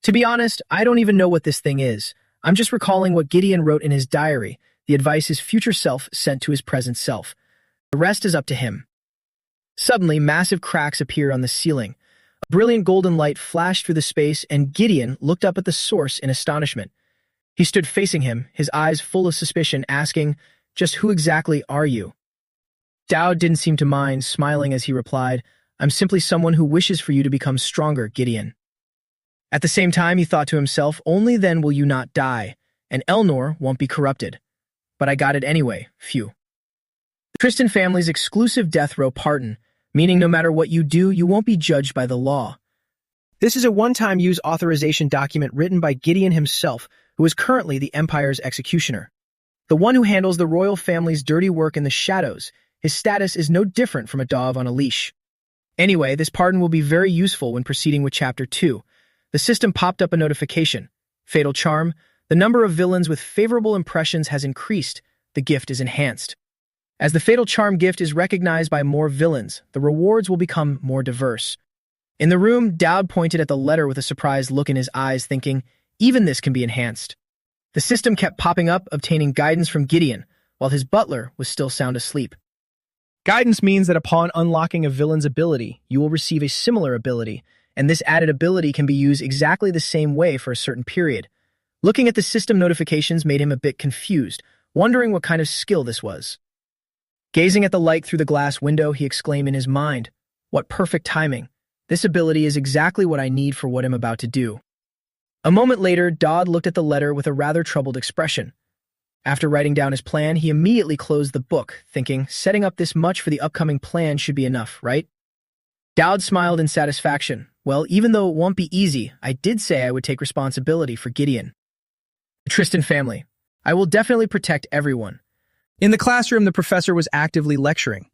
To be honest, I don't even know what this thing is. I'm just recalling what Gideon wrote in his diary, the advice his future self sent to his present self. The rest is up to him. Suddenly, massive cracks appeared on the ceiling. A brilliant golden light flashed through the space, and Gideon looked up at the source in astonishment. He stood facing him, his eyes full of suspicion, asking, Just who exactly are you? Dowd didn't seem to mind, smiling as he replied, I'm simply someone who wishes for you to become stronger, Gideon. At the same time, he thought to himself, only then will you not die, and Elnor won't be corrupted. But I got it anyway, phew. The Tristan family's exclusive death row pardon, meaning no matter what you do, you won't be judged by the law. This is a one-time use authorization document written by Gideon himself, who is currently the Empire's executioner. The one who handles the royal family's dirty work in the shadows. His status is no different from a dog on a leash. Anyway, this pardon will be very useful when proceeding with Chapter 2. The system popped up a notification. Fatal Charm. The number of villains with favorable impressions has increased. The gift is enhanced. As the Fatal Charm gift is recognized by more villains, the rewards will become more diverse. In the room, Dowd pointed at the letter with a surprised look in his eyes, thinking, even this can be enhanced. The system kept popping up, obtaining guidance from Gideon, while his butler was still sound asleep. Guidance means that upon unlocking a villain's ability, you will receive a similar ability, and this added ability can be used exactly the same way for a certain period. Looking at the system notifications made him a bit confused, wondering what kind of skill this was. Gazing at the light through the glass window, he exclaimed in his mind, What perfect timing! This ability is exactly what I need for what I'm about to do. A moment later, Dowd looked at the letter with a rather troubled expression. After writing down his plan, he immediately closed the book, thinking, setting up this much for the upcoming plan should be enough, right? Dowd smiled in satisfaction. Well, even though it won't be easy, I did say I would take responsibility for Gideon. The Tristan family. I will definitely protect everyone. In the classroom, the professor was actively lecturing.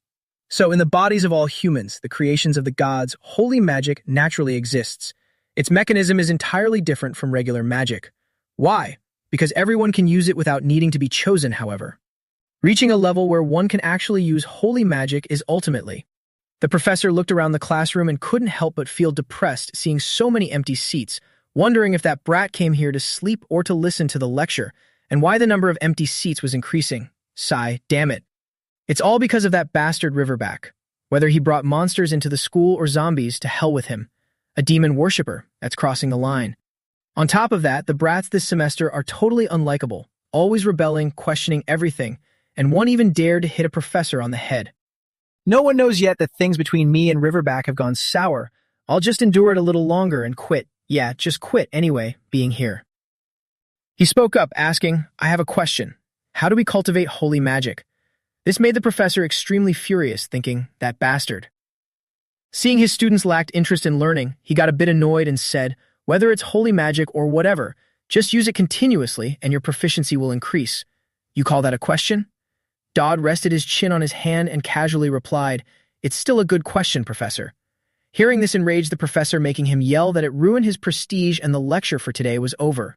So, in the bodies of all humans, the creations of the gods, holy magic naturally exists. Its mechanism is entirely different from regular magic. Why? Because everyone can use it without needing to be chosen, however. Reaching a level where one can actually use holy magic is ultimately. The professor looked around the classroom and couldn't help but feel depressed seeing so many empty seats, wondering if that brat came here to sleep or to listen to the lecture, and why the number of empty seats was increasing. Sigh, damn it. It's all because of that bastard Riverback. Whether he brought monsters into the school or zombies, to hell with him. A demon worshipper, that's crossing the line. On top of that, the brats this semester are totally unlikable, always rebelling, questioning everything, and one even dared to hit a professor on the head. No one knows yet that things between me and Riverback have gone sour. I'll just endure it a little longer and quit. Yeah, just quit anyway, being here. He spoke up, asking, I have a question. How do we cultivate holy magic? This made the professor extremely furious, thinking, that bastard. Seeing his students lacked interest in learning, he got a bit annoyed and said, whether it's holy magic or whatever, just use it continuously and your proficiency will increase. You call that a question? Dodd rested his chin on his hand and casually replied, it's still a good question, Professor. Hearing this enraged the professor, making him yell that it ruined his prestige and the lecture for today was over.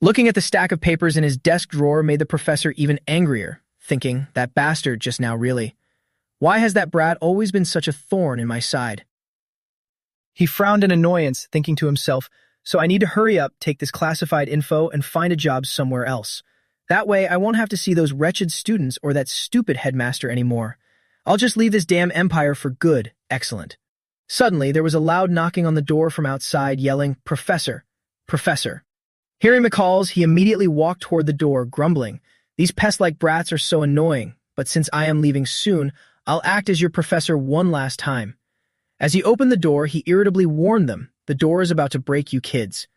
Looking at the stack of papers in his desk drawer made the professor even angrier, thinking, that bastard just now really. Why has that brat always been such a thorn in my side? He frowned in annoyance, thinking to himself, so I need to hurry up, take this classified info, and find a job somewhere else. That way, I won't have to see those wretched students or that stupid headmaster anymore. I'll just leave this damn empire for good. Excellent. Suddenly, there was a loud knocking on the door from outside, yelling, Professor, Professor. Hearing the calls, he immediately walked toward the door, grumbling, these pest-like brats are so annoying, but since I am leaving soon, I'll act as your professor one last time. As he opened the door, he irritably warned them, the door is about to break, you kids.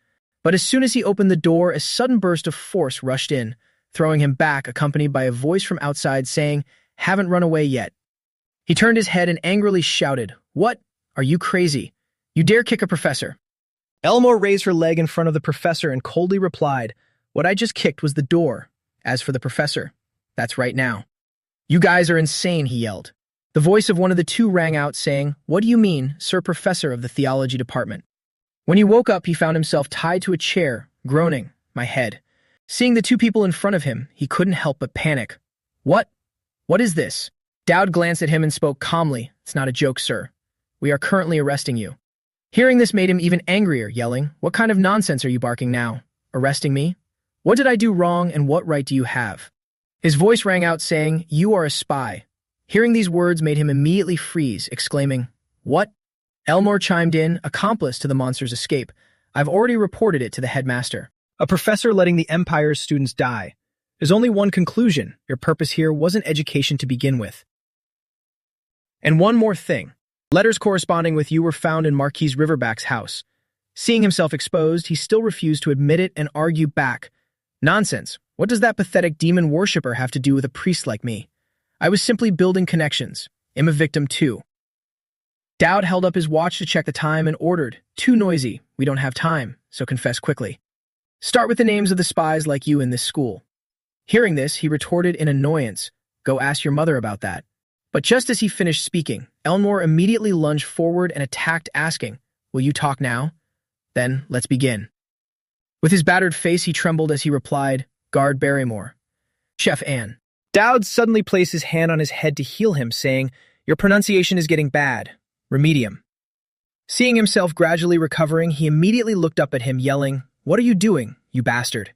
But as soon as he opened the door, a sudden burst of force rushed in, throwing him back, accompanied by a voice from outside saying, haven't run away yet. He turned his head and angrily shouted, what? Are you crazy? You dare kick a professor? Elmore raised her leg in front of the professor and coldly replied, what I just kicked was the door. As for the professor, that's right now. You guys are insane, he yelled. The voice of one of the two rang out saying, what do you mean, Sir Professor of the Theology Department? When he woke up, he found himself tied to a chair, groaning, my head. Seeing the two people in front of him, he couldn't help but panic. What? What is this? Dowd glanced at him and spoke calmly, it's not a joke, sir. We are currently arresting you. Hearing this made him even angrier, yelling, what kind of nonsense are you barking now? Arresting me? What did I do wrong and what right do you have? His voice rang out saying, you are a spy. Hearing these words made him immediately freeze, exclaiming, what? Elmore chimed in, accomplice to the monster's escape. I've already reported it to the headmaster. A professor letting the Empire's students die. There's only one conclusion. Your purpose here wasn't education to begin with. And one more thing. Letters corresponding with you were found in Marquis Riverback's house. Seeing himself exposed, he still refused to admit it and argue back. Nonsense. What does that pathetic demon worshipper have to do with a priest like me? I was simply building connections. I'm a victim too. Dowd held up his watch to check the time and ordered, too noisy. We don't have time, so confess quickly. Start with the names of the spies like you in this school. Hearing this, he retorted in annoyance, go ask your mother about that. But just as he finished speaking, Elmore immediately lunged forward and attacked, asking, will you talk now? Then, let's begin. With his battered face, he trembled as he replied, Guard Barrymore. Chef Anne. Dowd suddenly placed his hand on his head to heal him, saying, your pronunciation is getting bad. Remedium. Seeing himself gradually recovering, he immediately looked up at him, yelling, what are you doing, you bastard?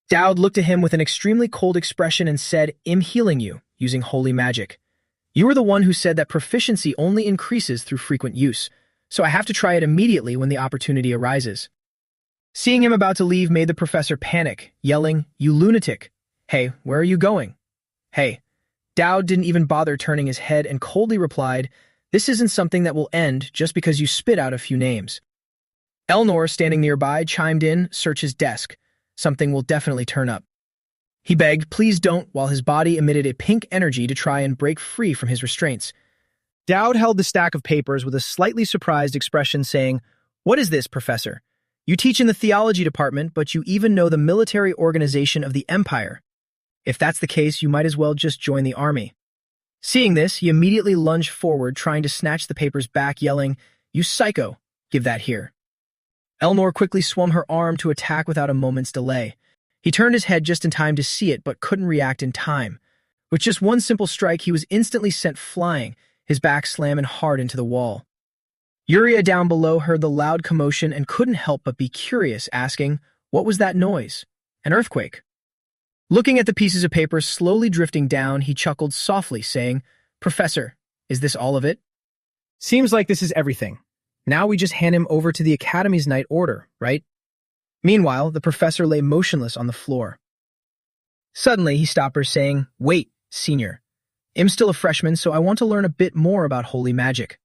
Dowd looked at him with an extremely cold expression and said, I'm healing you, using holy magic. You were the one who said that proficiency only increases through frequent use, so I have to try it immediately when the opportunity arises. Seeing him about to leave made the professor panic, yelling, you lunatic. Hey, where are you going? Hey. Dowd didn't even bother turning his head and coldly replied, this isn't something that will end just because you spit out a few names. Elnor, standing nearby, chimed in, search his desk. Something will definitely turn up. He begged, please don't, while his body emitted a pink energy to try and break free from his restraints. Dowd held the stack of papers with a slightly surprised expression, saying, what is this, Professor? You teach in the theology department, but you even know the military organization of the Empire. If that's the case, you might as well just join the army. Seeing this, he immediately lunged forward, trying to snatch the papers back, yelling, you psycho, give that here. Elnor quickly swung her arm to attack without a moment's delay. He turned his head just in time to see it, but couldn't react in time. With just one simple strike, he was instantly sent flying, his back slamming hard into the wall. Yuria down below heard the loud commotion and couldn't help but be curious, asking, "What was that noise? An earthquake?" Looking at the pieces of paper slowly drifting down, he chuckled softly, saying, "Professor, is this all of it?" "Seems like this is everything. Now we just hand him over to the Academy's night order, right?" Meanwhile, the professor lay motionless on the floor. Suddenly, he stopped her, saying, "Wait, senior. I'm still a freshman, so I want to learn a bit more about holy magic."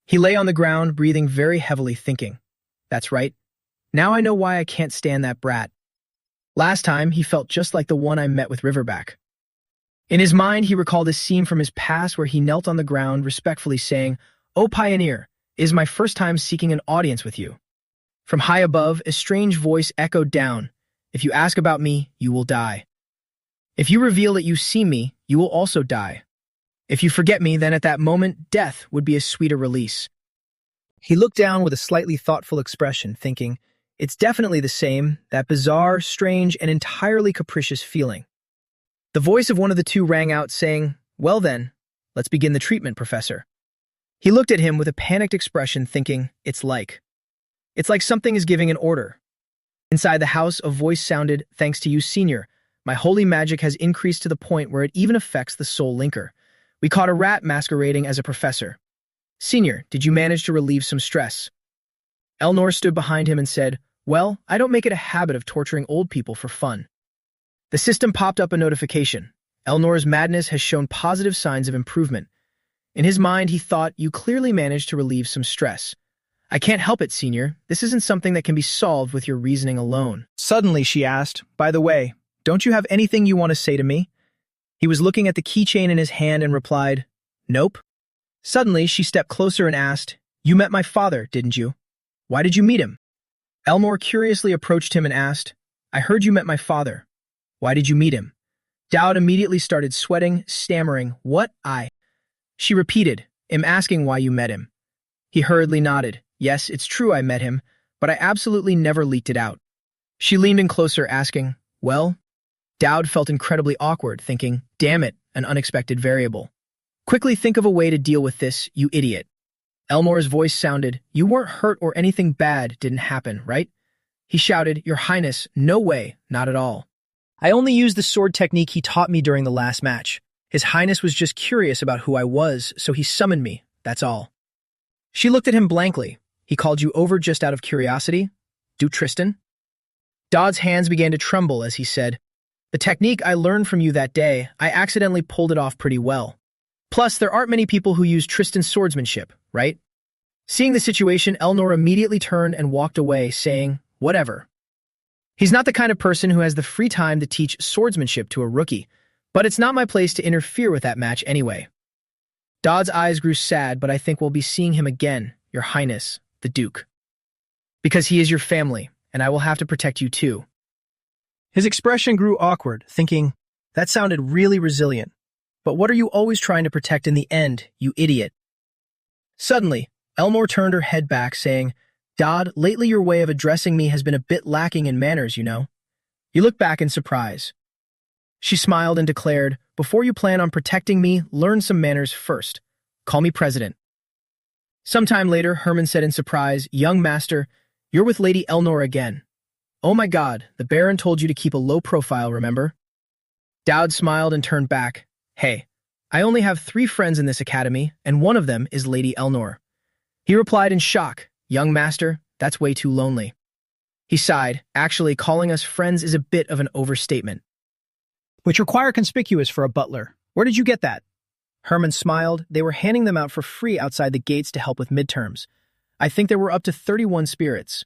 He lay on the ground, breathing very heavily, thinking, "That's right. Now I know why I can't stand that brat. Last time, he felt just like the one I met with Riverback." In his mind, he recalled a scene from his past where he knelt on the ground, respectfully saying, "O Pioneer, it is my first time seeking an audience with you." From high above, a strange voice echoed down, "If you ask about me, you will die. If you reveal that you see me, you will also die. If you forget me, then at that moment, death would be a sweeter release." He looked down with a slightly thoughtful expression, thinking, it's definitely the same, that bizarre, strange, and entirely capricious feeling. The voice of one of the two rang out, saying, "Well then, let's begin the treatment, Professor." He looked at him with a panicked expression, thinking, It's like something is giving an order. Inside the house, a voice sounded, "Thanks to you, Senior. My holy magic has increased to the point where it even affects the soul linker. We caught a rat masquerading as a professor. Senior, did you manage to relieve some stress?" Elnor stood behind him and said, "Well, I don't make it a habit of torturing old people for fun." The system popped up a notification. Elnor's madness has shown positive signs of improvement. In his mind, he thought, "You clearly managed to relieve some stress. I can't help it, Senior. This isn't something that can be solved with your reasoning alone." Suddenly, she asked, "By the way, don't you have anything you want to say to me?" He was looking at the keychain in his hand and replied, "Nope." Suddenly, she stepped closer and asked, "You met my father, didn't you? Why did you meet him?" Elmore curiously approached him and asked, "I heard you met my father. Why did you meet him?" Dowd immediately started sweating, stammering, "What, I?" She repeated, "I'm asking why you met him." He hurriedly nodded, "Yes, it's true I met him, but I absolutely never leaked it out." She leaned in closer, asking, "Well?" Dowd felt incredibly awkward, thinking, "Damn it, an unexpected variable. Quickly think of a way to deal with this, you idiot." Elmore's voice sounded, "You weren't hurt or anything bad didn't happen, right?" He shouted, "Your Highness, no way, not at all. I only used the sword technique he taught me during the last match. His Highness was just curious about who I was, so he summoned me, that's all." She looked at him blankly. "He called you over just out of curiosity? Do Tristan?" Dodd's hands began to tremble as he said, "The technique I learned from you that day, I accidentally pulled it off pretty well. Plus, there aren't many people who use Tristan's swordsmanship, right?" Seeing the situation, Elnor immediately turned and walked away, saying, "Whatever. He's not the kind of person who has the free time to teach swordsmanship to a rookie, but it's not my place to interfere with that match anyway." Dodd's eyes grew sad, "But I think we'll be seeing him again, Your Highness, the Duke. Because he is your family, and I will have to protect you too." His expression grew awkward, thinking, that sounded really resilient. But what are you always trying to protect in the end, you idiot? Suddenly, Elmore turned her head back, saying, "Dodd, lately your way of addressing me has been a bit lacking in manners, you know." He looked back in surprise. She smiled and declared, "Before you plan on protecting me, learn some manners first. Call me President." Sometime later, Herman said in surprise, "Young master, you're with Lady Elnor again. Oh my God, the Baron told you to keep a low profile, remember?" Dowd smiled and turned back. "Hey, I only have 3 friends in this academy, and one of them is Lady Elnor." He replied in shock, "Young master, that's way too lonely." He sighed, "Actually, calling us friends is a bit of an overstatement." "Which require conspicuous for a butler. Where did you get that?" Herman smiled. "They were handing them out for free outside the gates to help with midterms. I think there were up to 31 spirits."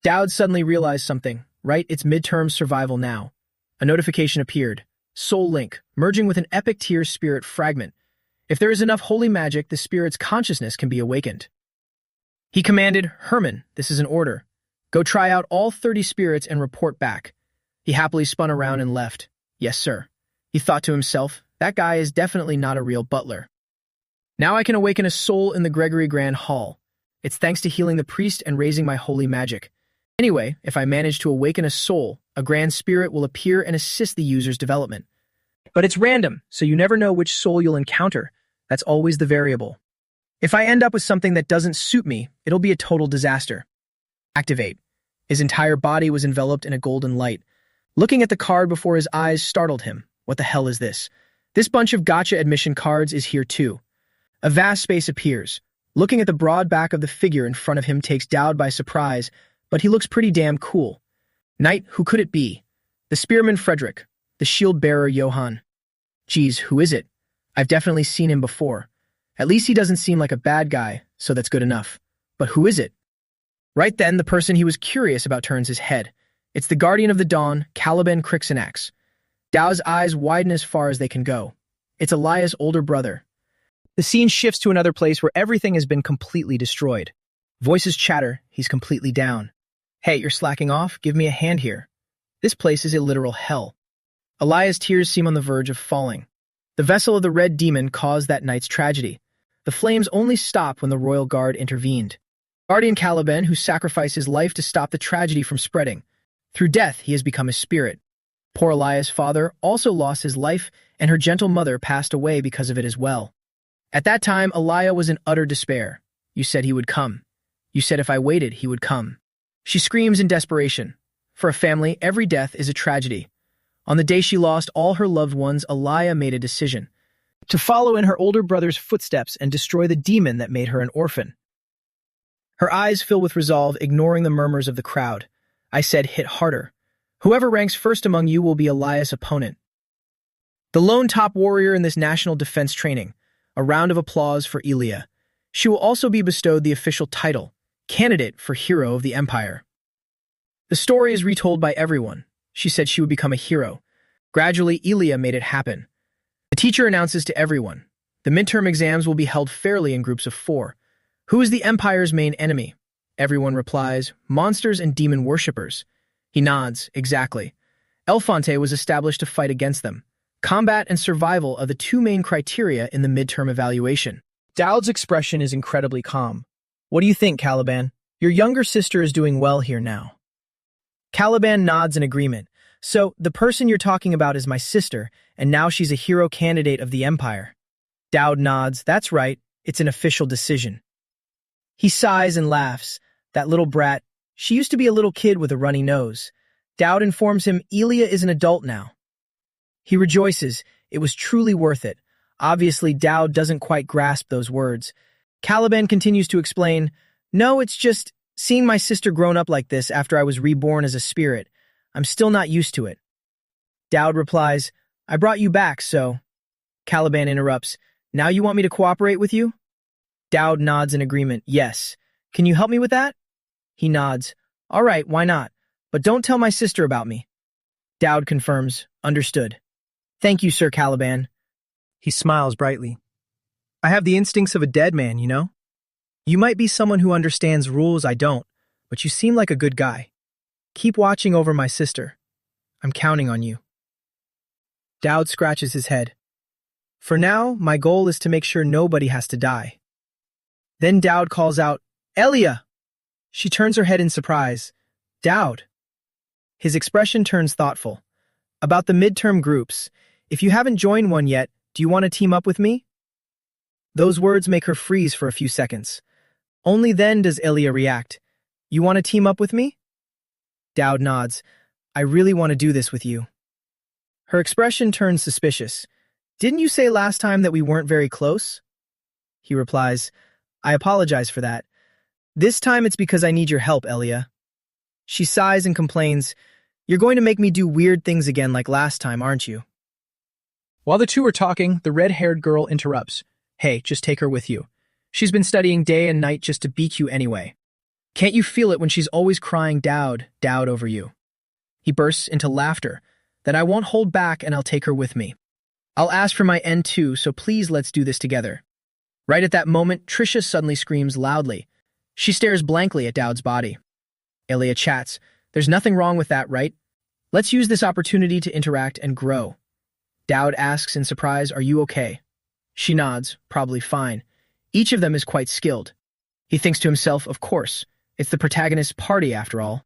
Dowd suddenly realized something. Right, it's midterm survival now. A notification appeared. Soul Link, merging with an epic tier spirit fragment. If there is enough holy magic, the spirit's consciousness can be awakened. He commanded, "Herman, this is an order. Go try out all 30 spirits and report back." He happily spun around and left. "Yes, sir." He thought to himself, that guy is definitely not a real butler. Now I can awaken a soul in the Gregory Grand Hall. It's thanks to healing the priest and raising my holy magic. Anyway, if I manage to awaken a soul, a grand spirit will appear and assist the user's development. But it's random, so you never know which soul you'll encounter. That's always the variable. If I end up with something that doesn't suit me, it'll be a total disaster. Activate. His entire body was enveloped in a golden light. Looking at the card before his eyes startled him. What the hell is this? This bunch of gacha admission cards is here too. A vast space appears. Looking at the broad back of the figure in front of him takes Dowd by surprise, but he looks pretty damn cool. Knight, who could it be? The spearman Frederick. The shield bearer Johann. Geez, who is it? I've definitely seen him before. At least he doesn't seem like a bad guy, so that's good enough. But who is it? Right then, the person he was curious about turns his head. It's the Guardian of the Dawn, Caliban Crixinax. Dow's eyes widen as far as they can go. It's Elias' older brother. The scene shifts to another place where everything has been completely destroyed. Voices chatter, he's completely down. Hey, you're slacking off? Give me a hand here. This place is a literal hell. Elias' tears seem on the verge of falling. The vessel of the Red Demon caused that night's tragedy. The flames only stopped when the royal guard intervened. Guardian Caliban, who sacrificed his life to stop the tragedy from spreading. Through death, he has become a spirit. Poor Elias' father also lost his life, and her gentle mother passed away because of it as well. At that time, Elia was in utter despair. You said he would come. You said if I waited, he would come. She screams in desperation. For a family, every death is a tragedy. On the day she lost all her loved ones, Elia made a decision. To follow in her older brother's footsteps and destroy the demon that made her an orphan. Her eyes fill with resolve, ignoring the murmurs of the crowd. I said, hit harder. Whoever ranks first among you will be Elias' opponent. The lone top warrior in this national defense training. A round of applause for Elia. She will also be bestowed the official title, Candidate for Hero of the Empire. The story is retold by everyone. She said she would become a hero. Gradually, Elia made it happen. The teacher announces to everyone, the midterm exams will be held fairly in groups of 4. Who is the Empire's main enemy? Everyone replies, monsters and demon worshippers. He nods, exactly. Elfonte was established to fight against them. Combat and survival are the 2 main criteria in the midterm evaluation. Dowd's expression is incredibly calm. What do you think, Caliban? Your younger sister is doing well here now. Caliban nods in agreement. So, the person you're talking about is my sister, and now she's a hero candidate of the Empire. Dowd nods. That's right. It's an official decision. He sighs and laughs. That little brat. She used to be a little kid with a runny nose. Dowd informs him Elia is an adult now. He rejoices. It was truly worth it. Obviously, Dowd doesn't quite grasp those words. Caliban continues to explain, no, it's just seeing my sister grown up like this after I was reborn as a spirit. I'm still not used to it. Dowd replies, I brought you back, so... Caliban interrupts, now you want me to cooperate with you? Dowd nods in agreement, yes. Can you help me with that? He nods, all right, why not? But don't tell my sister about me. Dowd confirms, understood. Thank you, Sir Caliban. He smiles brightly. I have the instincts of a dead man, you know? You might be someone who understands rules I don't, but you seem like a good guy. Keep watching over my sister. I'm counting on you. Dowd scratches his head. For now, my goal is to make sure nobody has to die. Then Dowd calls out, Elia! She turns her head in surprise. Dowd. His expression turns thoughtful. About the midterm groups, if you haven't joined one yet, do you want to team up with me? Those words make her freeze for a few seconds. Only then does Elia react. You want to team up with me? Dowd nods. I really want to do this with you. Her expression turns suspicious. Didn't you say last time that we weren't very close? He replies, I apologize for that. This time it's because I need your help, Elia. She sighs and complains, You're going to make me do weird things again like last time, aren't you? While the two are talking, the red-haired girl interrupts. Hey, just take her with you. She's been studying day and night just to beat you anyway. Can't you feel it when she's always crying Dowd, Dowd over you? He bursts into laughter. Then I won't hold back and I'll take her with me. I'll ask for my end too, so please let's do this together. Right at that moment, Trisha suddenly screams loudly. She stares blankly at Dowd's body. Elia chats. There's nothing wrong with that, right? Let's use this opportunity to interact and grow. Dowd asks in surprise, are you okay? She nods, probably fine. Each of them is quite skilled. He thinks to himself, of course. It's the protagonist's party after all.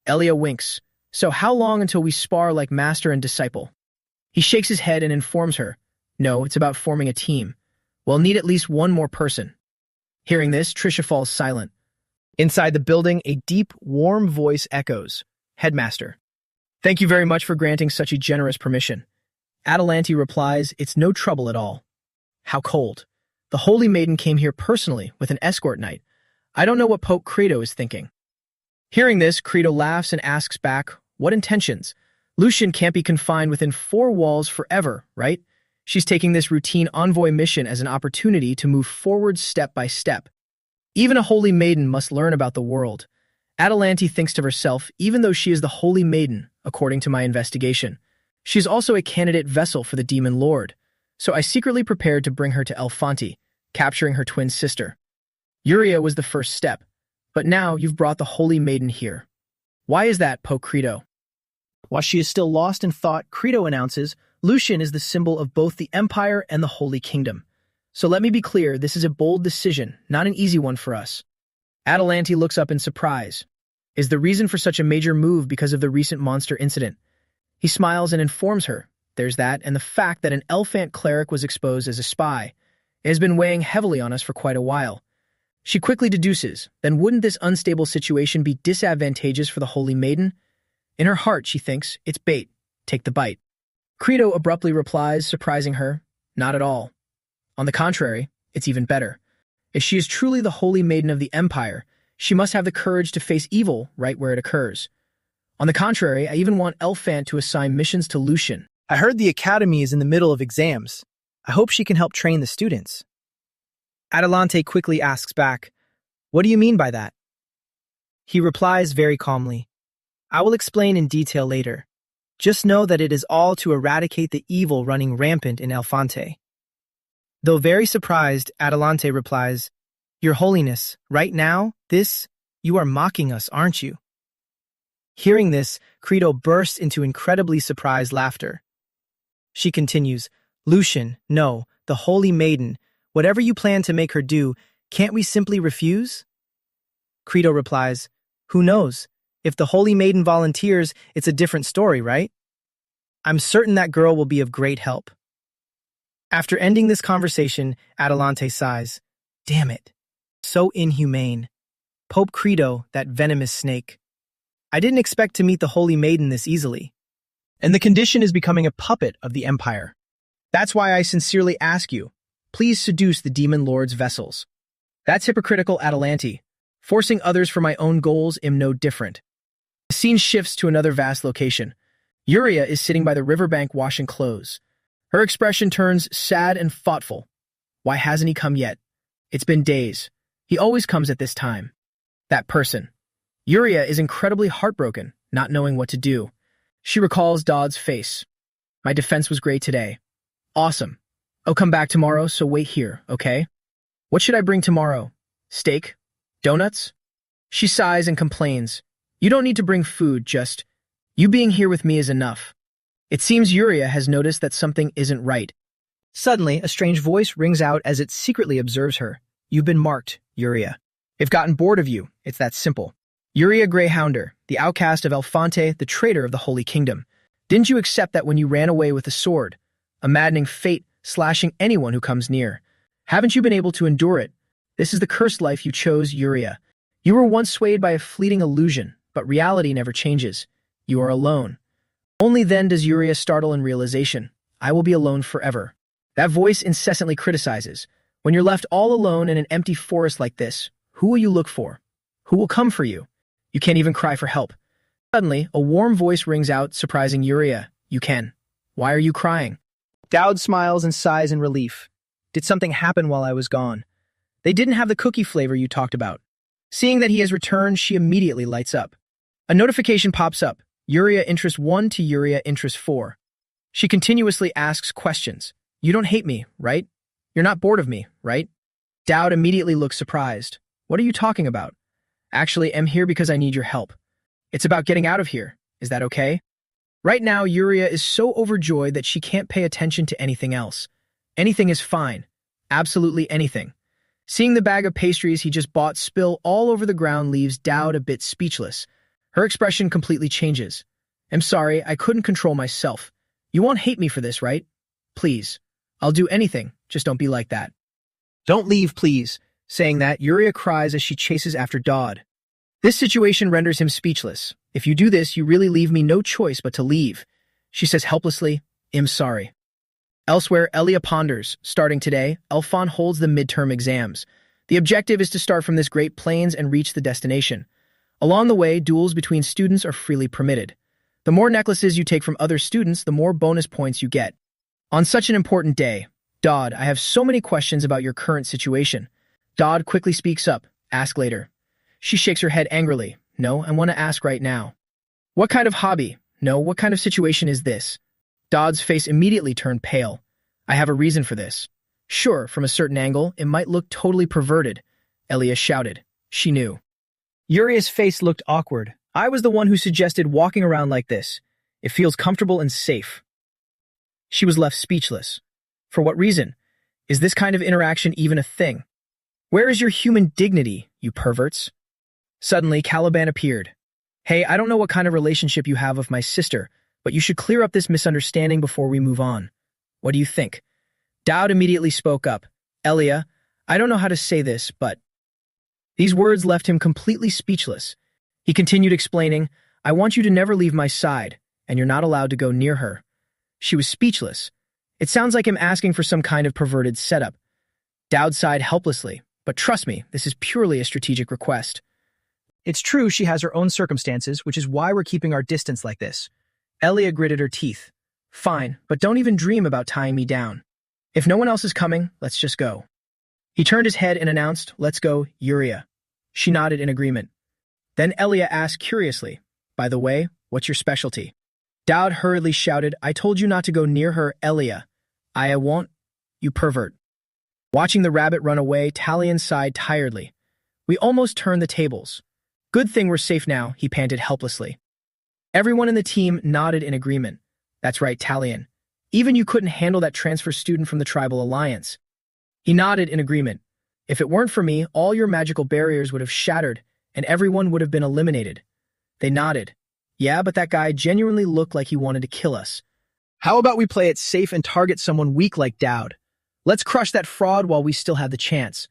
Elia winks. So how long until we spar like master and disciple? He shakes his head and informs her. No, it's about forming a team. We'll need at least one more person. Hearing this, Trisha falls silent. Inside the building, a deep, warm voice echoes. Headmaster. Thank you very much for granting such a generous permission. Adelante replies, it's no trouble at all. How cold. The Holy Maiden came here personally with an escort knight. I don't know what Pope Credo is thinking. Hearing this, Credo laughs and asks back, what intentions? Lucian can't be confined within 4 walls forever, right? She's taking this routine envoy mission as an opportunity to move forward step by step. Even a Holy Maiden must learn about the world. Adelante thinks to herself, even though she is the Holy Maiden, according to my investigation, she is also a candidate vessel for the Demon Lord. So I secretly prepared to bring her to Elfanti, capturing her twin sister. Yuria was the first step, but now you've brought the Holy Maiden here. Why is that, Pope Credo? While she is still lost in thought, Credo announces, Lucian is the symbol of both the Empire and the Holy Kingdom. So let me be clear, this is a bold decision, not an easy one for us. Adelante looks up in surprise. Is the reason for such a major move because of the recent monster incident? He smiles and informs her. There's that, and the fact that an Elfant cleric was exposed as a spy. It has been weighing heavily on us for quite a while. She quickly deduces, then wouldn't this unstable situation be disadvantageous for the Holy Maiden? In her heart, she thinks, it's bait. Take the bite. Credo abruptly replies, surprising her, not at all. On the contrary, it's even better. If she is truly the Holy Maiden of the Empire, she must have the courage to face evil right where it occurs. On the contrary, I even want Elfant to assign missions to Lucian. I heard the Academy is in the middle of exams. I hope she can help train the students. Adelante quickly asks back, what do you mean by that? He replies very calmly, I will explain in detail later. Just know that it is all to eradicate the evil running rampant in Elfante. Though very surprised, Adelante replies, Your Holiness, right now, you are mocking us, aren't you? Hearing this, Credo bursts into incredibly surprised laughter. She continues, Lucian, no, the Holy Maiden, whatever you plan to make her do, can't we simply refuse? Credo replies, Who knows? If the Holy Maiden volunteers, it's a different story, right? I'm certain that girl will be of great help. After ending this conversation, Adelante sighs. Damn it. So inhumane. Pope Credo, that venomous snake. I didn't expect to meet the Holy Maiden this easily. And the condition is becoming a puppet of the Empire. That's why I sincerely ask you, please seduce the Demon Lord's vessels. That's hypocritical, Adelante. Forcing others for my own goals am no different. The scene shifts to another vast location. Yuria is sitting by the riverbank washing clothes. Her expression turns sad and thoughtful. Why hasn't he come yet? It's been days. He always comes at this time. That person. Yuria is incredibly heartbroken, not knowing what to do. She recalls Dodd's face. My defense was great today. Awesome. I'll come back tomorrow, so wait here, okay? What should I bring tomorrow? Steak? Donuts? She sighs and complains. You don't need to bring food, just you being here with me is enough. It seems Yuria has noticed that something isn't right. Suddenly, a strange voice rings out as it secretly observes her. You've been marked, Yuria. I've gotten bored of you. It's that simple. Yuria Greyhounder, the outcast of Elfante, the traitor of the Holy Kingdom. Didn't you accept that when you ran away with the sword? A maddening fate slashing anyone who comes near. Haven't you been able to endure it? This is the cursed life you chose, Yuria. You were once swayed by a fleeting illusion, but reality never changes. You are alone. Only then does Yuria startle in realization. I will be alone forever. That voice incessantly criticizes. When you're left all alone in an empty forest like this, who will you look for? Who will come for you? You can't even cry for help. Suddenly, a warm voice rings out, surprising Yuria. You can. Why are you crying? Dowd smiles and sighs in relief. Did something happen while I was gone? They didn't have the cookie flavor you talked about. Seeing that he has returned, she immediately lights up. A notification pops up. Yuria interest 1 to Yuria interest 4. She continuously asks questions. You don't hate me, right? You're not bored of me, right? Dowd immediately looks surprised. What are you talking about? Actually, I'm here because I need your help. It's about getting out of here. Is that okay? Right now, Yuria is so overjoyed that she can't pay attention to anything else. Anything is fine. Absolutely anything. Seeing the bag of pastries he just bought spill all over the ground leaves Dowd a bit speechless. Her expression completely changes. I'm sorry, I couldn't control myself. You won't hate me for this, right? Please. I'll do anything, just don't be like that. Don't leave, please. Saying that, Yuria cries as she chases after Dodd. This situation renders him speechless. If you do this, you really leave me no choice but to leave. She says helplessly, I'm sorry. Elsewhere, Elia ponders. Starting today, Elfon holds the midterm exams. The objective is to start from this Great Plains and reach the destination. Along the way, duels between students are freely permitted. The more necklaces you take from other students, the more bonus points you get. On such an important day, Dodd, I have so many questions about your current situation. Dodd quickly speaks up. Ask later. She shakes her head angrily. No, I want to ask right now. What kind of hobby? No, what kind of situation is this? Dodd's face immediately turned pale. I have a reason for this. Sure, from a certain angle, it might look totally perverted. Elia shouted. She knew. Yuria's face looked awkward. I was the one who suggested walking around like this. It feels comfortable and safe. She was left speechless. For what reason? Is this kind of interaction even a thing? Where is your human dignity, you perverts? Suddenly, Caliban appeared. Hey, I don't know what kind of relationship you have with my sister, but you should clear up this misunderstanding before we move on. What do you think? Dowd immediately spoke up. Elia, I don't know how to say this, but... These words left him completely speechless. He continued explaining, I want you to never leave my side, and you're not allowed to go near her. She was speechless. It sounds like him asking for some kind of perverted setup. Dowd sighed helplessly, but trust me, this is purely a strategic request. It's true she has her own circumstances, which is why we're keeping our distance like this. Elia gritted her teeth. Fine, but don't even dream about tying me down. If no one else is coming, let's just go. He turned his head and announced, let's go, Yuria. She nodded in agreement. Then Elia asked curiously, by the way, what's your specialty? Dowd hurriedly shouted, I told you not to go near her, Elia. I won't, you pervert. Watching the rabbit run away, Talion sighed tiredly. We almost turned the tables. Good thing we're safe now, he panted helplessly. Everyone in the team nodded in agreement. That's right, Talion. Even you couldn't handle that transfer student from the Tribal Alliance. He nodded in agreement. If it weren't for me, all your magical barriers would have shattered, and everyone would have been eliminated. They nodded. Yeah, but that guy genuinely looked like he wanted to kill us. How about we play it safe and target someone weak like Dowd? Let's crush that fraud while we still have the chance.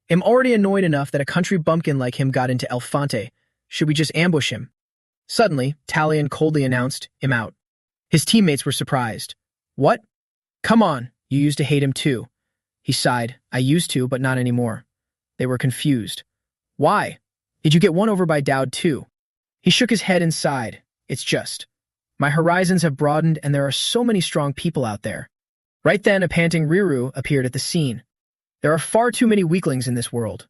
I'm already annoyed enough that a country bumpkin like him got into Elfante. Should we just ambush him? Suddenly, Talion coldly announced, I'm out. His teammates were surprised. What? Come on, you used to hate him too. He sighed. I used to, but not anymore. They were confused. Why? Did you get won over by Dowd too? He shook his head and sighed. It's just. My horizons have broadened and there are so many strong people out there. Right then, a panting Riru appeared at the scene. There are far too many weaklings in this world.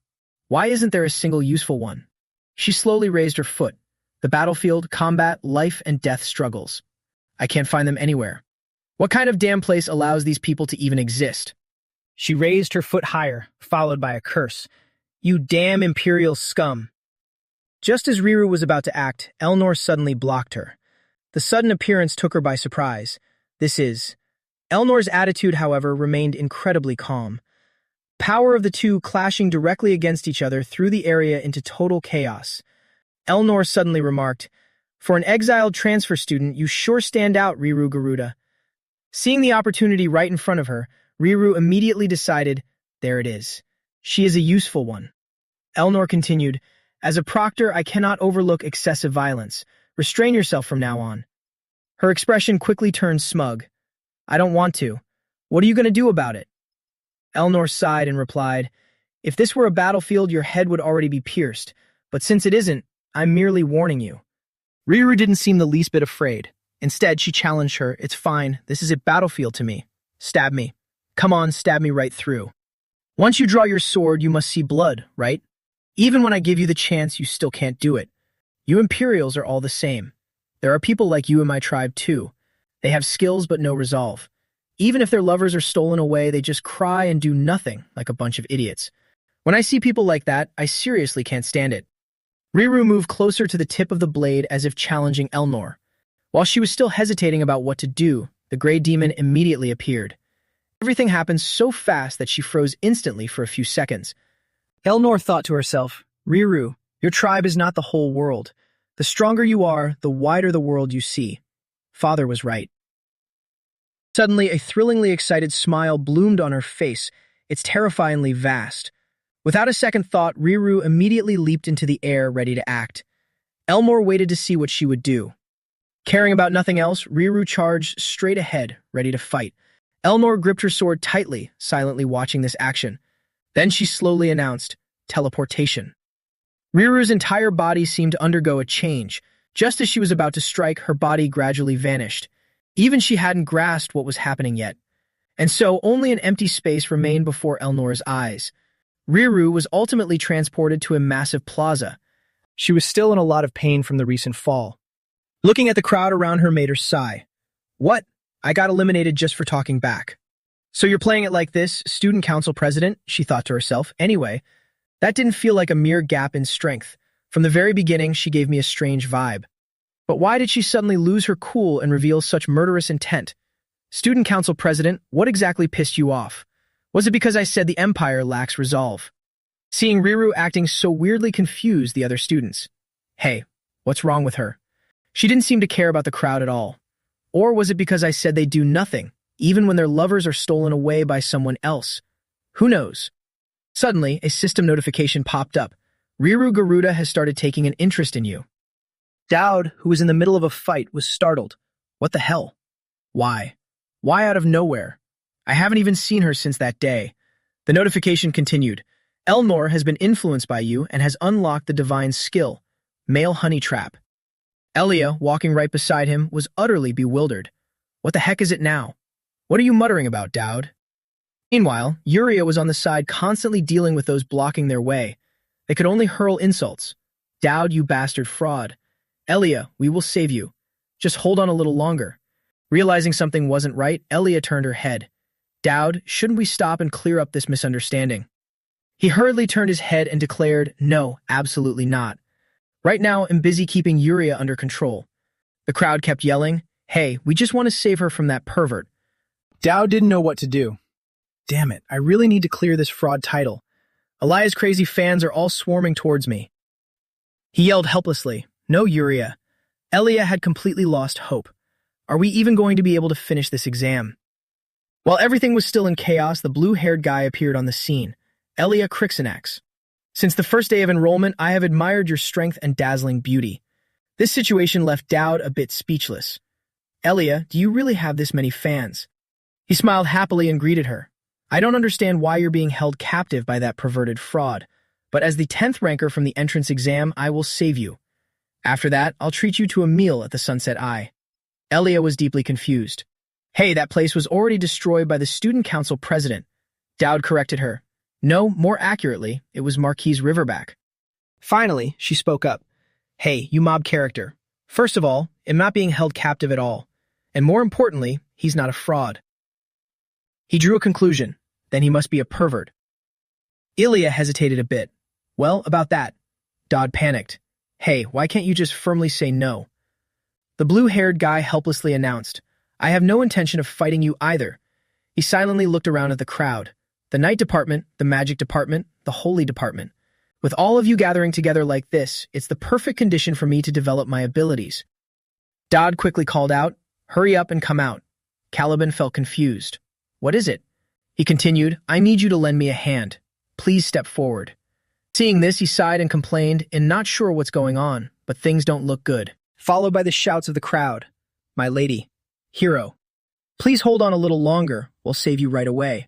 Why isn't there a single useful one? She slowly raised her foot. The battlefield, combat, life and death struggles. I can't find them anywhere. What kind of damn place allows these people to even exist? She raised her foot higher, followed by a curse. You damn imperial scum. Just as Riru was about to act, Elnor suddenly blocked her. The sudden appearance took her by surprise. Elnor's attitude, however, remained incredibly calm. Power of the two clashing directly against each other threw the area into total chaos. Elnor suddenly remarked, For an exiled transfer student, you sure stand out, Riru Garuda. Seeing the opportunity right in front of her, Riru immediately decided, there it is. She is a useful one. Elnor continued, As a proctor, I cannot overlook excessive violence. Restrain yourself from now on. Her expression quickly turned smug. I don't want to. What are you going to do about it? Elnor sighed and replied, If this were a battlefield, your head would already be pierced. But since it isn't, I'm merely warning you. Riru didn't seem the least bit afraid. Instead, she challenged her, It's fine. This is a battlefield to me. Stab me. Come on, stab me right through. Once you draw your sword, you must see blood, right? Even when I give you the chance, you still can't do it. You Imperials are all the same. There are people like you in my tribe, too. They have skills but no resolve. Even if their lovers are stolen away, they just cry and do nothing, like a bunch of idiots. When I see people like that, I seriously can't stand it. Riru moved closer to the tip of the blade as if challenging Elnor. While she was still hesitating about what to do, the gray demon immediately appeared. Everything happened so fast that she froze instantly for a few seconds. Elnor thought to herself, Riru, your tribe is not the whole world. The stronger you are, the wider the world you see. Father was right. Suddenly, a thrillingly excited smile bloomed on her face. It's terrifyingly vast. Without a second thought, Riru immediately leaped into the air, ready to act. Elmore waited to see what she would do. Caring about nothing else, Riru charged straight ahead, ready to fight. Elmore gripped her sword tightly, silently watching this action. Then she slowly announced, teleportation. Riru's entire body seemed to undergo a change. Just as she was about to strike, her body gradually vanished. Even she hadn't grasped what was happening yet. And so only an empty space remained before Elnore's eyes. Riru was ultimately transported to a massive plaza. She was still in a lot of pain from the recent fall. Looking at the crowd around her made her sigh. What? I got eliminated just for talking back. So you're playing it like this, student council president, she thought to herself. Anyway, that didn't feel like a mere gap in strength. From the very beginning, she gave me a strange vibe. But why did she suddenly lose her cool and reveal such murderous intent? Student council president, what exactly pissed you off? Was it because I said the empire lacks resolve? Seeing Riru acting so weirdly confused the other students. Hey, what's wrong with her? She didn't seem to care about the crowd at all. Or was it because I said they do nothing, even when their lovers are stolen away by someone else? Who knows? Suddenly, a system notification popped up. Riru Garuda has started taking an interest in you. Dowd, who was in the middle of a fight, was startled. What the hell? Why? Why out of nowhere? I haven't even seen her since that day. The notification continued. Elnor has been influenced by you and has unlocked the divine skill, male honey trap. Elia, walking right beside him, was utterly bewildered. What the heck is it now? What are you muttering about, Dowd? Meanwhile, Yuria was on the side constantly dealing with those blocking their way. They could only hurl insults. Dowd, you bastard fraud. Elia, we will save you. Just hold on a little longer. Realizing something wasn't right, Elia turned her head. Dowd, shouldn't we stop and clear up this misunderstanding? He hurriedly turned his head and declared, no, absolutely not. Right now, I'm busy keeping Yuria under control. The crowd kept yelling, hey, we just want to save her from that pervert. Dowd didn't know what to do. Damn it, I really need to clear this fraud title. Elia's crazy fans are all swarming towards me. He yelled helplessly, no, Yuria. Elia had completely lost hope. Are we even going to be able to finish this exam? While everything was still in chaos, the blue-haired guy appeared on the scene. Elia Crixinax. Since the first day of enrollment, I have admired your strength and dazzling beauty. This situation left Dowd a bit speechless. Elia, do you really have this many fans? He smiled happily and greeted her. I don't understand why you're being held captive by that perverted fraud, but as the 10th ranker from the entrance exam, I will save you. After that, I'll treat you to a meal at the Sunset Eye. Elia was deeply confused. Hey, that place was already destroyed by the student council president. Dowd corrected her. No, more accurately, it was Marquise Riverback. Finally, she spoke up. Hey, you mob character. First of all, I'm not being held captive at all. And more importantly, he's not a fraud. He drew a conclusion. Then he must be a pervert. Ilya hesitated a bit. Well, about that. Dowd panicked. Hey, why can't you just firmly say no? The blue-haired guy helplessly announced, I have no intention of fighting you either. He silently looked around at the crowd. The night department, the magic department, the holy department. With all of you gathering together like this, it's the perfect condition for me to develop my abilities. Dowd quickly called out, hurry up and come out. Caliban felt confused. What is it? He continued, I need you to lend me a hand. Please step forward. Seeing this, he sighed and complained, not sure what's going on, but things don't look good. Followed by the shouts of the crowd. My lady. Hero. Please hold on a little longer. We'll save you right away.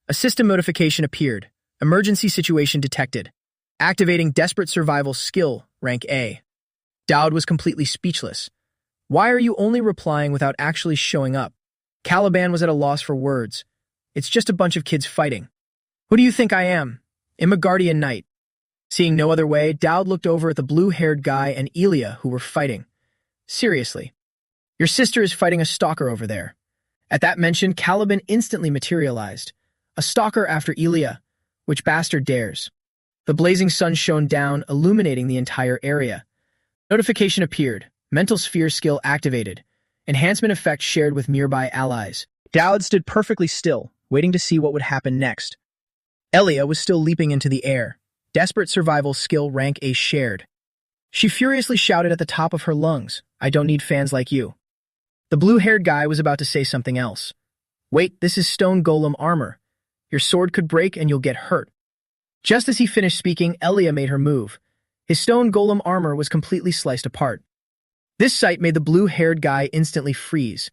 A system notification appeared. Emergency situation detected. Activating desperate survival skill, rank A. Dowd was completely speechless. Why are you only replying without actually showing up? Caliban was at a loss for words. It's just a bunch of kids fighting. Who do you think I am? I'm a guardian knight. Seeing no other way, Dowd looked over at the blue-haired guy and Ilya, who were fighting. Seriously. Your sister is fighting a stalker over there. At that mention, Caliban instantly materialized. A stalker after Ilya. Which bastard dares? The blazing sun shone down, illuminating the entire area. Notification appeared. Mental sphere skill activated. Enhancement effect shared with nearby allies. Dowd stood perfectly still, waiting to see what would happen next. Elia was still leaping into the air. Desperate survival skill rank A shared. She furiously shouted at the top of her lungs, I don't need fans like you. The blue-haired guy was about to say something else. Wait, this is stone golem armor. Your sword could break and you'll get hurt. Just as he finished speaking, Elia made her move. His stone golem armor was completely sliced apart. This sight made the blue-haired guy instantly freeze.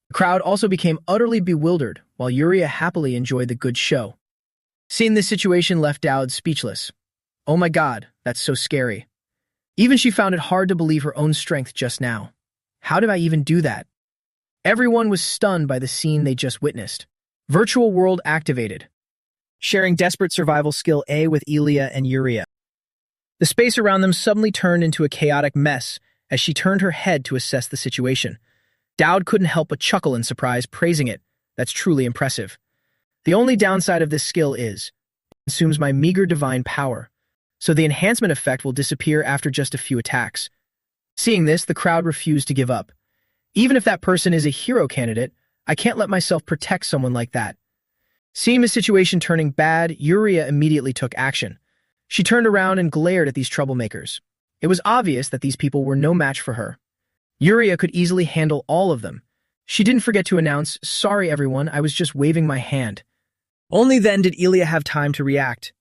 The crowd also became utterly bewildered, while Yuria happily enjoyed the good show. Seeing this situation left Dowd speechless. Oh my god, that's so scary. Even she found it hard to believe her own strength just now. How did I even do that? Everyone was stunned by the scene they just witnessed. Virtual world activated. Sharing desperate survival skill A with Elia and Yuria. The space around them suddenly turned into a chaotic mess as she turned her head to assess the situation. Dowd couldn't help but chuckle in surprise, praising it. That's truly impressive. The only downside of this skill is, it consumes my meager divine power, so the enhancement effect will disappear after just a few attacks. Seeing this, the crowd refused to give up. Even if that person is a hero candidate, I can't let myself protect someone like that. Seeing the situation turning bad, Yuria immediately took action. She turned around and glared at these troublemakers. It was obvious that these people were no match for her. Yuria could easily handle all of them. She didn't forget to announce, "Sorry everyone, I was just waving my hand." Only then did Elia have time to react.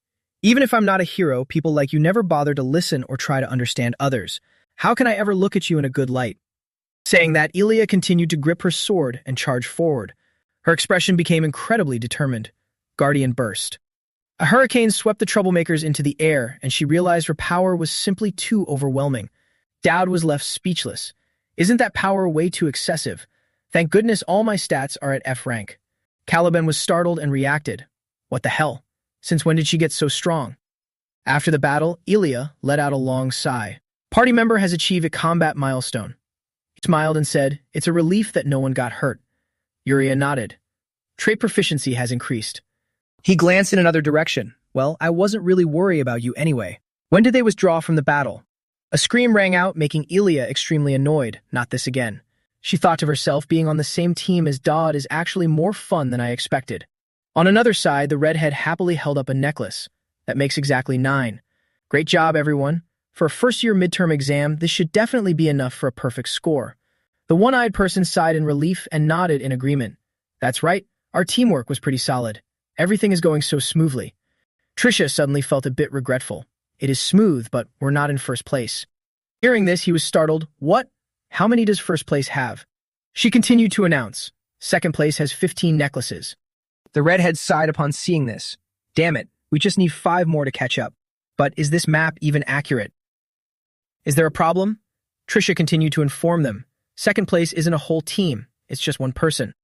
Even if I'm not a hero, people like you never bother to listen or try to understand others. How can I ever look at you in a good light? Saying that, Elia continued to grip her sword and charge forward. Her expression became incredibly determined. Guardian burst. A hurricane swept the troublemakers into the air, and she realized her power was simply too overwhelming. Dowd was left speechless. Isn't that power way too excessive? Thank goodness all my stats are at F rank. Caliban was startled and reacted. What the hell? Since when did she get so strong? After the battle, Elia let out a long sigh. Party member has achieved a combat milestone. He smiled and said, "It's a relief that no one got hurt." Yuria nodded. Trait proficiency has increased. He glanced in another direction. Well, I wasn't really worried about you anyway. When did they withdraw from the battle? A scream rang out, making Elia extremely annoyed. Not this again. She thought to herself, being on the same team as Dodd is actually more fun than I expected. On another side, the redhead happily held up a necklace. That makes exactly 9. Great job, everyone. For a first-year midterm exam, this should definitely be enough for a perfect score. The one-eyed person sighed in relief and nodded in agreement. That's right, our teamwork was pretty solid. Everything is going so smoothly. Trisha suddenly felt a bit regretful. It is smooth, but we're not in first place. Hearing this, he was startled. What? How many does first place have? She continued to announce. Second place has 15 necklaces. The redhead sighed upon seeing this. Damn it, we just need 5 more to catch up. But is this map even accurate? Is there a problem? Trisha continued to inform them. Second place isn't a whole team, it's just one person.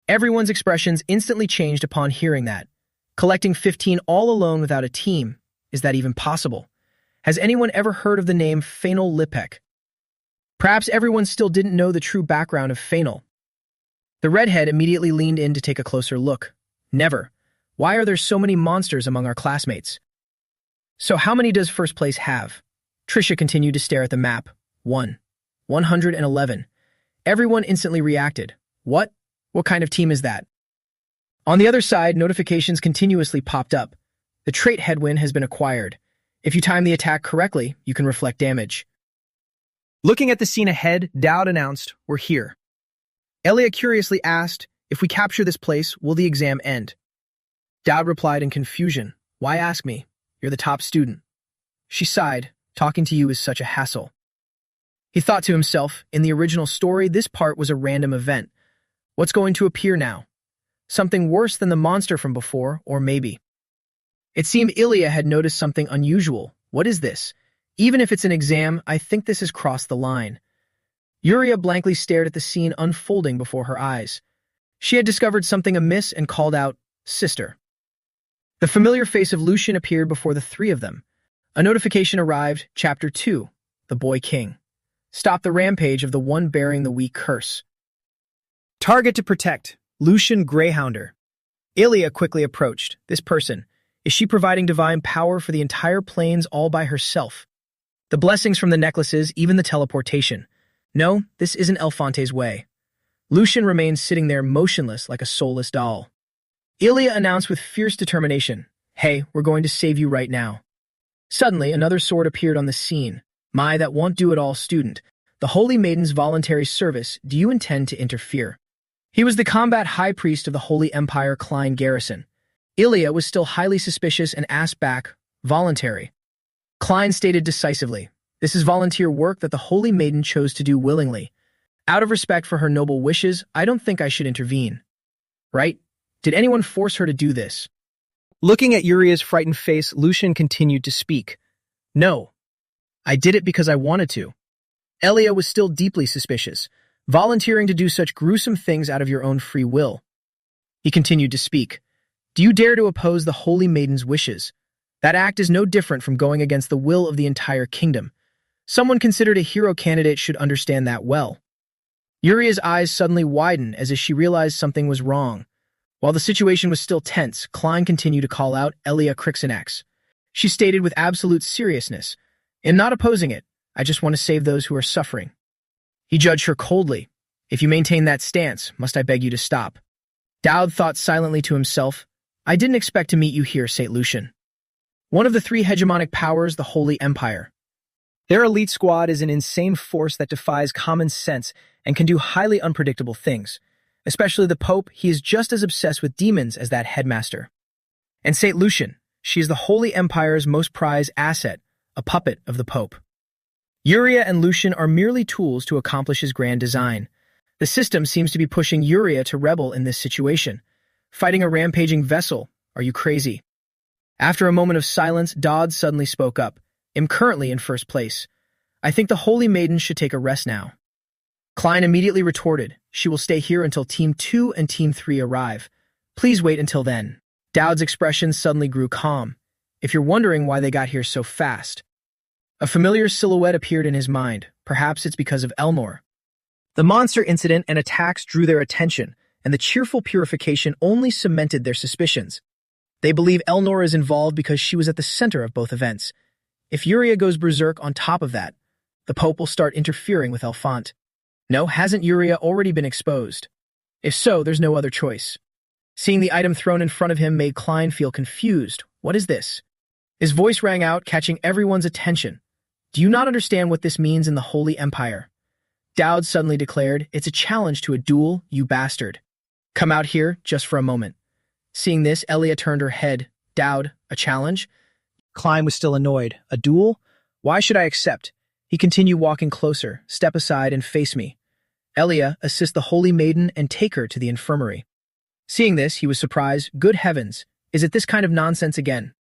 Everyone's expressions instantly changed upon hearing that. Collecting 15 all alone without a team, is that even possible? Has anyone ever heard of the name Fainal Lipek? Perhaps everyone still didn't know the true background of Fainal. The redhead immediately leaned in to take a closer look. Never. Why are there so many monsters among our classmates? So how many does first place have? Trisha continued to stare at the map. 111. Everyone instantly reacted. What? What kind of team is that? On the other side, notifications continuously popped up. The trait headwind has been acquired. If you time the attack correctly, you can reflect damage. Looking at the scene ahead, Dowd announced, "We're here." Elia curiously asked, "If we capture this place, will the exam end?" Dowd replied in confusion, "Why ask me? You're the top student." She sighed, "Talking to you is such a hassle." He thought to himself, in the original story, this part was a random event. What's going to appear now? Something worse than the monster from before, or maybe. It seemed Elia had noticed something unusual. What is this? Even if it's an exam, I think this has crossed the line. Yuria blankly stared at the scene unfolding before her eyes. She had discovered something amiss and called out, "Sister." The familiar face of Lucian appeared before the 3 of them. A notification arrived, Chapter 2, The Boy King. Stop the rampage of the one bearing the weak curse. Target to protect, Lucian Greyhounder. Elia quickly approached. This person. Is she providing divine power for the entire plains all by herself? The blessings from the necklaces, even the teleportation. No, this isn't Elfante's way. Lucian remained sitting there motionless like a soulless doll. Elia announced with fierce determination, "Hey, we're going to save you right now." Suddenly, another sword appeared on the scene. "My, that won't do at all, student. The Holy Maiden's voluntary service, do you intend to interfere?" He was the combat high priest of the Holy Empire Klein Garrison. Ilya was still highly suspicious and asked back, voluntary. Klein stated decisively, this is volunteer work that the Holy Maiden chose to do willingly. Out of respect for her noble wishes, I don't think I should intervene. Right? Did anyone force her to do this? Looking at Yuria's frightened face, Lucian continued to speak. No. I did it because I wanted to. Elia was still deeply suspicious, volunteering to do such gruesome things out of your own free will. He continued to speak. Do you dare to oppose the Holy Maiden's wishes? That act is no different from going against the will of the entire kingdom. Someone considered a hero candidate should understand that well. Yuria's eyes suddenly widened as if she realized something was wrong. While the situation was still tense, Klein continued to call out Elia Crixenax. She stated with absolute seriousness, I'm not opposing it. I just want to save those who are suffering. He judged her coldly. If you maintain that stance, must I beg you to stop? Dowd thought silently to himself, I didn't expect to meet you here, St. Lucian. One of the three hegemonic powers, the Holy Empire. Their elite squad is an insane force that defies common sense and can do highly unpredictable things. Especially the Pope, he is just as obsessed with demons as that headmaster. And St. Lucian, she is the Holy Empire's most prized asset, a puppet of the Pope. Yuria and Lucian are merely tools to accomplish his grand design. The system seems to be pushing Yuria to rebel in this situation. Fighting a rampaging vessel, are you crazy? After a moment of silence, Dodd suddenly spoke up. I'm currently in first place. I think the Holy Maiden should take a rest now. Klein immediately retorted, she will stay here until Team 2 and Team 3 arrive. Please wait until then. Dowd's expression suddenly grew calm. If you're wondering why they got here so fast. A familiar silhouette appeared in his mind. Perhaps it's because of Elnor. The monster incident and attacks drew their attention, and the cheerful purification only cemented their suspicions. They believe Elnor is involved because she was at the center of both events. If Yuria goes berserk on top of that, the Pope will start interfering with Elfont. No, hasn't Yuria already been exposed? If so, there's no other choice. Seeing the item thrown in front of him made Klein feel confused. What is this? His voice rang out, catching everyone's attention. Do you not understand what this means in the Holy Empire? Dowd suddenly declared, it's a challenge to a duel, you bastard. Come out here, just for a moment. Seeing this, Elia turned her head. Dowd, a challenge? Klein was still annoyed. A duel? Why should I accept? He continued walking closer. Step aside and face me. Elia, assist the Holy Maiden and take her to the infirmary. Seeing this, he was surprised. Good heavens, is it this kind of nonsense again?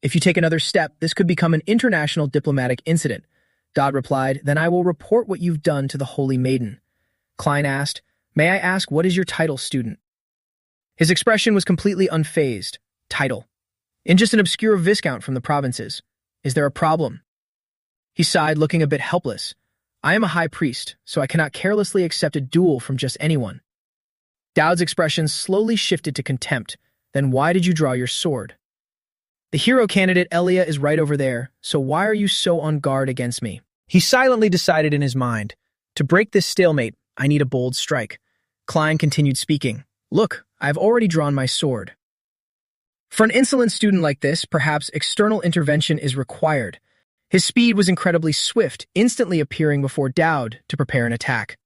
If you take another step, this could become an international diplomatic incident. Dodd replied, then I will report what you've done to the Holy Maiden. Klein asked, may I ask what is your title, student? His expression was completely unfazed. Title. In just an obscure viscount from the provinces. Is there a problem? He sighed, looking a bit helpless. I am a high priest, so I cannot carelessly accept a duel from just anyone. Dowd's expression slowly shifted to contempt. Then why did you draw your sword? The hero candidate Elia is right over there, so why are you so on guard against me? He silently decided in his mind. To break this stalemate, I need a bold strike. Klein continued speaking. Look, I've already drawn my sword. For an insolent student like this, perhaps external intervention is required. His speed was incredibly swift, instantly appearing before Dowd to prepare an attack.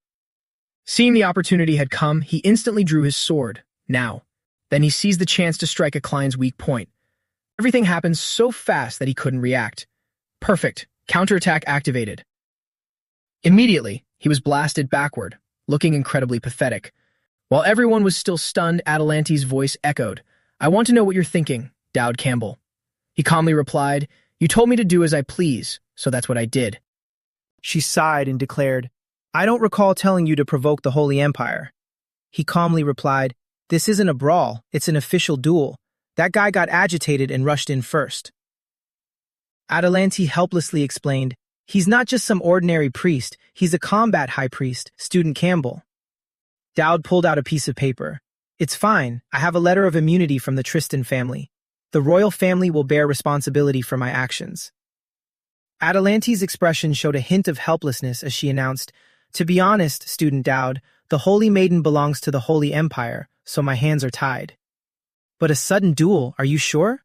Seeing the opportunity had come, he instantly drew his sword. Now. Then he seized the chance to strike at Klein's weak point. Everything happened so fast that he couldn't react. Perfect. Counterattack activated. Immediately, he was blasted backward, looking incredibly pathetic. While everyone was still stunned, Atalante's voice echoed. I want to know what you're thinking, Dowd Campbell. He calmly replied, you told me to do as I please, so that's what I did. She sighed and declared, I don't recall telling you to provoke the Holy Empire. He calmly replied, this isn't a brawl, it's an official duel. That guy got agitated and rushed in first. Atalante helplessly explained, he's not just some ordinary priest, he's a combat high priest, student Campbell. Dowd pulled out a piece of paper. It's fine, I have a letter of immunity from the Tristan family. The royal family will bear responsibility for my actions. Atalante's expression showed a hint of helplessness as she announced, to be honest, student Dowd, the Holy Maiden belongs to the Holy Empire, so my hands are tied. But a sudden duel, are you sure?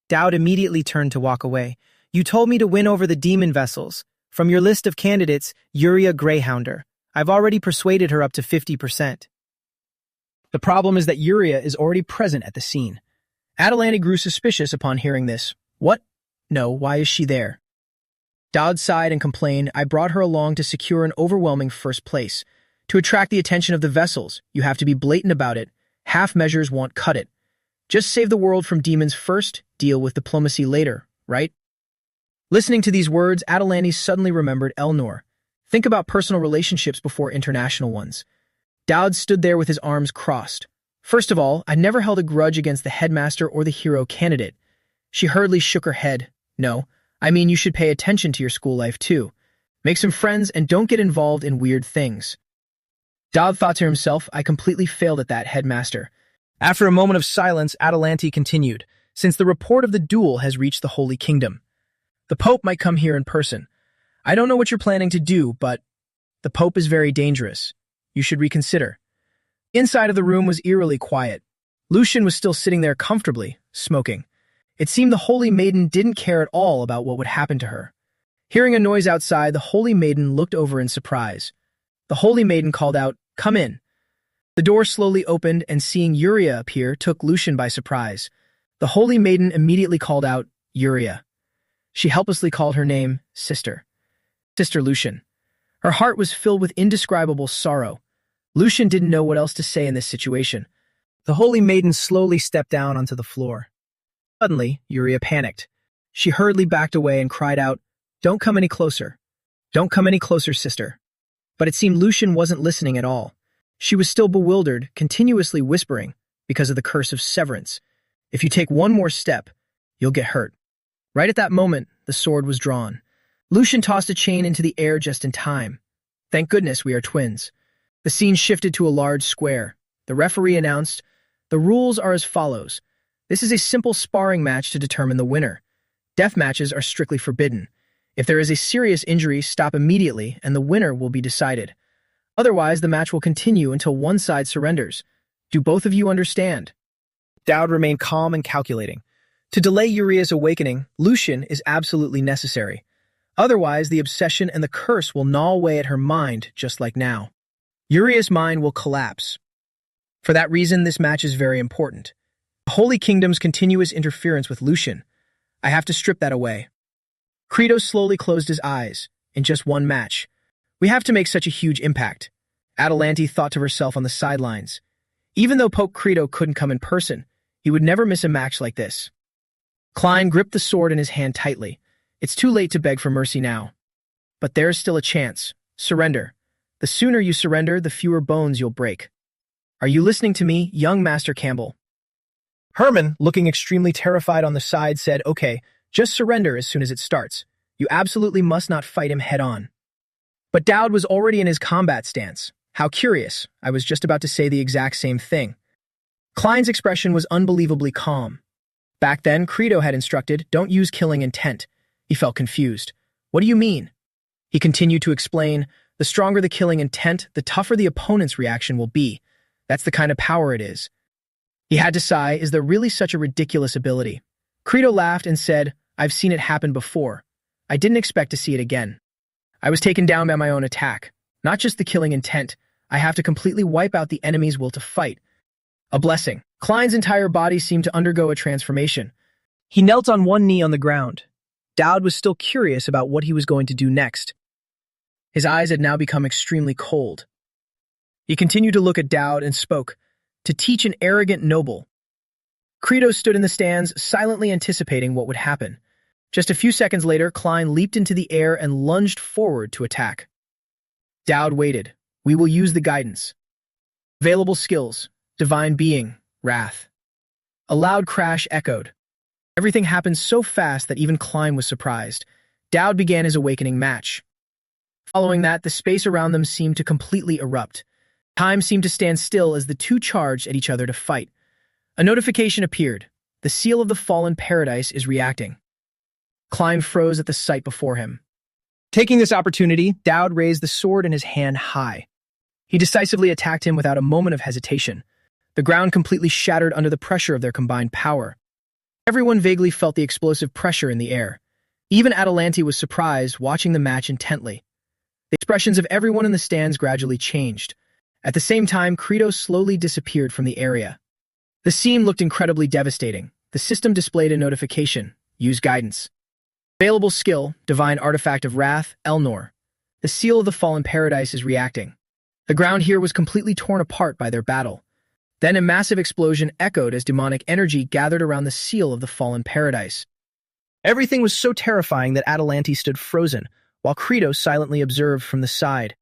Dowd immediately turned to walk away. You told me to win over the demon vessels. From your list of candidates, Yuria Greyhounder. I've already persuaded her up to 50%. The problem is that Yuria is already present at the scene. Adelanti grew suspicious upon hearing this. What? No, why is she there? Dowd sighed and complained, I brought her along to secure an overwhelming first place. To attract the attention of the vessels, you have to be blatant about it. Half measures won't cut it. Just save the world from demons first, deal with diplomacy later, right? Listening to these words, Adelanti suddenly remembered Elnor. Think about personal relationships before international ones. Dowd stood there with his arms crossed. First of all, I never held a grudge against the headmaster or the hero candidate. She hurriedly shook her head. No, I mean you should pay attention to your school life too. Make some friends and don't get involved in weird things. Dowd thought to himself, I completely failed at that, headmaster. After a moment of silence, Adelanti continued, since the report of the duel has reached the Holy Kingdom. The Pope might come here in person. I don't know what you're planning to do, but the Pope is very dangerous. You should reconsider. Inside of the room was eerily quiet. Lucian was still sitting there comfortably, smoking. It seemed the Holy Maiden didn't care at all about what would happen to her. Hearing a noise outside, the Holy Maiden looked over in surprise. The Holy Maiden called out, Come in. The door slowly opened, and seeing Yuria appear took Lucian by surprise. The Holy Maiden immediately called out, Yuria. She helplessly called her name, Sister. Sister Lucian. Her heart was filled with indescribable sorrow. Lucian didn't know what else to say in this situation. The Holy Maiden slowly stepped down onto the floor. Suddenly, Yuria panicked. She hurriedly backed away and cried out, Don't come any closer. Don't come any closer, sister. But it seemed Lucian wasn't listening at all. She was still bewildered, continuously whispering, because of the curse of severance. If you take one more step, you'll get hurt. Right at that moment, the sword was drawn. Lucian tossed a chain into the air just in time. Thank goodness we are twins. The scene shifted to a large square. The referee announced, The rules are as follows. This is a simple sparring match to determine the winner. Death matches are strictly forbidden. If there is a serious injury, stop immediately and the winner will be decided. Otherwise, the match will continue until one side surrenders. Do both of you understand? Dowd remained calm and calculating. To delay Yuria's awakening, Lucian is absolutely necessary. Otherwise, the obsession and the curse will gnaw away at her mind just like now. Yuria's mind will collapse. For that reason, this match is very important. The Holy Kingdom's continuous interference with Lucian. I have to strip that away. Credo slowly closed his eyes. In just one match. We have to make such a huge impact. Adelanti thought to herself on the sidelines. Even though Pope Credo couldn't come in person, he would never miss a match like this. Klein gripped the sword in his hand tightly. It's too late to beg for mercy now. But there's still a chance. Surrender. The sooner you surrender, the fewer bones you'll break. Are you listening to me, young Master Campbell? Herman, looking extremely terrified on the side, said, Okay, just surrender as soon as it starts. You absolutely must not fight him head-on. But Dowd was already in his combat stance. How curious. I was just about to say the exact same thing. Klein's expression was unbelievably calm. Back then, Credo had instructed, don't use killing intent. He felt confused. What do you mean? He continued to explain, the stronger the killing intent, the tougher the opponent's reaction will be. That's the kind of power it is. He had to sigh, is there really such a ridiculous ability? Credo laughed and said, I've seen it happen before. I didn't expect to see it again. I was taken down by my own attack. Not just the killing intent. I have to completely wipe out the enemy's will to fight. A blessing. Klein's entire body seemed to undergo a transformation. He knelt on one knee on the ground. Dowd was still curious about what he was going to do next. His eyes had now become extremely cold. He continued to look at Dowd and spoke, to teach an arrogant noble. Credo stood in the stands, silently anticipating what would happen. Just a few seconds later, Klein leaped into the air and lunged forward to attack. Dowd waited. We will use the guidance. Available skills. Divine being. Wrath. A loud crash echoed. Everything happened so fast that even Klein was surprised. Dowd began his awakening match. Following that, the space around them seemed to completely erupt. Time seemed to stand still as the two charged at each other to fight. A notification appeared. The seal of the fallen paradise is reacting. Klein froze at the sight before him. Taking this opportunity, Dowd raised the sword in his hand high. He decisively attacked him without a moment of hesitation. The ground completely shattered under the pressure of their combined power. Everyone vaguely felt the explosive pressure in the air. Even Adelanti was surprised, watching the match intently. The expressions of everyone in the stands gradually changed. At the same time, Credo slowly disappeared from the area. The scene looked incredibly devastating. The system displayed a notification. Use guidance. Available skill, Divine Artifact of Wrath, Elnor. The seal of the fallen paradise is reacting. The ground here was completely torn apart by their battle. Then a massive explosion echoed as demonic energy gathered around the seal of the fallen paradise. Everything was so terrifying that Atalante stood frozen, while Credo silently observed from the side.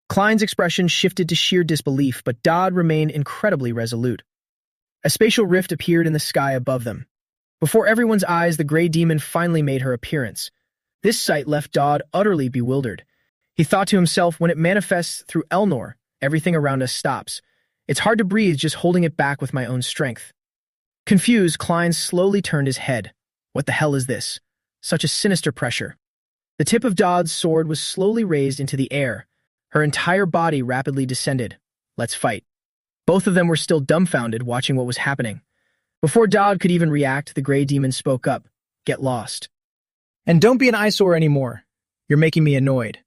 Klein's expression shifted to sheer disbelief, but Dodd remained incredibly resolute. A spatial rift appeared in the sky above them. Before everyone's eyes, the gray demon finally made her appearance. This sight left Dodd utterly bewildered. He thought to himself, when it manifests through Elnor, everything around us stops. It's hard to breathe just holding it back with my own strength. Confused, Klein slowly turned his head. What the hell is this? Such a sinister pressure. The tip of Dodd's sword was slowly raised into the air. Her entire body rapidly descended. Let's fight. Both of them were still dumbfounded, watching what was happening. Before Dodd could even react, the gray demon spoke up. Get lost. And don't be an eyesore anymore. You're making me annoyed.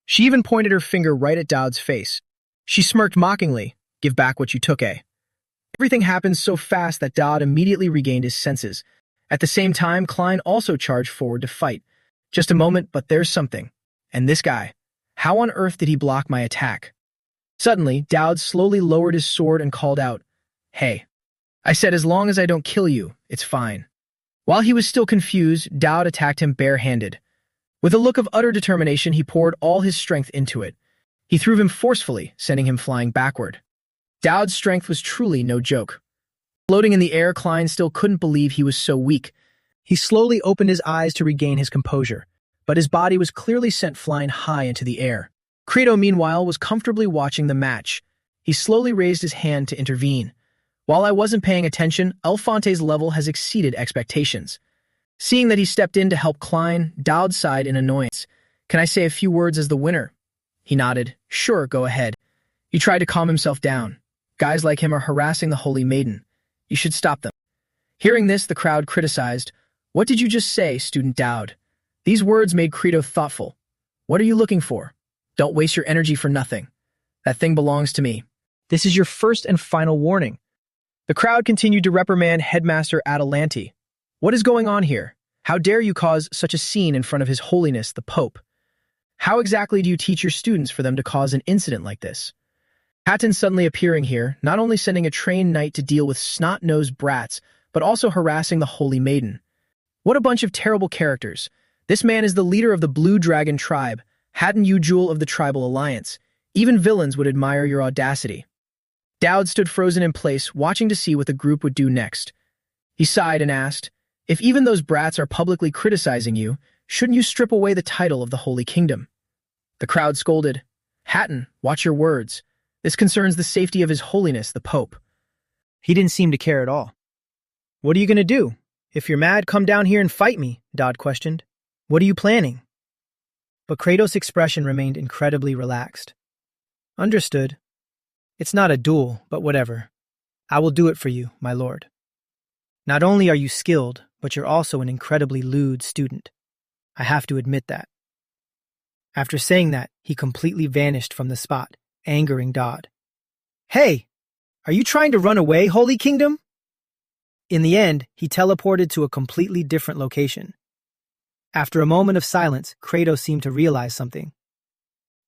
She even pointed her finger right at Dodd's face. She smirked mockingly. Give back what you took, eh? Everything happened so fast that Dodd immediately regained his senses. At the same time, Klein also charged forward to fight. Just a moment, but there's something. And this guy. How on earth did he block my attack? Suddenly, Dodd slowly lowered his sword and called out, Hey. I said, as long as I don't kill you, it's fine. While he was still confused, Dodd attacked him barehanded. With a look of utter determination, he poured all his strength into it. He threw him forcefully, sending him flying backward. Dodd's strength was truly no joke. Floating in the air, Klein still couldn't believe he was so weak. He slowly opened his eyes to regain his composure, but his body was clearly sent flying high into the air. Credo, meanwhile, was comfortably watching the match. He slowly raised his hand to intervene. While I wasn't paying attention, Alfonte's level has exceeded expectations. Seeing that he stepped in to help Klein, Dodd sighed in annoyance. Can I say a few words as the winner? He nodded. Sure, go ahead. He tried to calm himself down. Guys like him are harassing the Holy Maiden. You should stop them. Hearing this, the crowd criticized. What did you just say, Student Dowd? These words made Credo thoughtful. What are you looking for? Don't waste your energy for nothing. That thing belongs to me. This is your first and final warning. The crowd continued to reprimand Headmaster Atalante. What is going on here? How dare you cause such a scene in front of His Holiness, the Pope? How exactly do you teach your students for them to cause an incident like this? Hatton suddenly appearing here, not only sending a trained knight to deal with snot-nosed brats, but also harassing the Holy Maiden. What a bunch of terrible characters. This man is the leader of the Blue Dragon tribe, Hatton Ujul of the Tribal Alliance. Even villains would admire your audacity. Dowd stood frozen in place, watching to see what the group would do next. He sighed and asked, If even those brats are publicly criticizing you, shouldn't you strip away the title of the Holy Kingdom? The crowd scolded, Hatton, watch your words. This concerns the safety of His Holiness, the Pope. He didn't seem to care at all. What are you going to do? If you're mad, come down here and fight me, Dodd questioned. What are you planning? But Kratos' expression remained incredibly relaxed. Understood. It's not a duel, but whatever. I will do it for you, my lord. Not only are you skilled, but you're also an incredibly lewd student. I have to admit that. After saying that, he completely vanished from the spot, angering Dodd. Hey! Are you trying to run away, Holy Kingdom? In the end, he teleported to a completely different location. After a moment of silence, Kratos seemed to realize something.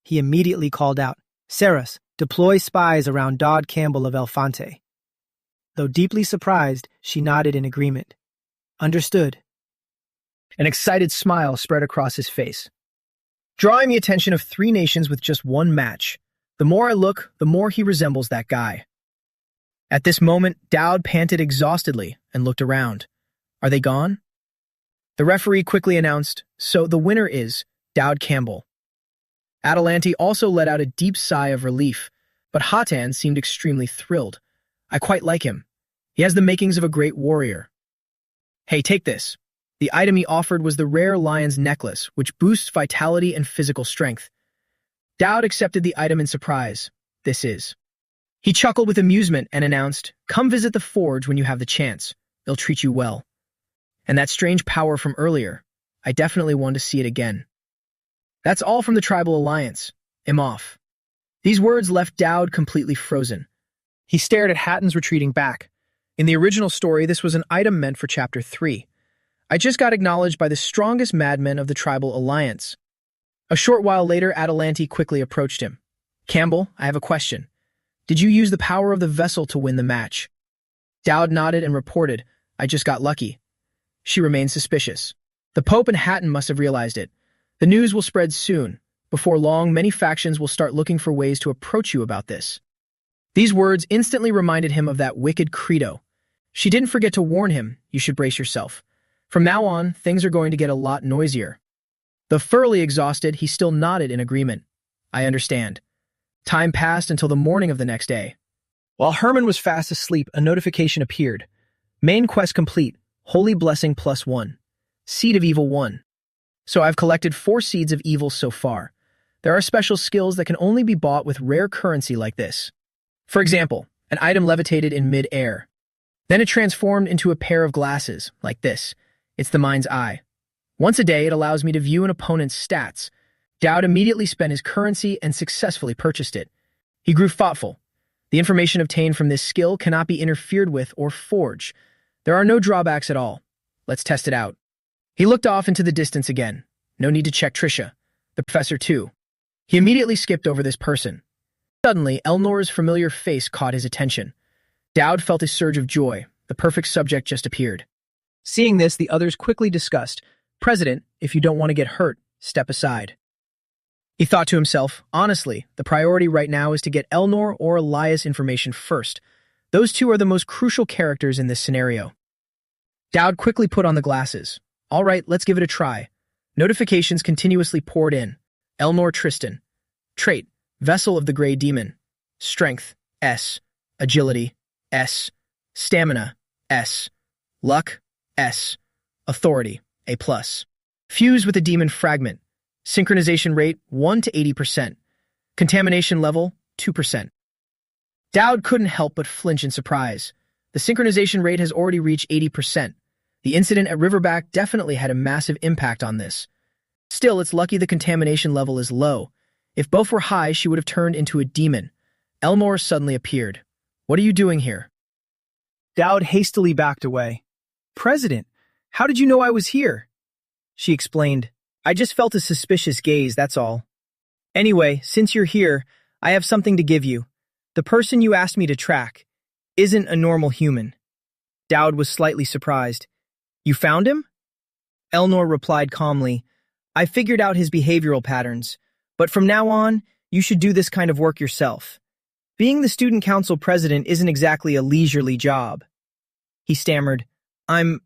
He immediately called out, Saras, deploy spies around Dodd Campbell of Elfonte. Though deeply surprised, she nodded in agreement. Understood. An excited smile spread across his face. Drawing the attention of 3 nations with just one match. The more I look, the more he resembles that guy. At this moment, Dowd panted exhaustedly and looked around. Are they gone? The referee quickly announced, so the winner is Dowd Campbell. Atalante also let out a deep sigh of relief, but Hatan seemed extremely thrilled. I quite like him. He has the makings of a great warrior. Hey, take this. The item he offered was the rare lion's necklace, which boosts vitality and physical strength. Dowd accepted the item in surprise. This is. He chuckled with amusement and announced, Come visit the forge when you have the chance. They'll treat you well. And that strange power from earlier, I definitely want to see it again. That's all from the Tribal Alliance. I'm off. These words left Dowd completely frozen. He stared at Hatton's retreating back. In the original story, this was an item meant for Chapter 3. I just got acknowledged by the strongest madmen of the tribal alliance. A short while later, Adelanti quickly approached him. Campbell, I have a question. Did you use the power of the vessel to win the match? Dowd nodded and reported, I just got lucky. She remained suspicious. The Pope and Hatton must have realized it. The news will spread soon. Before long, many factions will start looking for ways to approach you about this. These words instantly reminded him of that wicked credo. She didn't forget to warn him, you should brace yourself. From now on, things are going to get a lot noisier. Though thoroughly exhausted, he still nodded in agreement. I understand. Time passed until the morning of the next day. While Herman was fast asleep, a notification appeared. Main quest complete. Holy Blessing +1. Seed of Evil 1. So I've collected 4 seeds of evil so far. There are special skills that can only be bought with rare currency like this. For example, an item levitated in mid-air. Then it transformed into a pair of glasses, like this. It's the mind's eye. Once a day, it allows me to view an opponent's stats. Dowd immediately spent his currency and successfully purchased it. He grew thoughtful. The information obtained from this skill cannot be interfered with or forged. There are no drawbacks at all. Let's test it out. He looked off into the distance again. No need to check Trisha. The professor too. He immediately skipped over this person. Suddenly, Elnor's familiar face caught his attention. Dowd felt a surge of joy. The perfect subject just appeared. Seeing this, the others quickly discussed, President, if you don't want to get hurt, step aside. He thought to himself, honestly, the priority right now is to get Elnor or Elias information first. Those two are the most crucial characters in this scenario. Dowd quickly put on the glasses. All right, let's give it a try. Notifications continuously poured in. Elnor Tristan. Trait, Vessel of the Grey Demon. Strength, S. Agility, S. Stamina, S. Luck, S. Authority, A+. Fuse with a demon fragment. Synchronization rate, 1 to 80%. Contamination level, 2%. Dowd couldn't help but flinch in surprise. The synchronization rate has already reached 80%. The incident at Riverback definitely had a massive impact on this. Still, it's lucky the contamination level is low. If both were high, she would have turned into a demon. Elmore suddenly appeared. What are you doing here? Dowd hastily backed away. President, how did you know I was here? She explained. I just felt a suspicious gaze, that's all. Anyway, since you're here, I have something to give you. The person you asked me to track isn't a normal human. Dowd was slightly surprised. You found him? Elnor replied calmly. I figured out his behavioral patterns, but from now on, you should do this kind of work yourself. Being the student council president isn't exactly a leisurely job. He stammered, I'm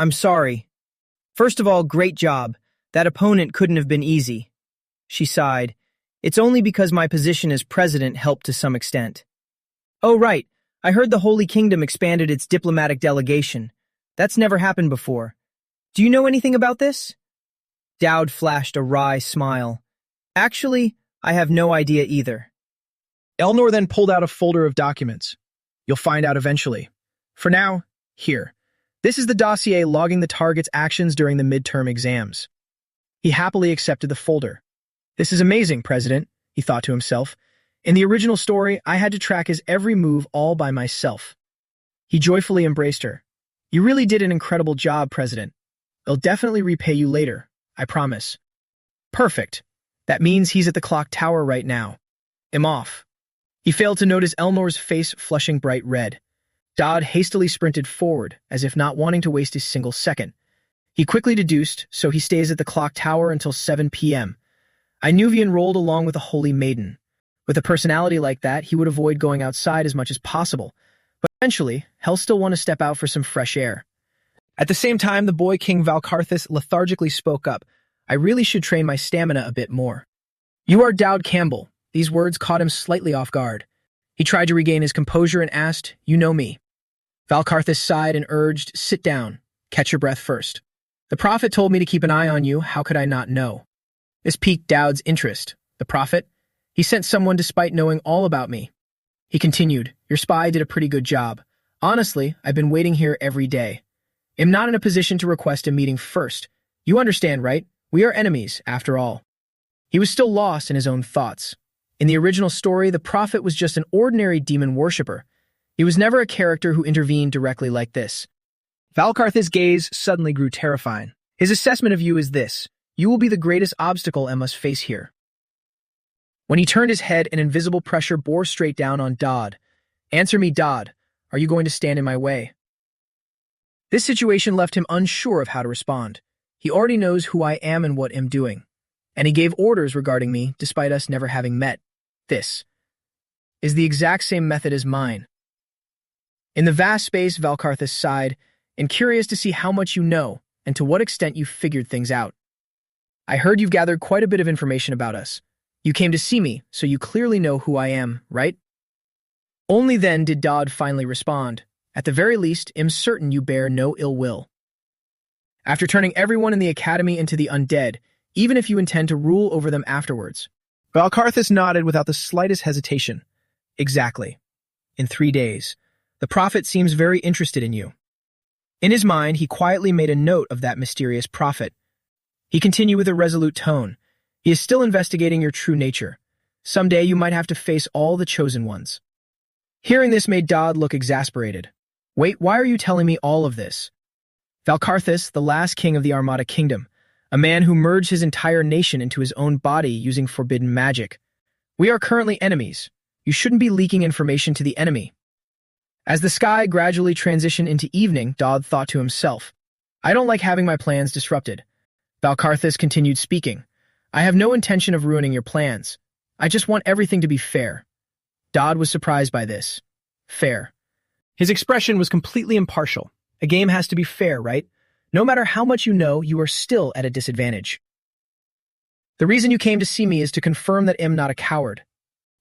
sorry. First of all, great job. That opponent couldn't have been easy. She sighed. It's only because my position as president helped to some extent. Oh, right. I heard the Holy Kingdom expanded its diplomatic delegation. That's never happened before. Do you know anything about this? Dowd flashed a wry smile. Actually, I have no idea either. Elnor then pulled out a folder of documents. You'll find out eventually. For now, here. This is the dossier logging the target's actions during the midterm exams. He happily accepted the folder. This is amazing, President, he thought to himself. In the original story, I had to track his every move all by myself. He joyfully embraced her. You really did an incredible job, President. I'll definitely repay you later, I promise. Perfect. That means he's at the clock tower right now. I'm off. He failed to notice Elnor's face flushing bright red. Dowd hastily sprinted forward, as if not wanting to waste a single second. He quickly deduced, so he stays at the clock tower until 7 p.m. Inuvian rolled along with a holy maiden. With a personality like that, he would avoid going outside as much as possible. But eventually, he'll still want to step out for some fresh air. At the same time, the boy King Valkarthus lethargically spoke up. I really should train my stamina a bit more. You are Dowd Campbell. These words caught him slightly off guard. He tried to regain his composure and asked, You know me. Valkarthus sighed and urged, Sit down. Catch your breath first. The prophet told me to keep an eye on you. How could I not know? This piqued Dowd's interest. The prophet? He sent someone despite knowing all about me. He continued, Your spy did a pretty good job. Honestly, I've been waiting here every day. I'm not in a position to request a meeting first. You understand, right? We are enemies, after all. He was still lost in his own thoughts. In the original story, the prophet was just an ordinary demon worshipper. He was never a character who intervened directly like this. Valkarth's gaze suddenly grew terrifying. His assessment of you is this: you will be the greatest obstacle I must face here. When he turned his head, an invisible pressure bore straight down on Dodd. Answer me, Dodd. Are you going to stand in my way? This situation left him unsure of how to respond. He already knows who I am and what I'm doing, and he gave orders regarding me despite us never having met. This is the exact same method as mine. In the vast space, Valkarthus sighed, and curious to see how much you know and to what extent you've figured things out. I heard you've gathered quite a bit of information about us. You came to see me, so you clearly know who I am, right? Only then did Dodd finally respond. At the very least, I'm certain you bear no ill will. After turning everyone in the academy into the undead, even if you intend to rule over them afterwards. Valkarthus nodded without the slightest hesitation. Exactly. In 3 days. The prophet seems very interested in you. In his mind, he quietly made a note of that mysterious prophet. He continued with a resolute tone. He is still investigating your true nature. Someday you might have to face all the chosen ones. Hearing this made Dodd look exasperated. Wait, why are you telling me all of this? Valkarthus, the last king of the Armada Kingdom, a man who merged his entire nation into his own body using forbidden magic. We are currently enemies. You shouldn't be leaking information to the enemy. As the sky gradually transitioned into evening, Dodd thought to himself, I don't like having my plans disrupted. Valkarthus continued speaking. I have no intention of ruining your plans. I just want everything to be fair. Dodd was surprised by this. Fair. His expression was completely impartial. A game has to be fair, right? No matter how much you know, you are still at a disadvantage. The reason you came to see me is to confirm that I'm not a coward.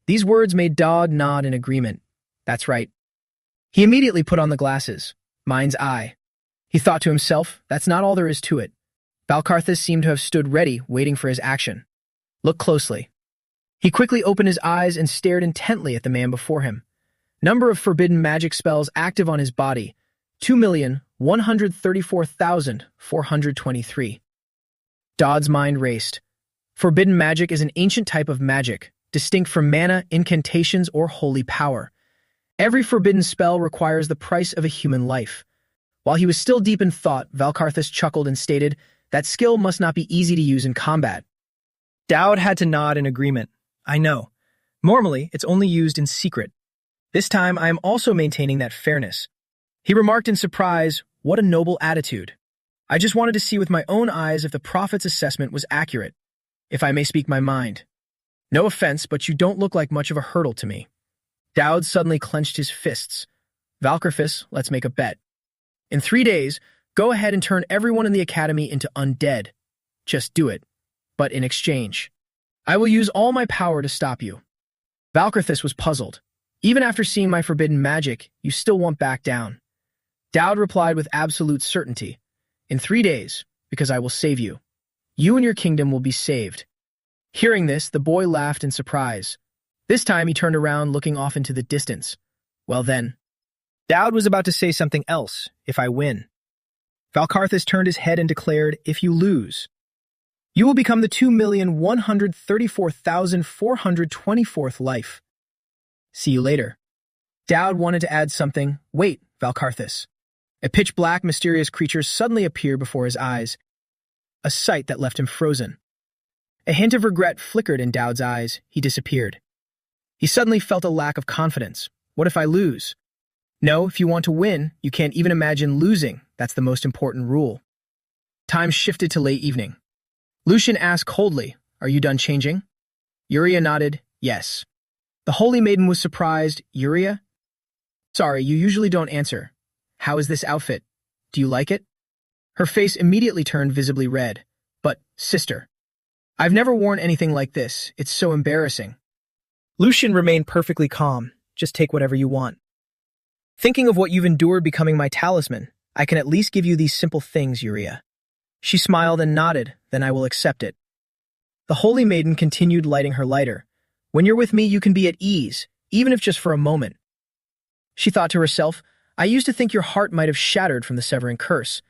These words made Dodd nod in agreement. That's right. He immediately put on the glasses. Mind's eye. He thought to himself, that's not all there is to it. Valkarthus seemed to have stood ready, waiting for his action. Look closely. He quickly opened his eyes and stared intently at the man before him. Number of forbidden magic spells active on his body, 2,134,423. Dodd's mind raced. Forbidden magic is an ancient type of magic, distinct from mana, incantations, or holy power. Every forbidden spell requires the price of a human life. While he was still deep in thought, Valkarthus chuckled and stated, that skill must not be easy to use in combat. Dowd had to nod in agreement. I know. Normally, it's only used in secret. This time, I am also maintaining that fairness. He remarked in surprise, what a noble attitude. I just wanted to see with my own eyes if the prophet's assessment was accurate. If I may speak my mind. No offense, but you don't look like much of a hurdle to me. Dowd suddenly clenched his fists. Valkarthus, let's make a bet. In 3 days, go ahead and turn everyone in the academy into undead. Just do it. But in exchange, I will use all my power to stop you. Valkarthus was puzzled. Even after seeing my forbidden magic, you still won't back down. Dowd replied with absolute certainty. In 3 days, because I will save you. You and your kingdom will be saved. Hearing this, the boy laughed in surprise. This time he turned around, looking off into the distance. Well then. Dowd was about to say something else, if I win. Valkarthus turned his head and declared, if you lose, you will become the 2,134,424th life. See you later. Dowd wanted to add something. Wait, Valkarthus. A pitch-black, mysterious creature suddenly appeared before his eyes, a sight that left him frozen. A hint of regret flickered in Dowd's eyes. He disappeared. He suddenly felt a lack of confidence. What if I lose? No, if you want to win, you can't even imagine losing. That's the most important rule. Time shifted to late evening. Lucian asked coldly, are you done changing? Yuria nodded, yes. The Holy Maiden was surprised. Yuria? Sorry, you usually don't answer. How is this outfit? Do you like it? Her face immediately turned visibly red. But, sister, I've never worn anything like this. It's so embarrassing. Lucian remained perfectly calm. Just take whatever you want. Thinking of what you've endured becoming my talisman, I can at least give you these simple things, Yuria. She smiled and nodded, then I will accept it. The Holy Maiden continued lighting her lighter. When you're with me, you can be at ease, even if just for a moment. She thought to herself, I used to think your heart might have shattered from the severing curse,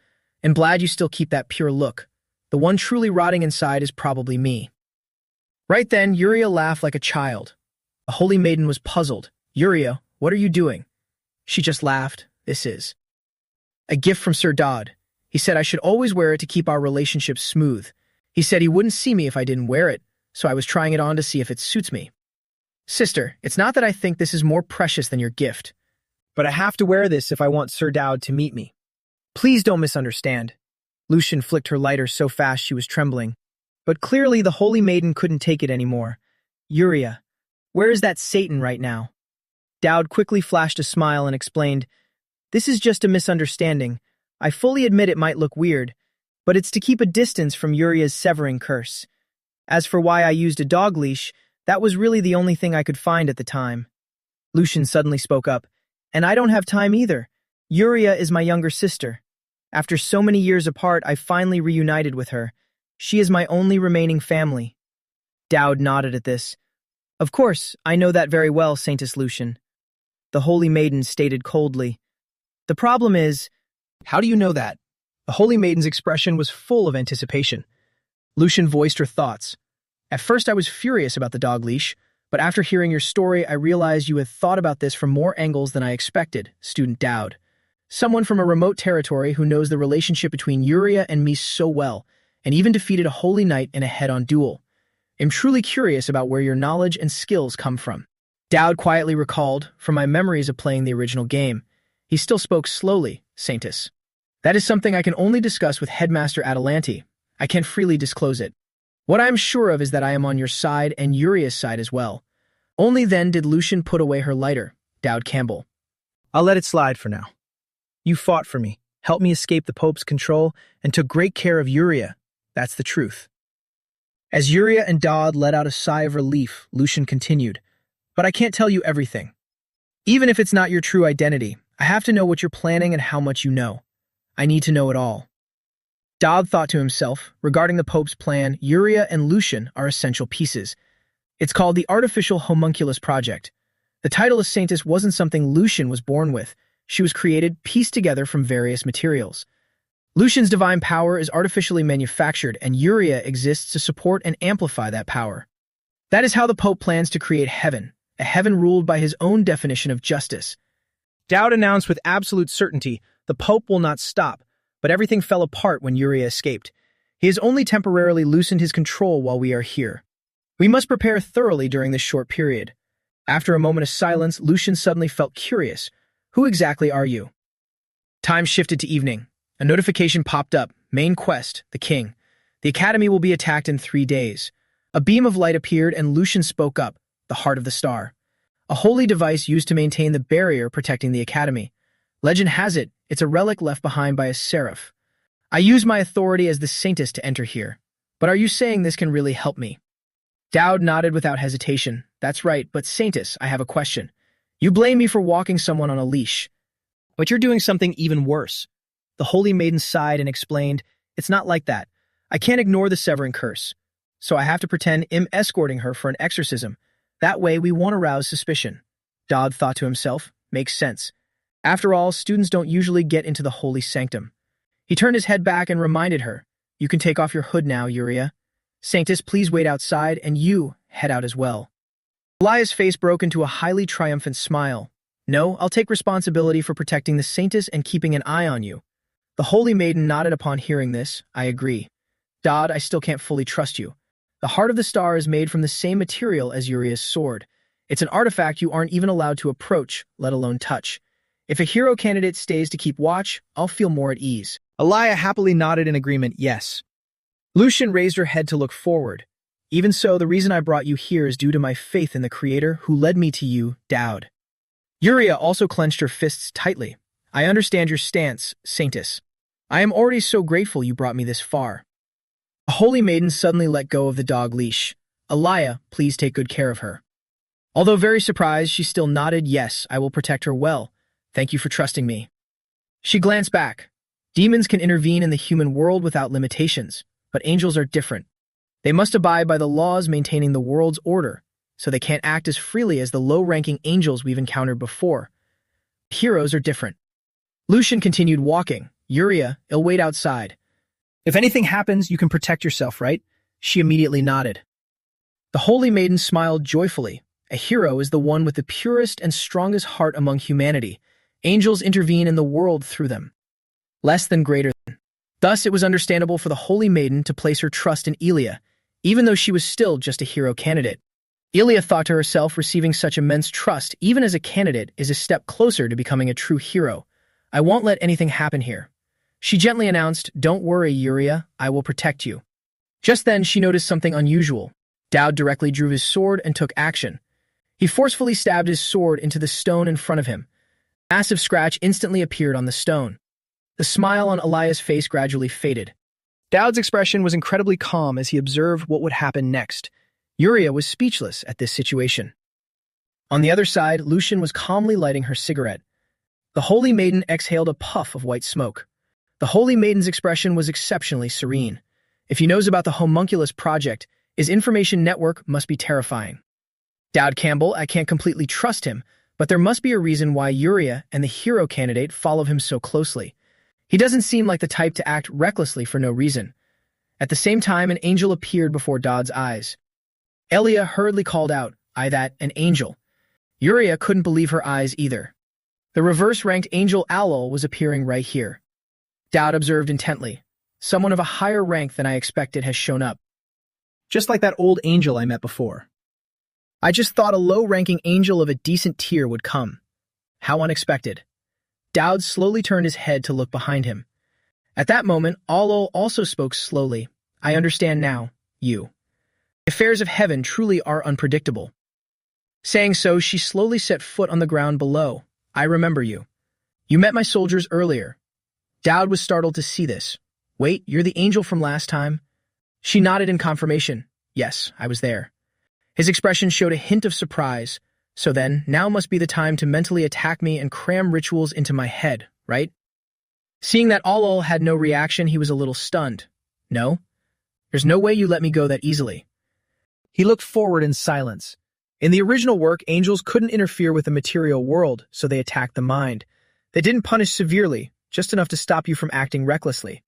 and glad you still keep that pure look. The one truly rotting inside is probably me. Right then, Yuria laughed like a child. The holy maiden was puzzled. Uriya, what are you doing? She just laughed. This is a gift from Sir Dodd. He said I should always wear it to keep our relationship smooth. He said he wouldn't see me if I didn't wear it, so I was trying it on to see if it suits me. Sister, it's not that I think this is more precious than your gift, but I have to wear this if I want Sir Dowd to meet me. Please don't misunderstand. Lucian flicked her lighter so fast she was trembling. But clearly the holy maiden couldn't take it anymore. Uriya, where is that Satan right now? Dowd quickly flashed a smile and explained, this is just a misunderstanding. I fully admit it might look weird, but it's to keep a distance from Uriya's severing curse. As for why I used a dog leash, that was really the only thing I could find at the time. Lucian suddenly spoke up, and I don't have time either. Uriya is my younger sister. After so many years apart, I finally reunited with her. She is my only remaining family. Dowd nodded at this. Of course, I know that very well, Saintess Lucian. The holy maiden stated coldly. The problem is, how do you know that? The holy maiden's expression was full of anticipation. Lucian voiced her thoughts. At first I was furious about the dog leash, but after hearing your story, I realized you had thought about this from more angles than I expected, Student Dowd. Someone from a remote territory who knows the relationship between Uriya and me so well, and even defeated a holy knight in a head-on duel. I'm truly curious about where your knowledge and skills come from. Dowd quietly recalled, from my memories of playing the original game. He still spoke slowly, Saintess. That is something I can only discuss with Headmaster Atalanti. I can't freely disclose it. What I am sure of is that I am on your side and Uriya's side as well. Only then did Lucian put away her lighter, Dowd Campbell. I'll let it slide for now. You fought for me, helped me escape the Pope's control, and took great care of Uriya. That's the truth. As Uriya and Dodd let out a sigh of relief, Lucian continued, but I can't tell you everything. Even if it's not your true identity, I have to know what you're planning and how much you know. I need to know it all. Dodd thought to himself, regarding the Pope's plan, Uriya and Lucian are essential pieces. It's called the Artificial Homunculus Project. The title of Saintess wasn't something Lucian was born with. She was created, pieced together from various materials. Lucian's divine power is artificially manufactured, and Uriya exists to support and amplify that power. That is how the Pope plans to create heaven, a heaven ruled by his own definition of justice. Dowd announced with absolute certainty, the Pope will not stop, but everything fell apart when Uriya escaped. He has only temporarily loosened his control while we are here. We must prepare thoroughly during this short period. After a moment of silence, Lucian suddenly felt curious. Who exactly are you? Time shifted to evening. A notification popped up. Main quest, the king. The academy will be attacked in 3 days. A beam of light appeared and Lucian spoke up, the heart of the star. A holy device used to maintain the barrier protecting the academy. Legend has it, it's a relic left behind by a seraph. I use my authority as the saintess to enter here. But are you saying this can really help me? Dowd nodded without hesitation. That's right, but saintess, I have a question. You blame me for walking someone on a leash. But you're doing something even worse. The holy maiden sighed and explained, it's not like that. I can't ignore the severing curse. So I have to pretend I'm escorting her for an exorcism. That way we won't arouse suspicion. Dodd thought to himself, makes sense. After all, students don't usually get into the holy sanctum. He turned his head back and reminded her, you can take off your hood now, Uriya. Saintess, please wait outside, and you head out as well. Elia's face broke into a highly triumphant smile. No, I'll take responsibility for protecting the saintess and keeping an eye on you. The holy maiden nodded upon hearing this. I agree. Dodd, I still can't fully trust you. The heart of the star is made from the same material as Uriya's sword. It's an artifact you aren't even allowed to approach, let alone touch. If a hero candidate stays to keep watch, I'll feel more at ease. Elia happily nodded in agreement, yes. Lucian raised her head to look forward. Even so, the reason I brought you here is due to my faith in the Creator who led me to you, Dowd. Uriya also clenched her fists tightly. I understand your stance, Saintess. I am already so grateful you brought me this far. A holy maiden suddenly let go of the dog leash. Elia, please take good care of her. Although very surprised, she still nodded, yes, I will protect her well. Thank you for trusting me. She glanced back. Demons can intervene in the human world without limitations, but angels are different. They must abide by the laws maintaining the world's order, so they can't act as freely as the low-ranking angels we've encountered before. Heroes are different. Lucian continued walking. Uriya, I'll wait outside. If anything happens, you can protect yourself, right? She immediately nodded. The holy maiden smiled joyfully. A hero is the one with the purest and strongest heart among humanity. Angels intervene in the world through them. Less than greater than. Thus, it was understandable for the Holy Maiden to place her trust in Elia, even though she was still just a hero candidate. Elia thought to herself, receiving such immense trust, even as a candidate, is a step closer to becoming a true hero. I won't let anything happen here. She gently announced, "Don't worry, Yuria, I will protect you." Just then, she noticed something unusual. Dowd directly drew his sword and took action. He forcefully stabbed his sword into the stone in front of him. A massive scratch instantly appeared on the stone. The smile on Elia's face gradually faded. Dowd's expression was incredibly calm as he observed what would happen next. Yuria was speechless at this situation. On the other side, Lucian was calmly lighting her cigarette. The Holy Maiden exhaled a puff of white smoke. The Holy Maiden's expression was exceptionally serene. If he knows about the Homunculus project, his information network must be terrifying. Dowd Campbell, I can't completely trust him, but there must be a reason why Yuria and the hero candidate follow him so closely. He doesn't seem like the type to act recklessly for no reason. At the same time, an angel appeared before Dowd's eyes. Elia hurriedly called out, an angel." Yuria couldn't believe her eyes either. The reverse-ranked angel Alol was appearing right here. Dowd observed intently. Someone of a higher rank than I expected has shown up. Just like that old angel I met before. I just thought a low-ranking angel of a decent tier would come. How unexpected. Dowd slowly turned his head to look behind him. At that moment, Alol also spoke slowly. I understand now, you. The affairs of heaven truly are unpredictable. Saying so, she slowly set foot on the ground below. I remember you. You met my soldiers earlier. Dowd was startled to see this. Wait, you're the angel from last time? She nodded in confirmation. Yes, I was there. His expression showed a hint of surprise. So then, now must be the time to mentally attack me and cram rituals into my head, right? Seeing that Alol had no reaction, he was a little stunned. No? There's no way you let me go that easily. He looked forward in silence. In the original work, angels couldn't interfere with the material world, so they attacked the mind. They didn't punish severely, just enough to stop you from acting recklessly.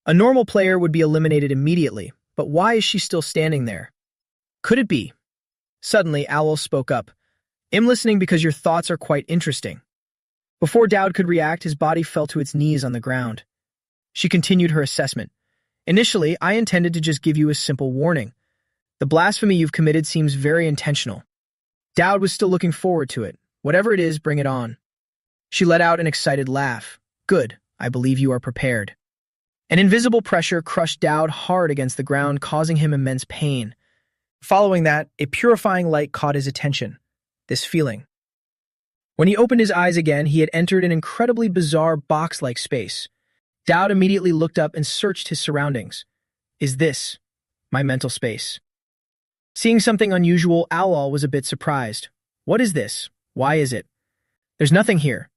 A normal player would be eliminated immediately, but why is she still standing there? Could it be? Suddenly, Alol spoke up. I'm listening because your thoughts are quite interesting. Before Dowd could react, his body fell to its knees on the ground. She continued her assessment. Initially, I intended to just give you a simple warning. The blasphemy you've committed seems very intentional. Dowd was still looking forward to it. Whatever it is, bring it on. She let out an excited laugh. Good, I believe you are prepared. An invisible pressure crushed Dowd hard against the ground, causing him immense pain. Following that, a purifying light caught his attention. This feeling. When he opened his eyes again, he had entered an incredibly bizarre box-like space. Dowd immediately looked up and searched his surroundings. Is this my mental space? Seeing something unusual, Alol was a bit surprised. What is this? Why is it? There's nothing here.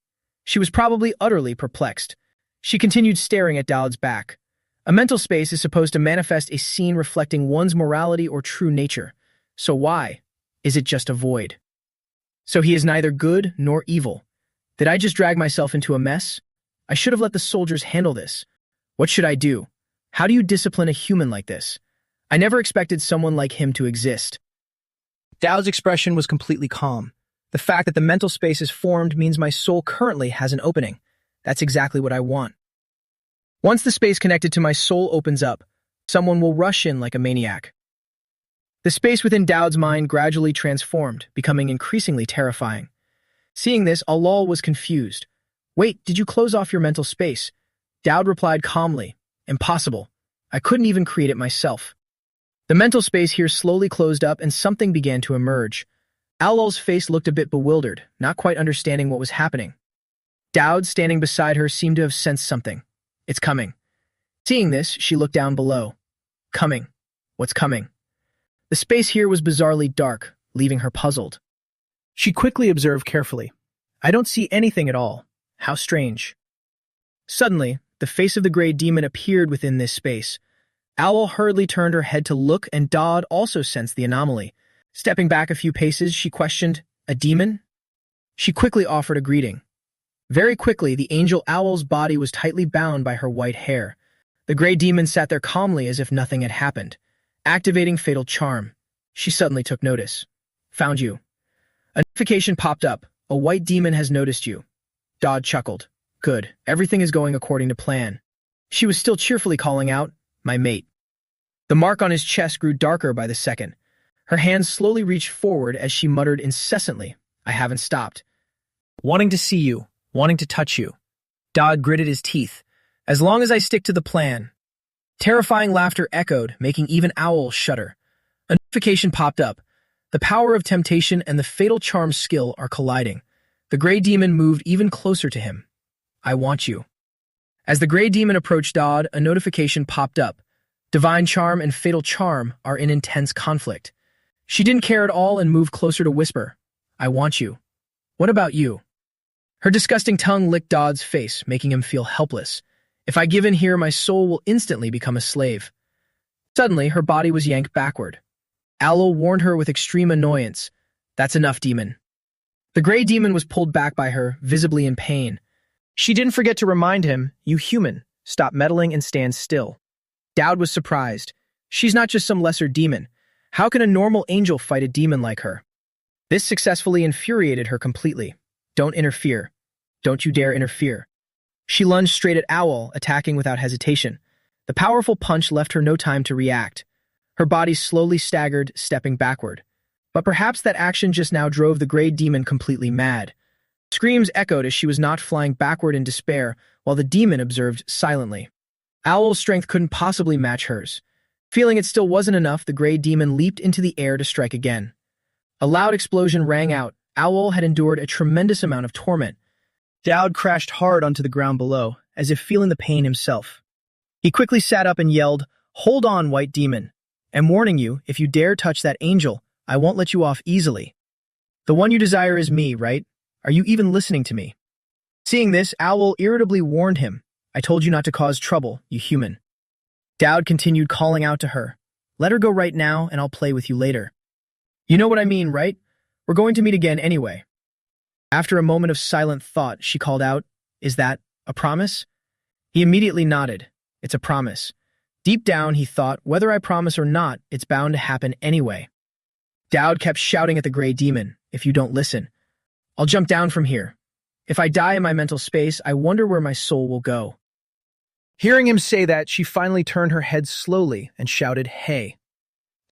She was probably utterly perplexed. She continued staring at Dowd's back. A mental space is supposed to manifest a scene reflecting one's morality or true nature. So why? Is it just a void? So he is neither good nor evil. Did I just drag myself into a mess? I should have let the soldiers handle this. What should I do? How do you discipline a human like this? I never expected someone like him to exist. Dowd's expression was completely calm. The fact that the mental space is formed means my soul currently has an opening. That's exactly what I want. Once the space connected to my soul opens up, someone will rush in like a maniac. The space within Dowd's mind gradually transformed, becoming increasingly terrifying. Seeing this, Alol was confused. Wait, did you close off your mental space? Dowd replied calmly. Impossible. I couldn't even create it myself. The mental space here slowly closed up and something began to emerge. Alol's face looked a bit bewildered, not quite understanding what was happening. Dowd, standing beside her, seemed to have sensed something. It's coming. Seeing this, she looked down below. Coming. What's coming? The space here was bizarrely dark, leaving her puzzled. She quickly observed carefully. I don't see anything at all. How strange. Suddenly, the face of the gray demon appeared within this space. Alol hurriedly turned her head to look, and Dowd also sensed the anomaly. Stepping back a few paces, she questioned, a demon? She quickly offered a greeting. Very quickly, the angel Alol's body was tightly bound by her white hair. The gray demon sat there calmly as if nothing had happened. Activating fatal charm. She suddenly took notice. Found you. Notification popped up. A white demon has noticed you. Dodd chuckled. Good. Everything is going according to plan. She was still cheerfully calling out, my mate. The mark on his chest grew darker by the second. Her hands slowly reached forward as she muttered incessantly, I haven't stopped. Wanting to see you, wanting to touch you. Dodd gritted his teeth. As long as I stick to the plan. Terrifying laughter echoed, making even owls shudder. A notification popped up. The power of temptation and the fatal charm skill are colliding. The gray demon moved even closer to him. I want you. As the gray demon approached Dodd, a notification popped up. Divine charm and fatal charm are in intense conflict. She didn't care at all and moved closer to whisper, I want you. What about you? Her disgusting tongue licked Dodd's face, making him feel helpless. If I give in here, my soul will instantly become a slave. Suddenly, her body was yanked backward. Owl warned her with extreme annoyance. That's enough, demon. The gray demon was pulled back by her, visibly in pain. She didn't forget to remind him, you human, stop meddling and stand still. Dowd was surprised. She's not just some lesser demon. How can a normal angel fight a demon like her? This successfully infuriated her completely. Don't interfere. Don't you dare interfere. She lunged straight at Owl, attacking without hesitation. The powerful punch left her no time to react. Her body slowly staggered, stepping backward. But perhaps that action just now drove the gray demon completely mad. Screams echoed as she was knocked flying backward in despair, while the demon observed silently. Owl's strength couldn't possibly match hers. Feeling it still wasn't enough, the gray demon leaped into the air to strike again. A loud explosion rang out. Owl had endured a tremendous amount of torment. Dowd crashed hard onto the ground below, as if feeling the pain himself. He quickly sat up and yelled, Hold on, white demon. I'm warning you, if you dare touch that angel, I won't let you off easily. The one you desire is me, right? Are you even listening to me? Seeing this, Owl irritably warned him, I told you not to cause trouble, you human. Dowd continued calling out to her, Let her go right now, and I'll play with you later. You know what I mean, right? We're going to meet again anyway. After a moment of silent thought, she called out, Is that a promise? He immediately nodded. It's a promise. Deep down, he thought, whether I promise or not, it's bound to happen anyway. Dowd kept shouting at the gray demon, If you don't listen, I'll jump down from here. If I die in my mental space, I wonder where my soul will go. Hearing him say that, she finally turned her head slowly and shouted, Hey.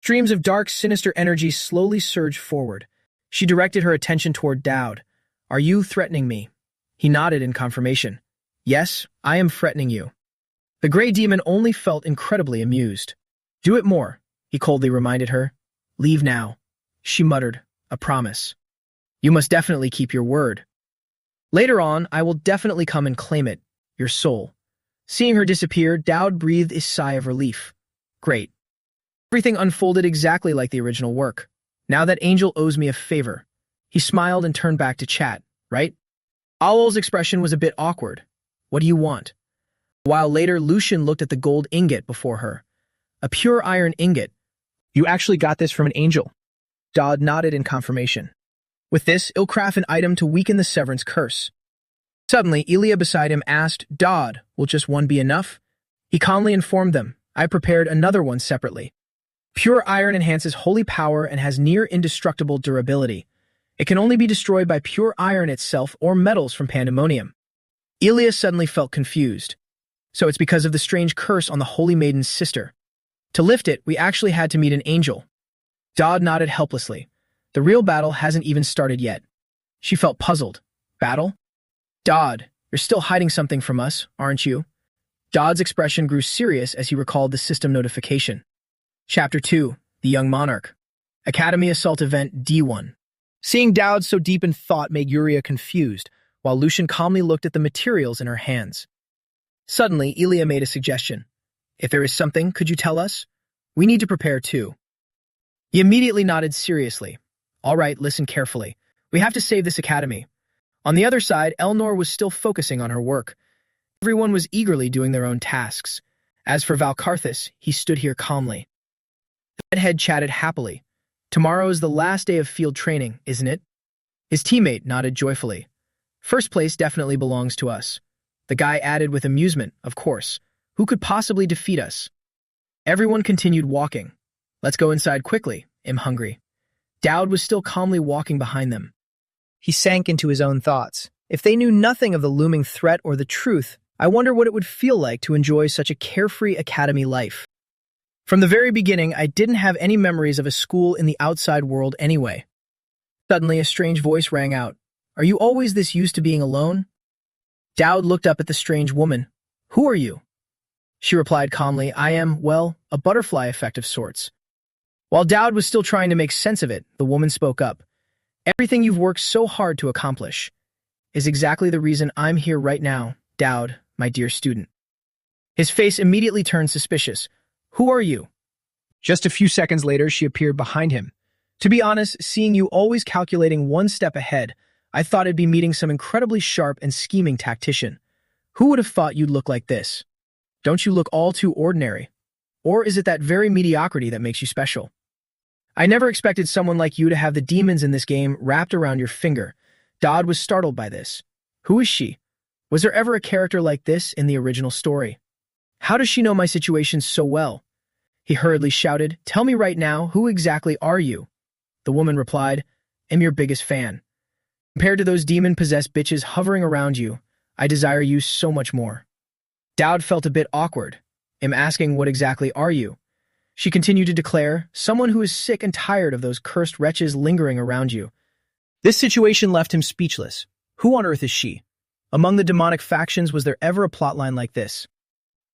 Streams of dark, sinister energy slowly surged forward. She directed her attention toward Dowd. Are you threatening me? He nodded in confirmation. Yes, I am threatening you. The gray demon only felt incredibly amused. Do it more, he coldly reminded her. Leave now. She muttered, A promise. You must definitely keep your word. Later on, I will definitely come and claim it, your soul. Seeing her disappear, Dowd breathed a sigh of relief. Great. Everything unfolded exactly like the original work. Now that angel owes me a favor. He smiled and turned back to chat, right? Owl's expression was a bit awkward. What do you want? A while later, Lucian looked at the gold ingot before her. A pure iron ingot. You actually got this from an angel. Dodd nodded in confirmation. With this, he'll craft an item to weaken the Severance curse. Suddenly, Elia beside him asked, Dodd, will just one be enough? He calmly informed them, I prepared another one separately. Pure iron enhances holy power and has near indestructible durability. It can only be destroyed by pure iron itself or metals from pandemonium. Elia suddenly felt confused. So it's because of the strange curse on the Holy Maiden's sister. To lift it, we actually had to meet an angel. Dodd nodded helplessly. The real battle hasn't even started yet. She felt puzzled. Battle? Dodd, you're still hiding something from us, aren't you? Dodd's expression grew serious as he recalled the system notification. Chapter 2, The Young Monarch. Academy Assault Event D1. Seeing Dowd so deep in thought made Yuria confused, while Lucian calmly looked at the materials in her hands. Suddenly, Elia made a suggestion. If there is something, could you tell us? We need to prepare too. He immediately nodded seriously. All right, listen carefully. We have to save this academy. On the other side, Elnor was still focusing on her work. Everyone was eagerly doing their own tasks. As for Valkarthus, he stood here calmly. The redhead chatted happily. Tomorrow is the last day of field training, isn't it? His teammate nodded joyfully. First place definitely belongs to us. The guy added with amusement, of course. Who could possibly defeat us? Everyone continued walking. Let's go inside quickly. I'm hungry. Dowd was still calmly walking behind them. He sank into his own thoughts. If they knew nothing of the looming threat or the truth, I wonder what it would feel like to enjoy such a carefree academy life. From the very beginning, I didn't have any memories of a school in the outside world anyway. Suddenly, a strange voice rang out. Are you always this used to being alone? Dowd looked up at the strange woman. Who are you? She replied calmly, I am, well, a butterfly effect of sorts. While Dowd was still trying to make sense of it, the woman spoke up. Everything you've worked so hard to accomplish is exactly the reason I'm here right now, Dowd, my dear student. His face immediately turned suspicious. Who are you? Just a few seconds later, she appeared behind him. To be honest, seeing you always calculating one step ahead, I thought I'd be meeting some incredibly sharp and scheming tactician. Who would have thought you'd look like this? Don't you look all too ordinary? Or is it that very mediocrity that makes you special? I never expected someone like you to have the demons in this game wrapped around your finger. Dowd was startled by this. Who is she? Was there ever a character like this in the original story? How does she know my situation so well? He hurriedly shouted, Tell me right now, who exactly are you? The woman replied, I'm your biggest fan. Compared to those demon-possessed bitches hovering around you, I desire you so much more. Dowd felt a bit awkward. I'm asking what exactly are you? She continued to declare, someone who is sick and tired of those cursed wretches lingering around you. This situation left him speechless. Who on earth is she? Among the demonic factions, was there ever a plotline like this?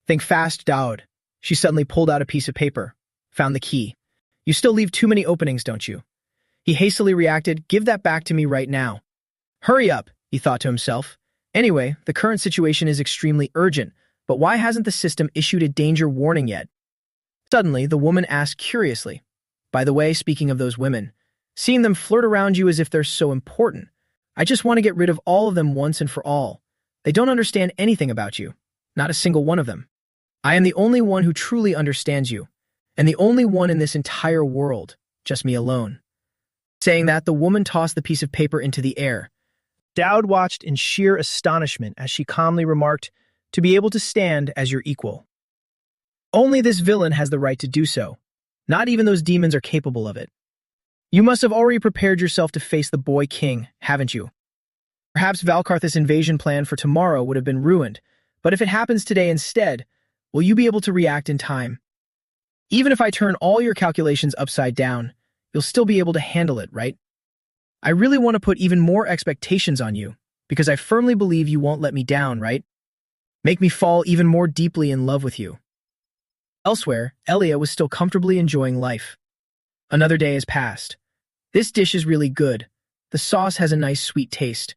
Think fast, Dowd. She suddenly pulled out a piece of paper. Found the key. You still leave too many openings, don't you? He hastily reacted, Give that back to me right now. Hurry up, he thought to himself. Anyway, the current situation is extremely urgent, but why hasn't the system issued a danger warning yet? Suddenly, the woman asked curiously, By the way, speaking of those women, seeing them flirt around you as if they're so important, I just want to get rid of all of them once and for all. They don't understand anything about you, not a single one of them. I am the only one who truly understands you, and the only one in this entire world, just me alone. Saying that, the woman tossed the piece of paper into the air. Dowd watched in sheer astonishment as she calmly remarked, To be able to stand as your equal. Only this villain has the right to do so. Not even those demons are capable of it. You must have already prepared yourself to face the boy king, haven't you? Perhaps Valkarth's invasion plan for tomorrow would have been ruined, but if it happens today instead, will you be able to react in time? Even if I turn all your calculations upside down, you'll still be able to handle it, right? I really want to put even more expectations on you, because I firmly believe you won't let me down, right? Make me fall even more deeply in love with you. Elsewhere, Elia was still comfortably enjoying life. Another day has passed. This dish is really good. The sauce has a nice sweet taste.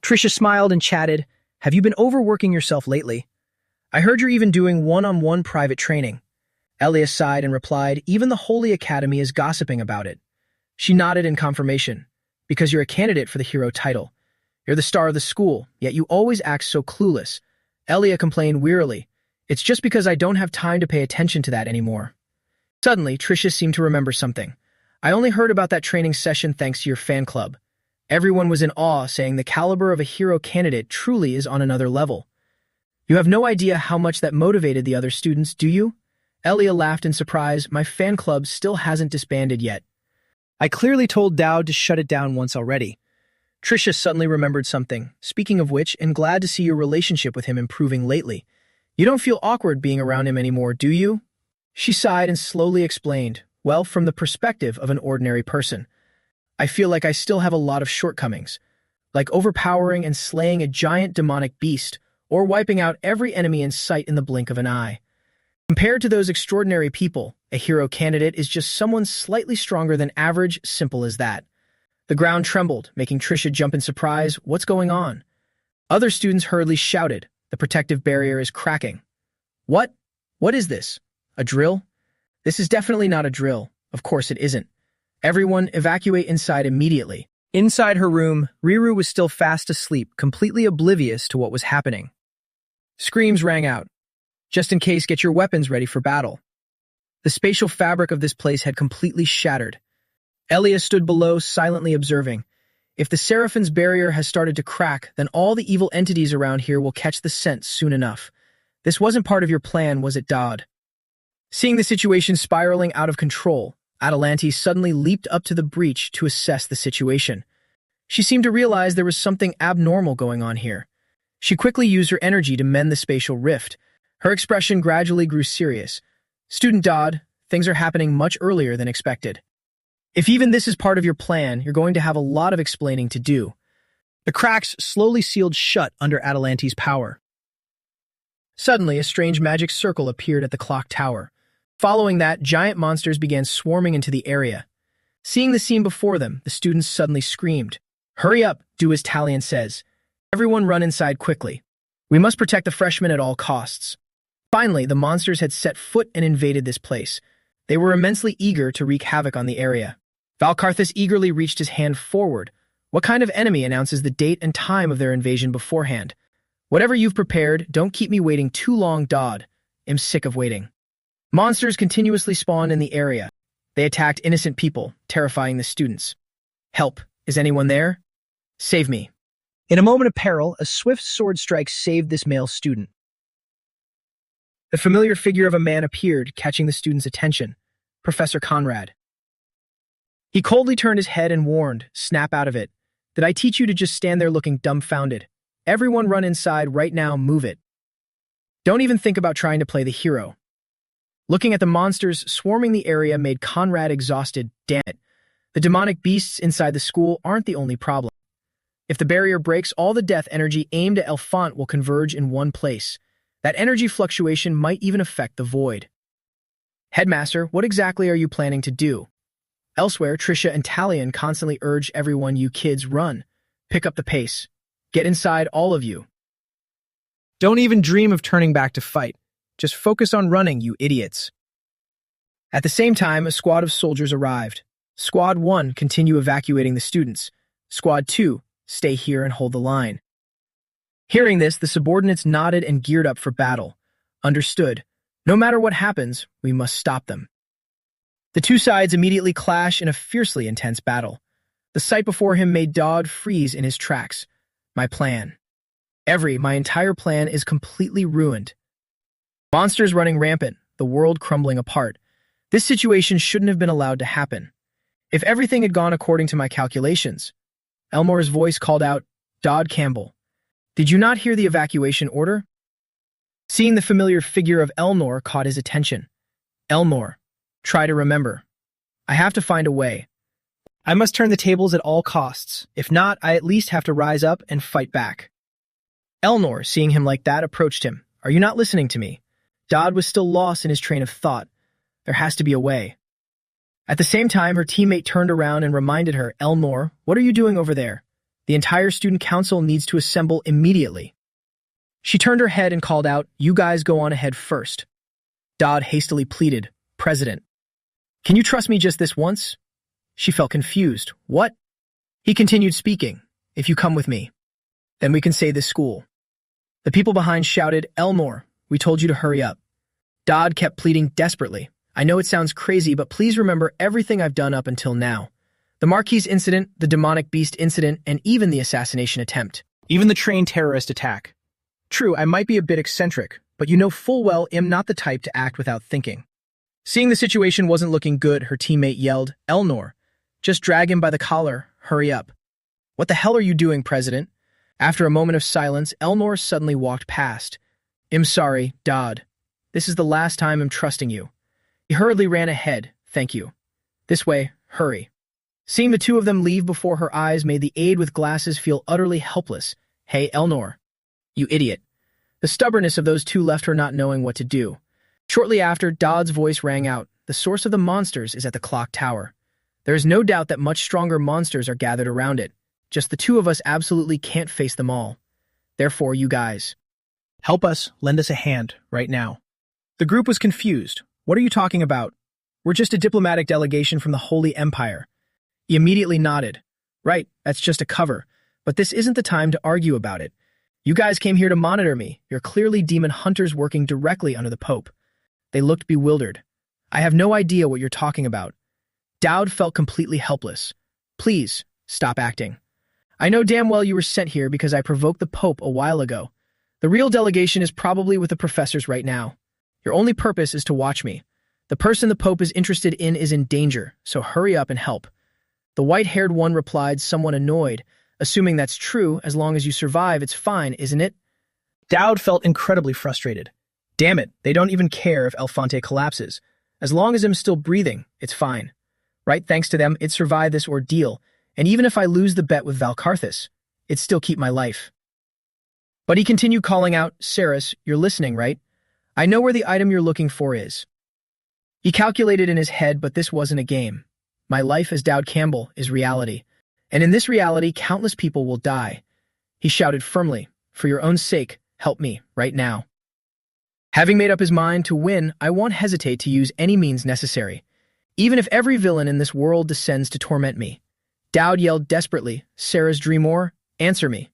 Trisha smiled and chatted, Have you been overworking yourself lately? I heard you're even doing one-on-one private training. Elia sighed and replied, Even the Holy Academy is gossiping about it. She nodded in confirmation. Because you're a candidate for the hero title. You're the star of the school, yet you always act so clueless. Elia complained wearily. It's just because I don't have time to pay attention to that anymore. Suddenly, Trisha seemed to remember something. I only heard about that training session thanks to your fan club. Everyone was in awe, saying the caliber of a hero candidate truly is on another level. You have no idea how much that motivated the other students, do you? Elia laughed in surprise. My fan club still hasn't disbanded yet. I clearly told Dowd to shut it down once already. Trisha suddenly remembered something. Speaking of which, and glad to see your relationship with him improving lately. You don't feel awkward being around him anymore, do you? She sighed and slowly explained, Well, from the perspective of an ordinary person, I feel like I still have a lot of shortcomings, like overpowering and slaying a giant demonic beast, or wiping out every enemy in sight in the blink of an eye. Compared to those extraordinary people, a hero candidate is just someone slightly stronger than average, simple as that. The ground trembled, making Trisha jump in surprise. What's going on? Other students hurriedly shouted. The protective barrier is cracking. What? What is this? A drill? This is definitely not a drill. Of course it isn't. Everyone evacuate inside immediately. Inside her room, Riru was still fast asleep, completely oblivious to what was happening. Screams rang out. Just in case, get your weapons ready for battle. The spatial fabric of this place had completely shattered. Elia stood below, silently observing. If the Seraphim's barrier has started to crack, then all the evil entities around here will catch the scent soon enough. This wasn't part of your plan, was it, Dowd? Seeing the situation spiraling out of control, Atalante suddenly leaped up to the breach to assess the situation. She seemed to realize there was something abnormal going on here. She quickly used her energy to mend the spatial rift. Her expression gradually grew serious. Student Dodd, things are happening much earlier than expected. If even this is part of your plan, you're going to have a lot of explaining to do. The cracks slowly sealed shut under Atalante's power. Suddenly, a strange magic circle appeared at the clock tower. Following that, giant monsters began swarming into the area. Seeing the scene before them, the students suddenly screamed. "Hurry up, do as Talion says. Everyone run inside quickly. We must protect the freshmen at all costs." Finally, the monsters had set foot and invaded this place. They were immensely eager to wreak havoc on the area. Valkarthus eagerly reached his hand forward. What kind of enemy announces the date and time of their invasion beforehand? Whatever you've prepared, don't keep me waiting too long, Dodd. I'm sick of waiting. Monsters continuously spawned in the area. They attacked innocent people, terrifying the students. Help! Is anyone there? Save me. In a moment of peril, a swift sword strike saved this male student. The familiar figure of a man appeared, catching the student's attention. Professor Conrad. He coldly turned his head and warned, "Snap out of it. Did I teach you to just stand there looking dumbfounded? Everyone run inside right now, move it. Don't even think about trying to play the hero." Looking at the monsters swarming the area made Conrad exhausted. Damn it. The demonic beasts inside the school aren't the only problem. If the barrier breaks, all the death energy aimed at Elfant will converge in one place. That energy fluctuation might even affect the void. Headmaster, what exactly are you planning to do? Elsewhere, Trisha and Talion constantly urge everyone, "You kids, run. Pick up the pace. Get inside, all of you. Don't even dream of turning back to fight. Just focus on running, you idiots." At the same time, a squad of soldiers arrived. Squad 1, continue evacuating the students. Squad 2, stay here and hold the line. Hearing this, the subordinates nodded and geared up for battle. Understood. No matter what happens, we must stop them. The two sides immediately clash in a fiercely intense battle. The sight before him made Dodd freeze in his tracks. My plan. My entire plan is completely ruined. Monsters running rampant, the world crumbling apart. This situation shouldn't have been allowed to happen. If everything had gone according to my calculations. Elmore's voice called out, "Dodd Campbell. Did you not hear the evacuation order?" Seeing the familiar figure of Elnor caught his attention. "Elnor, try to remember. I have to find a way. I must turn the tables at all costs. If not, I at least have to rise up and fight back." Elnor, seeing him like that, approached him. "Are you not listening to me?" Dodd was still lost in his train of thought. There has to be a way. At the same time, her teammate turned around and reminded her, "Elnor, what are you doing over there? The entire student council needs to assemble immediately." She turned her head and called out, "You guys go on ahead first." Dodd hastily pleaded, "President, can you trust me just this once?" She felt confused. "What?" He continued speaking. "If you come with me, then we can save this school." The people behind shouted, "Elnor, we told you to hurry up." Dodd kept pleading desperately. "I know it sounds crazy, but please remember everything I've done up until now. The Marquis incident, the demonic beast incident, and even the assassination attempt. Even the train terrorist attack. True, I might be a bit eccentric, but you know full well I'm not the type to act without thinking." Seeing the situation wasn't looking good, her teammate yelled, "Elnor, just drag him by the collar, hurry up." "What the hell are you doing, President?" After a moment of silence, Elnor suddenly walked past. "I'm sorry, Dodd. This is the last time I'm trusting you." He hurriedly ran ahead. "Thank you. This way, hurry." Seeing the two of them leave before her eyes made the aide with glasses feel utterly helpless. "Hey, Elnor, you idiot." The stubbornness of those two left her not knowing what to do. Shortly after, Dodd's voice rang out. "The source of the monsters is at the clock tower. There is no doubt that much stronger monsters are gathered around it. Just the two of us absolutely can't face them all. Therefore, you guys, help us, lend us a hand, right now." The group was confused. "What are you talking about? We're just a diplomatic delegation from the Holy Empire." He immediately nodded. "Right, that's just a cover. But this isn't the time to argue about it. You guys came here to monitor me. You're clearly demon hunters working directly under the Pope." They looked bewildered. "I have no idea what you're talking about." Dowd felt completely helpless. "Please, stop acting. I know damn well you were sent here because I provoked the Pope a while ago. The real delegation is probably with the professors right now. Your only purpose is to watch me. The person the Pope is interested in is in danger, so hurry up and help." The white-haired one replied, somewhat annoyed. Assuming that's true, as long as you survive, it's fine, isn't it? Dowd felt incredibly frustrated. Damn it, they don't even care if Elefante collapses. As long as I'm still breathing, it's fine. Right, thanks to them, it survived this ordeal, and even if I lose the bet with Valkarthus, it'd still keep my life. But he continued calling out, Saris, you're listening, right? I know where the item you're looking for is. He calculated in his head, but this wasn't a game. My life as Dowd Campbell is reality, and in this reality, countless people will die. He shouted firmly, for your own sake, help me, right now. Having made up his mind to win, I won't hesitate to use any means necessary, even if every villain in this world descends to torment me. Dowd yelled desperately, Sarah's Dreamore, answer me.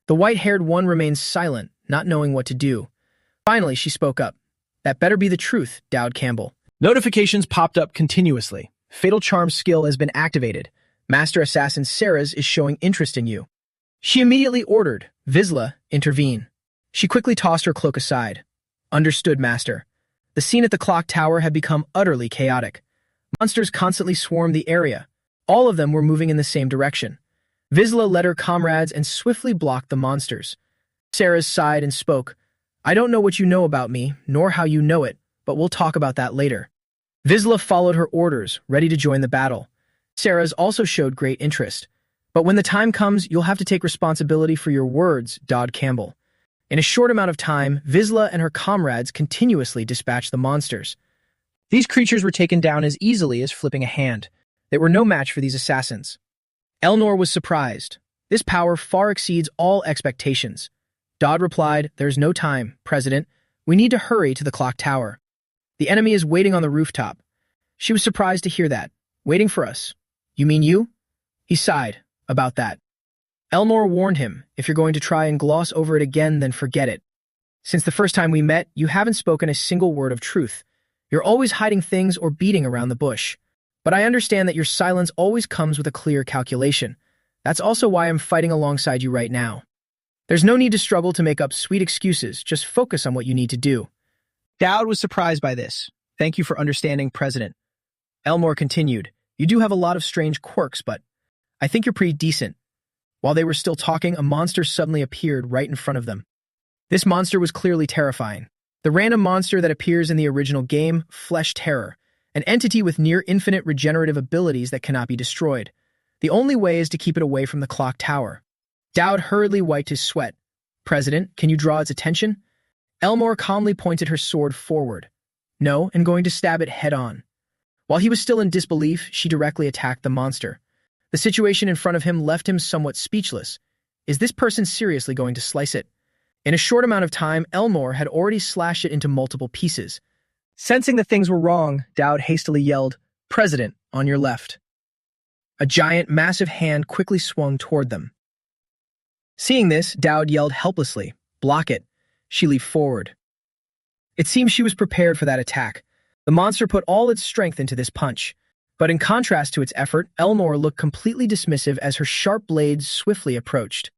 The white-haired one remained silent, not knowing what to do. Finally, she spoke up. That better be the truth, Dowd Campbell. Notifications popped up continuously. Fatal Charm skill has been activated. Master Assassin Sarah's is showing interest in you. She immediately ordered, Vizsla, intervene. She quickly tossed her cloak aside. Understood, Master. The scene at the clock tower had become utterly chaotic. Monsters constantly swarmed the area. All of them were moving in the same direction. Vizsla led her comrades and swiftly blocked the monsters. Sarah's sighed and spoke. I don't know what you know about me, nor how you know it, but we'll talk about that later. Vizsla followed her orders, ready to join the battle. Sarah's also showed great interest. But when the time comes, you'll have to take responsibility for your words, Dowd Campbell. In a short amount of time, Vizsla and her comrades continuously dispatched the monsters. These creatures were taken down as easily as flipping a hand. They were no match for these assassins. Elnor was surprised. This power far exceeds all expectations. Dowd replied, There's no time, President. We need to hurry to the clock tower. The enemy is waiting on the rooftop. She was surprised to hear that. Waiting for us. You mean you? He sighed. About that. Elnor warned him, if you're going to try and gloss over it again, then forget it. Since the first time we met, you haven't spoken a single word of truth. You're always hiding things or beating around the bush. But I understand that your silence always comes with a clear calculation. That's also why I'm fighting alongside you right now. There's no need to struggle to make up sweet excuses, just focus on what you need to do. Dowd was surprised by this. Thank you for understanding, President. Elnor continued, You do have a lot of strange quirks, but I think you're pretty decent. While they were still talking, a monster suddenly appeared right in front of them. This monster was clearly terrifying. The random monster that appears in the original game, Flesh Terror, an entity with near-infinite regenerative abilities that cannot be destroyed. The only way is to keep it away from the clock tower. Dowd hurriedly wiped his sweat. President, can you draw its attention? Elnor calmly pointed her sword forward. No, and going to stab it head-on. While he was still in disbelief, she directly attacked the monster. The situation in front of him left him somewhat speechless. Is this person seriously going to slice it? In a short amount of time, Elnor had already slashed it into multiple pieces. Sensing that things were wrong, Dowd hastily yelled, President, on your left. A giant, massive hand quickly swung toward them. Seeing this, Dowd yelled helplessly, Block it. She leaped forward. It seemed she was prepared for that attack. The monster put all its strength into this punch. But in contrast to its effort, Elnor looked completely dismissive as her sharp blades swiftly approached.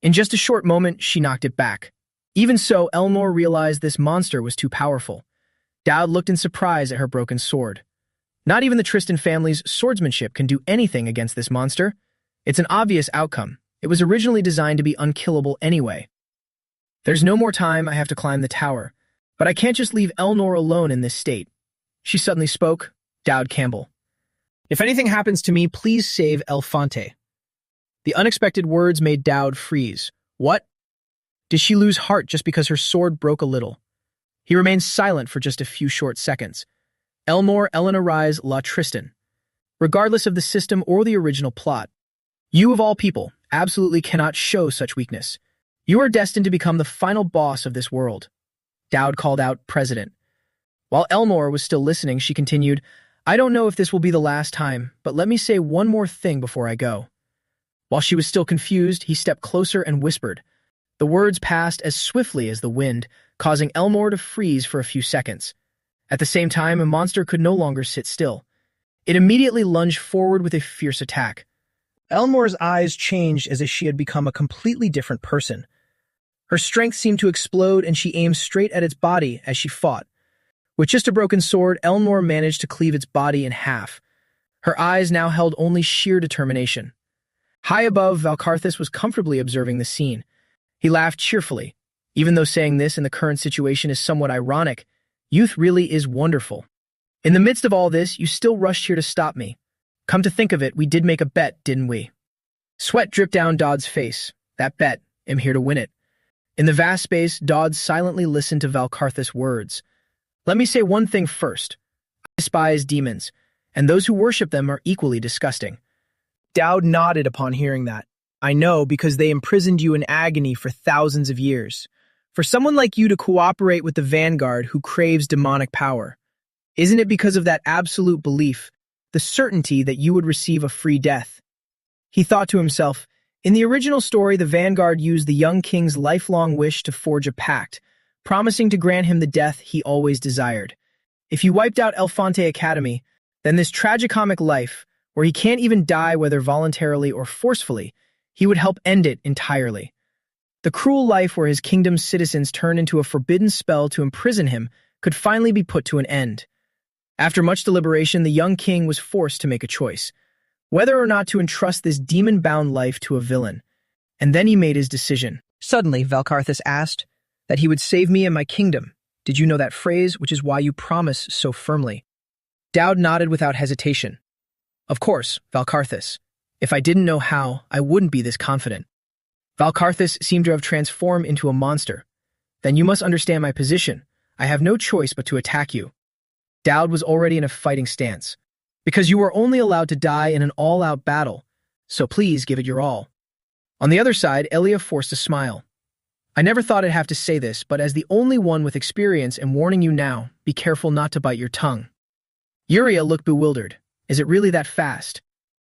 In just a short moment, she knocked it back. Even so, Elnor realized this monster was too powerful. Dowd looked in surprise at her broken sword. Not even the Tristan family's swordsmanship can do anything against this monster. It's an obvious outcome. It was originally designed to be unkillable anyway. There's no more time, I have to climb the tower. But I can't just leave Elnor alone in this state. She suddenly spoke, Dowd Campbell. If anything happens to me, please save Elefante. The unexpected words made Dowd freeze. What? Did she lose heart just because her sword broke a little? He remained silent for just a few short seconds. Elnor Elena Rise La Tristan. Regardless of the system or the original plot, you of all people absolutely cannot show such weakness. You are destined to become the final boss of this world. Dowd called out, President. While Elnor was still listening, she continued, I don't know if this will be the last time, but let me say one more thing before I go. While she was still confused, he stepped closer and whispered. The words passed as swiftly as the wind, causing Elnor to freeze for a few seconds. At the same time, a monster could no longer sit still. It immediately lunged forward with a fierce attack. Elnor's eyes changed as if she had become a completely different person. Her strength seemed to explode, and she aimed straight at its body as she fought. With just a broken sword, Elnor managed to cleave its body in half. Her eyes now held only sheer determination. High above, Valkarthus was comfortably observing the scene. He laughed cheerfully. Even though saying this in the current situation is somewhat ironic, youth really is wonderful. In the midst of all this, you still rushed here to stop me. Come to think of it, we did make a bet, didn't we? Sweat dripped down Dodd's face. That bet, I'm here to win it. In the vast space, Dodd silently listened to Valkarthus' words. Let me say one thing first. I despise demons, and those who worship them are equally disgusting. Dowd nodded upon hearing that. I know, because they imprisoned you in agony for thousands of years. For someone like you to cooperate with the vanguard who craves demonic power, isn't it because of that absolute belief, the certainty that you would receive a free death? He thought to himself, in the original story, the vanguard used the young king's lifelong wish to forge a pact, promising to grant him the death he always desired. If you wiped out Elefante Academy, then this tragicomic life, where he can't even die whether voluntarily or forcefully, he would help end it entirely. The cruel life where his kingdom's citizens turn into a forbidden spell to imprison him could finally be put to an end. After much deliberation, the young king was forced to make a choice, whether or not to entrust this demon-bound life to a villain. And then he made his decision. Suddenly, Valkarthus asked that he would save me and my kingdom. Did you know that phrase, which is why you promise so firmly? Dowd nodded without hesitation. Of course, Valkarthus. If I didn't know how, I wouldn't be this confident. Valkarthus seemed to have transformed into a monster. Then you must understand my position. I have no choice but to attack you. Dowd was already in a fighting stance. Because you were only allowed to die in an all-out battle, so please give it your all. On the other side, Elia forced a smile. I never thought I'd have to say this, but as the only one with experience and warning you now, be careful not to bite your tongue. Yuria looked bewildered. Is it really that fast?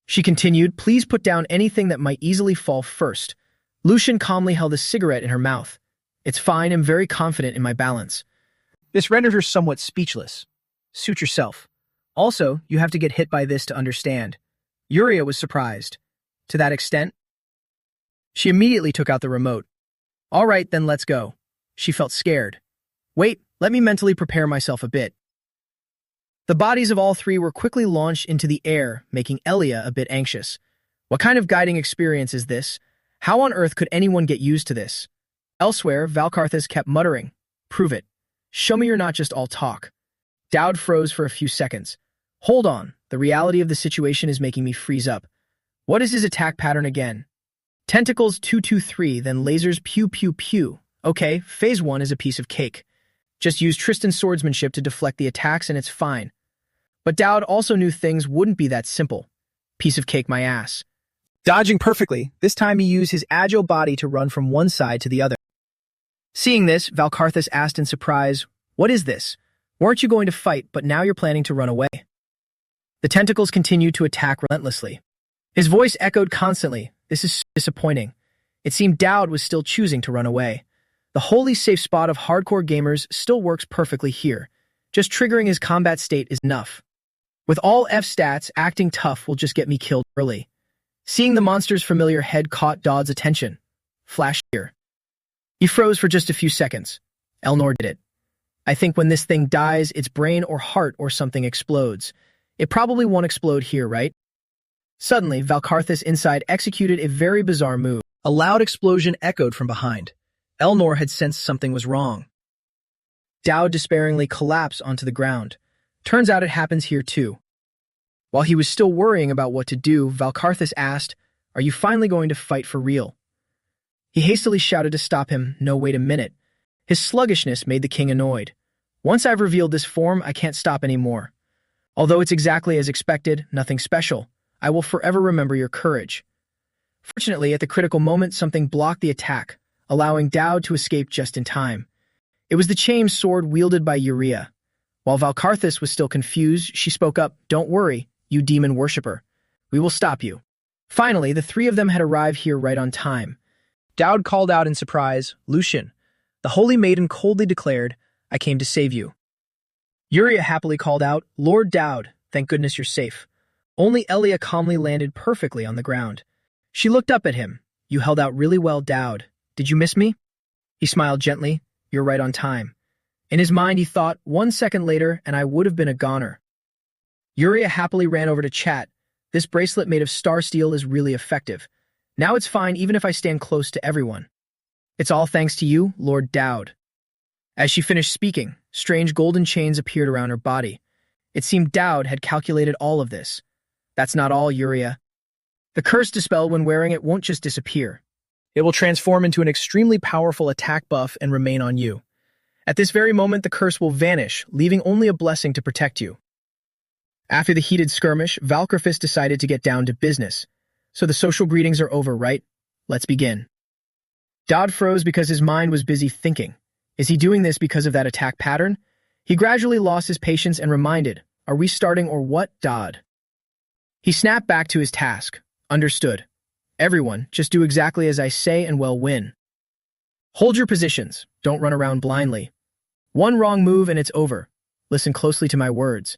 She continued, please put down anything that might easily fall first. Lucian calmly held a cigarette in her mouth. It's fine, I'm very confident in my balance. This rendered her somewhat speechless. Suit yourself. Also, you have to get hit by this to understand. Yuria was surprised. To that extent? She immediately took out the remote. All right, then let's go. She felt scared. Wait, let me mentally prepare myself a bit. The bodies of all three were quickly launched into the air, making Elia a bit anxious. What kind of guiding experience is this? How on earth could anyone get used to this? Elsewhere, Valkarthus kept muttering. Prove it. Show me you're not just all talk. Dowd froze for a few seconds. Hold on, the reality of the situation is making me freeze up. What is his attack pattern again? Tentacles 223, then lasers pew pew pew. Okay, phase 1 is a piece of cake. Just use Tristan's swordsmanship to deflect the attacks and it's fine. But Dowd also knew things wouldn't be that simple. Piece of cake my ass. Dodging perfectly, this time he used his agile body to run from one side to the other. Seeing this, Valkarthus asked in surprise, what is this? Weren't you going to fight, but now you're planning to run away? The tentacles continued to attack relentlessly. His voice echoed constantly. This is so disappointing. It seemed Dowd was still choosing to run away. The wholly safe spot of hardcore gamers still works perfectly here. Just triggering his combat state is enough. With all F stats, acting tough will just get me killed early. Seeing the monster's familiar head caught Dodd's attention. Flash here. He froze for just a few seconds. Elnor did it. I think when this thing dies, its brain or heart or something explodes. It probably won't explode here, right? Suddenly, Valkarthus inside executed a very bizarre move. A loud explosion echoed from behind. Elnor had sensed something was wrong. Dowd despairingly collapsed onto the ground. Turns out it happens here too. While he was still worrying about what to do, Valkarthus asked, are you finally going to fight for real? He hastily shouted to stop him. No, wait a minute. His sluggishness made the king annoyed. Once I've revealed this form, I can't stop anymore. Although it's exactly as expected, nothing special, I will forever remember your courage. Fortunately, at the critical moment, something blocked the attack, allowing Dowd to escape just in time. It was the chain sword wielded by Yuria. While Valkarthus was still confused, she spoke up, don't worry, you demon worshipper. We will stop you. Finally, the three of them had arrived here right on time. Dowd called out in surprise, Lucian. The holy maiden coldly declared, I came to save you. Yuria happily called out, Lord Dowd, thank goodness you're safe. Only Elia calmly landed perfectly on the ground. She looked up at him. You held out really well, Dowd. Did you miss me? He smiled gently. You're right on time. In his mind, he thought, 1 second later, and I would have been a goner. Yuria happily ran over to chat. This bracelet made of star steel is really effective. Now it's fine even if I stand close to everyone. It's all thanks to you, Lord Dowd. As she finished speaking, strange golden chains appeared around her body. It seemed Dowd had calculated all of this. That's not all, Uriah. The curse dispelled when wearing it won't just disappear. It will transform into an extremely powerful attack buff and remain on you. At this very moment, the curse will vanish, leaving only a blessing to protect you. After the heated skirmish, Valkarthus decided to get down to business. So the social greetings are over, right? Let's begin. Dodd froze because his mind was busy thinking. Is he doing this because of that attack pattern? He gradually lost his patience and reminded, are we starting or what, Dodd? He snapped back to his task. Understood. Everyone, just do exactly as I say and we'll win. Hold your positions. Don't run around blindly. One wrong move and it's over. Listen closely to my words.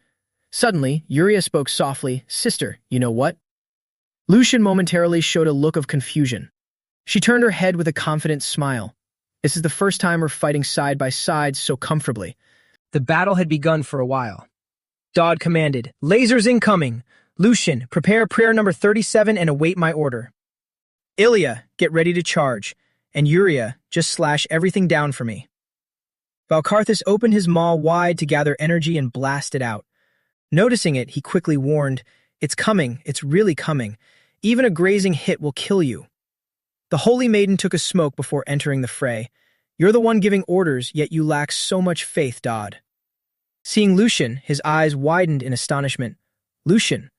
Suddenly, Uriah spoke softly, Sister, you know what? Lucian momentarily showed a look of confusion. She turned her head with a confident smile. This is the first time we're fighting side by side so comfortably. The battle had begun for a while. Dodd commanded, Lasers incoming! Lucian, prepare prayer number 37 and await my order. Ilya, get ready to charge. And Uriah, just slash everything down for me. Valkarthus opened his maw wide to gather energy and blast it out. Noticing it, he quickly warned, It's coming, it's really coming. Even a grazing hit will kill you. The Holy Maiden took a smoke before entering the fray. You're the one giving orders, yet you lack so much faith, Dodd. Seeing Lucian, his eyes widened in astonishment. Lucian.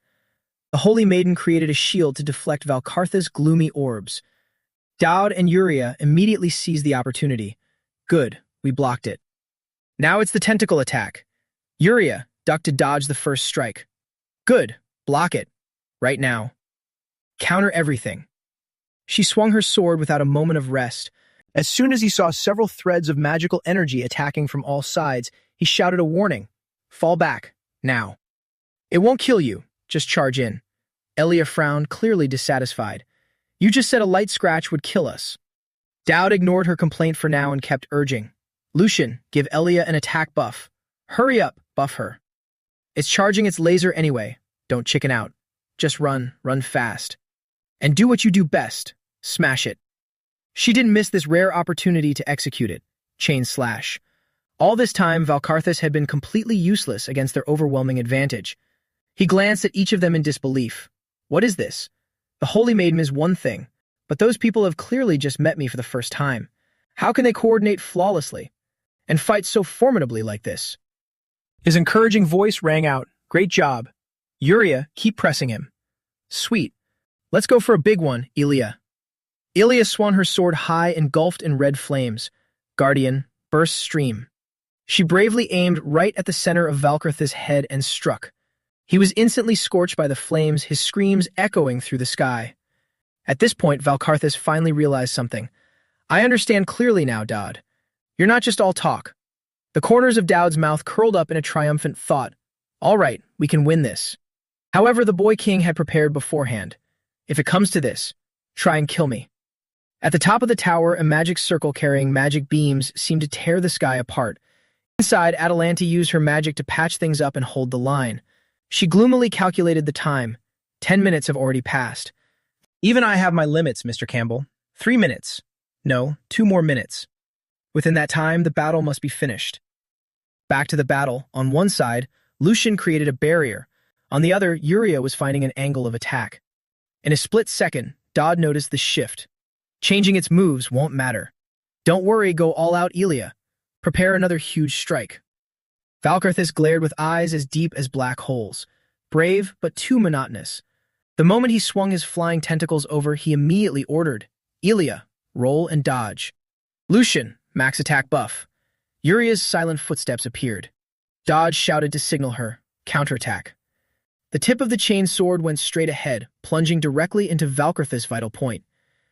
The Holy Maiden created a shield to deflect Valkarthus' gloomy orbs. Dowd and Uriah immediately seized the opportunity. Good, we blocked it. Now it's the tentacle attack. Uriah, duck to dodge the first strike. Good, block it. Right now. Counter everything. She swung her sword without a moment of rest. As soon as he saw several threads of magical energy attacking from all sides, he shouted a warning. Fall back, now. It won't kill you, just charge in. Elia frowned, clearly dissatisfied. You just said a light scratch would kill us. Dowd ignored her complaint for now and kept urging. Lucian, give Elia an attack buff. Hurry up, buff her. It's charging its laser anyway. Don't chicken out. Just run fast. And do what you do best. Smash it. She didn't miss this rare opportunity to execute it. Chain slash. All this time, Valkarthus had been completely useless against their overwhelming advantage. He glanced at each of them in disbelief. What is this? The Holy Maiden is one thing, but those people have clearly just met me for the first time. How can they coordinate flawlessly and fight so formidably like this? His encouraging voice rang out. Great job. Uriah, keep pressing him. Sweet. Let's go for a big one, Ilya. Ilya swung her sword high, engulfed in red flames. Guardian, burst stream. She bravely aimed right at the center of Valkarthus' head and struck. He was instantly scorched by the flames, his screams echoing through the sky. At this point, Valkarthus finally realized something. I understand clearly now, Dodd. You're not just all talk. The corners of Dowd's mouth curled up in a triumphant thought. All right, we can win this. However, the boy king had prepared beforehand. If it comes to this, try and kill me. At the top of the tower, a magic circle carrying magic beams seemed to tear the sky apart. Inside, Atalante used her magic to patch things up and hold the line. She gloomily calculated the time. 10 minutes have already passed. Even I have my limits, Mr. Campbell. 3 minutes. No, 2 more minutes. Within that time, the battle must be finished. Back to the battle. On one side, Lucian created a barrier. On the other, Uriah was finding an angle of attack. In a split second, Dodd noticed the shift. Changing its moves won't matter. Don't worry, go all out, Ilya. Prepare another huge strike. Valkarthus glared with eyes as deep as black holes. Brave, but too monotonous. The moment he swung his flying tentacles over, he immediately ordered, Ilya, roll and dodge. Lucian, max attack buff. Uriah's silent footsteps appeared. Dodge shouted to signal her, counterattack. The tip of the chain sword went straight ahead, plunging directly into Valkarthus' vital point.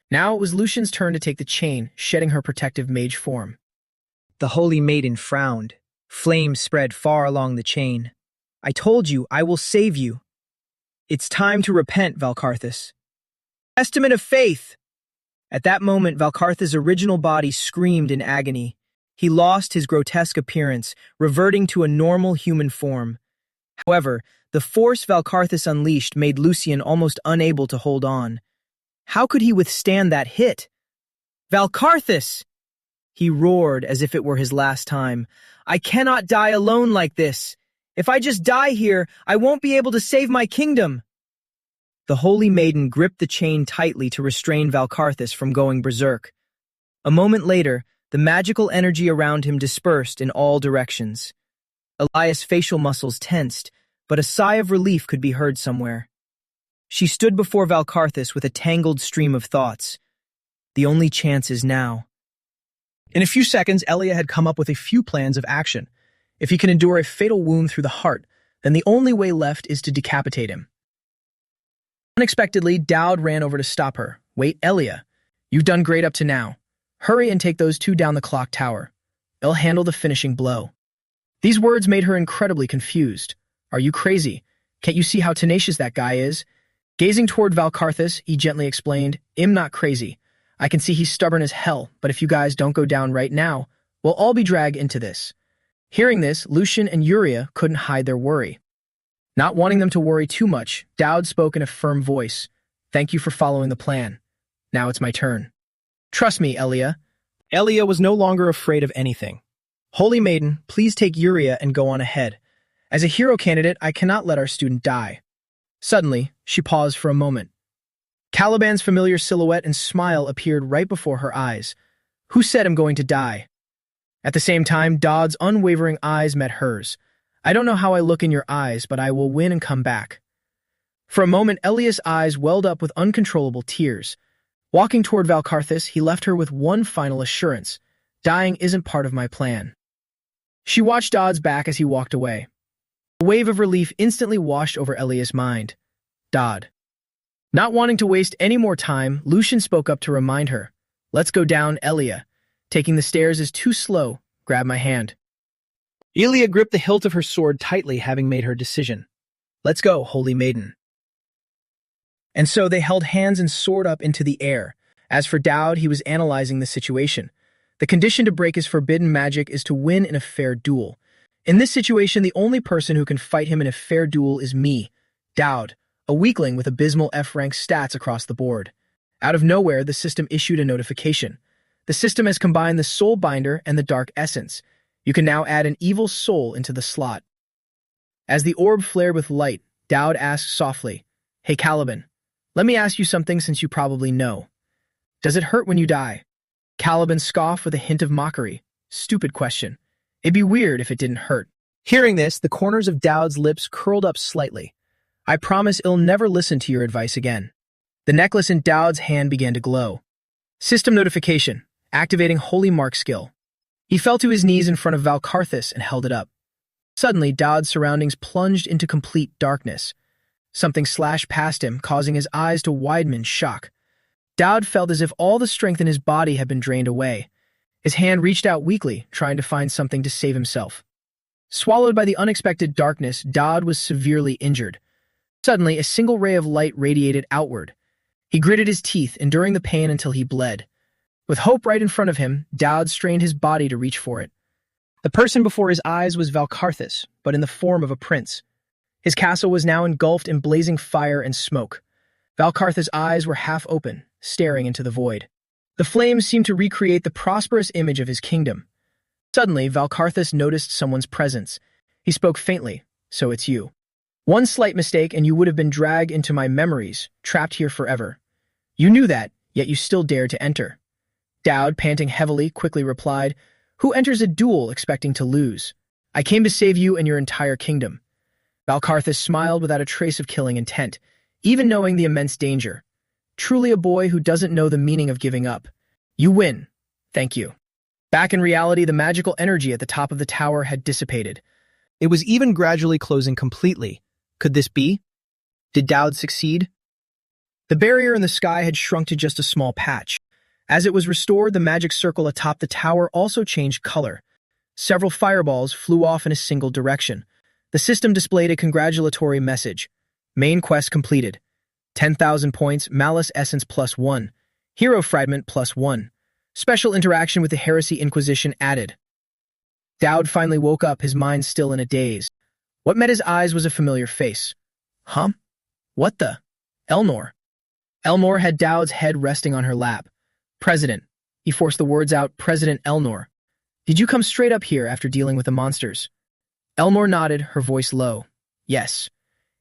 Now it was Lucian's turn to take the chain, shedding her protective mage form. The Holy Maiden frowned. Flames spread far along the chain. I told you, I will save you. It's time to repent, Valkarthus. Testament of faith! At that moment, Valkarthus' original body screamed in agony. He lost his grotesque appearance, reverting to a normal human form. However, the force Valkarthus unleashed made Lucian almost unable to hold on. How could he withstand that hit? Valkarthus! He roared as if it were his last time. I cannot die alone like this. If I just die here, I won't be able to save my kingdom. The holy maiden gripped the chain tightly to restrain Valkarthus from going berserk. A moment later, the magical energy around him dispersed in all directions. Elias' facial muscles tensed, but a sigh of relief could be heard somewhere. She stood before Valkarthus with a tangled stream of thoughts. The only chance is now. In a few seconds, Elia had come up with a few plans of action. If he can endure a fatal wound through the heart, then the only way left is to decapitate him. Unexpectedly, Dowd ran over to stop her. Wait, Elia. You've done great up to now. Hurry and take those two down the clock tower. They'll handle the finishing blow. These words made her incredibly confused. Are you crazy? Can't you see how tenacious that guy is? Gazing toward Valkarthus, he gently explained, I'm not crazy. I can see he's stubborn as hell, but if you guys don't go down right now, we'll all be dragged into this. Hearing this, Lucian and Yuria couldn't hide their worry. Not wanting them to worry too much, Dowd spoke in a firm voice. Thank you for following the plan. Now it's my turn. Trust me, Elia. Elia was no longer afraid of anything. Holy Maiden, please take Yuria and go on ahead. As a hero candidate, I cannot let our student die. Suddenly, she paused for a moment. Caliban's familiar silhouette and smile appeared right before her eyes. Who said I'm going to die? At the same time, Dodd's unwavering eyes met hers. I don't know how I look in your eyes, but I will win and come back. For a moment, Elias' eyes welled up with uncontrollable tears. Walking toward Valkarthus, he left her with one final assurance. Dying isn't part of my plan. She watched Dodd's back as he walked away. A wave of relief instantly washed over Elias' mind. Dodd. Not wanting to waste any more time, Lucian spoke up to remind her. Let's go down, Elia. Taking the stairs is too slow. Grab my hand. Elia gripped the hilt of her sword tightly, having made her decision. Let's go, Holy Maiden. And so they held hands and soared up into the air. As for Dowd, he was analyzing the situation. The condition to break his forbidden magic is to win in a fair duel. In this situation, the only person who can fight him in a fair duel is me, Dowd, a weakling with abysmal F-rank stats across the board. Out of nowhere, the system issued a notification. The system has combined the Soul Binder and the Dark Essence. You can now add an evil soul into the slot. As the orb flared with light, Dowd asked softly, Hey Caliban, let me ask you something since you probably know. Does it hurt when you die? Caliban scoffed with a hint of mockery. Stupid question. It'd be weird if it didn't hurt. Hearing this, the corners of Dowd's lips curled up slightly. I promise I'll never listen to your advice again. The necklace in Dowd's hand began to glow. System notification. Activating Holy Mark skill. He fell to his knees in front of Valkarthus and held it up. Suddenly, Dowd's surroundings plunged into complete darkness. Something slashed past him, causing his eyes to widen in shock. Dowd felt as if all the strength in his body had been drained away. His hand reached out weakly, trying to find something to save himself. Swallowed by the unexpected darkness, Dowd was severely injured. Suddenly, a single ray of light radiated outward. He gritted his teeth, enduring the pain until he bled. With hope right in front of him, Dowd strained his body to reach for it. The person before his eyes was Valkarthus, but in the form of a prince. His castle was now engulfed in blazing fire and smoke. Valkarthus' eyes were half open, staring into the void. The flames seemed to recreate the prosperous image of his kingdom. Suddenly, Valkarthus noticed someone's presence. He spoke faintly, so it's you. One slight mistake and you would have been dragged into my memories, trapped here forever. You knew that, yet you still dared to enter. Dowd, panting heavily, quickly replied, Who enters a duel expecting to lose? I came to save you and your entire kingdom. Valkarthus smiled without a trace of killing intent, even knowing the immense danger. Truly a boy who doesn't know the meaning of giving up. You win. Thank you. Back in reality, the magical energy at the top of the tower had dissipated. It was even gradually closing completely. Could this be? Did Dowd succeed? The barrier in the sky had shrunk to just a small patch. As it was restored, the magic circle atop the tower also changed color. Several fireballs flew off in a single direction. The system displayed a congratulatory message. Main quest completed. 10,000 points, Malice Essence +1. Hero Fragment +1. Special interaction with the Heresy Inquisition added. Dowd finally woke up, his mind still in a daze. What met his eyes was a familiar face. Huh? What the? Elnor. Elnor had Dowd's head resting on her lap. President. He forced the words out, President Elnor. Did you come straight up here after dealing with the monsters? Elnor nodded, her voice low. Yes.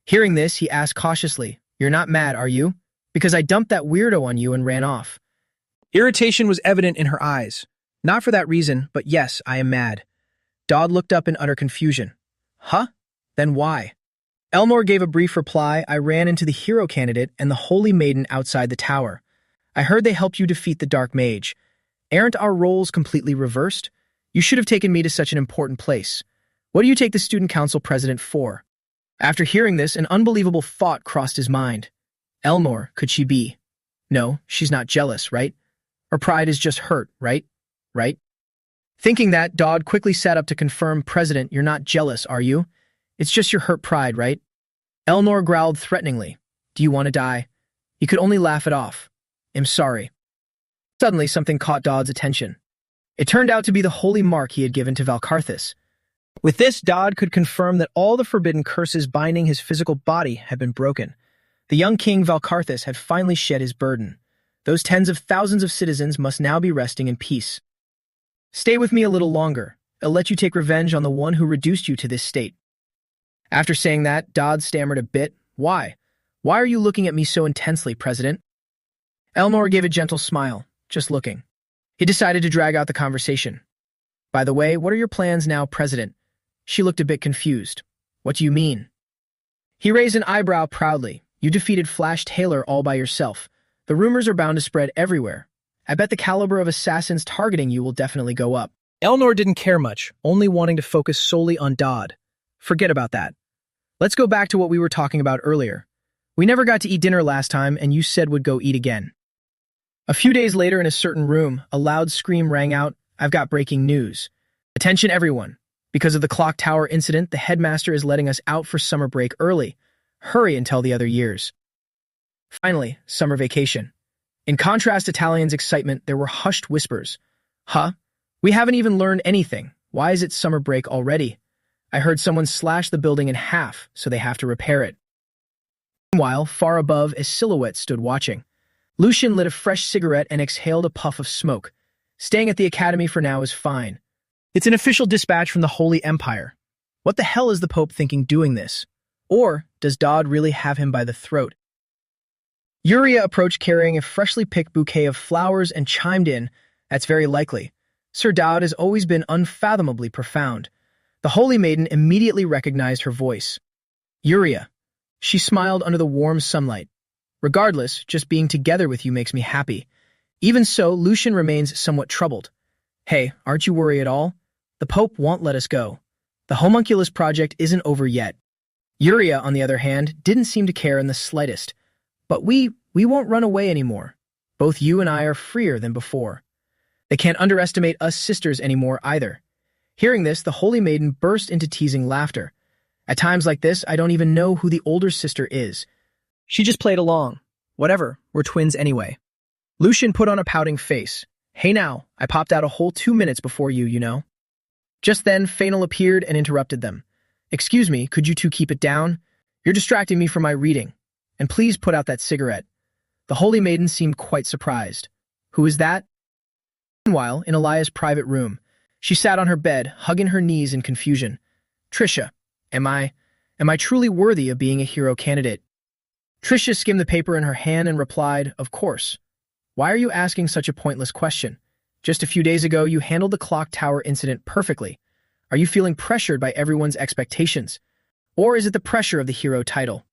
Hearing this, he asked cautiously, You're not mad, are you? Because I dumped that weirdo on you and ran off. Irritation was evident in her eyes. Not for that reason, but yes, I am mad. Dodd looked up in utter confusion. Huh? Then why? Elnor gave a brief reply. I ran into the hero candidate and the holy maiden outside the tower. I heard they helped you defeat the dark mage. Aren't our roles completely reversed? You should have taken me to such an important place. What do you take the student council president for? After hearing this, an unbelievable thought crossed his mind. Elnor, could she be? No, she's not jealous, right? Her pride is just hurt, right? Right? Thinking that, Dodd quickly sat up to confirm, President, you're not jealous, are you? It's just your hurt pride, right? Elnor growled threateningly. Do you want to die? He could only laugh it off. I'm sorry. Suddenly, something caught Dodd's attention. It turned out to be the holy mark he had given to Valkarthus. With this, Dodd could confirm that all the forbidden curses binding his physical body had been broken. The young king Valkarthus had finally shed his burden. Those tens of thousands of citizens must now be resting in peace. Stay with me a little longer. I'll let you take revenge on the one who reduced you to this state. After saying that, Dodd stammered a bit. Why? Why are you looking at me so intensely, President? Elnor gave a gentle smile, just looking. He decided to drag out the conversation. By the way, what are your plans now, President? She looked a bit confused. What do you mean? He raised an eyebrow proudly. You defeated Flash Taylor all by yourself. The rumors are bound to spread everywhere. I bet the caliber of assassins targeting you will definitely go up. Elnor didn't care much, only wanting to focus solely on Dodd. Forget about that. Let's go back to what we were talking about earlier. We never got to eat dinner last time, and you said would go eat again. A few days later in a certain room, a loud scream rang out, I've got breaking news. Attention everyone. Because of the clock tower incident, the headmaster is letting us out for summer break early. Hurry and tell the other years. Finally, summer vacation. In contrast to Talian's excitement, there were hushed whispers. Huh? We haven't even learned anything. Why is it summer break already? I heard someone slash the building in half, so they have to repair it. Meanwhile, far above, a silhouette stood watching. Lucian lit a fresh cigarette and exhaled a puff of smoke. Staying at the academy for now is fine. It's an official dispatch from the Holy Empire. What the hell is the Pope thinking doing this? Or does Dodd really have him by the throat? Yuria approached carrying a freshly picked bouquet of flowers and chimed in, That's very likely. Sir Dodd has always been unfathomably profound. The Holy Maiden immediately recognized her voice. Yuria. She smiled under the warm sunlight. Regardless, just being together with you makes me happy. Even so, Lucian remains somewhat troubled. Hey, aren't you worried at all? The Pope won't let us go. The homunculus project isn't over yet. Yuria, on the other hand, didn't seem to care in the slightest. But we won't run away anymore. Both you and I are freer than before. They can't underestimate us sisters anymore either. Hearing this, the Holy Maiden burst into teasing laughter. At times like this, I don't even know who the older sister is. She just played along. Whatever, we're twins anyway. Lucian put on a pouting face. Hey now, I popped out a whole 2 minutes before you, you know. Just then, Fainal appeared and interrupted them. Excuse me, could you two keep it down? You're distracting me from my reading. And please put out that cigarette. The Holy Maiden seemed quite surprised. Who is that? Meanwhile, in Elia's private room, she sat on her bed, hugging her knees in confusion. Trisha, am I truly worthy of being a hero candidate? Trisha skimmed the paper in her hand and replied, Of course. Why are you asking such a pointless question? Just a few days ago, you handled the clock tower incident perfectly. Are you feeling pressured by everyone's expectations? Or is it the pressure of the hero title?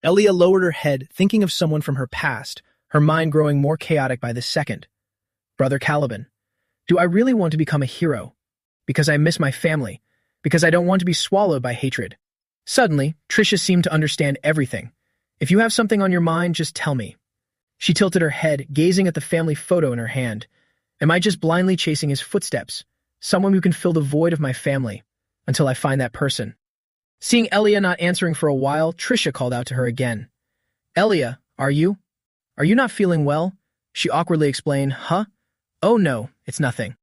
Elia lowered her head, thinking of someone from her past, her mind growing more chaotic by the second. Brother Caliban, do I really want to become a hero? Because I miss my family. Because I don't want to be swallowed by hatred. Suddenly, Trisha seemed to understand everything. If you have something on your mind, just tell me. She tilted her head, gazing at the family photo in her hand. Am I just blindly chasing his footsteps? Someone who can fill the void of my family, until I find that person. Seeing Elia not answering for a while, Trisha called out to her again. Elia, are you? Are you not feeling well? She awkwardly explained, Huh? Oh no, it's nothing.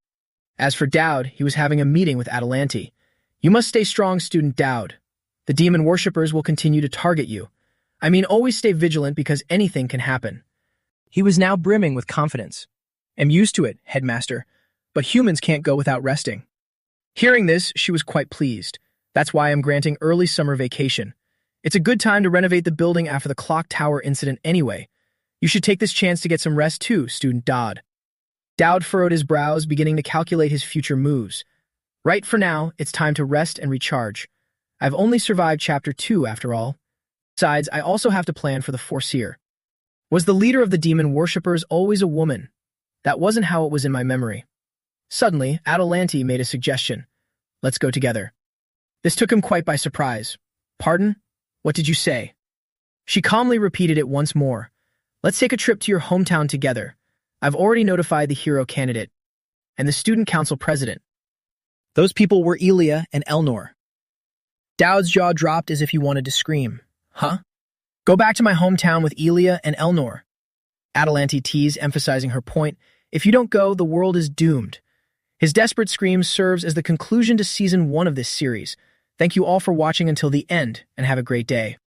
As for Dowd, he was having a meeting with Atalante. You must stay strong, student Dowd. The demon worshippers will continue to target you. I mean, always stay vigilant because anything can happen. He was now brimming with confidence. I'm used to it, headmaster, but humans can't go without resting. Hearing this, she was quite pleased. That's why I'm granting early summer vacation. It's a good time to renovate the building after the clock tower incident anyway. You should take this chance to get some rest too, student Dodd. Dowd furrowed his brows, beginning to calculate his future moves. Right for now, it's time to rest and recharge. I've only survived Chapter 2, after all. Besides, I also have to plan for the Foreseer. Was the leader of the demon worshippers always a woman? That wasn't how it was in my memory. Suddenly, Adelanti made a suggestion. Let's go together. This took him quite by surprise. Pardon? What did you say? She calmly repeated it once more. Let's take a trip to your hometown together. I've already notified the hero candidate and the student council president. Those people were Elia and Elnor. Dowd's jaw dropped as if he wanted to scream. Huh? Go back to my hometown with Elia and Elnor. Adelanti teased, emphasizing her point. If you don't go, the world is doomed. His desperate scream serves as the conclusion to Season 1 of this series. Thank you all for watching until the end, and have a great day.